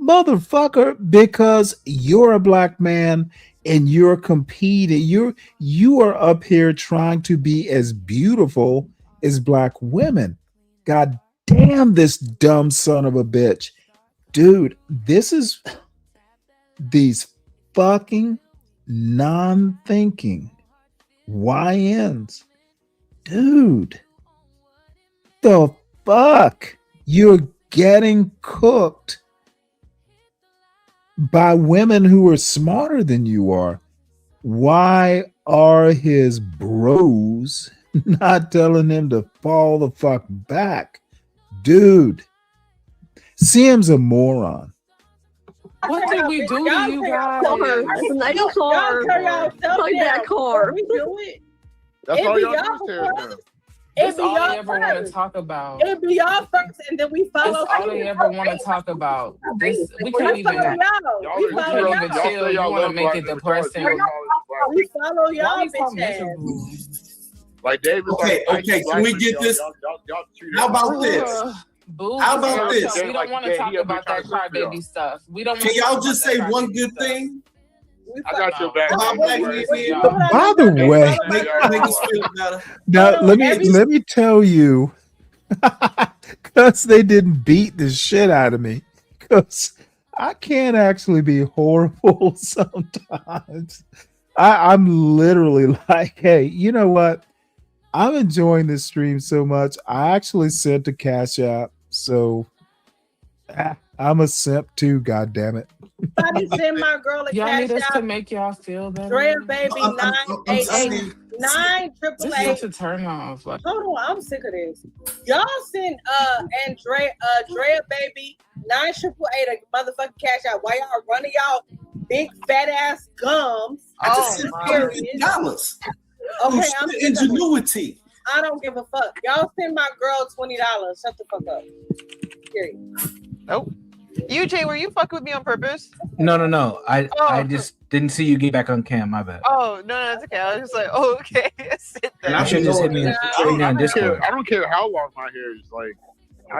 Motherfucker, because you're a black man and you're competing. You are up here trying to be as beautiful as black women. God damn, this dumb son of a bitch. Dude, this is these fucking non-thinking YNs. Dude, the fuck? You're getting cooked by women who are smarter than you are. Why are his bros not telling him to fall the fuck back? Dude, Sam's a moron. What did we do to you guys? It's a nice car. Like that car. We do it. That's all y'all y'all do is tear us down. That's be all y'all they ever want to first. talk about. It be y'all first, and then we follow. That's all they ever want to talk about. This, we can't We even. follow y'all. We We follow can't even y'all. chill. You want to make it depressing. We follow y'all, Why you so bitch ass. miserable? Like David. Okay, can we get this? How about this? Boo, How about this? We don't want to talk about that crybaby stuff. We don't. Can y'all just say one good thing? I got your back. About black men? By the way, Make us feel better. now let me tell you, because they didn't beat the shit out of me, because I can't actually be horrible sometimes. I'm literally like, hey, you know what? I'm enjoying this stream so much. I actually sent a Cash App, so I'm a simp too. God damn it! Somebody send my girl a Y'all cash need us out. to make y'all feel better. Drea baby 988 This is 988. a turn off. Like, Hold on, I'm sick of this. Y'all send Drea baby 988 a motherfucking cash out. Why y'all running y'all big fat ass gums? I just sent $50. Okay, I'm sick of it. Ingenuity. I don't give a fuck. Y'all send my girl $20. Shut the fuck up. Period. Nope. You, Jay, were you fucking with me on purpose? No. I just didn't see you get back on cam. My bad. Oh, no, it's okay. I was just like, oh, okay. Sit there. You should just hit me on Discord. I don't care how long my hair is. Like,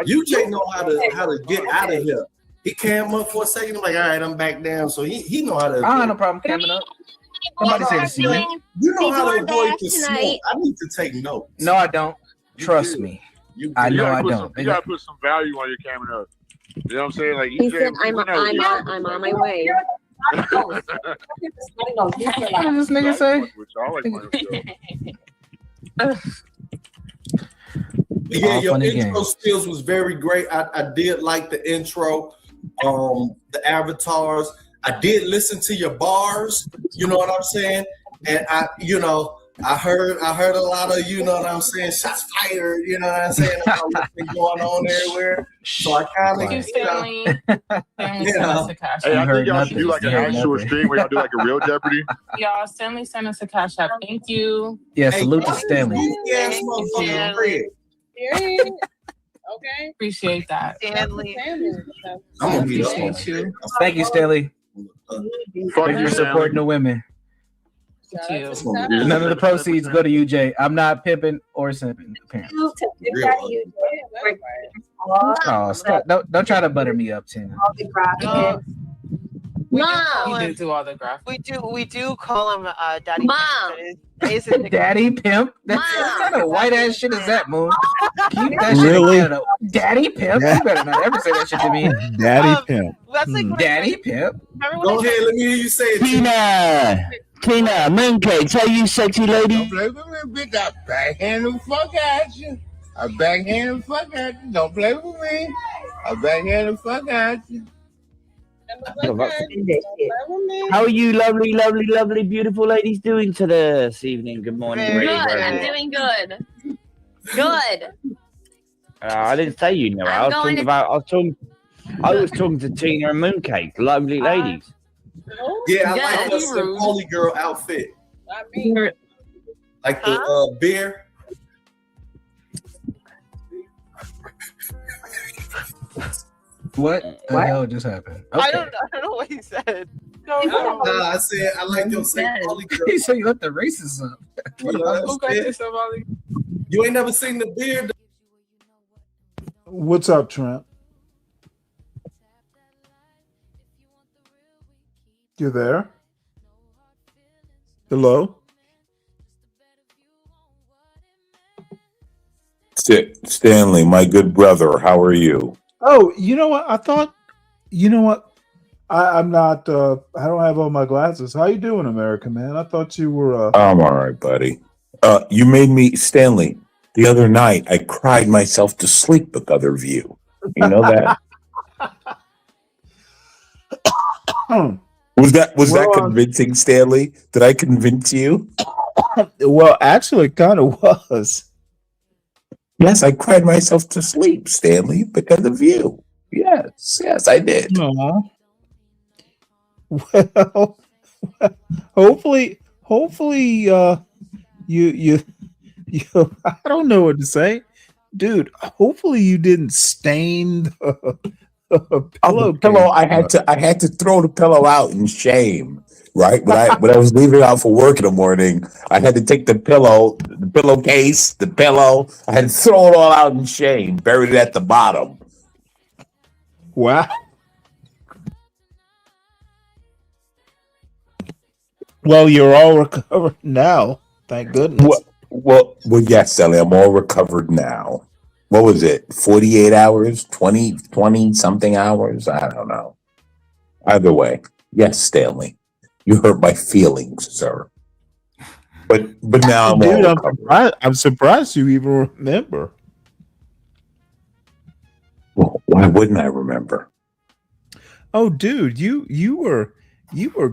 UJ know how to get out of here. He came up for a second. I'm like, all right, I'm back down. So he know how to. I have no problem camming up. Somebody say to see me. You know how to avoid the smoke. I need to take notes. No, I don't. Trust me. I know I don't. You gotta put some value on your camera. You know what I'm saying? Like He said, I'm on my way. What did this nigga say? Yeah, All your funny intro games. skills was very great. I did like the intro, the avatars. I did listen to your bars. You know what I'm saying? And I heard a lot of, you know what I'm saying, shots fired. You know what I'm saying? About what's been going on everywhere. So I kind of, Stanley. Stanley you sent us know. a cash Hey, I app. think y'all should do like an actual stream where y'all do like a real Jeopardy. Y'all, Stanley sent us a cash app. Thank you. Yeah, salute to Stanley. Yes, motherfucker, Fred. Period. Okay. Appreciate that. Stanley. I'm gonna be Appreciate you. Thank you, Stanley. Fuck Thank you you, for supporting the Stanley. women. None of the proceeds go to you, Jay. I'm not pimping or simping, apparently. Oh, stop. Don't try to butter me up, Tina. We did do all the graphics. We do call him Daddy Mom. Pimp. Daddy pimp? What kind of white ass shit is that, Moon? Keep that shit Really? in Canada. Daddy pimp? You better not ever say that shit to me. Daddy pimp. That's like Daddy pimp. Go ahead, let me hear you say it. Tina, mooncakes, how you sexy lady? Don't play with me, bitch. I backhand the fuck at you. I backhand the fuck at you. Don't play with me. I backhand the fuck at you. How are you lovely, lovely, lovely, beautiful ladies doing this evening? Good morning. Good. I'm doing good. Good. I didn't say you know. I was talking to Tina and Mooncake, lovely ladies. Yeah, I like the holy girl outfit. Like the beer. What the hell just happened? Okay. I don't know what he said. Nah, I said I like your St. Pauli girl. He said you let the races up. You know, you ain't never seen the beard. What's up, Trent? You there? Hello? Stanley, my good brother, how are you? Oh, you know what? I thought, you know what? I'm not, I don't have all my glasses. How you doing, America, man? I thought you were, I'm all right, buddy. You made me, Stanley, the other night, I cried myself to sleep because of you. You know that? Was that convincing, Stanley? Did I convince you? Well, actually, it kind of was. Yes, I cried myself to sleep, Stanley, because of you. Yes, I did. Aww. Well, hopefully, you, I don't know what to say, dude. Hopefully, you didn't stain the pillow. I had to throw the pillow out in shame. Right when I was leaving out for work in the morning, I had to take the pillowcase, the pillow. I had to throw it all out in shame, buried it at the bottom. Wow. Well, you're all recovered now. Thank goodness. Well, yes, Sally, I'm all recovered now. What was it? 48 hours? 20 something hours? I don't know. Either way, yes, Stanley. You hurt my feelings, sir. But now I'm all recovered. I'm surprised you even remember. Well, why wouldn't I remember? Oh, dude, you were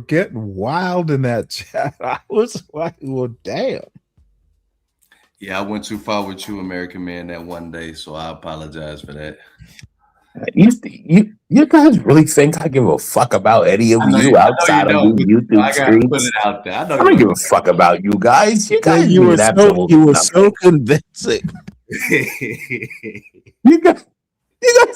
getting wild in that chat. I was like, well, damn. Yeah, I went too far with you, American Man, that one day, so I apologize for that. You guys really think I give a fuck about any of you outside of the YouTube I gotta streets? put it out there. I don't give a fuck about you guys. You guys you were mean so convincing. You guys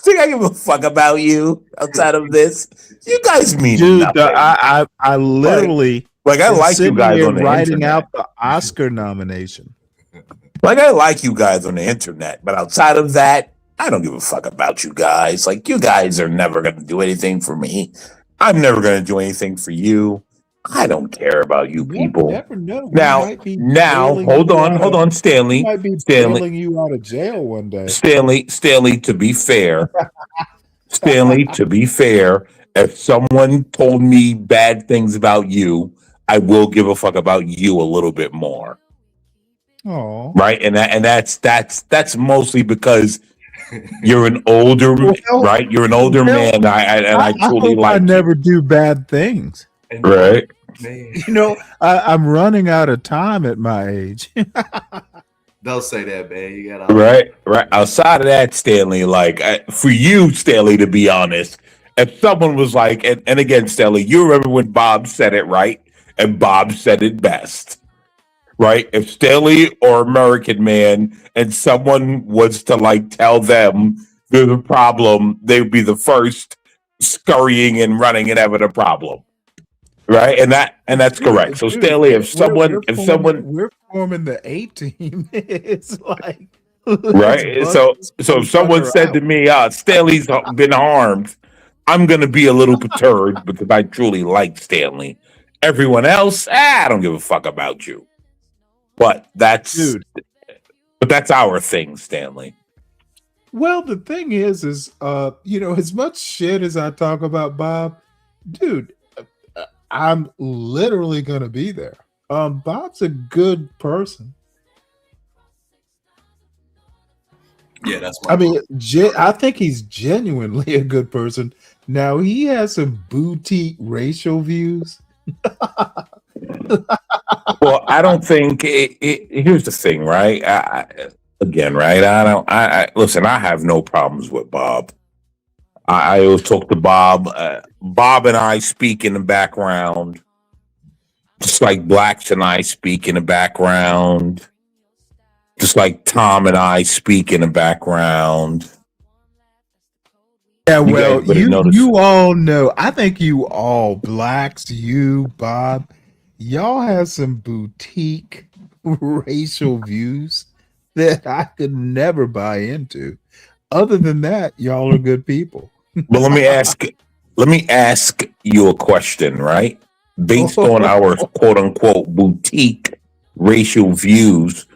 think I give a fuck about you outside of this? You guys mean Dude, nothing. I literally like I like you guys on the writing internet. out the Oscar nomination. Like I like you guys on the internet, but outside of that, I don't give a fuck about you guys. Like you guys are never gonna do anything for me. I'm never gonna do anything for you. I don't care about you people. Never know. Now, hold on, Stanley. We might be Stanley, bailing you out of jail one day. Stanley, to be fair, If someone told me bad things about you, I will give a fuck about you a little bit more. Oh, Right, and that's mostly because you're an older, right? You're an older man. I truly hope I like never do bad things. you. Right. You know, I'm running out of time at my age. Don't say that, man. You got Right. Outside of that, Stanley, like for you, Stanley, to be honest, if someone was like, and again, Stanley, you remember when Bob said it right, and Bob said it best, right? If Stanley or American Man and someone was to like tell them there's a problem, they would be the first scurrying and running and having a problem. Right, and that's correct. So Dude, Stanley, if someone we're forming the A team, it's like right, so if someone said to me, Stanley's been harmed, I'm gonna be a little perturbed because I truly like Stanley. Everyone else, I don't give a fuck about you. But that's our thing, Stanley. Well, the thing is you know, as much shit as I talk about Bob, dude, I'm literally gonna be there. Bob's a good person. Yeah, that's. I mean, I think he's genuinely a good person. Now he has some boutique racial views. Well, I don't think here's the thing, right? Again, right? I listen. I have no problems with Bob. I always talk to Bob. Bob and I speak in the background, just like Blacks and I speak in the background, just like Tom and I speak in the background. Yeah, well, you all know. I think you all, Blacks, you, Bob, y'all have some boutique racial views that I could never buy into. Other than that, y'all are good people. But let me ask you a question, right? Based on our quote unquote boutique racial views,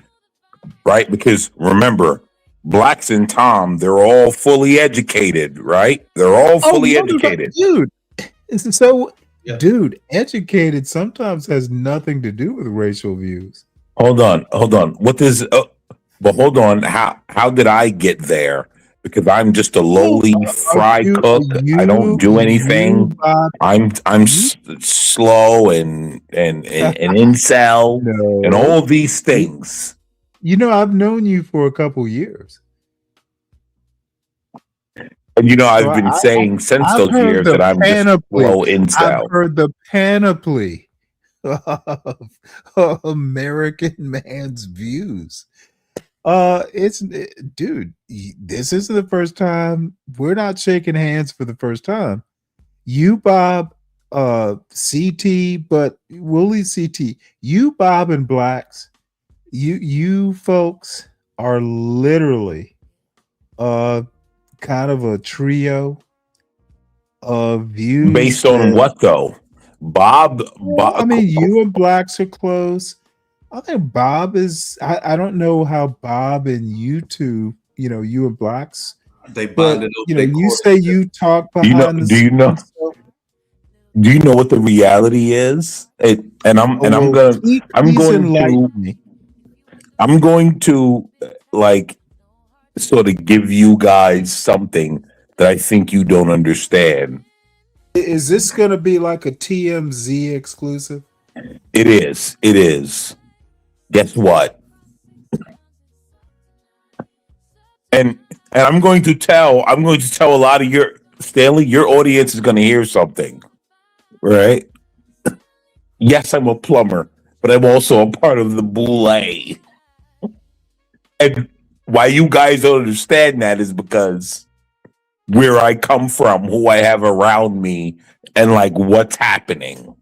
right? Because remember, Blacks and Tom, they're all fully educated, right? They're all fully educated. Dude. So, dude, educated sometimes has nothing to do with racial views. Hold on. What does but hold on, how did I get there? Because I'm just a lowly fry cook. I don't do anything. I'm slow and incel and all these things. You know, I've known you for a couple years. And you know, I've been saying since those years that I'm just slow incel. I've heard the panoply of American man's views. Dude, this isn't the first time. We're not shaking hands for the first time. You, Bob, CT, but we'll leave CT. You, Bob, and Blacks, you folks are literally kind of a trio of views. Based on what though? Bob, I mean, you and Blacks are close. I think Bob is. I don't know how Bob and you two, you know, you and Blacks. They bonded up. You know, you say you talk behind the scenes. Do you know what the reality is? I'm going to like sort of give you guys something that I think you don't understand. Is this going to be like a TMZ exclusive? It is. Guess what? And I'm going to tell a lot of your Stanley, your audience is going to hear something, right? Yes, I'm a plumber, but I'm also a part of the boule. And why you guys don't understand that is because where I come from, who I have around me, and like what's happening.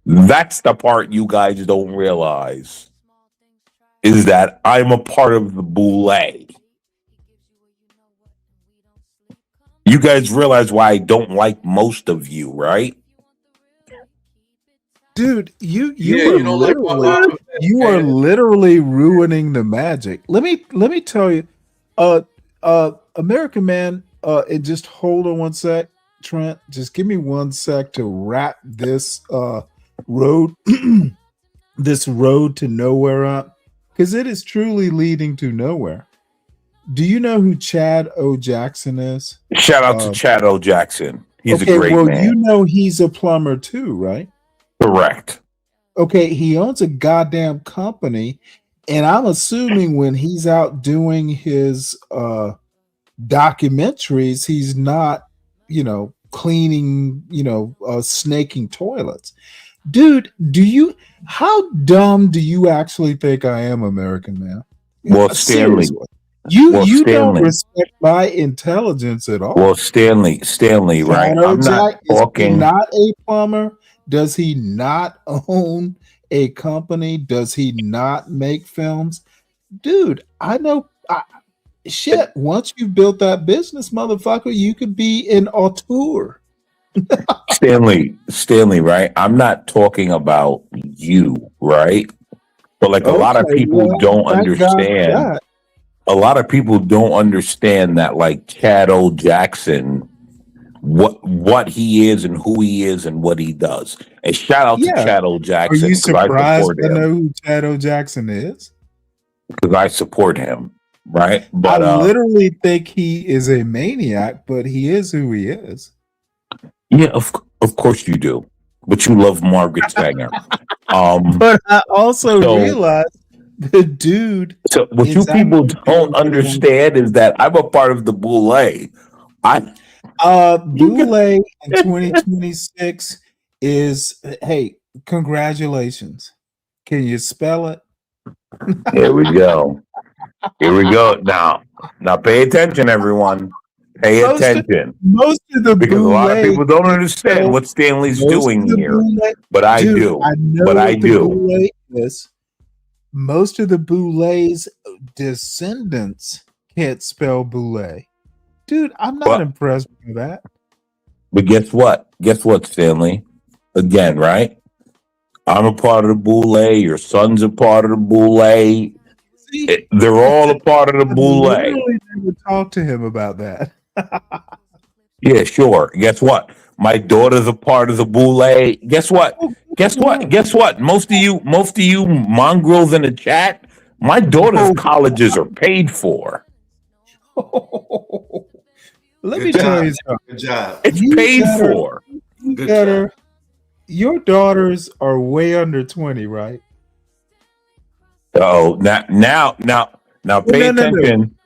That's the part you guys don't realize, is that I'm a part of the boule. You guys realize why I don't like most of you, right? Dude, you are literally ruining the magic. Let me tell you, American Man, and just hold on one sec, Trent. Just give me 1 sec to wrap this road, this road to nowhere up, because it is truly leading to nowhere. Do you know who Chad O. Jackson is? Shout out to Chad O. Jackson. He's okay, a great well, man. you know he's a plumber too, right? Correct. Okay, he owns a goddamn company, and I'm assuming when he's out doing his documentaries, he's not, cleaning, snaking toilets. Dude, how dumb do you actually think I am, American man? Well, Stanley. Seriously. You don't respect my intelligence at all. Well, Stanley, right? I'm not talking. Is he not a plumber? Does he not own a company? Does he not make films? Dude, I know. Shit, once you've built that business, motherfucker, you could be an auteur. Stanley, right? I'm not talking about you, right? But like a lot of people don't understand. A lot of people don't understand that, like Chad O. Jackson, what he is and who he is and what he does. And shout out to Chad O. Jackson. Are you surprised to know who Chad O. Jackson is? Because I support him, right? But I literally think he is a maniac, but he is who he is. Yeah, of course you do. But you love Margaret Sanger. But I also realize the dude. So what you people don't understand is that I'm a part of the Boule. Boule in 2026 is, hey, congratulations. Can you spell it? Here we go. Now pay attention, everyone. Pay attention. Most of the because a lot of people don't understand what Stanley's doing here. But I do. But I do. Most of the Boule's descendants can't spell Boule. Dude, I'm not impressed with that. But guess what? Stanley? Again, right? I'm a part of the Boule. Your son's a part of the Boule. They're all a part of the Boule. I literally never talked to him about that. Yeah, sure. Guess what? My daughter's a part of the Boule. Guess what? Most of you mongrels in the chat, my daughter's colleges are paid for. Let me tell you something. Good job. It's paid for. Good job. Your daughters are way under 20, right? Oh, now pay attention.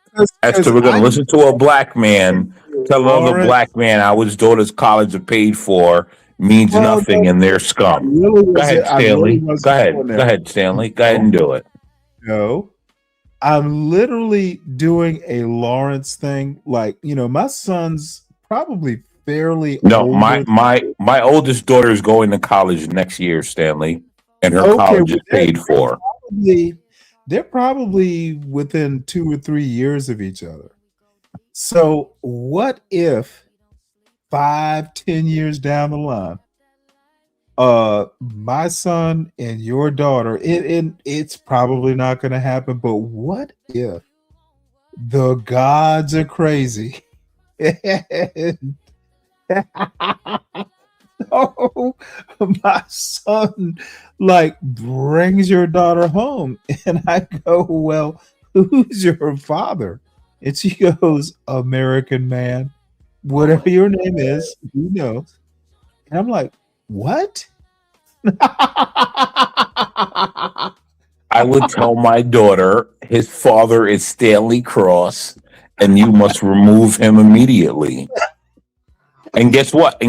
As to we're going to listen to a black man tell another black man how his daughter's college are paid for means nothing and they're scum. Go ahead, Stanley. Go ahead, Stanley. Go ahead and do it. No, I'm literally doing a Lawrence thing. Like, my son's probably fairly old. My oldest daughter is going to college next year, Stanley, and her college is paid for. They're probably within 2 or 3 years of each other. So what if 5-10 years down the line, my son and your daughter, it's probably not going to happen, but what if the gods are crazy? So my son brings your daughter home, and I go, well, who's your father? And she goes, American man, whatever your name is, who knows? And I'm like, what? I would tell my daughter his father is Stanley Cross, and you must remove him immediately. And guess what?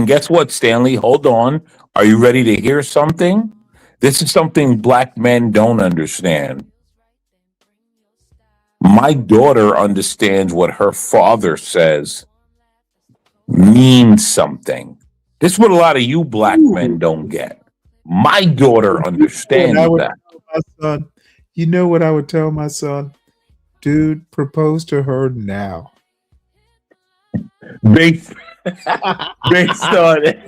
Stanley? Hold on. Are you ready to hear something? This is something black men don't understand. My daughter understands what her father says means something. This is what a lot of you black men don't get. My daughter understands that. You know what I would tell my son? Dude, propose to her now. Based on it.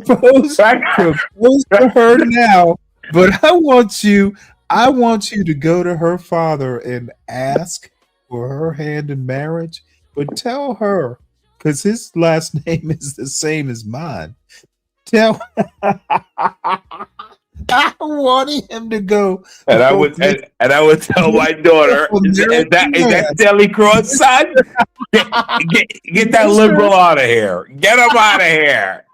Propose to her now, but I want you to go to her father and ask for her hand in marriage but tell her, because his last name is the same as mine. Tell I wanted him to go. And I would tell my daughter, is that Stanley Cross son? Get that liberal out of here. Get him out of here.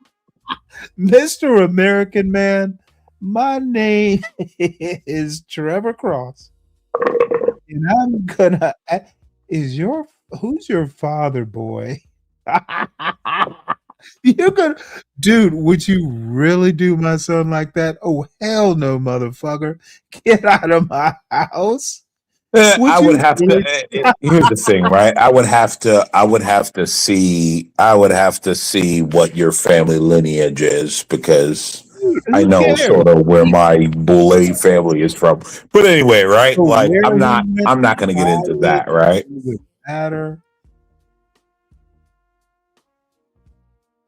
Mr. American Man, my name is Trevor Cross. And I'm gonna who's your father, boy? You're gonna, dude, would you really do my son like that? Oh, hell no, motherfucker. Get out of my house. I would have to. Here's the thing, right? I would have to see what your family lineage is, because I know sort of where my Boulay family is from. But anyway, right? So Like, where I'm not you going to get into that, right? doesn't matter.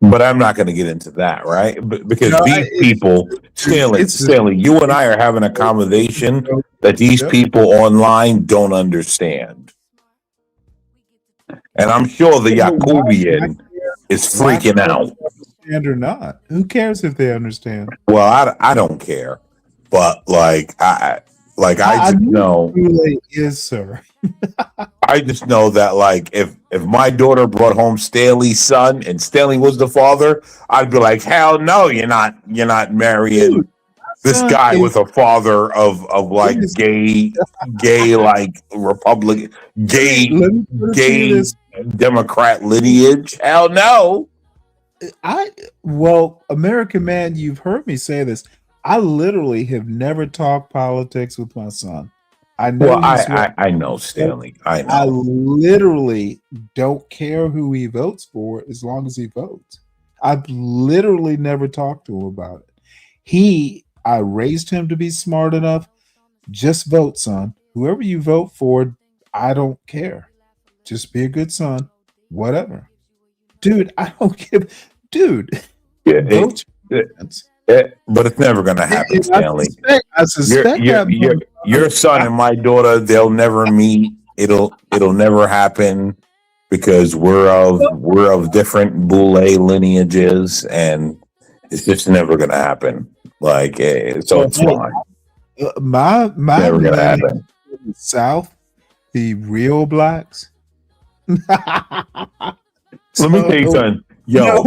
But I'm not going to get into that, right? Because No, these people, Stanley, you and I are having a conversation that these people online don't understand. And I'm sure the Yakubian is freaking out. Understand or not? Who cares if they understand? Well, I don't care, but I just know It is, sir. I just know that, like, if my daughter brought home Stanley's son and Stanley was the father, I'd be like, hell no, you're not marrying this guy with a father of like gay like Republican gay Democrat lineage. Hell no. American Man, you've heard me say this. I literally have never talked politics with my son. I know. Well, I know, Stanley. I know. I literally don't care who he votes for as long as he votes. I've literally never talked to him about it. I raised him to be smart enough. Just vote, son. Whoever you vote for, I don't care. Just be a good son. Whatever. Dude, I don't give. Dude. Yeah, but it's never going to happen, Stanley. I suspect your son and my daughter, they'll never meet. It'll never happen because we're of different Boulay lineages, and it's just never going to happen. Like, so it's fine. My never going to happen. South, the real blacks. Let me tell you something. Yo,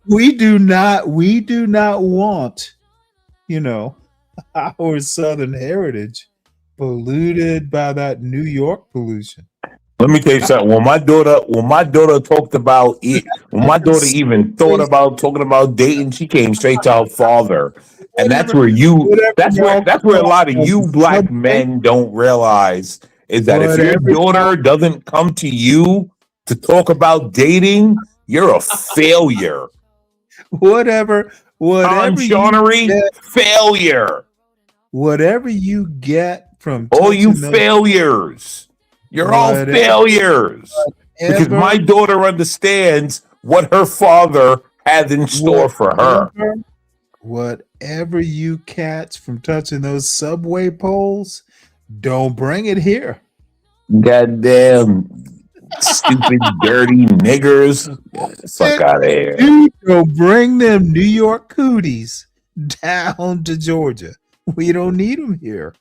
we do not want, our Southern heritage polluted by that New York pollution. Let me tell you something. When my daughter talked about it, when my daughter even thought about talking about dating, she came straight to her father. And that's where a lot of you black men don't realize is that if your daughter doesn't come to you to talk about dating, you're a failure. Whatever failure. Whatever you get from all you failures, you're all failures. Because my daughter understands what her father had in store for her. Whatever you catch from touching those subway poles, don't bring it here. Goddamn stupid, dirty niggers. Fuck out of here. Dude, don't bring them New York cooties down to Georgia. We don't need them here.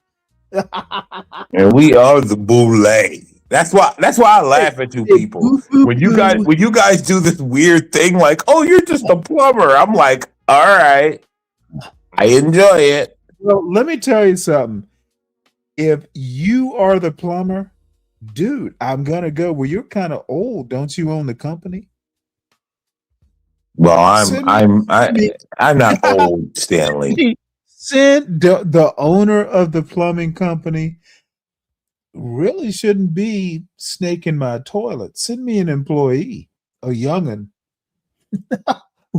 And we are the Boulay. That's why I laugh at you people. When you guys do this weird thing like, oh, you're just a plumber. I'm like, all right. I enjoy it. Well, let me tell you something. If you are the plumber, dude, I'm gonna go. Well, you're kind of old. Don't you own the company? Well, I'm not old, Stanley. Send the owner of the plumbing company really shouldn't be snaking my toilet. Send me an employee, a young'un.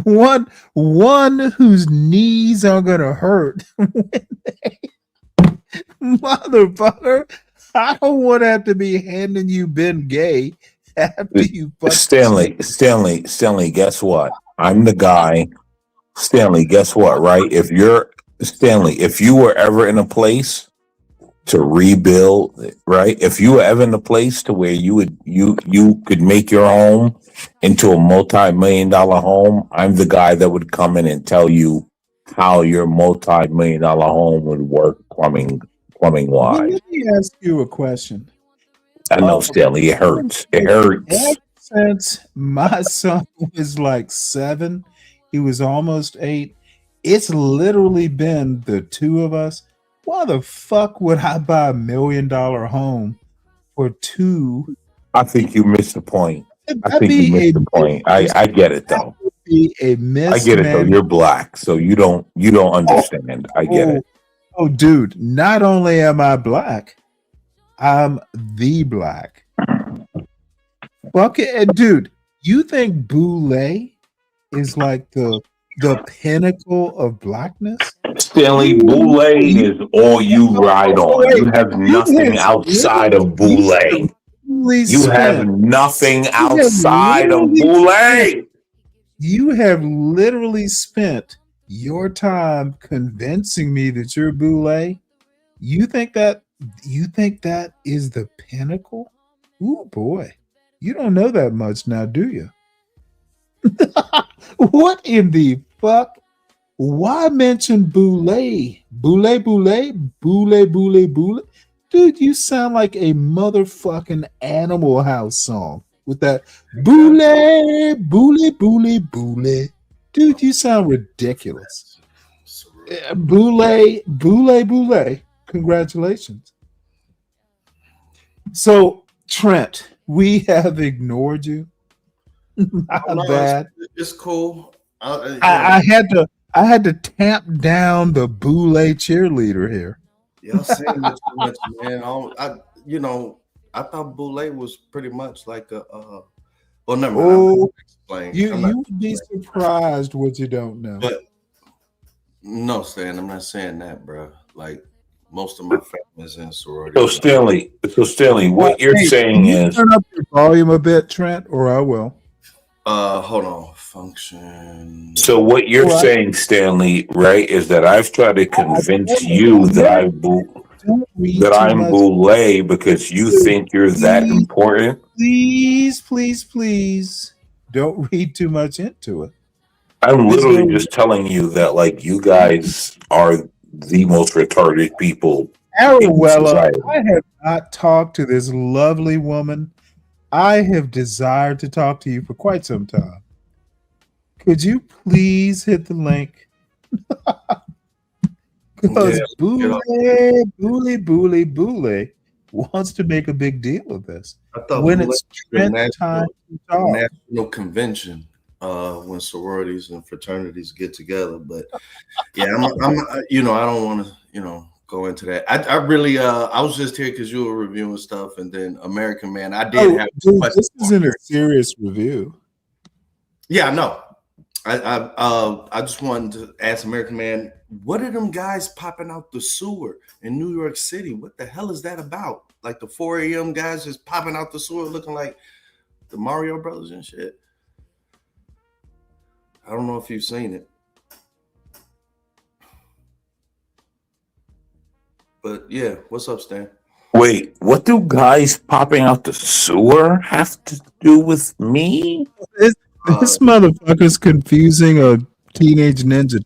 one whose knees are gonna hurt. Motherfucker, I don't want to have to be handing you Ben Gay after you. Stanley, guess what? I'm the guy. Stanley, guess what? Right? If you were ever in a place to rebuild, right? If you were ever in a place to where you could make your home into a multi-million-dollar home, I'm the guy that would come in and tell you how your multi-million-dollar home would work plumbing Let wise. me ask you a question. I know, Stanley, it hurts. It hurts. Ever since my son was like 7, he was almost 8. It's literally been the two of us. Why the fuck would I buy $1 million home for two? I think you missed the point. I That'd think you be missed the point. I get it though. be a I get it though. mismanaged. You're black, so you don't understand. I get it. Oh, dude! Not only am I black, I'm the black. Okay, dude. You think Boulay is like the pinnacle of blackness? Stanley, Boulay is all you ride on. You have nothing outside of Boulay. You have nothing outside of Boulay. You have literally spent your time convincing me that you're Boulay. You think that is the pinnacle? Ooh, boy. You don't know that much now, do you? What in the fuck? Why mention Boulay? Boulay, Boulay, Boulay, Boulay, Boulay. Dude, you sound like a motherfucking Animal House song with that Boulay, Boulay, Boulay, Boulay. Dude, you sound ridiculous. Boulay, Boulay, Boulay. Congratulations. So, Trent, we have ignored you. My bad. It's cool. I had to tamp down the Boulay cheerleader here. Y'all saying this too much, man. I thought Boulay was pretty much like a. Well, never mind. I'm not gonna explain. You would be surprised what you don't know. But no, Stan, I'm not saying that, bro. Like most of my family's in sorority. So Stanley, what you're saying can you is turn up your volume a bit, Trent, or I will. Hold on. Function. So what you're saying, Stanley, right, is that I've tried to convince you that I'm Boulay because you think you're that important. Please, please, please, don't read too much into it. I'm literally just telling you that, like, you guys are the most retarded people. Aruella, I have not talked to this lovely woman. I have desired to talk to you for quite some time. Could you please hit the link? Because Boulay wants to make a big deal of this. I thought when it's Trent time to talk. National convention when sororities and fraternities get together. But yeah, I'm I don't want to go into that. I really I was just here because you were reviewing stuff, and then American Man. I did have this isn't a serious review. Yeah, no. I just wanted to ask American Man, what are them guys popping out the sewer in New York City? What the hell is that about? Like the 4 a.m. guys just popping out the sewer looking like the Mario Brothers and shit. I don't know if you've seen it. But yeah, what's up, Stan? Wait, what do guys popping out the sewer have to do with me? This motherfucker's confusing a Teenage Ninja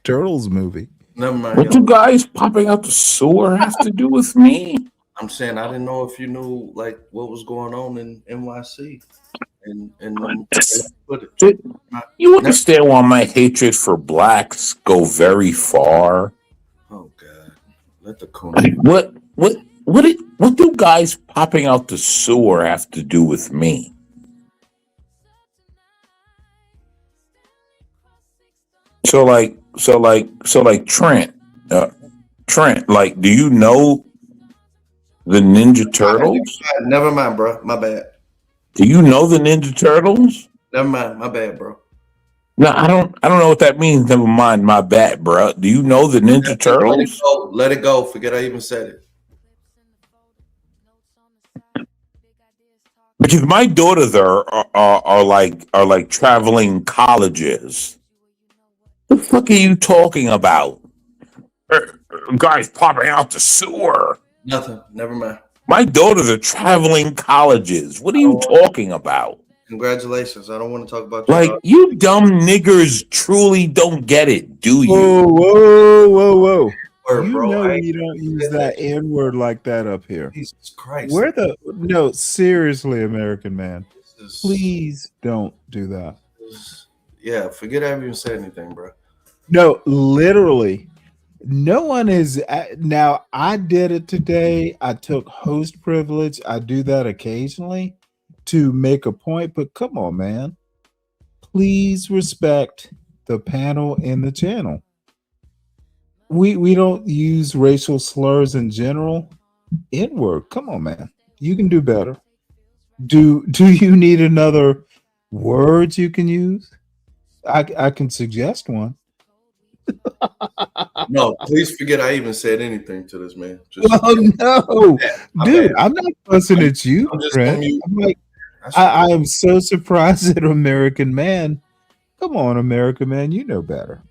Turtles movie. Never mind. What do guys popping out the sewer have to do with me? I'm saying I didn't know if you knew like what was going on in NYC. You understand why my hatred for blacks go very far? Oh God, let the what do guys popping out the sewer have to do with me? So like Trent, like, do you know the Ninja Turtles? Never mind, bro. My bad. Do you know the Ninja Turtles? Never mind. My bad, bro. No, I don't know what that means. Never mind, my bad, bro. Do you know the Ninja Turtles? Let it go. Forget I even said it. Because my daughters are like traveling colleges. What the fuck are you talking about? Guys popping out the sewer. Nothing. Never mind. My daughters are traveling colleges. What are you talking about? Congratulations. I don't want to talk about your Like, daughter. you dumb niggers truly don't get it, do you? Whoa. Word, You bro. know I we don't use that N word like that up here. Jesus Christ. No, seriously, American man. Please don't do that. Yeah, forget I even said anything, bro. No, literally. No one is now. I did it today. I took host privilege. I do that occasionally to make a point, but come on, man. Please respect the panel and the channel. We don't use racial slurs in general. N-word. Come on, man. You can do better. Do you need another word you can use? I can suggest one. No, please forget I even said anything to this man. No, dude, I'm not fussing at you, I'm just friend. on mute. I'm like, I am so surprised at American man. Come on, American man, you know better.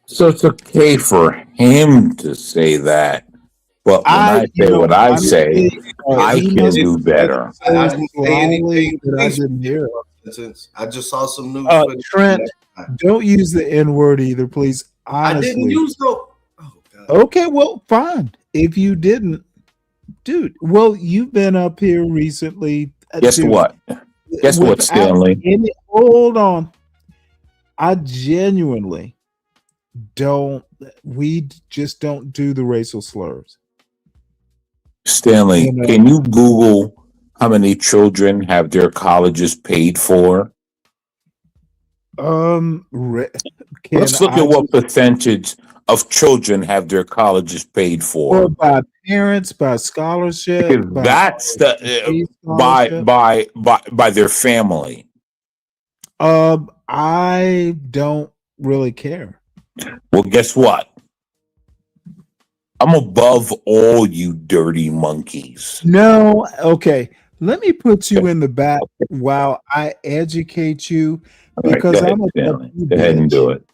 So it's okay for him to say that. But when I say what I say, I can do better. I didn't say anything. I didn't hear. I just saw some news. Trent, don't use the N-word either, please. Honestly. I didn't use no. Okay, well, fine. If you didn't, dude, well, you've been up here recently. Guess what? Guess what, Stanley? Hold on. I genuinely we just don't do the racial slurs. Stanley, can you Google how many children have their colleges paid for? Let's look at what percentage of children have their colleges paid for. Or by parents, by scholarship. That's the by their family. I don't really care. Well, guess what? I'm above all you dirty monkeys. No, okay. Let me put you in the back while I educate you because Go ahead and do it.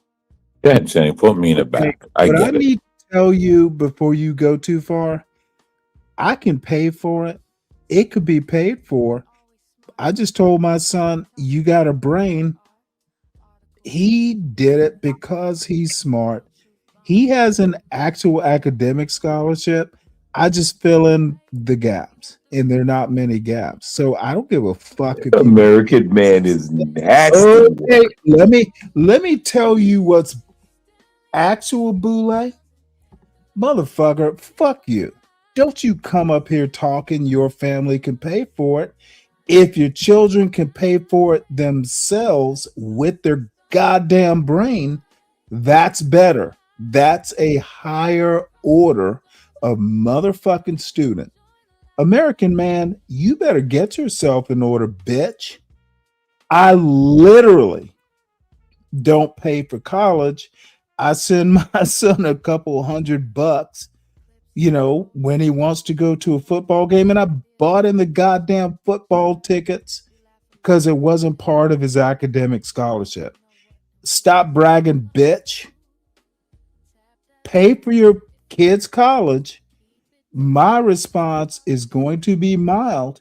Go ahead, Stanley. Put me in the back. I need to tell you before you go too far. I can pay for it. It could be paid for. I just told my son, you got a brain. He did it because he's smart. He has an actual academic scholarship. I just fill in the gaps, and there are not many gaps. So I don't give a fuck. If American man is nasty. Okay, let me tell you what's actual boule. Motherfucker, fuck you. Don't you come up here talking your family can pay for it. If your children can pay for it themselves with their goddamn brain, that's better. That's a higher order of motherfucking student. American man, you better get yourself in order, bitch. I literally don't pay for college. I send my son a couple $100, when he wants to go to a football game. And I bought him the goddamn football tickets because it wasn't part of his academic scholarship. Stop bragging, bitch. Pay for your kids' college. My response is going to be mild.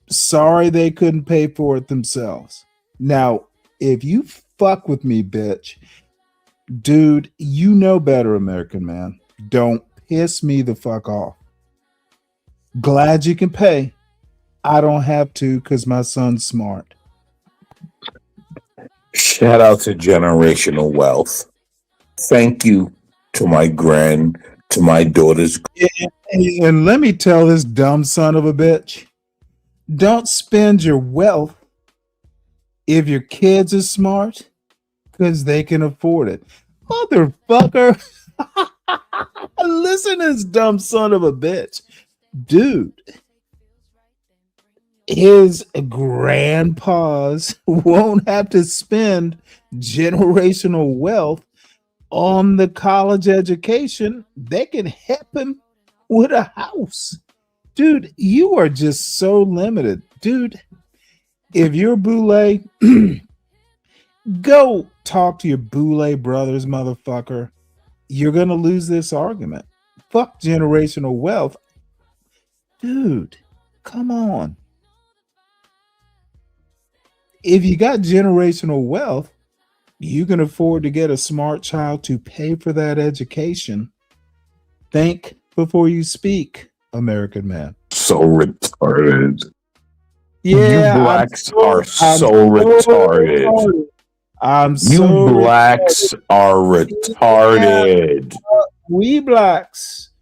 Sorry they couldn't pay for it themselves. Now, if you fuck with me, bitch, dude, you know better, American man. Don't piss me the fuck off. Glad you can pay. I don't have to because my son's smart. Shout out to generational wealth. Thank you to my daughter's. And let me tell this dumb son of a bitch, don't spend your wealth if your kids are smart because they can afford it. Motherfucker. Listen to this dumb son of a bitch. Dude, his grandpas won't have to spend generational wealth on the college education. They can help him with a house. Dude, you are just so limited. Dude, if you're boule, Go talk to your Boule brothers, motherfucker. You're gonna lose this argument. Fuck generational wealth. Dude, come on. If you got generational wealth, you can afford to get a smart child to pay for that education. Think before you speak, American man. So retarded. Yeah, You blacks are so retarded. I'm You so blacks are retarded. We blacks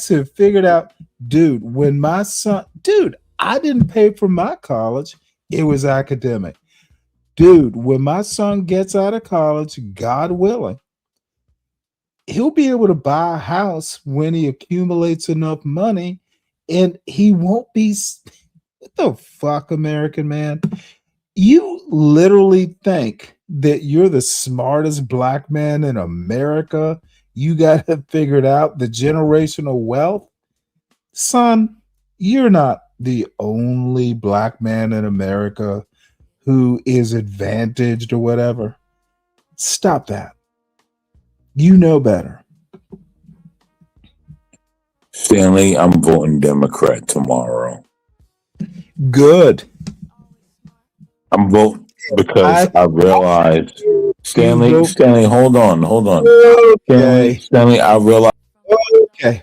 have figured out, dude, when my son, dude, I didn't pay for my college. It was academic. Dude, when my son gets out of college, God willing, he'll be able to buy a house when he accumulates enough money, and he won't be. What the fuck, American man? You literally think that you're the smartest black man in America? You got it figured out, the generational wealth? Son, you're not the only black man in America who is advantaged or whatever. Stop that. You know better. Stanley, I'm voting Democrat tomorrow. Good. I'm voting because I realized Stanley, hold on. Okay. Stanley, I realized. Okay.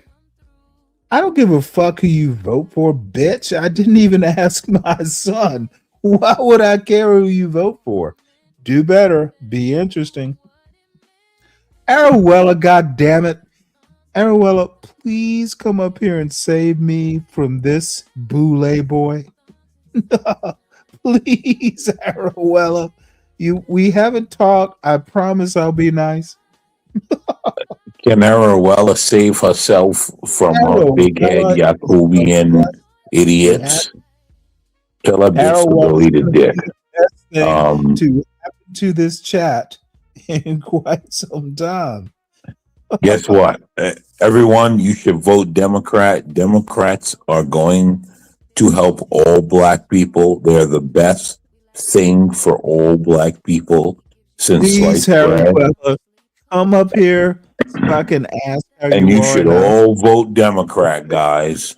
I don't give a fuck who you vote for, bitch. I didn't even ask my son. Why would I care who you vote for? Do better. Be interesting. Aruella, goddammit. Aruella, please come up here and save me from this Boule boy. Please, Aruella. We haven't talked. I promise I'll be nice. Can Aruella save herself from her big head Yakubian idiots? Tell her bitch to go eat a dick. To happen to this chat in quite some time. Guess what? Everyone, you should vote Democrat. Democrats are going to help all black people. They're the best thing for all black people since Please, Aruella, come up here so I can ask how and you are should now. all vote Democrat, guys.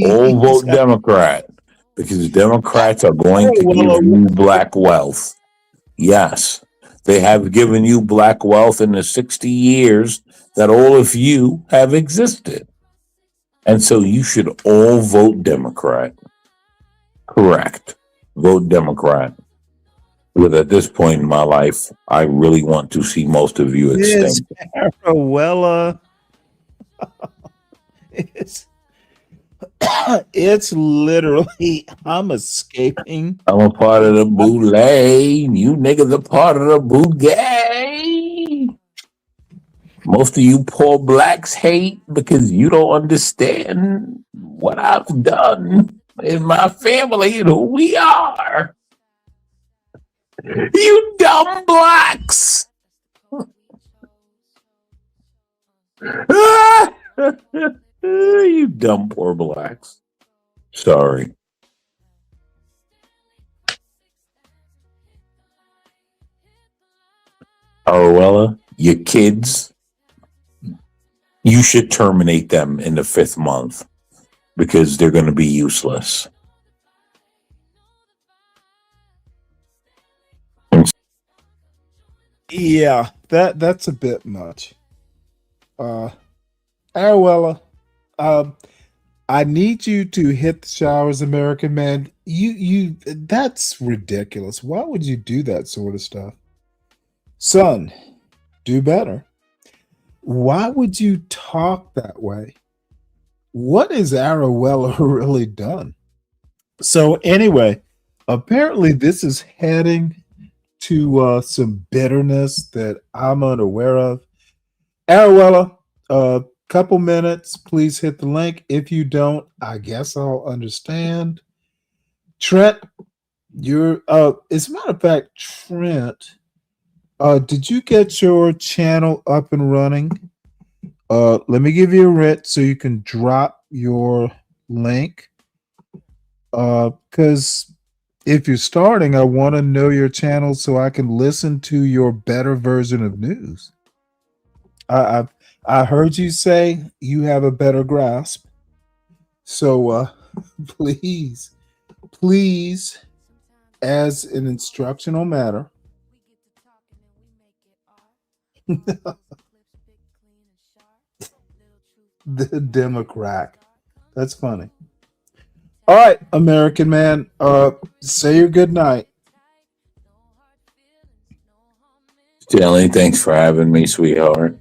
All vote Democrat because Democrats are going to give you black wealth. Yes, they have given you black wealth in the 60 years that all of you have existed. And so you should all vote Democrat. Correct. Vote Democrat. But at this point in my life, I really want to see most of you extinct. Aruella. It's literally, I'm escaping. I'm a part of the boule. You niggas are part of the bougay. Most of you poor blacks hate because you don't understand what I've done in my family and who we are. You dumb blacks. You dumb poor blacks. Sorry. Aruella, your kids, you should terminate them in the 5th month because they're going to be useless. Yeah, that's a bit much. Aruella, I need you to hit the showers, American man. You that's ridiculous. Why would you do that sort of stuff? Son, do better. Why would you talk that way? What has Aruella really done? So anyway, apparently this is heading to some bitterness that I'm unaware of. Aruella, couple minutes, please hit the link. If you don't, I guess I'll understand. Trent, you're as a matter of fact, Trent, did you get your channel up and running? Let me give you a writ so you can drop your link. Because if you're starting, I want to know your channel so I can listen to your better version of news. I heard you say you have a better grasp. So please, as an instructional matter, the Democrat. That's funny. All right, American man. Say your good night. Stanley, thanks for having me, sweetheart.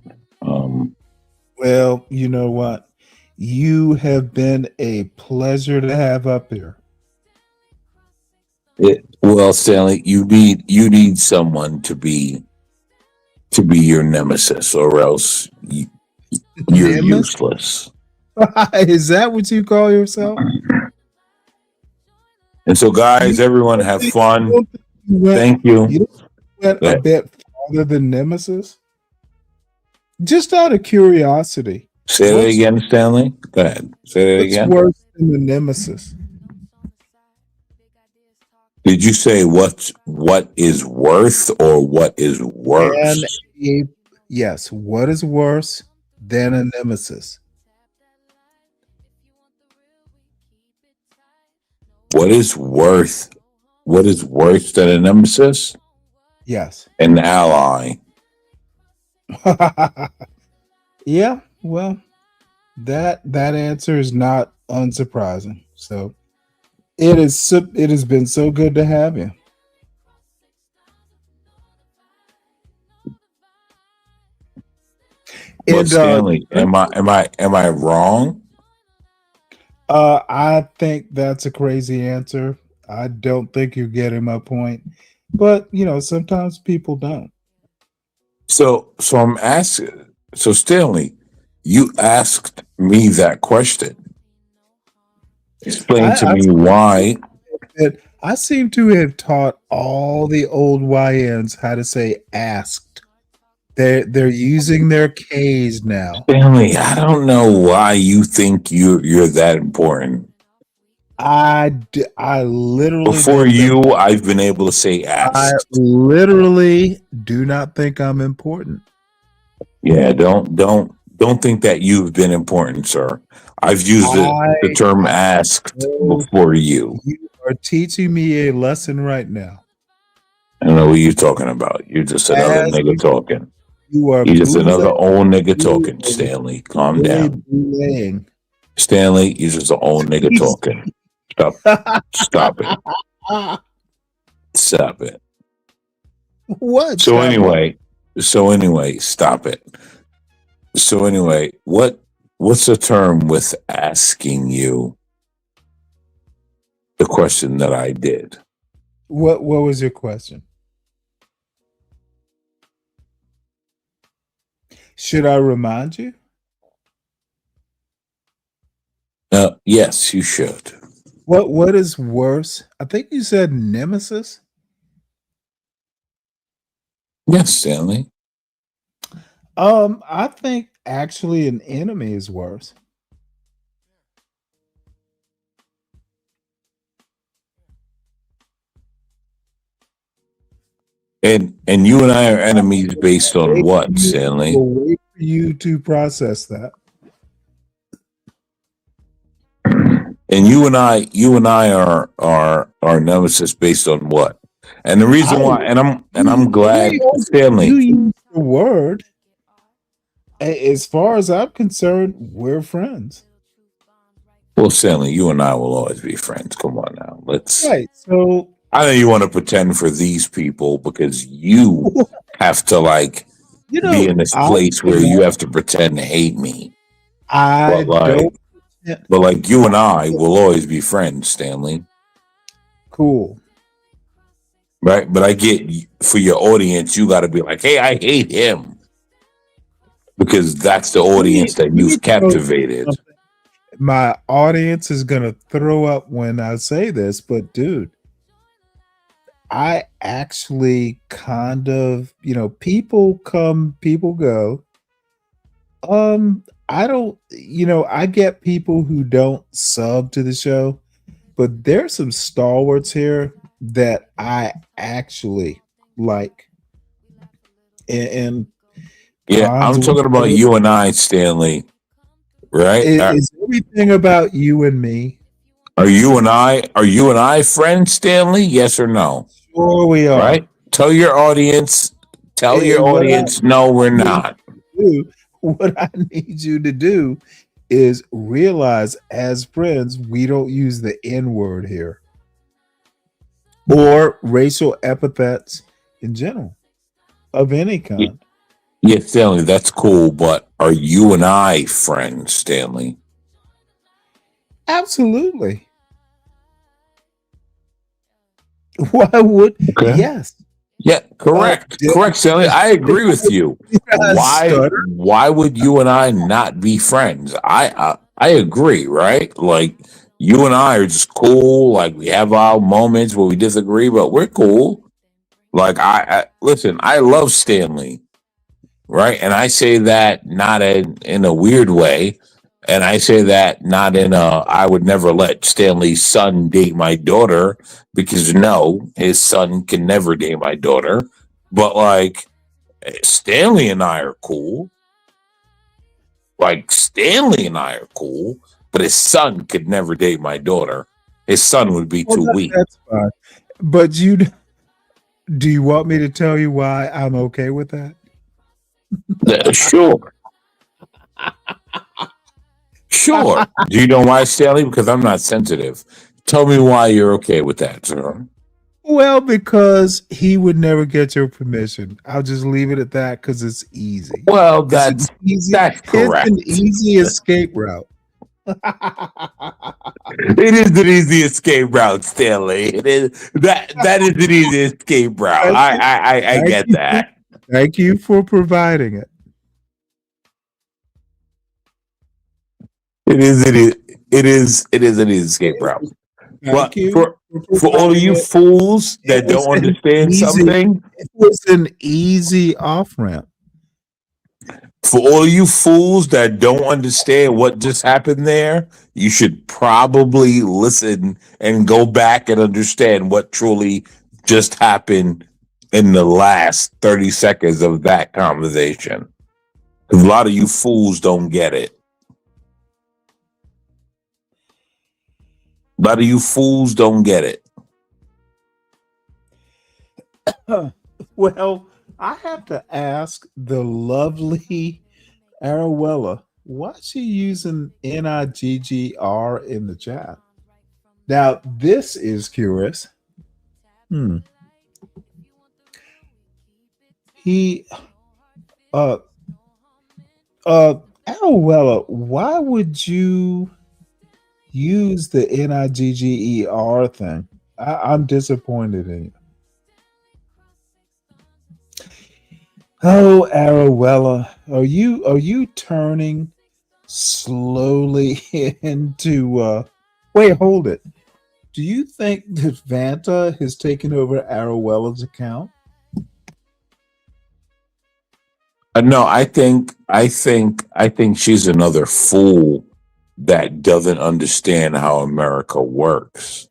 Well, you know what? You have been a pleasure to have up here. Well, Stanley, you need someone to be your nemesis, or else you're useless. Is that what you call yourself? And so, guys, everyone have fun. Thank you. You went a bit farther than nemesis. Just out of curiosity. Say that again, Stanley. Go ahead. Say that again. What's worse than the nemesis? Did you say what is worth or what is worse? Yes. What is worse than a nemesis? What is worse than a nemesis? Yes. An ally. Yeah, well, that answer is not unsurprising. So it has been so good to have you. Well, Stanley, am I wrong? I think that's a crazy answer. I don't think you're getting my point. But sometimes people don't. So I'm asking. So Stanley, you asked me that question. Explain to me why. I seem to have taught all the old YNs how to say asked. They're using their K's now. Stanley, I don't know why you think you're that important. I literally before you, I've been able to say asked. I literally do not think I'm important. Yeah, don't think that you've been important, sir. I've used the term asked before you. You are teaching me a lesson right now. I don't know what you're talking about. You're just another nigga talking. You're just another old nigga talking, Stanley. Calm down. Stanley, you're just an old nigga talking. Stop it. Stop it. What? So anyway, stop it. So anyway, what's the term with asking you the question that I did? What was your question? Should I remind you? Yes, you should. What is worse? I think you said nemesis. Yes, Stanley. I think actually an enemy is worse. And you and I are enemies based on what, Stanley? We'll wait for you to process that. And you and I are nemesis based on what? And the reason why, and I'm glad, Stanley. You use the word. As far as I'm concerned, we're friends. Well, Stanley, you and I will always be friends. Come on now, let's. Right. So I know you want to pretend for these people because you have to be in this place where you have to pretend to hate me. But you and I will always be friends, Stanley. Cool. Right, but I get for your audience, you got to be like, "Hey, I hate him," because that's the audience that you've captivated. My audience is gonna throw up when I say this, but dude, I actually kind of, people come, people go. I don't, I get people who don't sub to the show, but there's some stalwarts here that I actually like. And Yeah, Hans, I'm talking about you and I, Stanley. Right? is everything about you and me? Are you and I friends, Stanley? Yes or no? Sure, we are. Right? Tell your audience. Tell your What audience. No, we're not. What I need you to do is realize, as friends, we don't use the N word here or racial epithets in general of any kind. Yeah, Stanley, that's cool. But are you and I friends, Stanley? Absolutely. Why would? Okay. Yes. Yeah, correct. Correct, Stanley. I agree with you. Why would you and I not be friends? I agree, right? Like you and I are just cool. Like we have our moments where we disagree, but we're cool. Like I listen, I love Stanley, right? And I say that not in a weird way. And I say that not in a I would never let Stanley's son date my daughter, because no, his son can never date my daughter. But like Stanley and I are cool. Like Stanley and I are cool, but his son could never date my daughter. His son would be too weak. That's fine. But do you want me to tell you why I'm okay with that? Sure. Sure. Do you know why, Stanley? Because I'm not sensitive. Tell me why you're okay with that, sir. Well, because he would never get your permission. I'll just leave it at that because it's easy. Well, that's correct. It's an easy escape route. It is an easy escape route, Stanley. It is that is an easy escape route. I get that. Thank you for providing it. It is an easy escape route. But for all of you fools that don't understand something, it was an easy off ramp. For all you fools that don't understand what just happened there, you should probably listen and go back and understand what truly just happened in the last 30 seconds of that conversation. Because a lot of you fools don't get it. A lot of you fools don't get it. Well, I have to ask the lovely Arabella, why is she using NIGGR in the chat? Now, this is curious. Arabella, why would you use the NIGGER thing? I'm disappointed in you. Oh, Arabella, are you turning slowly into wait, hold it. Do you think that Vanta has taken over Arabella's account? No, I think she's another fool that doesn't understand how America works.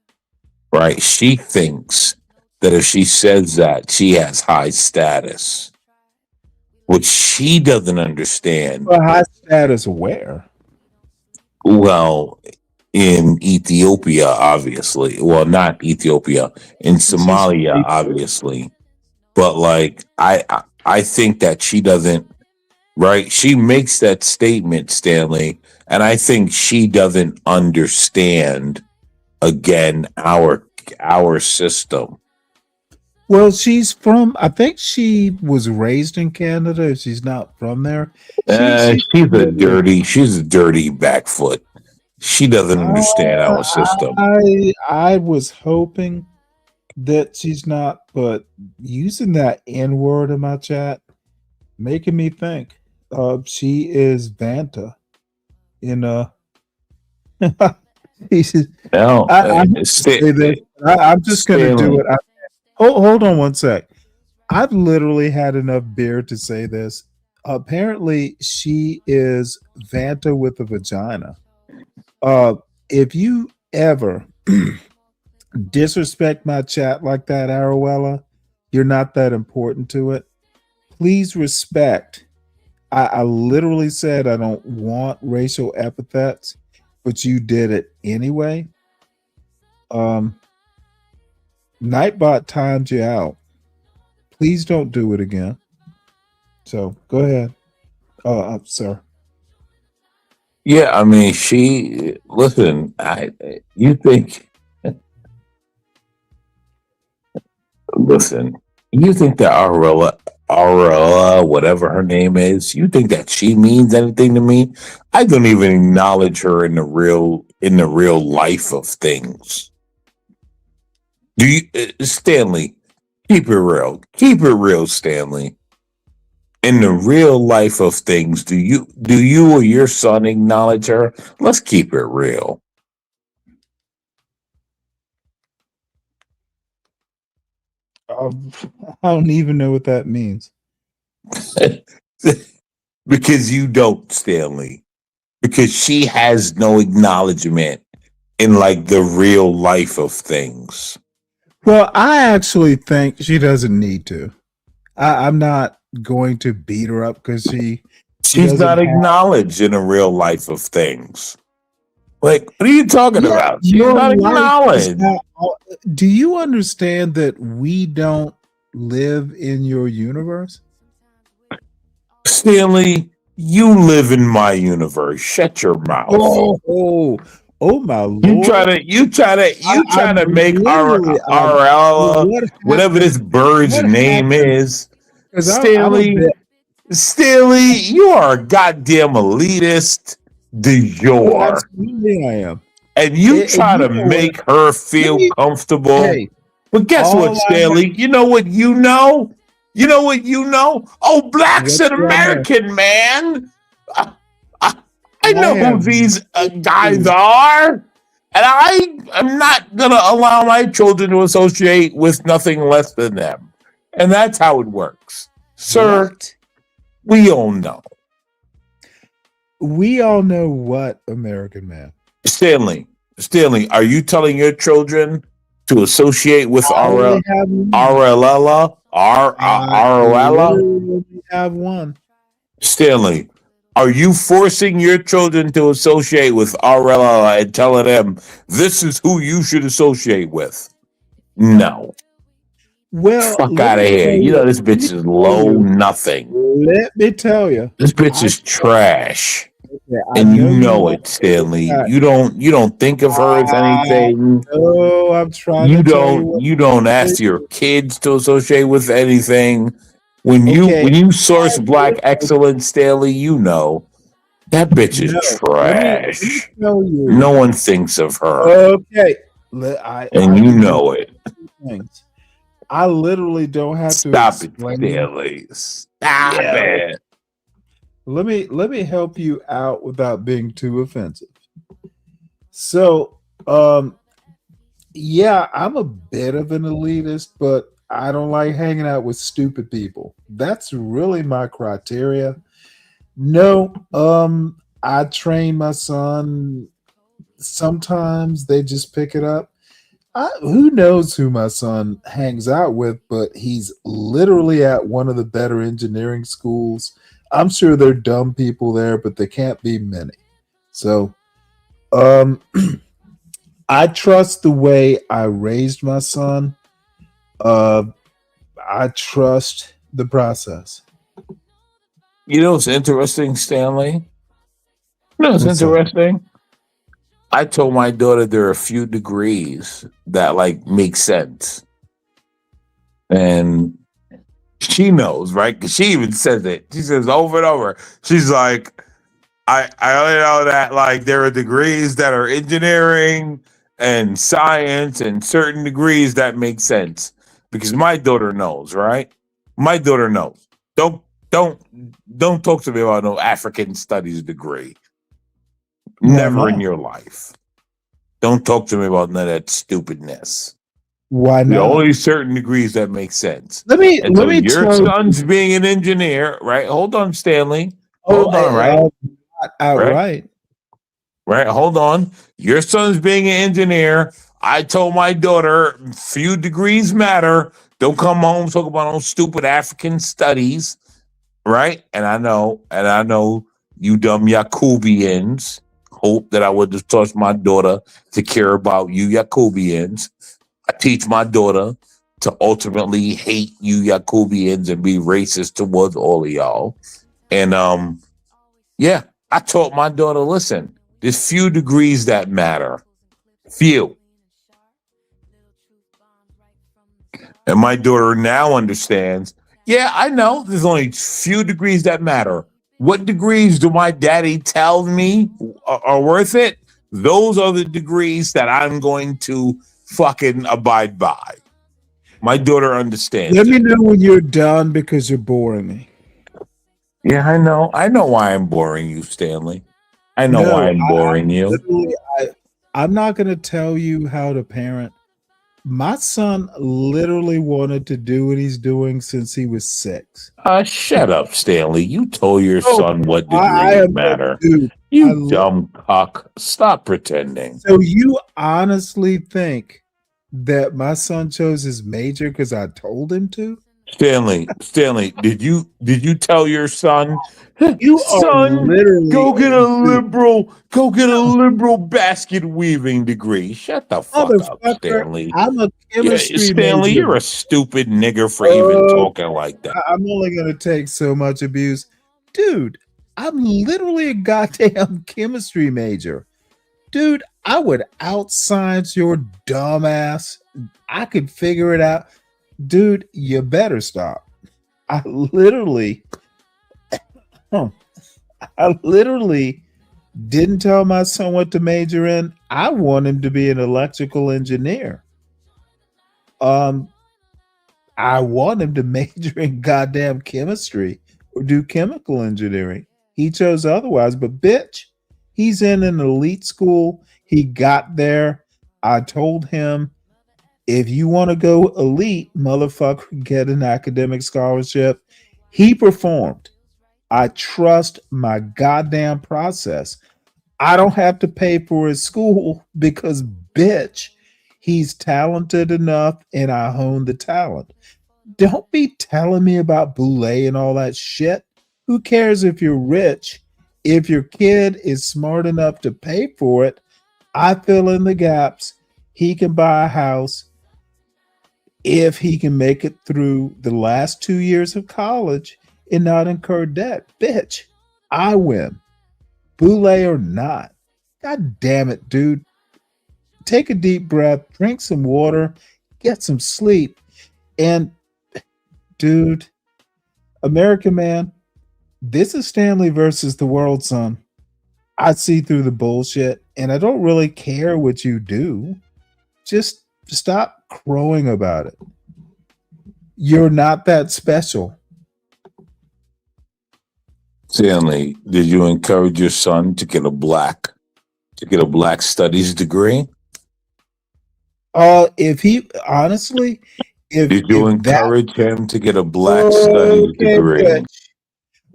Right? She thinks that if she says that, she has high status. Which she doesn't understand. Well, high status where? Well, in Ethiopia, obviously. Well, not Ethiopia. In Somalia, obviously. But like, I think that she doesn't. Right? She makes that statement, Stanley, and I think she doesn't understand. Again, our system. Well, she's from. I think she was raised in Canada. If she's not from there, She's a dirty backfoot. She doesn't understand our system. I was hoping that she's not, but using that N word in my chat, making me think. She is Vanta. In he says, no, I'm just going to do it. Hold on one sec. I've literally had enough beer to say this. Apparently, she is Vanta with a vagina. If you ever disrespect my chat like that, Aruella. You're not that important to it. Please respect. I literally said I don't want racial epithets, but you did it anyway. Nightbot timed you out. Please don't do it again. So go ahead, sir. Yeah, I mean, listen, you think, listen, you think that Aurora, whatever her name is, you think that she means anything to me? I don't even acknowledge her in the real life of things. Do you, Stanley? Keep it real, Stanley. In the real life of things, do you or your son acknowledge her? Let's keep it real. I don't even know what that means. Because you don't, Stanley. Because she has no acknowledgement in like the real life of things. Well, I actually think she doesn't need to. I'm not going to beat her up because she's not acknowledged in the real life of things. Like, what are you talking about? She's not acknowledged. Do you understand that we don't live in your universe? Stanley, you live in my universe. Shut your mouth. Oh my Lord. You try to make Arella, whatever this bird's name is. Stanley, you are a goddamn elitist du jour. Absolutely I am. And you try to make her feel comfortable. But guess what, Stanley? You know what you know? You know what you know? Oh, Black's an American, man. I know who these guys are. And I am not going to allow my children to associate with nothing less than them. And that's how it works. Sir, we all know. We all know what, American man? Stanley, are you telling your children to associate with Arella? We have one. Stanley, are you forcing your children to associate with Arella and telling them this is who you should associate with? No. Well, fuck out of here. You know this bitch is low nothing. Let me tell you. This bitch is trash. And you know it, Stanley. You don't think of her as anything. No, I'm trying you don't ask your kids to associate with anything. When you source black excellence, Stanley, you know that bitch is trash. No one thinks of her. Okay. You know it. I literally don't have to stop it, Stanley. Stop it. Let me help you out without being too offensive. So, yeah, I'm a bit of an elitist, but I don't like hanging out with stupid people. That's really my criteria. No, I train my son. Sometimes they just pick it up. Who knows who my son hangs out with, but he's literally at one of the better engineering schools. I'm sure there are dumb people there, but there can't be many. So, I trust the way I raised my son. I trust the process. You know what's interesting, Stanley? You know what's interesting? I told my daughter there are a few degrees that like make sense. And she knows, right? Because she even says it. She says over and over. She's like, I only know that like there are degrees that are engineering and science and certain degrees that make sense. Because my daughter knows, right? My daughter knows. Don't talk to me about no African studies degree. Never in your life. Don't talk to me about none of that stupidness. Why not? There are only certain degrees that make sense. Let me your son's being an engineer, right? Hold on, Stanley. Hold on, right? Outright. Right. Hold on. Your son's being an engineer. I told my daughter, few degrees matter. Don't come home talk about no stupid African studies, right? And I know you dumb Yakubians hope that I would have taught my daughter to care about you Yakubians. I teach my daughter to ultimately hate you Yakubians and be racist towards all of y'all. And yeah, I taught my daughter, listen, there's few degrees that matter. Few. And my daughter now understands, yeah, I know there's only few degrees that matter. What degrees do my daddy tell me are worth it? Those are the degrees that I'm going to fucking abide by. My daughter understands. Let me know when you're done because you're boring me. Yeah, I know. I know why I'm boring you, Stanley. I know why I'm boring you. I'm not going to tell you how to parent. My son literally wanted to do what he's doing since he was 6. Shut up, Stanley. You told your son what degrees matter. Dude, You dumb cock. Stop pretending. So you honestly think that my son chose his major because I told him to? Stanley, did you tell your son, you son, literally go get a liberal basket weaving degree? Shut the fuck up, Stanley. I'm a chemistry Stanley, major. you're a stupid nigger for even talking like that. I'm only going to take so much abuse. Dude, I'm literally a goddamn chemistry major. Dude, I would out-science your dumb ass. I could figure it out. Dude, you better stop. I literally didn't tell my son what to major in. I want him to be an electrical engineer. I want him to major in goddamn chemistry or do chemical engineering. He chose otherwise, but bitch, he's in an elite school. He got there. I told him, if you want to go elite, motherfucker, get an academic scholarship. He performed. I trust my goddamn process. I don't have to pay for his school because, bitch, he's talented enough and I hone the talent. Don't be telling me about Boulay and all that shit. Who cares if you're rich? If your kid is smart enough to pay for it, I fill in the gaps. He can buy a house if he can make it through the last 2 years of college and not incur debt. Bitch, I win. Boulay or not. God damn it, dude. Take a deep breath, drink some water, get some sleep. And, dude, American man, this is Stanley versus the world, son. I see through the bullshit, and I don't really care what you do. Just stop crowing about it. You're not that special. Stanley, did you encourage your son to get a black studies degree? If he honestly, did you encourage him to get a black studies degree? Bitch.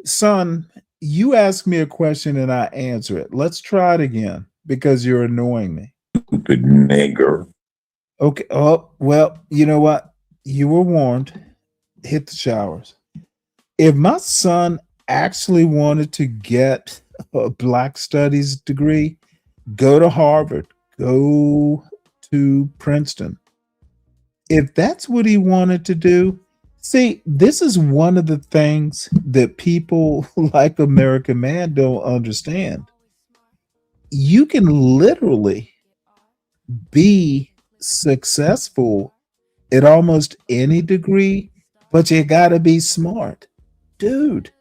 Son, you ask me a question and I answer it. Let's try it again because you're annoying me. Stupid nigger. Okay. Oh, well, you know what? You were warned. Hit the showers. If my son actually wanted to get a black studies degree, go to Harvard, go to Princeton. If that's what he wanted to do, see, this is one of the things that people like American Man don't understand. You can literally be successful at almost any degree, but you gotta be smart. Dude,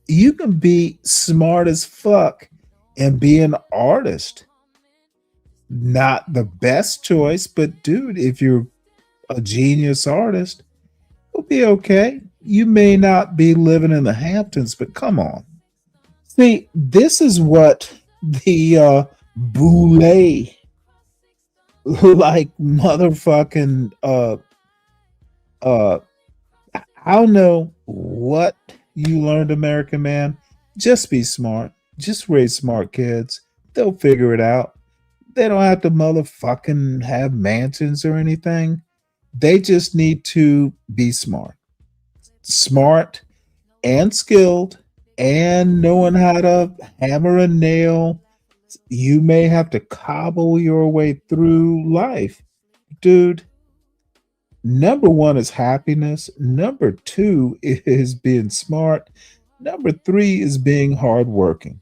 you can be smart as fuck and be an artist. Not the best choice, but dude, if you're a genius artist, it'll be okay. You may not be living in the Hamptons, but come on. See, this is what the Boulay like motherfucking I don't know what you learned, American Man. Just be smart. Just raise smart kids. They'll figure it out. They don't have to motherfucking have mansions or anything. They just need to be smart. Smart and skilled and knowing how to hammer a nail. You may have to cobble your way through life. Dude, number one is happiness. Number two is being smart. Number three is being hardworking.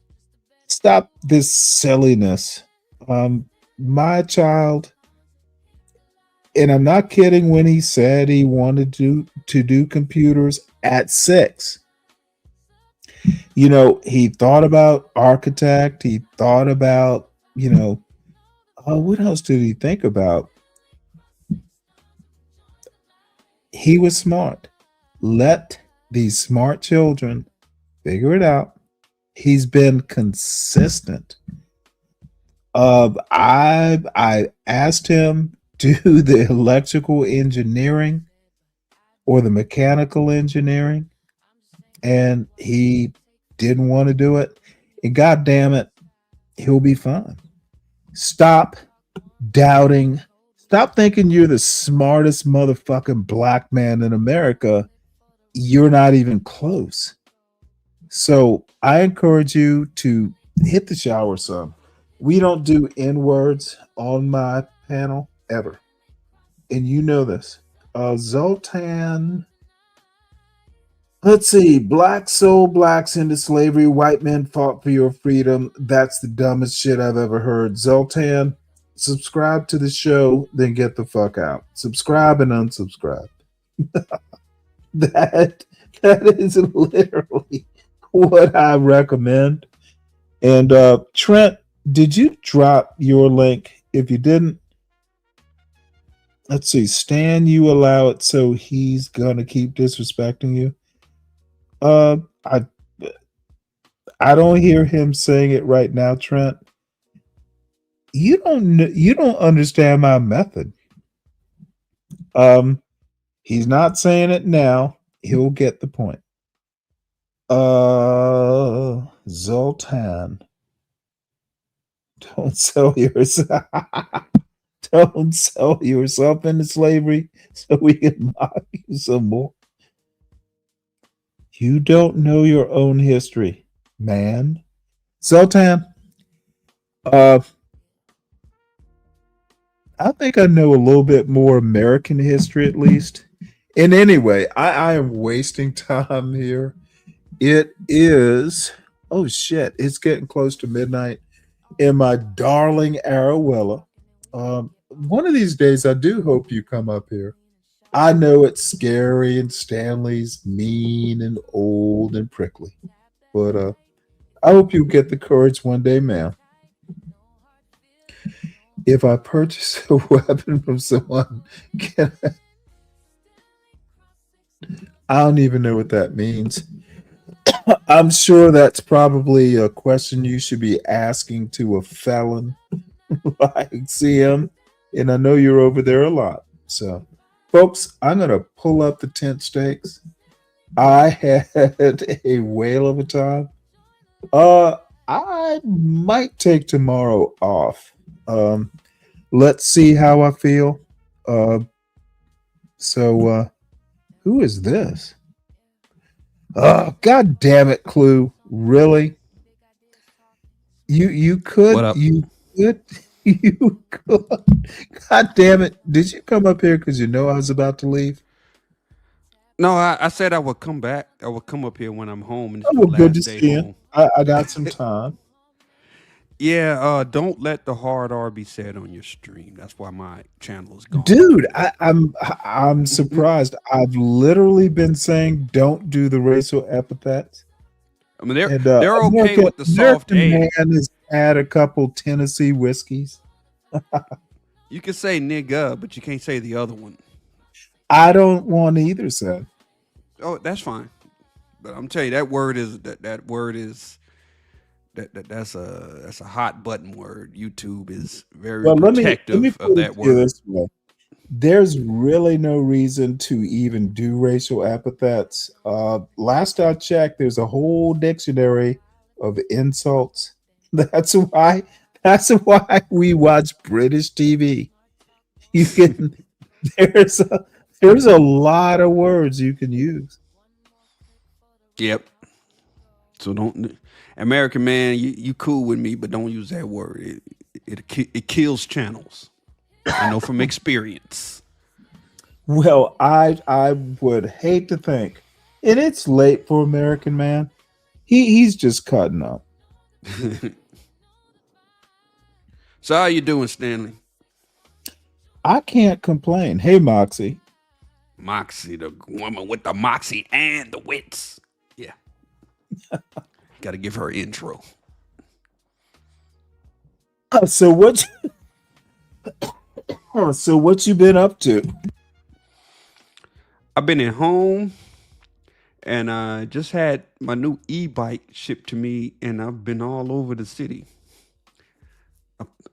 Stop this silliness. My child, and I'm not kidding when he said he wanted to do computers at 6. You know, he thought about architect. He thought about, what else did he think about? He was smart. Let these smart children figure it out. He's been consistent. I asked him do the electrical engineering or the mechanical engineering, and he didn't want to do it. And God damn it, he'll be fine. Stop doubting. Stop thinking you're the smartest motherfucking black man in America. You're not even close. So I encourage you to hit the shower, son. We don't do N words on my panel ever. And you know this. Zoltan. Let's see. Black sold blacks into slavery. White men fought for your freedom. That's the dumbest shit I've ever heard. Zoltan, subscribe to the show, then get the fuck out. Subscribe and unsubscribe. That is literally what I recommend. And Trent, did you drop your link? If you didn't, let's see. Stan, you allow it, so he's gonna keep disrespecting you. I don't hear him saying it right now, Trent. You don't understand my method. He's not saying it now. He'll get the point. Zoltan. Don't sell yourself. Don't sell yourself into slavery so we can mock you some more. You don't know your own history, man. Zoltan, I think I know a little bit more American history at least. And anyway, I am wasting time here. It is, oh shit, it's getting close to midnight in my darling Arowella. One of these days, I do hope you come up here. I know it's scary and Stanley's mean and old and prickly, but I hope you get the courage one day, ma'am. If I purchase a weapon from someone, I don't even know what that means. I'm sure that's probably a question you should be asking to a felon like CM, and I know you're over there a lot. So, folks, I'm going to pull up the tent stakes. I had a whale of a time. I might take tomorrow off. Let's see how I feel. So, who is this? God damn it, Clue. Really? You could. What up? You could. You could. God damn it. Did you come up here because you know I was about to leave? No, I said I would come back. I would come up here when I'm home. And Oh, well, good to see you. I got some time. Yeah, don't let the hard R be said on your stream. That's why my channel is gone. Dude, I'm surprised. I've literally been saying don't do the racial epithets. I mean, they're okay with the soft American A. Man has had a couple Tennessee whiskeys. You can say nigga, but you can't say the other one. I don't want either, sir. Oh, that's fine. But I'm telling you, that word is that's a hot button word. YouTube is very protective of that word. This way. There's really no reason to even do racial epithets. Last I checked, there's a whole dictionary of insults. That's That's why we watch British TV. You can there's a lot of words you can use. Yep. So don't, American man, you cool with me, but don't use that word. It kills channels. I know from experience. Well, I would hate to think, and it's late for American man. He's just cutting up. So how you doing, Stanley? I can't complain. Hey, Moxie. Moxie, the woman with the moxie and the wits. Yeah. Got to give her intro. So what you been up to? I've been at home, and I just had my new e-bike shipped to me, and I've been all over the city.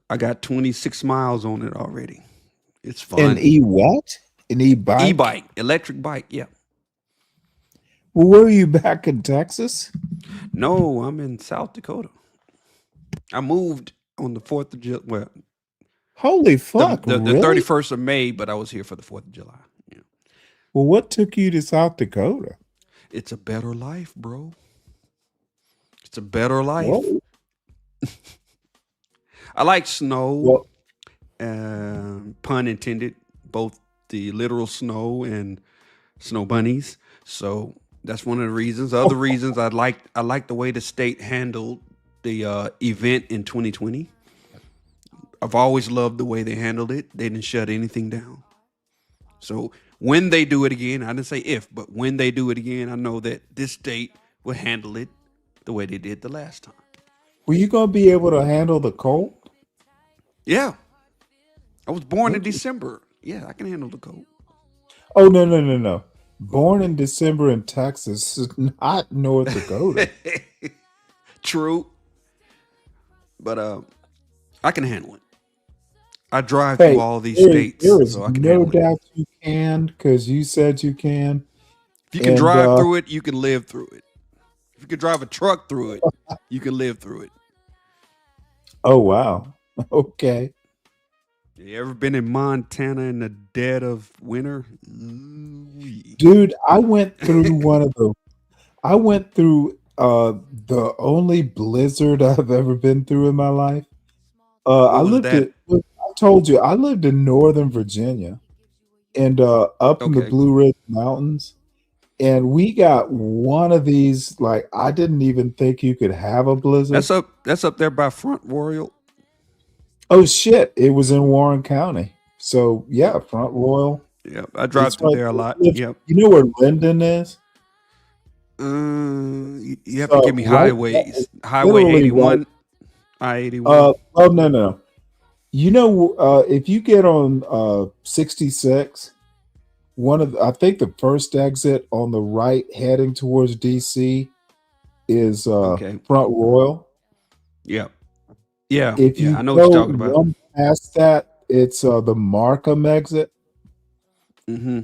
I got 26 miles on it already. It's fun. An e-what? An e-bike? E-bike, electric bike, yeah. Well, were you back in Texas? No, I'm in South Dakota. I moved on the 4th of July. Well, holy fuck, the really? 31st of May, but I was here for the 4th of July. Yeah. Well, what took you to South Dakota? It's a better life, bro. It's a better life. I like snow. Pun intended, both the literal snow and snow bunnies. So that's one of the reasons. Other reasons I like the way the state handled the event in 2020. I've always loved the way they handled it. They didn't shut anything down. So when they do it again, I didn't say if, but when they do it again, I know that this state will handle it the way they did the last time. Were you gonna be able to handle the cold? Yeah. I was born in December. Yeah, I can handle the cold. Oh, no. Born in December in Texas is not North Dakota. True. But I can handle it. I drive through all these states. There is so I can no handle it. doubt you can, because you said you can. If you can drive through it, you can live through it. If you can drive a truck through it, you can live through it. Oh, wow. Okay. You ever been in Montana in the dead of winter? Dude, I went through the only blizzard I've ever been through in my life. I told you, I lived in Northern Virginia and up in the Blue Ridge Mountains. And we got one of these, like, I didn't even think you could have a blizzard. That's up there by Front Royal. Oh shit! It was in Warren County. So yeah, Front Royal. Yep, I drive through there a lot. Yep. You know where Linden is? You have to give me highways. Highway 81, I-81. Oh no. You know, if you get on 66, I think the first exit on the right heading towards DC is Front Royal. Yep. Yeah, if you I know what you're talking about. One past that, it's the Markham exit. Mm-hmm.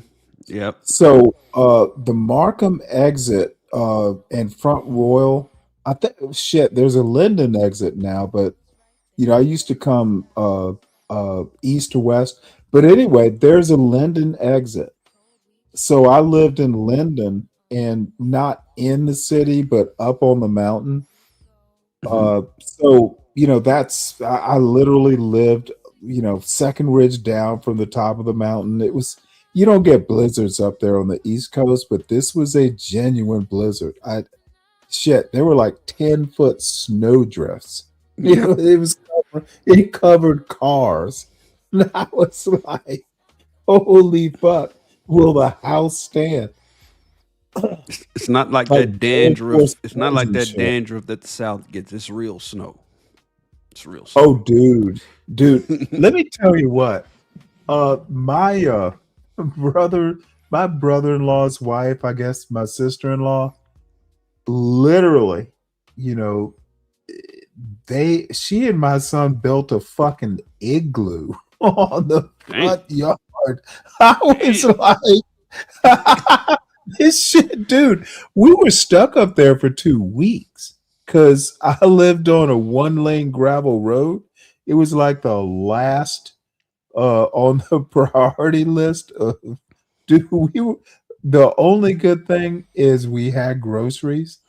Yep. So the Markham exit and Front Royal, I think there's a Linden exit now, but I used to come east to west. But anyway, there's a Linden exit. So I lived in Linden and not in the city, but up on the mountain. So I literally lived, second ridge down from the top of the mountain. It was, you don't get blizzards up there on the East Coast, but this was a genuine blizzard. There were like 10-foot snow drifts. It covered cars. And I was like, holy fuck, will the house stand? It's not like that dandruff. It's not like that dandruff that the South gets. It's real snow. It's real snow. Oh, dude. Let me tell you what. My brother-in-law's wife, I guess my sister-in-law, literally, she and my son built a fucking igloo on the front yard. I was like, this shit, dude. We were stuck up there for 2 weeks because I lived on a 1-lane gravel road, it was like the last on the priority list of dude, the only good thing is we had groceries.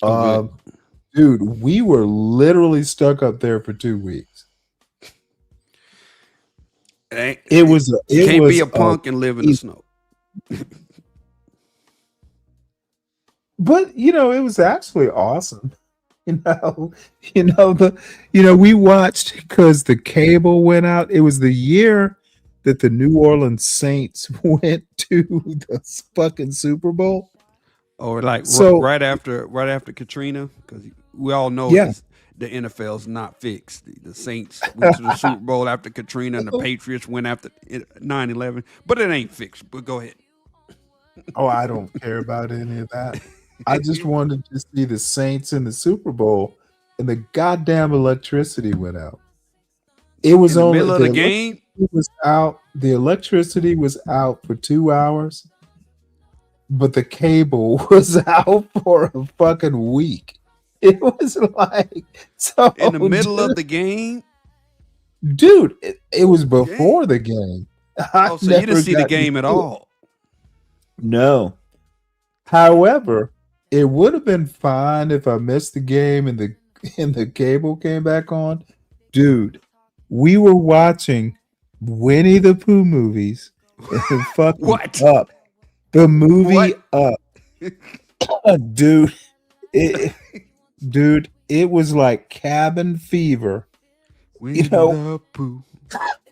Oh, good. Dude, we were literally stuck up there for 2 weeks. It was You it can't was be a punk and live in the snow. But it was actually awesome. We watched because the cable went out. It was the year that the New Orleans Saints went to the fucking Super Bowl. Or like So right after Katrina, because we all know Yeah. the NFL's not fixed. The Saints went to the Super Bowl after Katrina, and the Patriots went after 9/11. But it ain't fixed. But go ahead. Oh, I don't care about any of that. I just wanted to see the Saints in the Super Bowl, and the goddamn electricity went out. It was In the only middle of the game? was out. The electricity was out for 2 hours, but the cable was out for a fucking week. It was like so In the middle of the game? dude. It was before the game. Oh, so you didn't see the game at all? No. However, it would have been fine if I missed the game and the cable came back on. Dude, we were watching Winnie the Pooh movies and fucking What? Up. The movie Up. Dude, it was like cabin fever. Winnie the Pooh.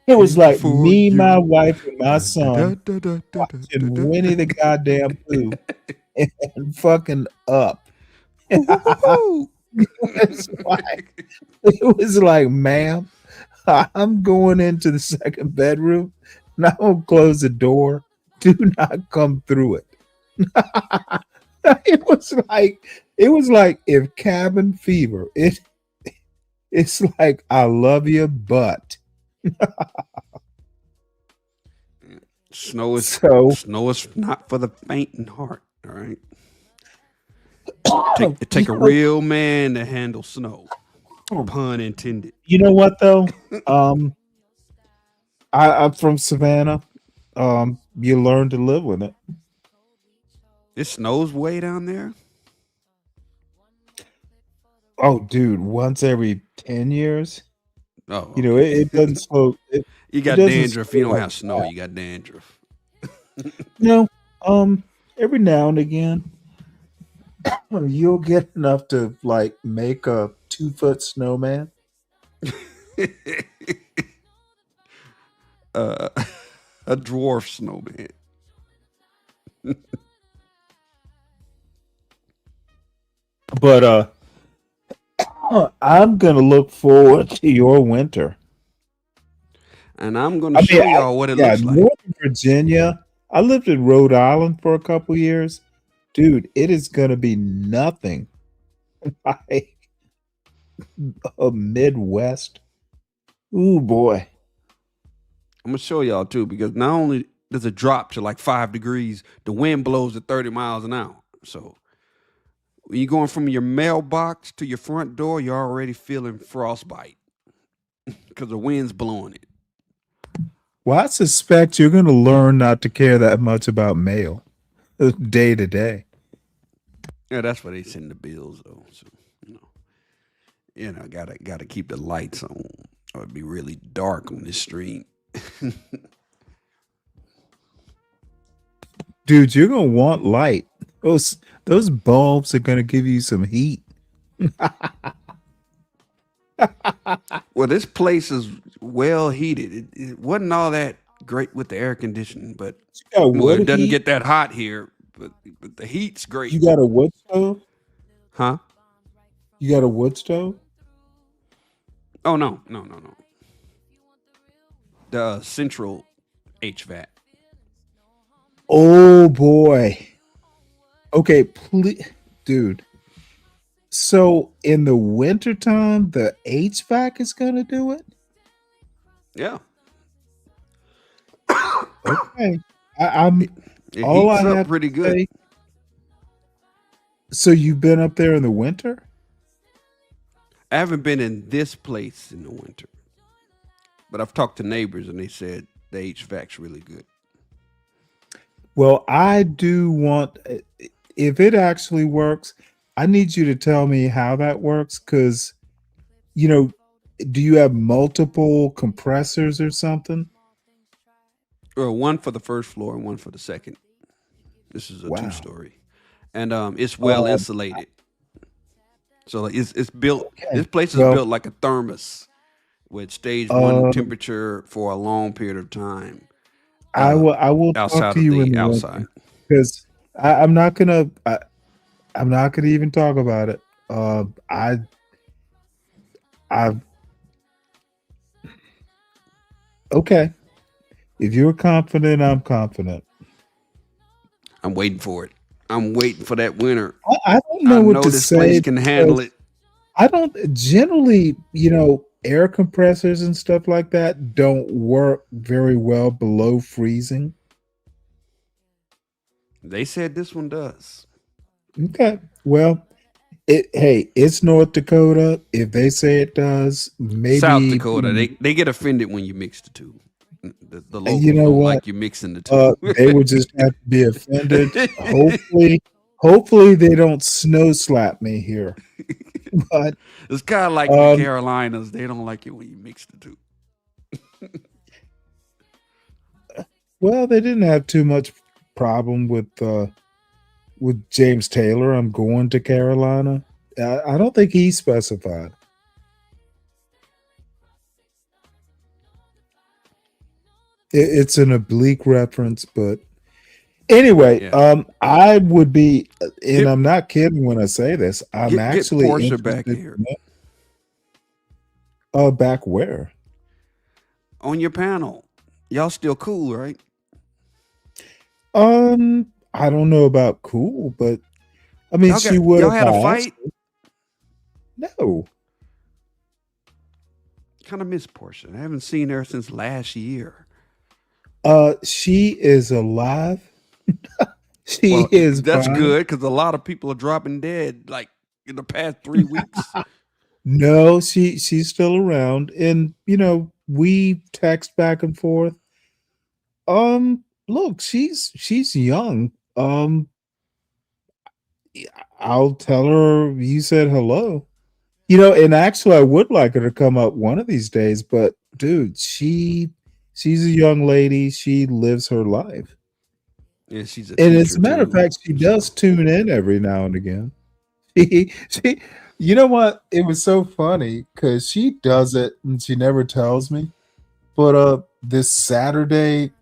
It was like For me, you. my wife, and my son watching Winnie the goddamn Pooh and fucking Up. It was like, ma'am, I'm going into the second bedroom and I'm gonna close the door. Do not come through it. It was like if cabin fever. It's like I love you, but Snow is not for the faint heart. All right. It take a real man to handle snow. Pun intended. You know what though? I'm from Savannah. You learn to live with it. It snows way down there. Oh, dude, once every 10 years. Oh, it doesn't slow. You got dandruff. You don't have snow. You got dandruff. No, every now and again, you'll get enough to like make a 2-foot snowman. A dwarf snowman. But I'm gonna look forward to your winter. And I'm gonna show y'all what it looks like. Northern Virginia. I lived in Rhode Island for a couple years. Dude, it is gonna be nothing like a Midwest. Ooh boy. I'm gonna show y'all too, because not only does it drop to like 5 degrees, the wind blows at 30 miles an hour. So when you're going from your mailbox to your front door, you're already feeling frostbite because the wind's blowing it. Well, I suspect you're gonna learn not to care that much about mail day to day. Yeah, that's why they send the bills though. So gotta keep the lights on, or it'd be really dark on this street. Dude, you're gonna want light. Those bulbs are gonna give you some heat. Well, this place is well heated. It wasn't all that great with the air conditioning, but it doesn't get that hot here. But the heat's great. You got a wood stove? Huh? You got a wood stove? Oh no. The central HVAC. Oh boy. Okay, please, dude. So in the wintertime, the HVAC is gonna do it? Yeah. Okay. I'm It all heats I up have pretty to good. say- So you've been up there in the winter? I haven't been in this place in the winter, but I've talked to neighbors and they said the HVAC's really good. Well, I do want, if it actually works, I need you to tell me how that works because, you know, do you have multiple compressors or something? Well, one for the first floor and one for the second. This is a Wow. 2-story, and it's well insulated. So it's built. Okay. This place is Well, built like a thermos, which stays one temperature for a long period of time. I will talk outside to of you in the the outside. because I'm not gonna I'm not gonna even talk about it. I okay. If you're confident, I'm confident. I'm waiting for it. I'm waiting for that winter. I don't know what to this say. place can handle it. I don't generally, air compressors and stuff like that don't work very well below freezing. They said this one does. Okay. Well, it's North Dakota. If they say it does, maybe South Dakota, they get offended when you mix the two. The locals you know don't what? like you mixing the two. They would just have to be offended. Hopefully they don't snow slap me here. But it's kind of like the Carolinas. They don't like it when you mix the two. Well, they didn't have too much problem with James Taylor. I'm going to Carolina. I don't think he specified. It's an oblique reference, but anyway, Yeah. I would be, and I'm not kidding when I say this. I'm Get actually Portia back interested here. Back where? On your panel. Y'all still cool, right? I don't know about cool, but I mean, she would y'all have had a asked fight? her. No. Kind of miss Portia. I haven't seen her since last year. She is alive. She is That's fine. good because a lot of people are dropping dead like in the past 3 weeks. No, she's still around, and we text back and forth. Look, she's young. I'll tell her you said hello. And actually, I would like her to come up one of these days. But dude, she's a young lady. She lives her life. Yeah, she's a And as a teacher, matter of too. fact, she does tune in every now and again. She, you know what? It was so funny because she does it and she never tells me. But this Saturday,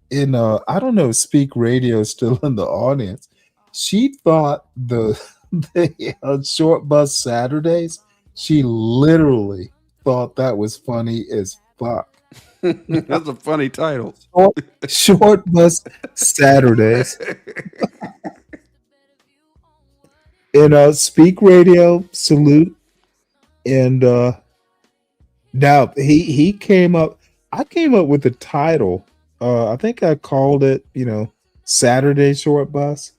in I don't know, Speak Radio is still in the audience. She thought the short bus Saturdays. She literally thought that was funny as fuck. That's a funny title. Short bus Saturdays. And Speak Radio, salute. And now he came up. I came up with the title. I think I called it, Saturday Short Bus.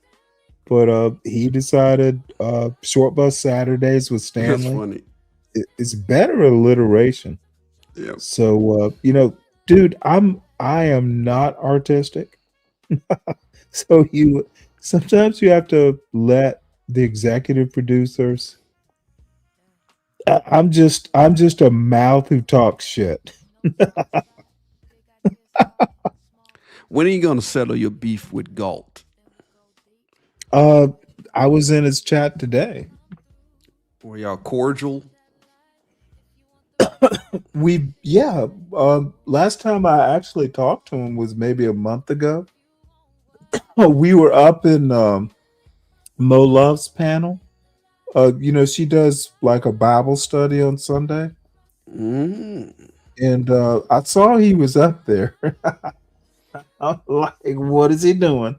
But he decided Short Bus Saturdays with Stanley. That's funny. It's better alliteration. Yeah. So dude, I am not artistic. So sometimes you have to let the executive producers. I'm just a mouth who talks shit. When are you going to settle your beef with Galt? I was in his chat today. Were y'all cordial? Last time I actually talked to him was maybe a month ago. We were up in Mo Love's panel. She does like a Bible study on Sunday. Mm. And I saw he was up there. I'm like, what is he doing?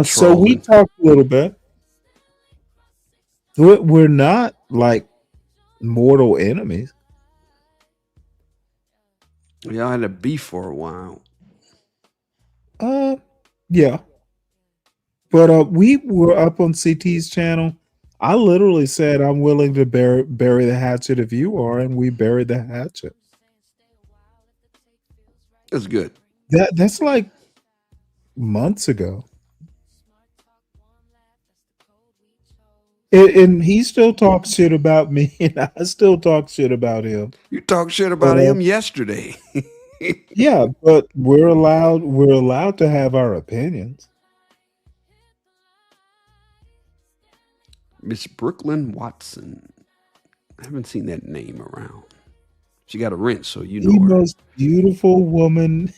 So we talked a little bit. We're not like mortal enemies. Y'all had a beef for a while. Yeah. But we were up on CT's channel. I literally said I'm willing to bury the hatchet if you are, and we buried the hatchet. That's good. That's like months ago. And he still talks shit about me, and I still talk shit about him. You talked shit about him yesterday. Yeah, but we're allowed to have our opinions. Miss Brooklyn Watson. I haven't seen that name around. She got a wrench, so you know The her. most beautiful woman.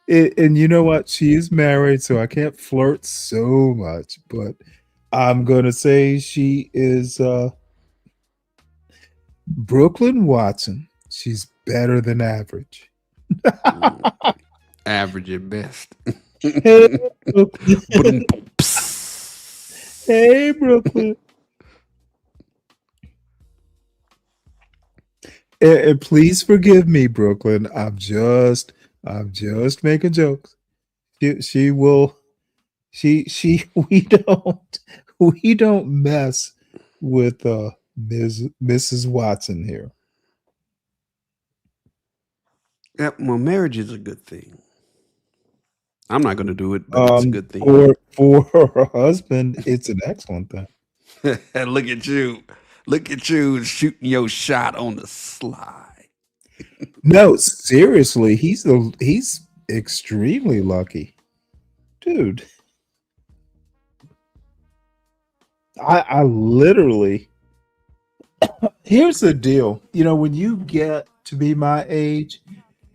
And you know what? She is married, so I can't flirt so much, but I'm gonna say she is Brooklyn Watson. She's better than average. Average at best. Hey, Brooklyn. Hey, Brooklyn. And please forgive me, Brooklyn. I'm just making jokes. She will. We don't mess with Mrs. Watson here. Yeah, well, marriage is a good thing. I'm not going to do it, but it's a good thing. For her husband, it's an excellent thing. Look at you. Look at you shooting your shot on the slide. No, seriously, he's extremely lucky. Dude. I literally here's the deal. You know, when you get to be my age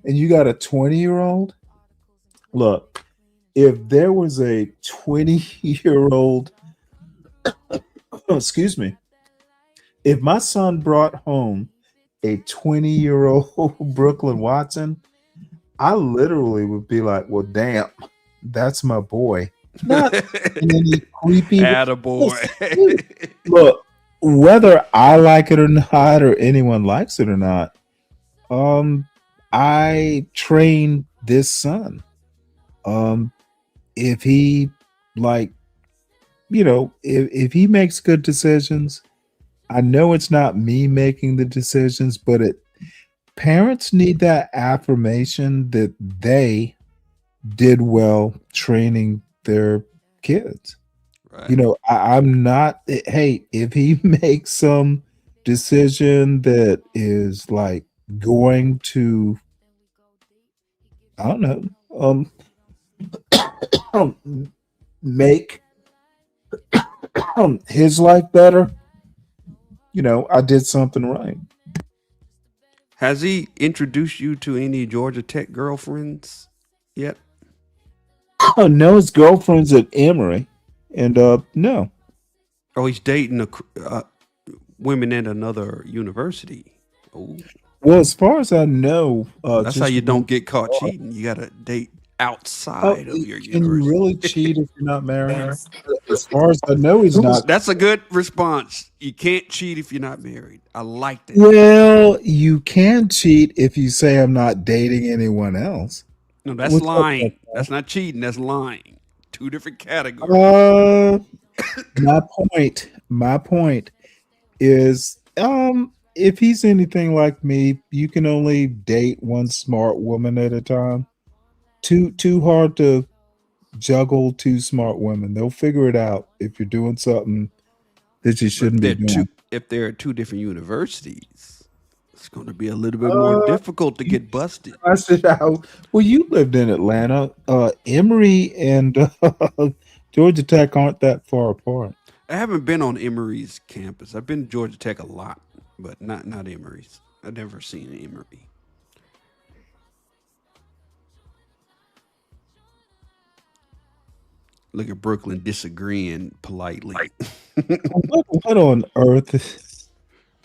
and you got a 20-year-old, look, if there was a 20-year-old, excuse me, if my son brought home a 20-year-old Brooklyn Watson, I literally would be like, well, damn, that's my boy. Not in any creepy Attaboy. Look, whether I like it or not, or anyone likes it or not, I trained this son. If he if he makes good decisions, I know it's not me making the decisions, but parents need that affirmation that they did well training their kids. Right. You know, I'm not. Hey, if he makes some decision that is like going to, I don't know, make his life better, you know, I did something right. Has he introduced you to any Georgia Tech girlfriends yet? Oh no, his girlfriend's at Emory, and no. Oh, he's dating women at another university. Oh, well, as far as I know, that's how you don't get caught cheating. You got to date outside of your university. Can you really cheat if you're not married? As far as I know, he's not. That's a good response. You can't cheat if you're not married. I like that. Well, you can cheat if you say I'm not dating anyone else. No, that's lying. That's not cheating. That's lying. Two different categories. My point is, if he's anything like me, you can only date one smart woman at a time. Too hard to juggle two smart women. They'll figure it out if you're doing something that you shouldn't be doing. If there are two different universities, it's going to be a little bit more difficult to get busted. Busted out. Well, you lived in Atlanta. Emory and Georgia Tech aren't that far apart. I haven't been on Emory's campus. I've been to Georgia Tech a lot, but not Emory's. I've never seen Emory. Look at Brooklyn disagreeing politely. What on earth?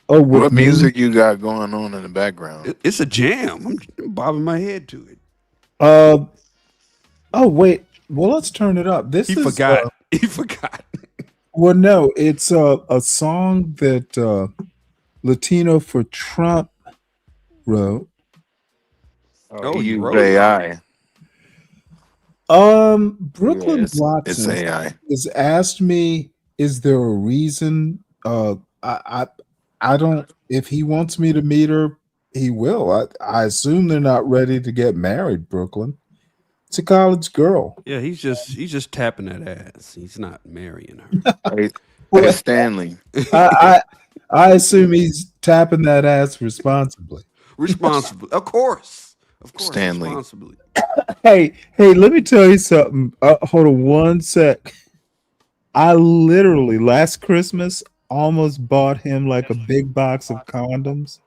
What music you got going on in the background? It's a jam. I'm bobbing my head to it. Oh wait. Well, let's turn it up. He forgot. He forgot. Well, no, it's a song that Latino for Trump wrote. He used AI. Brooklyn it's Watson AI. has asked me, is there a reason? I don't. If he wants me to meet her, he will. I assume they're not ready to get married. Brooklyn. It's a college girl. Yeah, he's just tapping that ass. He's not marrying her. Hey, Well, Stanley. I assume he's tapping that ass responsibly. Responsibly, of course, Stanley. responsibly. Hey, let me tell you something. Hold on one sec. I literally last Christmas almost bought him like a big box of condoms.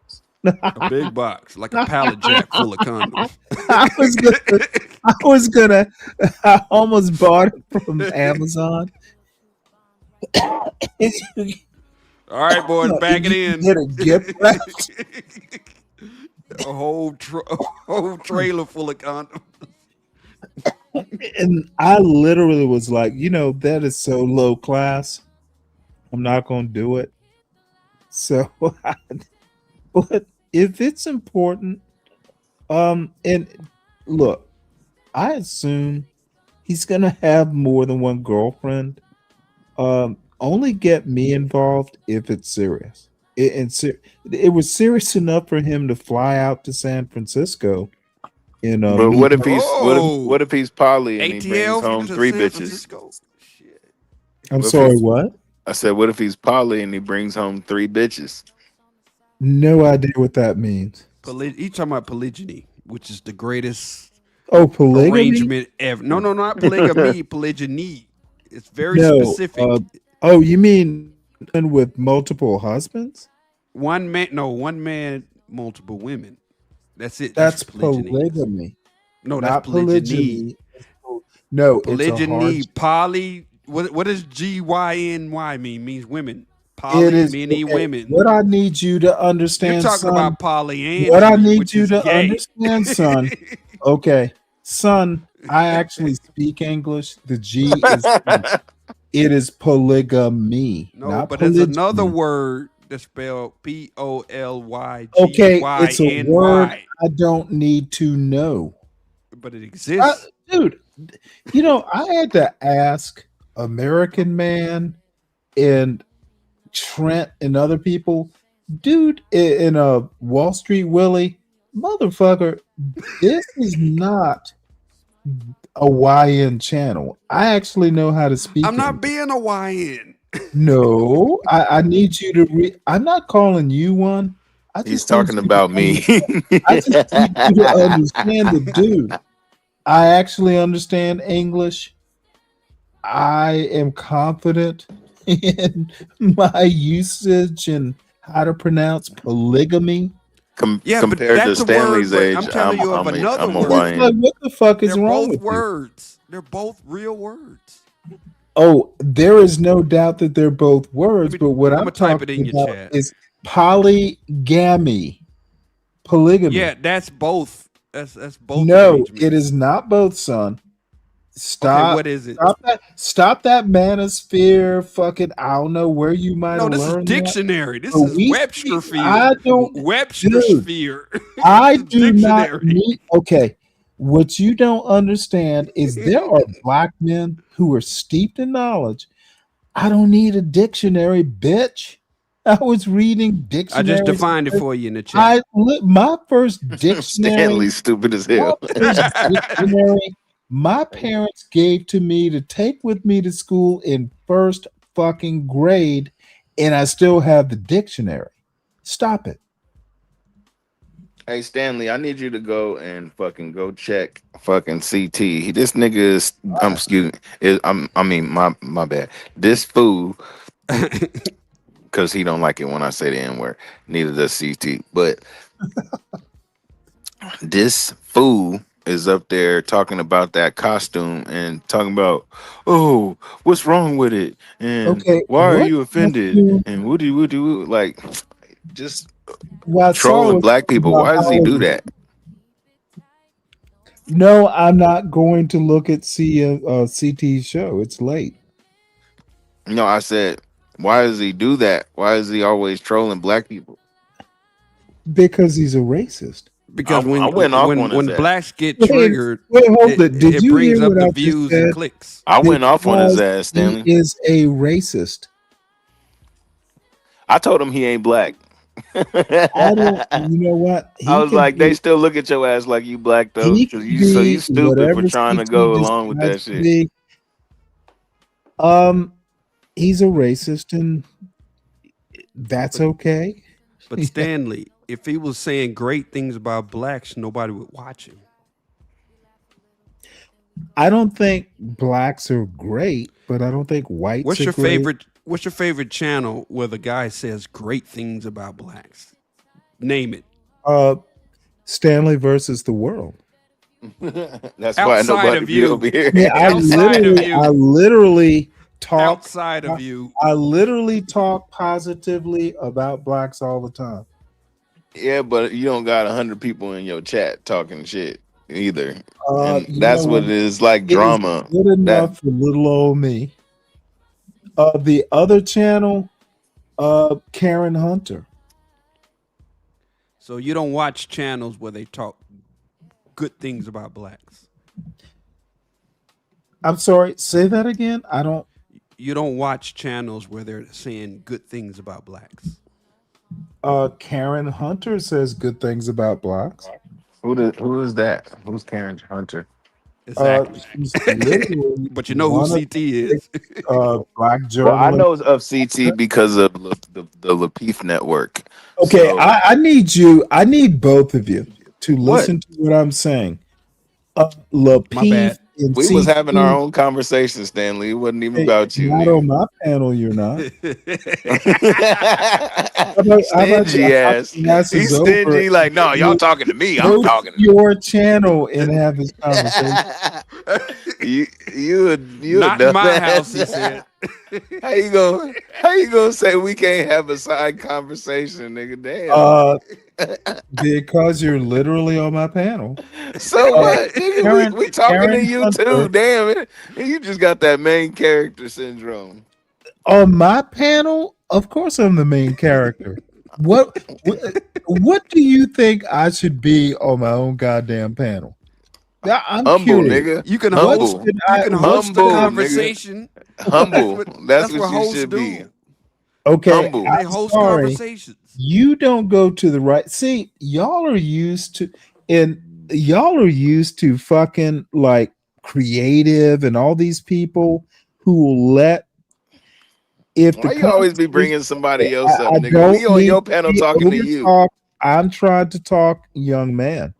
A big box, like a pallet jack full of condoms. I almost bought it from Amazon. All right, boys, back it in. Get a gift wrapped. A whole trailer full of condoms. And I literally was like, that is so low class. I'm not going to do it. So, but if it's important, and look, I assume he's going to have more than one girlfriend. Only get me involved if it's serious. It was serious enough for him to fly out to San Francisco. But what if he's what if he's poly and he brings ATL home to 3 San bitches? Francisco? I'm sorry, what? I said, what if he's poly and he brings home 3 bitches? No idea what that means. He's talking about polygyny, which is the greatest polygamy arrangement ever. No, not polygamy, polygyny. It's very specific. You mean with multiple husbands? One man, multiple women. That's it. That's polygamy. No, not that's polygyny. No, polygyny. Poly. What does GYNY mean? Means women. Poly, many women. What I need you to understand, You're talking son, about polyandry. what I need you to gay. understand, son. Okay, son. I actually speak English. The G is it is polygamy. No, not but polygyny. there's another word that's spelled POLYGYNY. Okay, it's a word I don't need to know. But it exists. Dude, I had to ask American Man and Trent and other people, dude, in a Wall Street Willie, motherfucker, this is not a YN channel. I actually know how to speak. I'm not being a YN. No, I need you to I'm not calling you one. He's talking about me. I just need you to understand the dude. I actually understand English. I am confident in my usage and how to pronounce polygamy. Compared to Stanley's age, I'm telling you of another I'm a word. YN. Like, what the fuck is They're wrong both with words. They're both real words. Oh, there is no doubt that they're both words, but what I'm type it in talking your about chat. is polygamy. Polygamy. Yeah, that's both. That's both. No, arrangements. it is not both, son. Stop. Okay, what is it? Stop that manosphere. Fucking, I don't know where you might No, have this is learned dictionary. that. This But is Webster sphere. I don't. Webster Dude, sphere. I This is do not dictionary. need. Okay, what you don't understand is there are black men who are steeped in knowledge. I don't need a dictionary, bitch. I was reading I dictionary. just defined it for you in the chat. My first dictionary. Stanley's stupid as hell. Dictionary my parents gave to me to take with me to school in first fucking grade, and I still have the dictionary. Stop it. Hey Stanley, I need you to go and fucking go check fucking CT. This nigga is excuse me. My bad. This fool because he don't like it when I say the N-word. Neither does CT. But this fool is up there talking about that costume and talking about, oh, what's wrong with it? And why are you offended? And woody like just trolling black people. Why does he do that? No, I'm not going to look at CT's show. It's late. No, I said, why does he do that? Why is he always trolling black people? Because he's a racist. Because I went off on when his ass. blacks get Wait, triggered, hold it. Did it you brings hear up what the I just views and said? clicks. I went off on his Because ass, Stanley. he is a racist. I told him he ain't black. I don't. You know what? I He was can like, they be. still look at your ass like you black though, He because can you be stupid for whatever trying to CT go along with decides that to shit. be. He's a racist, and that's okay. But Stanley, if he was saying great things about blacks, nobody would watch him. I don't think blacks are great, but I don't think whites What's are your great. favorite channel where the guy says great things about blacks? Name it. Stanley versus the world. That's why nobody be over here. Yeah, I literally talk outside of you. I literally talk positively about blacks all the time. Yeah, but you don't got 100 people in your chat talking shit either, and You that's know what it is, like It is drama. good enough for little old me. The other channel, Karen Hunter. So you don't watch channels where they talk good things about blacks. I'm sorry, say that again. I don't. You don't watch channels where they're saying good things about blacks. Karen Hunter says good things about blacks. Who is that? Who's Karen Hunter? Exactly. She's literally But you know who one of CT is. the, black Well, I journalists. know of CT because of the Lapeef Network. Okay, So, I need both of you to listen to what I'm saying. Lapeef and we was having our CT, own conversation, Stanley. It wasn't even hey, about you. not Nigga. on my panel, you're not. Stingy ass. He's stingy. Like, no, y'all talking to me. I'm Go talking to to your channel and have this conversation. you Not in my house, he said. How you gonna say we can't have a side conversation, nigga? Damn. Because you're literally on my panel. So what? Nigga, we talking Karen to you Hunter. too. Damn it. You just got that main character syndrome. On my panel, of course I'm the main character. What do you think I should be on my own goddamn panel? I'm Humble, curious. nigga. You can Humble. host. You can host the Humble, conversation. nigga. Humble. That's what what you hosts should do. be. Okay, Humble. They I'm host sorry. conversations. You don't go to the right. See, y'all are used to fucking like creative and all these people who will let Why you always be bringing somebody else up, I nigga? don't We on need your panel to be talking to you. overtalked. I'm trying to talk, young man.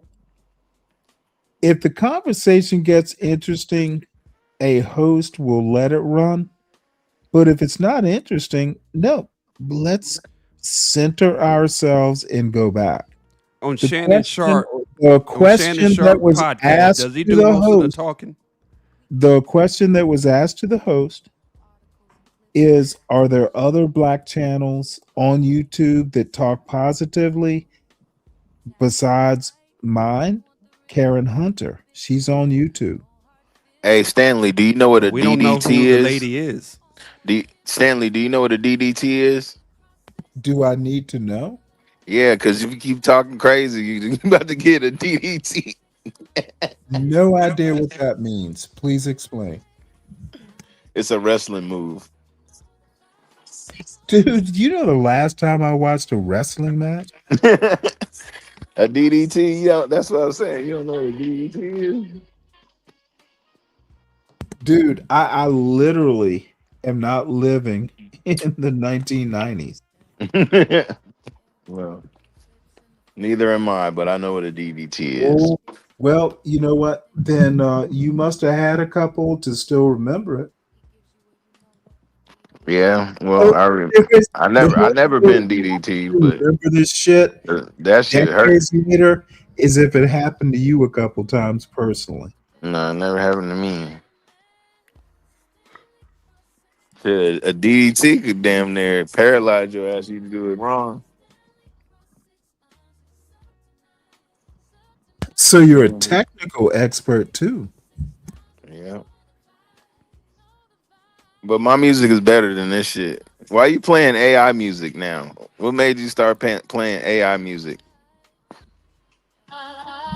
If the conversation gets interesting, a host will let it run. But if it's not interesting, no, let's center ourselves and go back. On The Shannon question- Sharp, the on question Shannon that Sharp was podcast, asked does he to do the most of the host- talking? The question that was asked to the host is, are there other black channels on YouTube that talk positively besides mine? Karen Hunter, she's on YouTube. Hey, Stanley, do you know what a We don't know DDT who is? the lady is. Stanley, do you know what a DDT is? Do I need to know? Yeah, because if you keep talking crazy, you're about to get a DDT. No idea what that means. Please explain. It's a wrestling move. Dude, you know the last time I watched a wrestling match? A DDT, yeah, that's what I'm saying. You don't know what a DDT is? Dude, I literally am not living in the 1990s. Well, neither am I, but I know what a DDT is. Oh, well, you know what? Then you must have had a couple to still remember it. Yeah, well, I never been DDT, but remember this shit. That shit hurt. Decades later, as if it happened to you a couple times personally. No, it never happened to me. Shit, a DDT could damn near paralyze your ass. You do it wrong. So you're a technical expert too. Yeah. But my music is better than this shit. Why are you playing AI music now? What made you start playing AI music?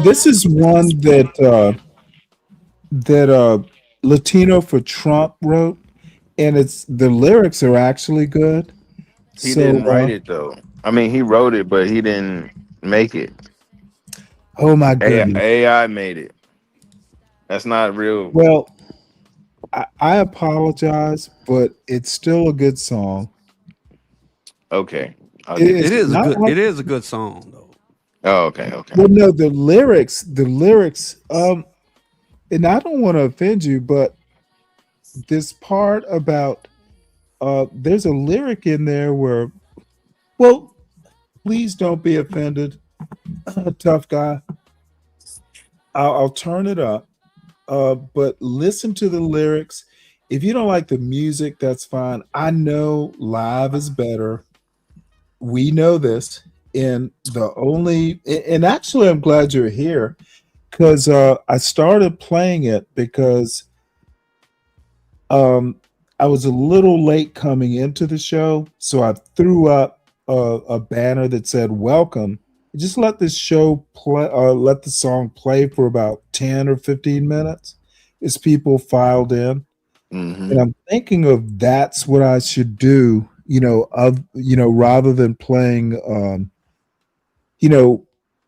This is one that Latino for Trump wrote, and it's the lyrics are actually good. He So, didn't write it though. I mean, he wrote it, but he didn't make it. oh my goodness. AI made it. That's not real. Well, I apologize, but it's still a good song. Okay. It's not like, It is a good song though. Oh, okay. Okay. well, no, the lyrics, and I don't want to offend you, but this part about there's a lyric in there where, well, please don't be offended, tough guy. I'll turn it up, but listen to the lyrics. If you don't like the music, that's fine. I know live is better. We know this, and and actually, I'm glad you're here because I started playing it because I was a little late coming into the show, so I threw up a banner that said "Welcome." Just let this show play, let the song play for about 10 or 15 minutes as people filed in. And I'm thinking of that's what I should do, rather than playing,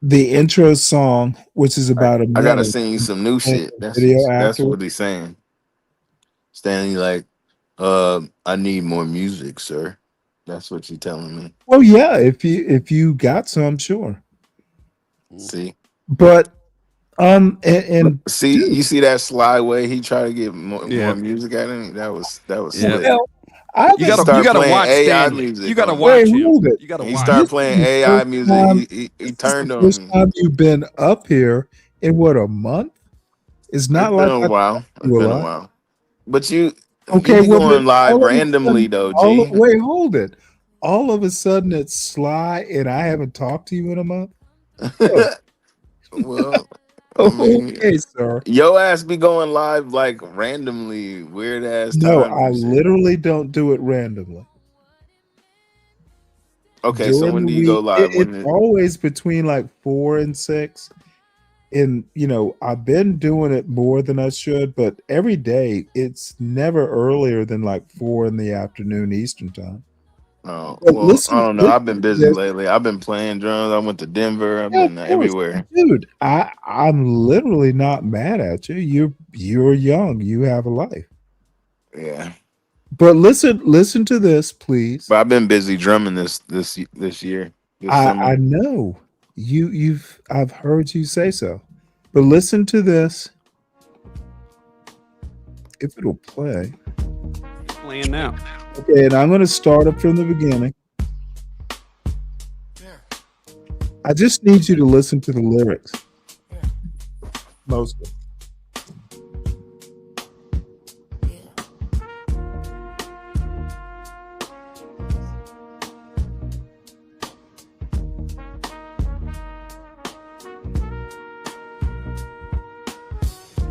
the intro song, which is about a I gotta minute. sing you some new and shit. the video That's after. what he's saying. Stanley, like, I need more music, sir. That's what you're telling me. Well, yeah, if you got some, sure. See, But and see, dude, you see that sly way he tried to get more music at him. That was slick. well, You gotta watch AI Stanley. music. You gotta on watch him. him. hold it. You gotta He watch. started This playing is the AI first music. time- He this is turned the on first me. time you've been up here in what, a month? It's not It's been like a I while. talked to It's you a been a lot. while. But you Okay, be well, then going live all of a randomly sudden, though, G. wait, hold it. All of a sudden, it's Sly, and I haven't talked to you in a month. Oh, Well, I mean, okay, sir. your ass be going live like randomly, weird ass No, times I and shit. literally don't do it randomly. Okay, so During when the do you go week, live? it's always between like 4 and 6. And I've been doing it more than I should, but every day it's never earlier than like 4 in the afternoon Eastern time. Oh, But well, I don't know. I've been busy this. lately. I've been playing drums. I went to Denver. I've Yeah, been of course. everywhere. Dude, I'm literally not mad at you. You're young. You have a life. Yeah, But listen to this, please. but I've been busy drumming this year, this summer. I know I've heard you say so. But listen to this. If it'll play. Playing now. Okay, and I'm going to start it from the beginning. I just need you to listen to the lyrics. Mostly.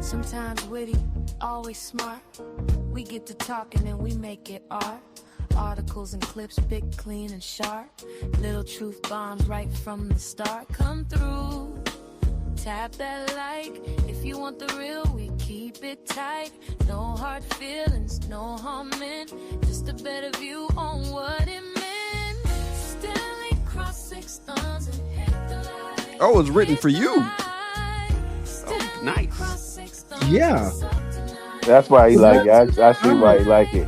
Sometimes witty, always smart. We get to talking and we make it art. Articles and clips, big, clean, and sharp. Little truth bombs right from the start. Come through, tap that like. If you want the real, we keep it tight. No hard feelings, no harming. Just a better view on what it meant. Stanley cross 6 thumbs and hit the light. Oh, it was written for you. Oh, nice. Yeah. That's why he like it. I see why he like it.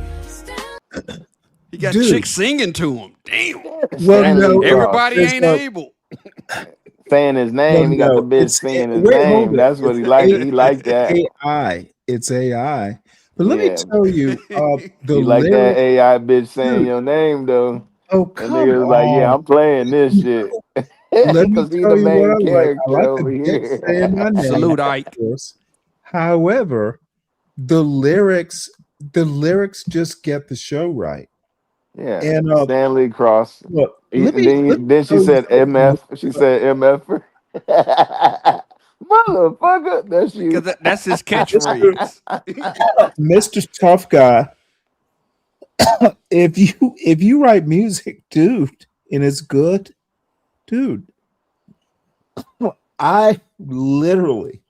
He got Dude. chicks singing to him. Damn. Well, no, Everybody ain't there's able. Saying his name, he got the bitch singing his name. That's what he like. He like that. AI. It's AI. But let me tell you, the You like that lyrics. AI bitch saying Dude. your name though. Oh, That come nigga was like, yeah, on. I'm playing this shit. Let me Because he tell the you what I main like. I character like over the bitch here. saying my name. Salute, of Ike. course. However, the lyrics just get the show right. Yeah. And Stanley Cross. look, Then she said MF. She said MF. Motherfucker. That's you. Because that's his catchphrase. Mr. Tough Guy, if you write music, dude, and it's good, dude, I literally,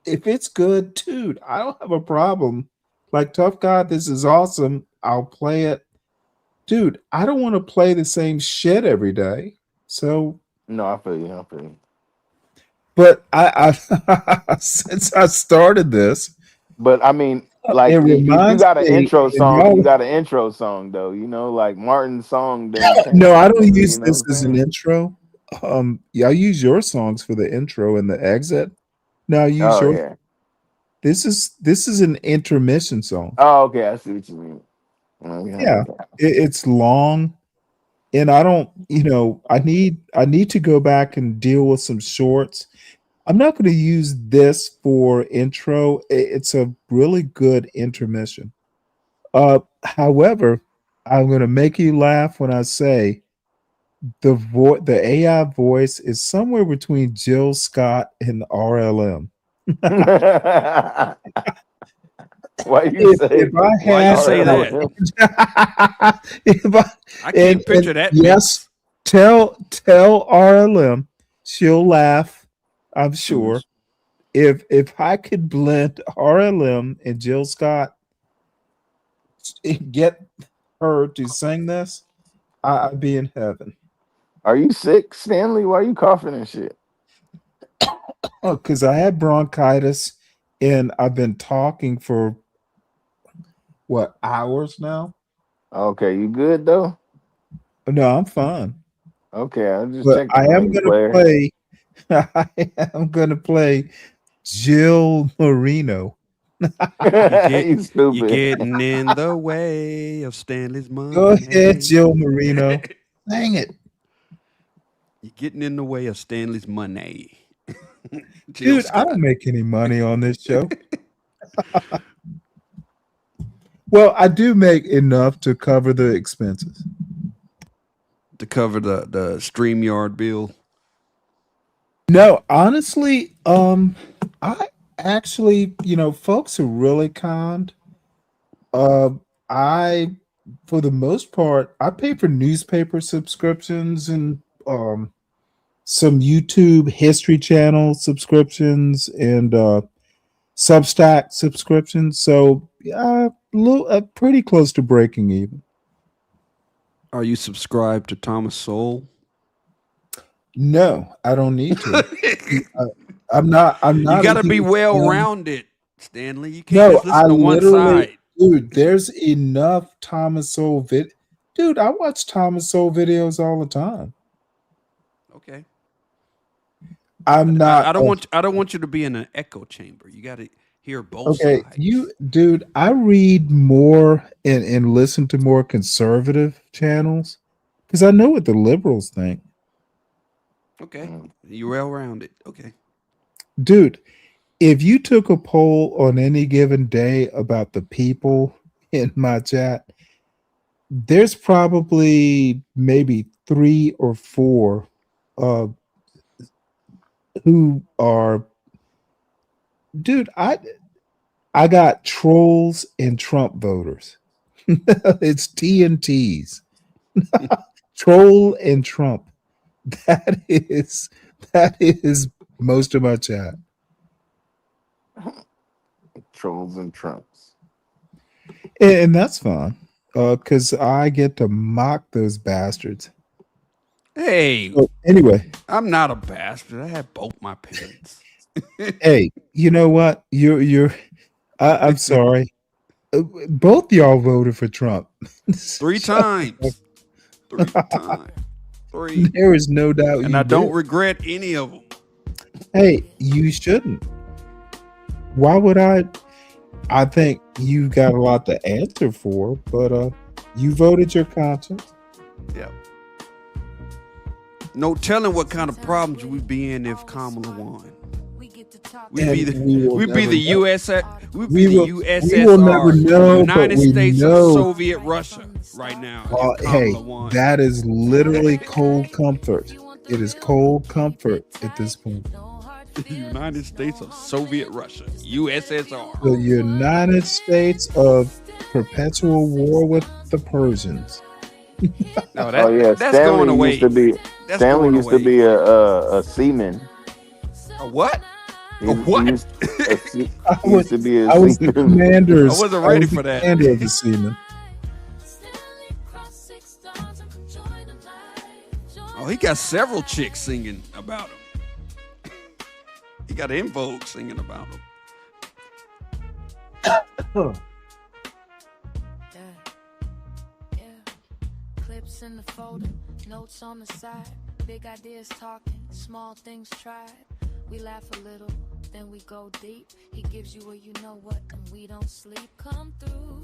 if it's good, dude, I don't have a problem. Like, Tough God, this is awesome. I'll play it. Dude, I don't want to play the same shit every day. So No, I feel you. I feel you. but I since I started this, But I mean, it like if you reminds got an me, intro and song, you y'all, got an intro song though. You know, like Martin's song doesn't no, change. I don't Nigga, use you know this what as I'm an saying? intro. Yeah, I use your songs for the intro and the exit. No, I use Oh your. yeah. This is an intermission song. Oh, okay. I see what you mean. Oh, yeah, Yeah, okay. it's long, and I don't. I need to go back and deal with some shorts. I'm not going to use this for intro. It's a really good intermission. However, I'm going to make you laugh when I say the AI voice is somewhere between Jill Scott and RLM. Why you say If I Why you had, say that? if I can't picture that yes, mix. tell RLM, she'll laugh. I'm sure. If I could blend RLM and Jill Scott, get her to sing this, I'd be in heaven. Are you sick, Stanley? Why are you coughing and shit? Oh, because I had bronchitis and I've been talking for what, hours now? Okay, you good though? No, I'm fine. Okay, I'll just But check I am on you, gonna player. play I am gonna play Jill Marino. You stupid. You're getting in the way of Stanley's money. Go ahead, Jill Marino. Dang it. You're getting in the way of Stanley's money. Dude, I don't make any money on this show. Well, I do make enough to cover the expenses. To cover the StreamYard bill. No, honestly, I actually, folks are really kind. I, for the most part, I pay for newspaper subscriptions and some YouTube History Channel subscriptions and Substack subscriptions. So pretty close to breaking even. Are you subscribed to Thomas Sowell? No, I don't need to. I'm not. You got to be well-rounded, Stanley. You can't just listen to one side. Dude, there's enough Thomas Sowell Dude, I watch Thomas Sowell videos all the time. Okay. I'm not. I don't want you to be in an echo chamber. You got to hear both Okay, sides. dude, I read more and listen to more conservative channels because I know what the liberals think. Okay, you're well-rounded. Okay. Dude, if you took a poll on any given day about the people in my chat, there's probably maybe 3 or 4 who are, dude, I got trolls and Trump voters. It's T and T's. Troll and Trump. That is most of my chat. Trolls and Trumps. And that's fine. Because I get to mock those bastards. Hey. So, anyway. I'm not a bastard. I have both my parents. Hey, you know what? I'm sorry. Both y'all voted for Trump. 3 times. 3 times. 3. There is no doubt. And I don't regret any of them. Hey, you shouldn't. Why would I? I think you got a lot to answer for, but you voted your conscience. Yeah. No telling what kind of problems we'd be in if Kamala won. We'd be the USSR, United States of Soviet Russia right now. Hey, that is literally cold comfort. It is cold comfort at this point. The United States of Soviet Russia, USSR. The United States of perpetual war with the Persians. That's going away. Stanley used to be a seaman. what? He used to be a I was the seaman. commander's. I wasn't ready was for the that. Commander of the seaman. Oh, he got several chicks singing about him. He got In Vogue singing about him. Clips in the folder, notes on the side, big ideas talking, small things tried. We laugh a little, then we go deep. He gives you a you know what, and we don't sleep. Come through.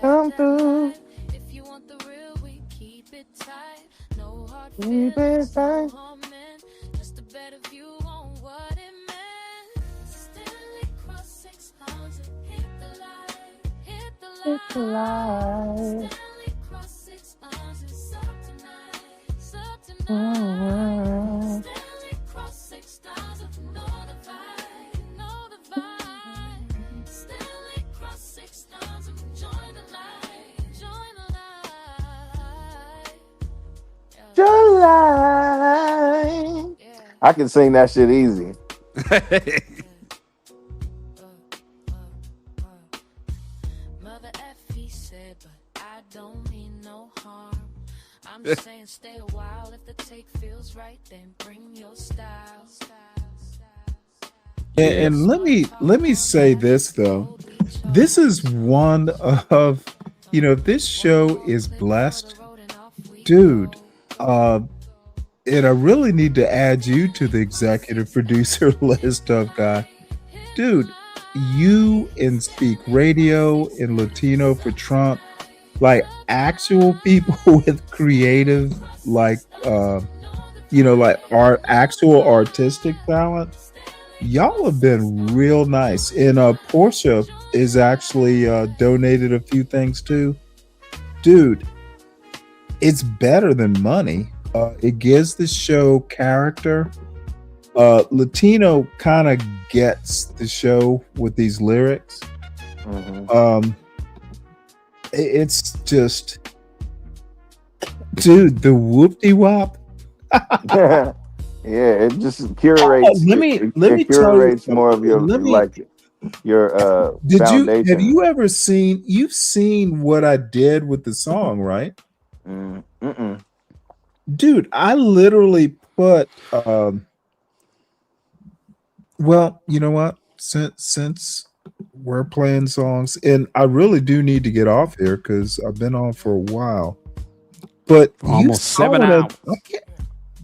Come through. If you want the real, we keep it tight. No hard Keep feelings, it no tight. harm meant. Just a better view on what it meant. Stanley cross 6,000, hit the light, hit the light. It's alive. Stanley cross 6,000, suck tonight, suck tonight. Mm-hmm. Stanley cross 6,000, know the vibe, know the vibe. Stanley cross 6,000, join the light, join the light. July. I can sing that shit easy. Mother F, he said, but I don't mean no harm. I'm just saying stay a while. If the take feels right, then bring your style. And let me say this though. This is one of, if this show is blessed, dude, and I really need to add you to the executive producer list of dude, you in Speak Radio, in Latino for Trump, like actual people with creative, like actual artistic talent. Y'all have been real nice. And Portia is actually donated a few things too. Dude, it's better than money. It gives the show character. Latino kind of gets the show with these lyrics. Mm-hmm. It's just, dude, the whoop-de-wop. Yeah, it just curates. Let me curates tell you, more of your foundation. Have you ever seen? You've seen what I did with the song, right? Mm-mm. Dude, I literally put. Well, you know what? Since we're playing songs, and I really do need to get off here because I've been on for a while. But For almost 7 hours.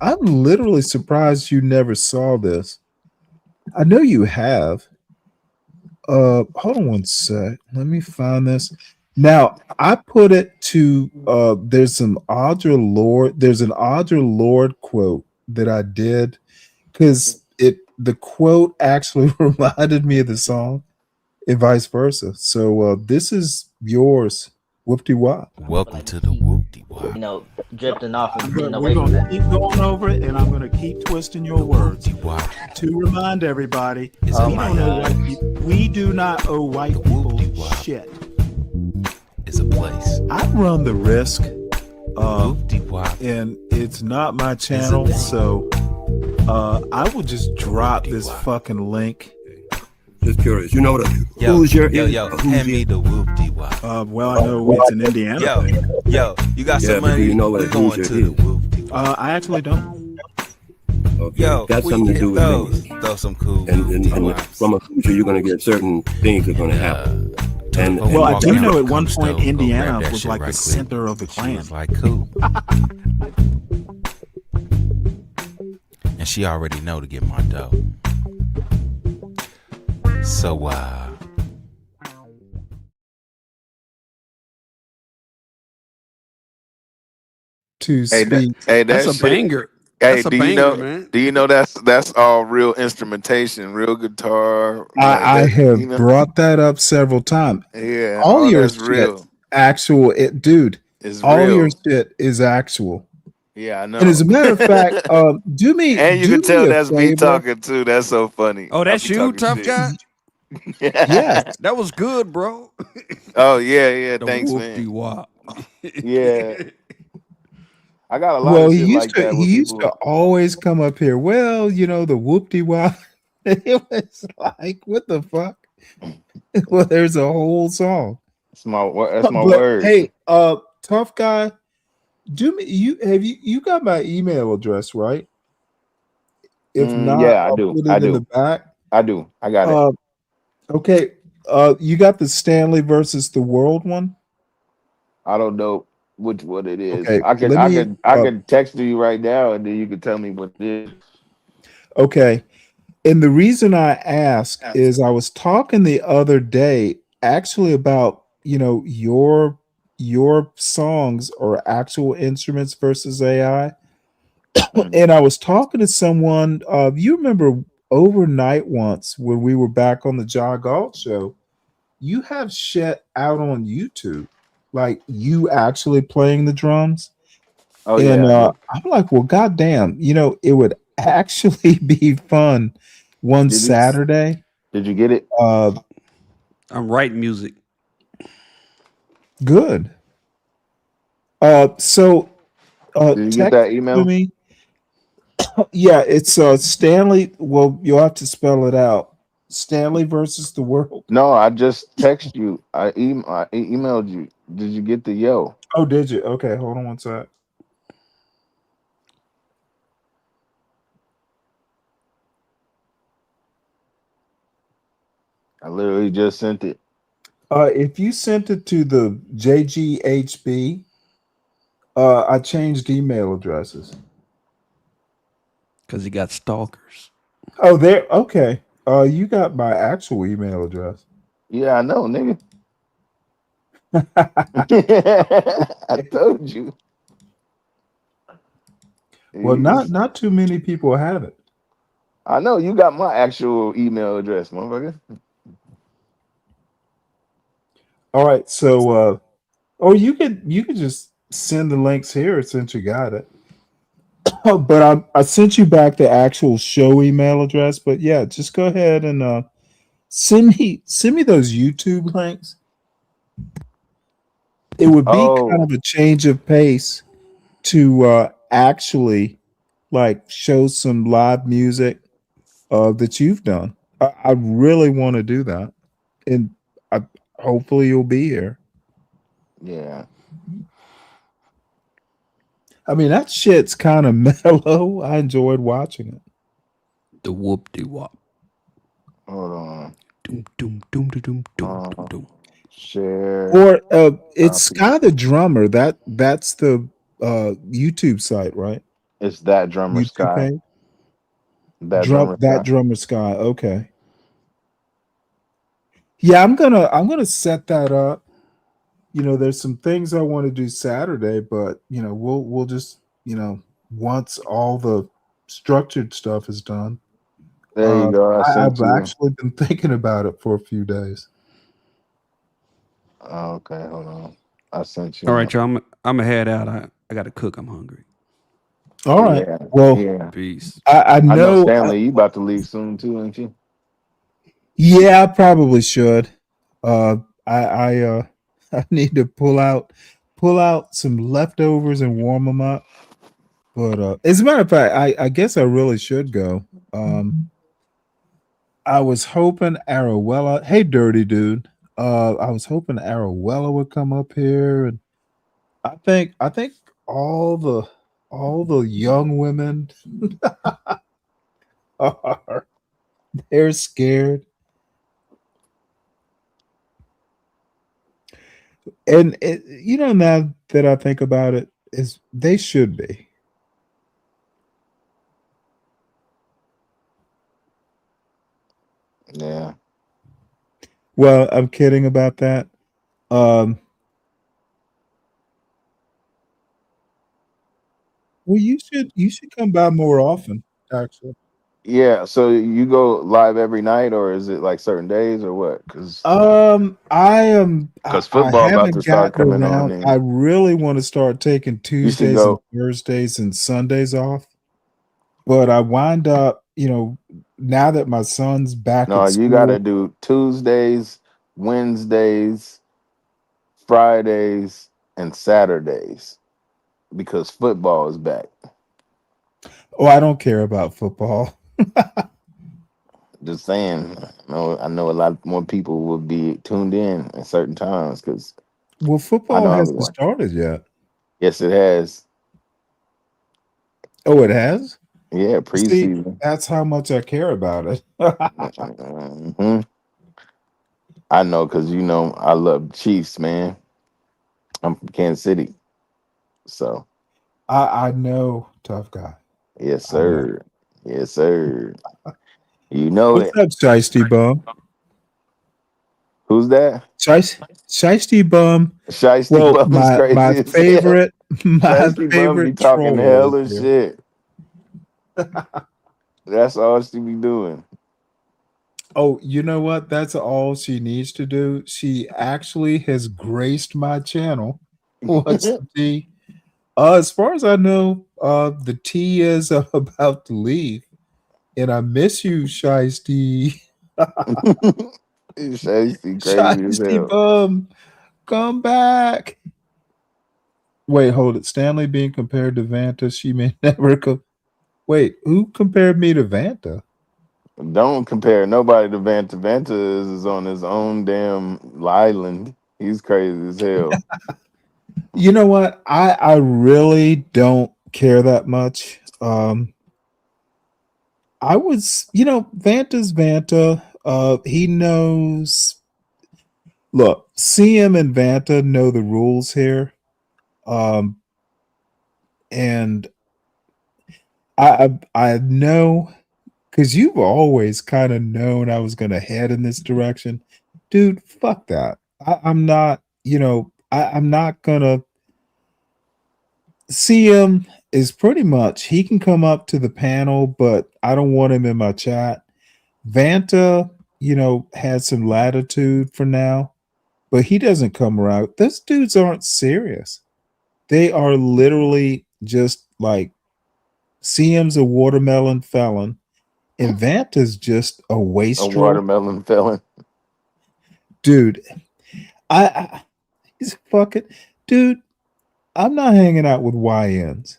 I'm literally surprised you never saw this. I know you have. Hold on one sec. Let me find this. Now I put it to there's an Audre Lorde quote that I did because the quote actually reminded me of the song and vice versa. So this is yours. Whoop-de-wop. Welcome to the whoop-de-wop. Drifting off and getting We're away from going to that. keep going over it, and I'm going to keep twisting your words to remind everybody we do not owe white people shit. It's a place. I run the risk, and it's not my channel, so I will just drop this fucking link. Just curious, who's your hand me the whoop-de-wop. Well, I know it's in Indiana. Yo, you got some money? Do you know We're who's going your to the whoop-de-wop. I actually don't. Okay. Yo, That's something to do with me. Throw some cool And from a future, you're going to get certain things that are going to happen. And I do know at one point Indiana was like the center of the Klan. Like cool. And she already know to get my dough. So to speak. That's a banger. Hey, That's a do banger, you know? man. Do you know that's all real instrumentation, real guitar? I have brought that up several times. Yeah, all your that's shit, real. actual, dude. It's all real. your shit is actual. Yeah, I know. And as a matter of fact, do me. And you do can tell me a that's me favor. talking too. That's so funny. Oh, that's I be you, talking tough shit. guy? Yes. That was good, bro. Oh yeah. The Thanks, whoop-de-wop. man. Yeah. I got a lot Well, of he shit used like to that he where used to people. always come up here. Well, the whoop-de wop. It was like, what the fuck? Well, there's a whole song. That's my But word. hey, tough guy, do me you got my email address, right? If not, Yeah, I I'll do. put I it in the do. back. I do. I got it. Okay. You got the Stanley versus the World one? I don't know what it is. Okay, I could let I me could I could text you right now, and then you could tell me what it is. okay. And the reason I ask is I was talking the other day actually about, your songs or actual instruments versus AI. And I was talking to someone, you remember overnight once when we were back on the John Galt show, you have shit out on YouTube, like you actually playing the drums. Oh And yeah, I do. I'm like, well, goddamn, it would actually be fun one Did you Saturday. Did you get it? I'm writing music. Good. So Did you get text that it to email? me. Yeah, it's Stanley. Well, you'll have to spell it out. Stanley versus the World. No, I just text you. I emailed you. Did you get the yo? Oh, did you? Okay, hold on one sec. I literally just sent it. If you sent it to the JGHB, I changed email addresses. Because he got stalkers. Oh, there. Okay. You got my actual email address. Yeah, I know, nigga. I told you. Well, not too many people have it. I know you got my actual email address, motherfucker. All right. So, or you could just send the links here since you got it. But I sent you back the actual show email address. But yeah, just go ahead and send me those YouTube links. It would be kind Oh, of a change of pace to actually like show some live music that you've done. I really want to do that, and hopefully you'll be here. yeah. I mean, that shit's kind of mellow. I enjoyed watching it. The whoop de wop. Hold on. Doom doom doom doom doom doom doom. Share. Or it's Copy. Sky the Drummer. That's the YouTube site, right? It's that drummer YouTube Sky. page. That drummer That Sky. drummer Sky. Okay. Yeah, I'm gonna set that up. There's some things I want to do Saturday, but we'll just once all the structured stuff is done. There you go. I I've sent you. actually been thinking about it for a few days. Okay, hold on. I sent you. All right, y'all. I'm gonna head out. I got to cook. I'm hungry. All right. Yeah. Well, Yeah. Peace. I I know know. Stanley, you about to leave soon too, ain't you? Yeah, I probably should. I I need to pull out some leftovers and warm them up. But as a matter of fact, I guess I really should go. I was hoping Arowella. Hey, dirty dude. I was hoping Arowella would come up here, and I think all the young women are they're scared. And now that I think about it, is they should be. Yeah. Well, I'm kidding about that. Um, well, you should come by more often, actually. Yeah. So you go live every night, or is it like certain days, or what? Because I am. I football about to haven't start gotten coming on, around. I and really want to start taking you should Tuesdays and go. Thursdays and Sundays off, but I wind up, now that my son's back No, at you got to school. do Tuesdays, Wednesdays, Fridays, and Saturdays. because football is back. Oh, I don't care about football. Just saying. I know a lot more people will be tuned in at certain times because Well, I football know I'll be hasn't watching. started yet. Yes, it has. Oh, it has? Yeah, See, preseason. that's how much I care about it. Mhm. I know because I love Chiefs, man. I'm from Kansas City, so I know, tough guy. yes, I know. sir. Yes, sir. You know What's it. up, Shiesty Bum? Who's that? Shiesty Bum. Shiesty Well, Bum is my crazy as hell. favorite, my Shiesty Bum be favorite talking troll is hella here. shit. That's all she be doing. Oh, you know what? That's all she needs to do. She actually has graced my channel. What's the tea? As far as I know, the tea is about to leave, and I miss you, Shiesty. Shiesty crazy as Shiesty hell. Bum, come back. Wait, hold it. Stanley being compared to Vanta, she may never come. Wait, who compared me to Vanta? Don't compare nobody to Vanta. Vanta is on his own damn island. He's crazy as hell. You know what? I really don't care that much. I was, Vanta's Vanta. He knows. Look, CM and Vanta know the rules here. Um, and I know because you've always kind of known I was going to head in this direction, dude. Fuck that. I'm not. I'm not gonna. CM is pretty much he can come up to the panel, but I don't want him in my chat. Vanta, had some latitude for now, but he doesn't come around. Those dudes aren't serious. They are literally just like CM's a watermelon felon, and Vanta's just a A wastrel. watermelon felon. Dude, he's fucking dude. I'm not hanging out with YNs.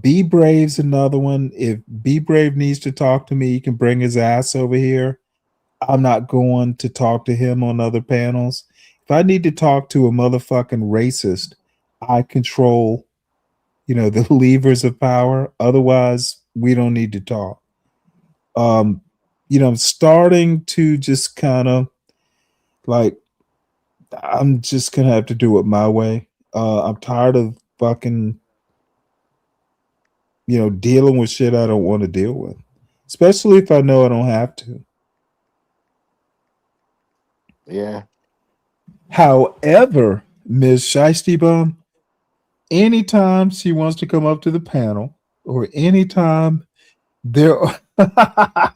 Be Brave's another one. If Be Brave needs to talk to me, he can bring his ass over here. I'm not going to talk to him on other panels. If I need to talk to a motherfucking racist, I control, the levers of power. Otherwise, we don't need to talk. I'm starting to just kind of like I'm just gonna have to do it my way. I'm tired of fucking, dealing with shit I don't want to deal with. Especially if I know I don't have to. Yeah. However, Ms. Shiesty Bum, anytime she wants to come up to the panel, or anytime there are,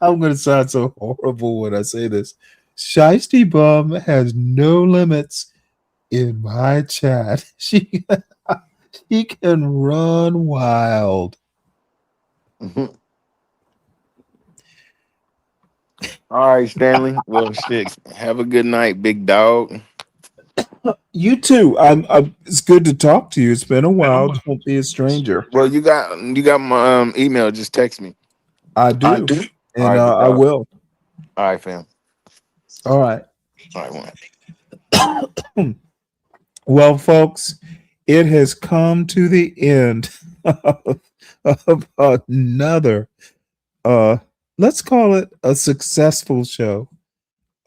I'm going to sound so horrible when I say this. Shiesty Bum has no limits in my chat. She can run wild. All right, Stanley. Well, shit. Have a good night, big dog. You too. It's good to talk to you. It's been a while. Don't be a stranger. Well, you got my email. Just text me. I do. I do. All And right, big I dog. will. All right, fam. All right. All right, Well, folks, it has come to the end of another, let's call it a successful show.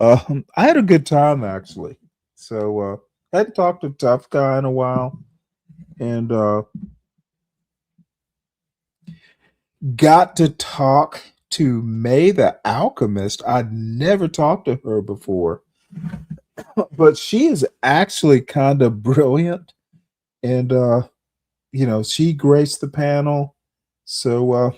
I had a good time actually. So I hadn't talked to Tough Guy in a while, and got to talk to May the Alchemist. I'd never talked to her before, but she is actually kind of brilliant, and she graced the panel. So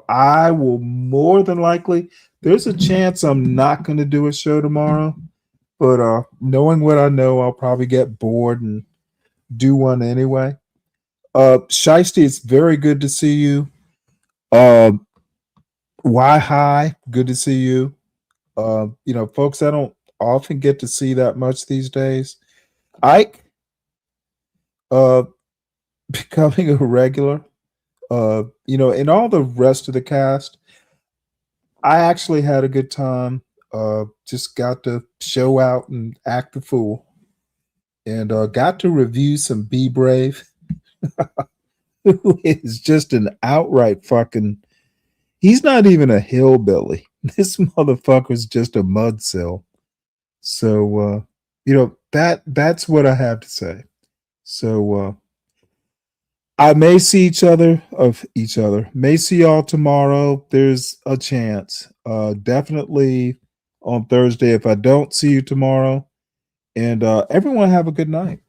I will more than likely, there's a chance I'm not going to do a show tomorrow, but knowing what I know, I'll probably get bored and do one anyway. Shiesty, it's very good to see you. Why hi, good to see you. Folks I don't often get to see that much these days. Ike, becoming a regular. And all the rest of the cast, I actually had a good time. Just got to show out and act the fool, and got to review some Be Brave, who is just an outright fucking. He's not even a hillbilly. This motherfucker's just a mudsill. So that's what I have to say. So I may see each other. May see y'all tomorrow. There's a chance. Definitely on Thursday if I don't see you tomorrow. And everyone have a good night.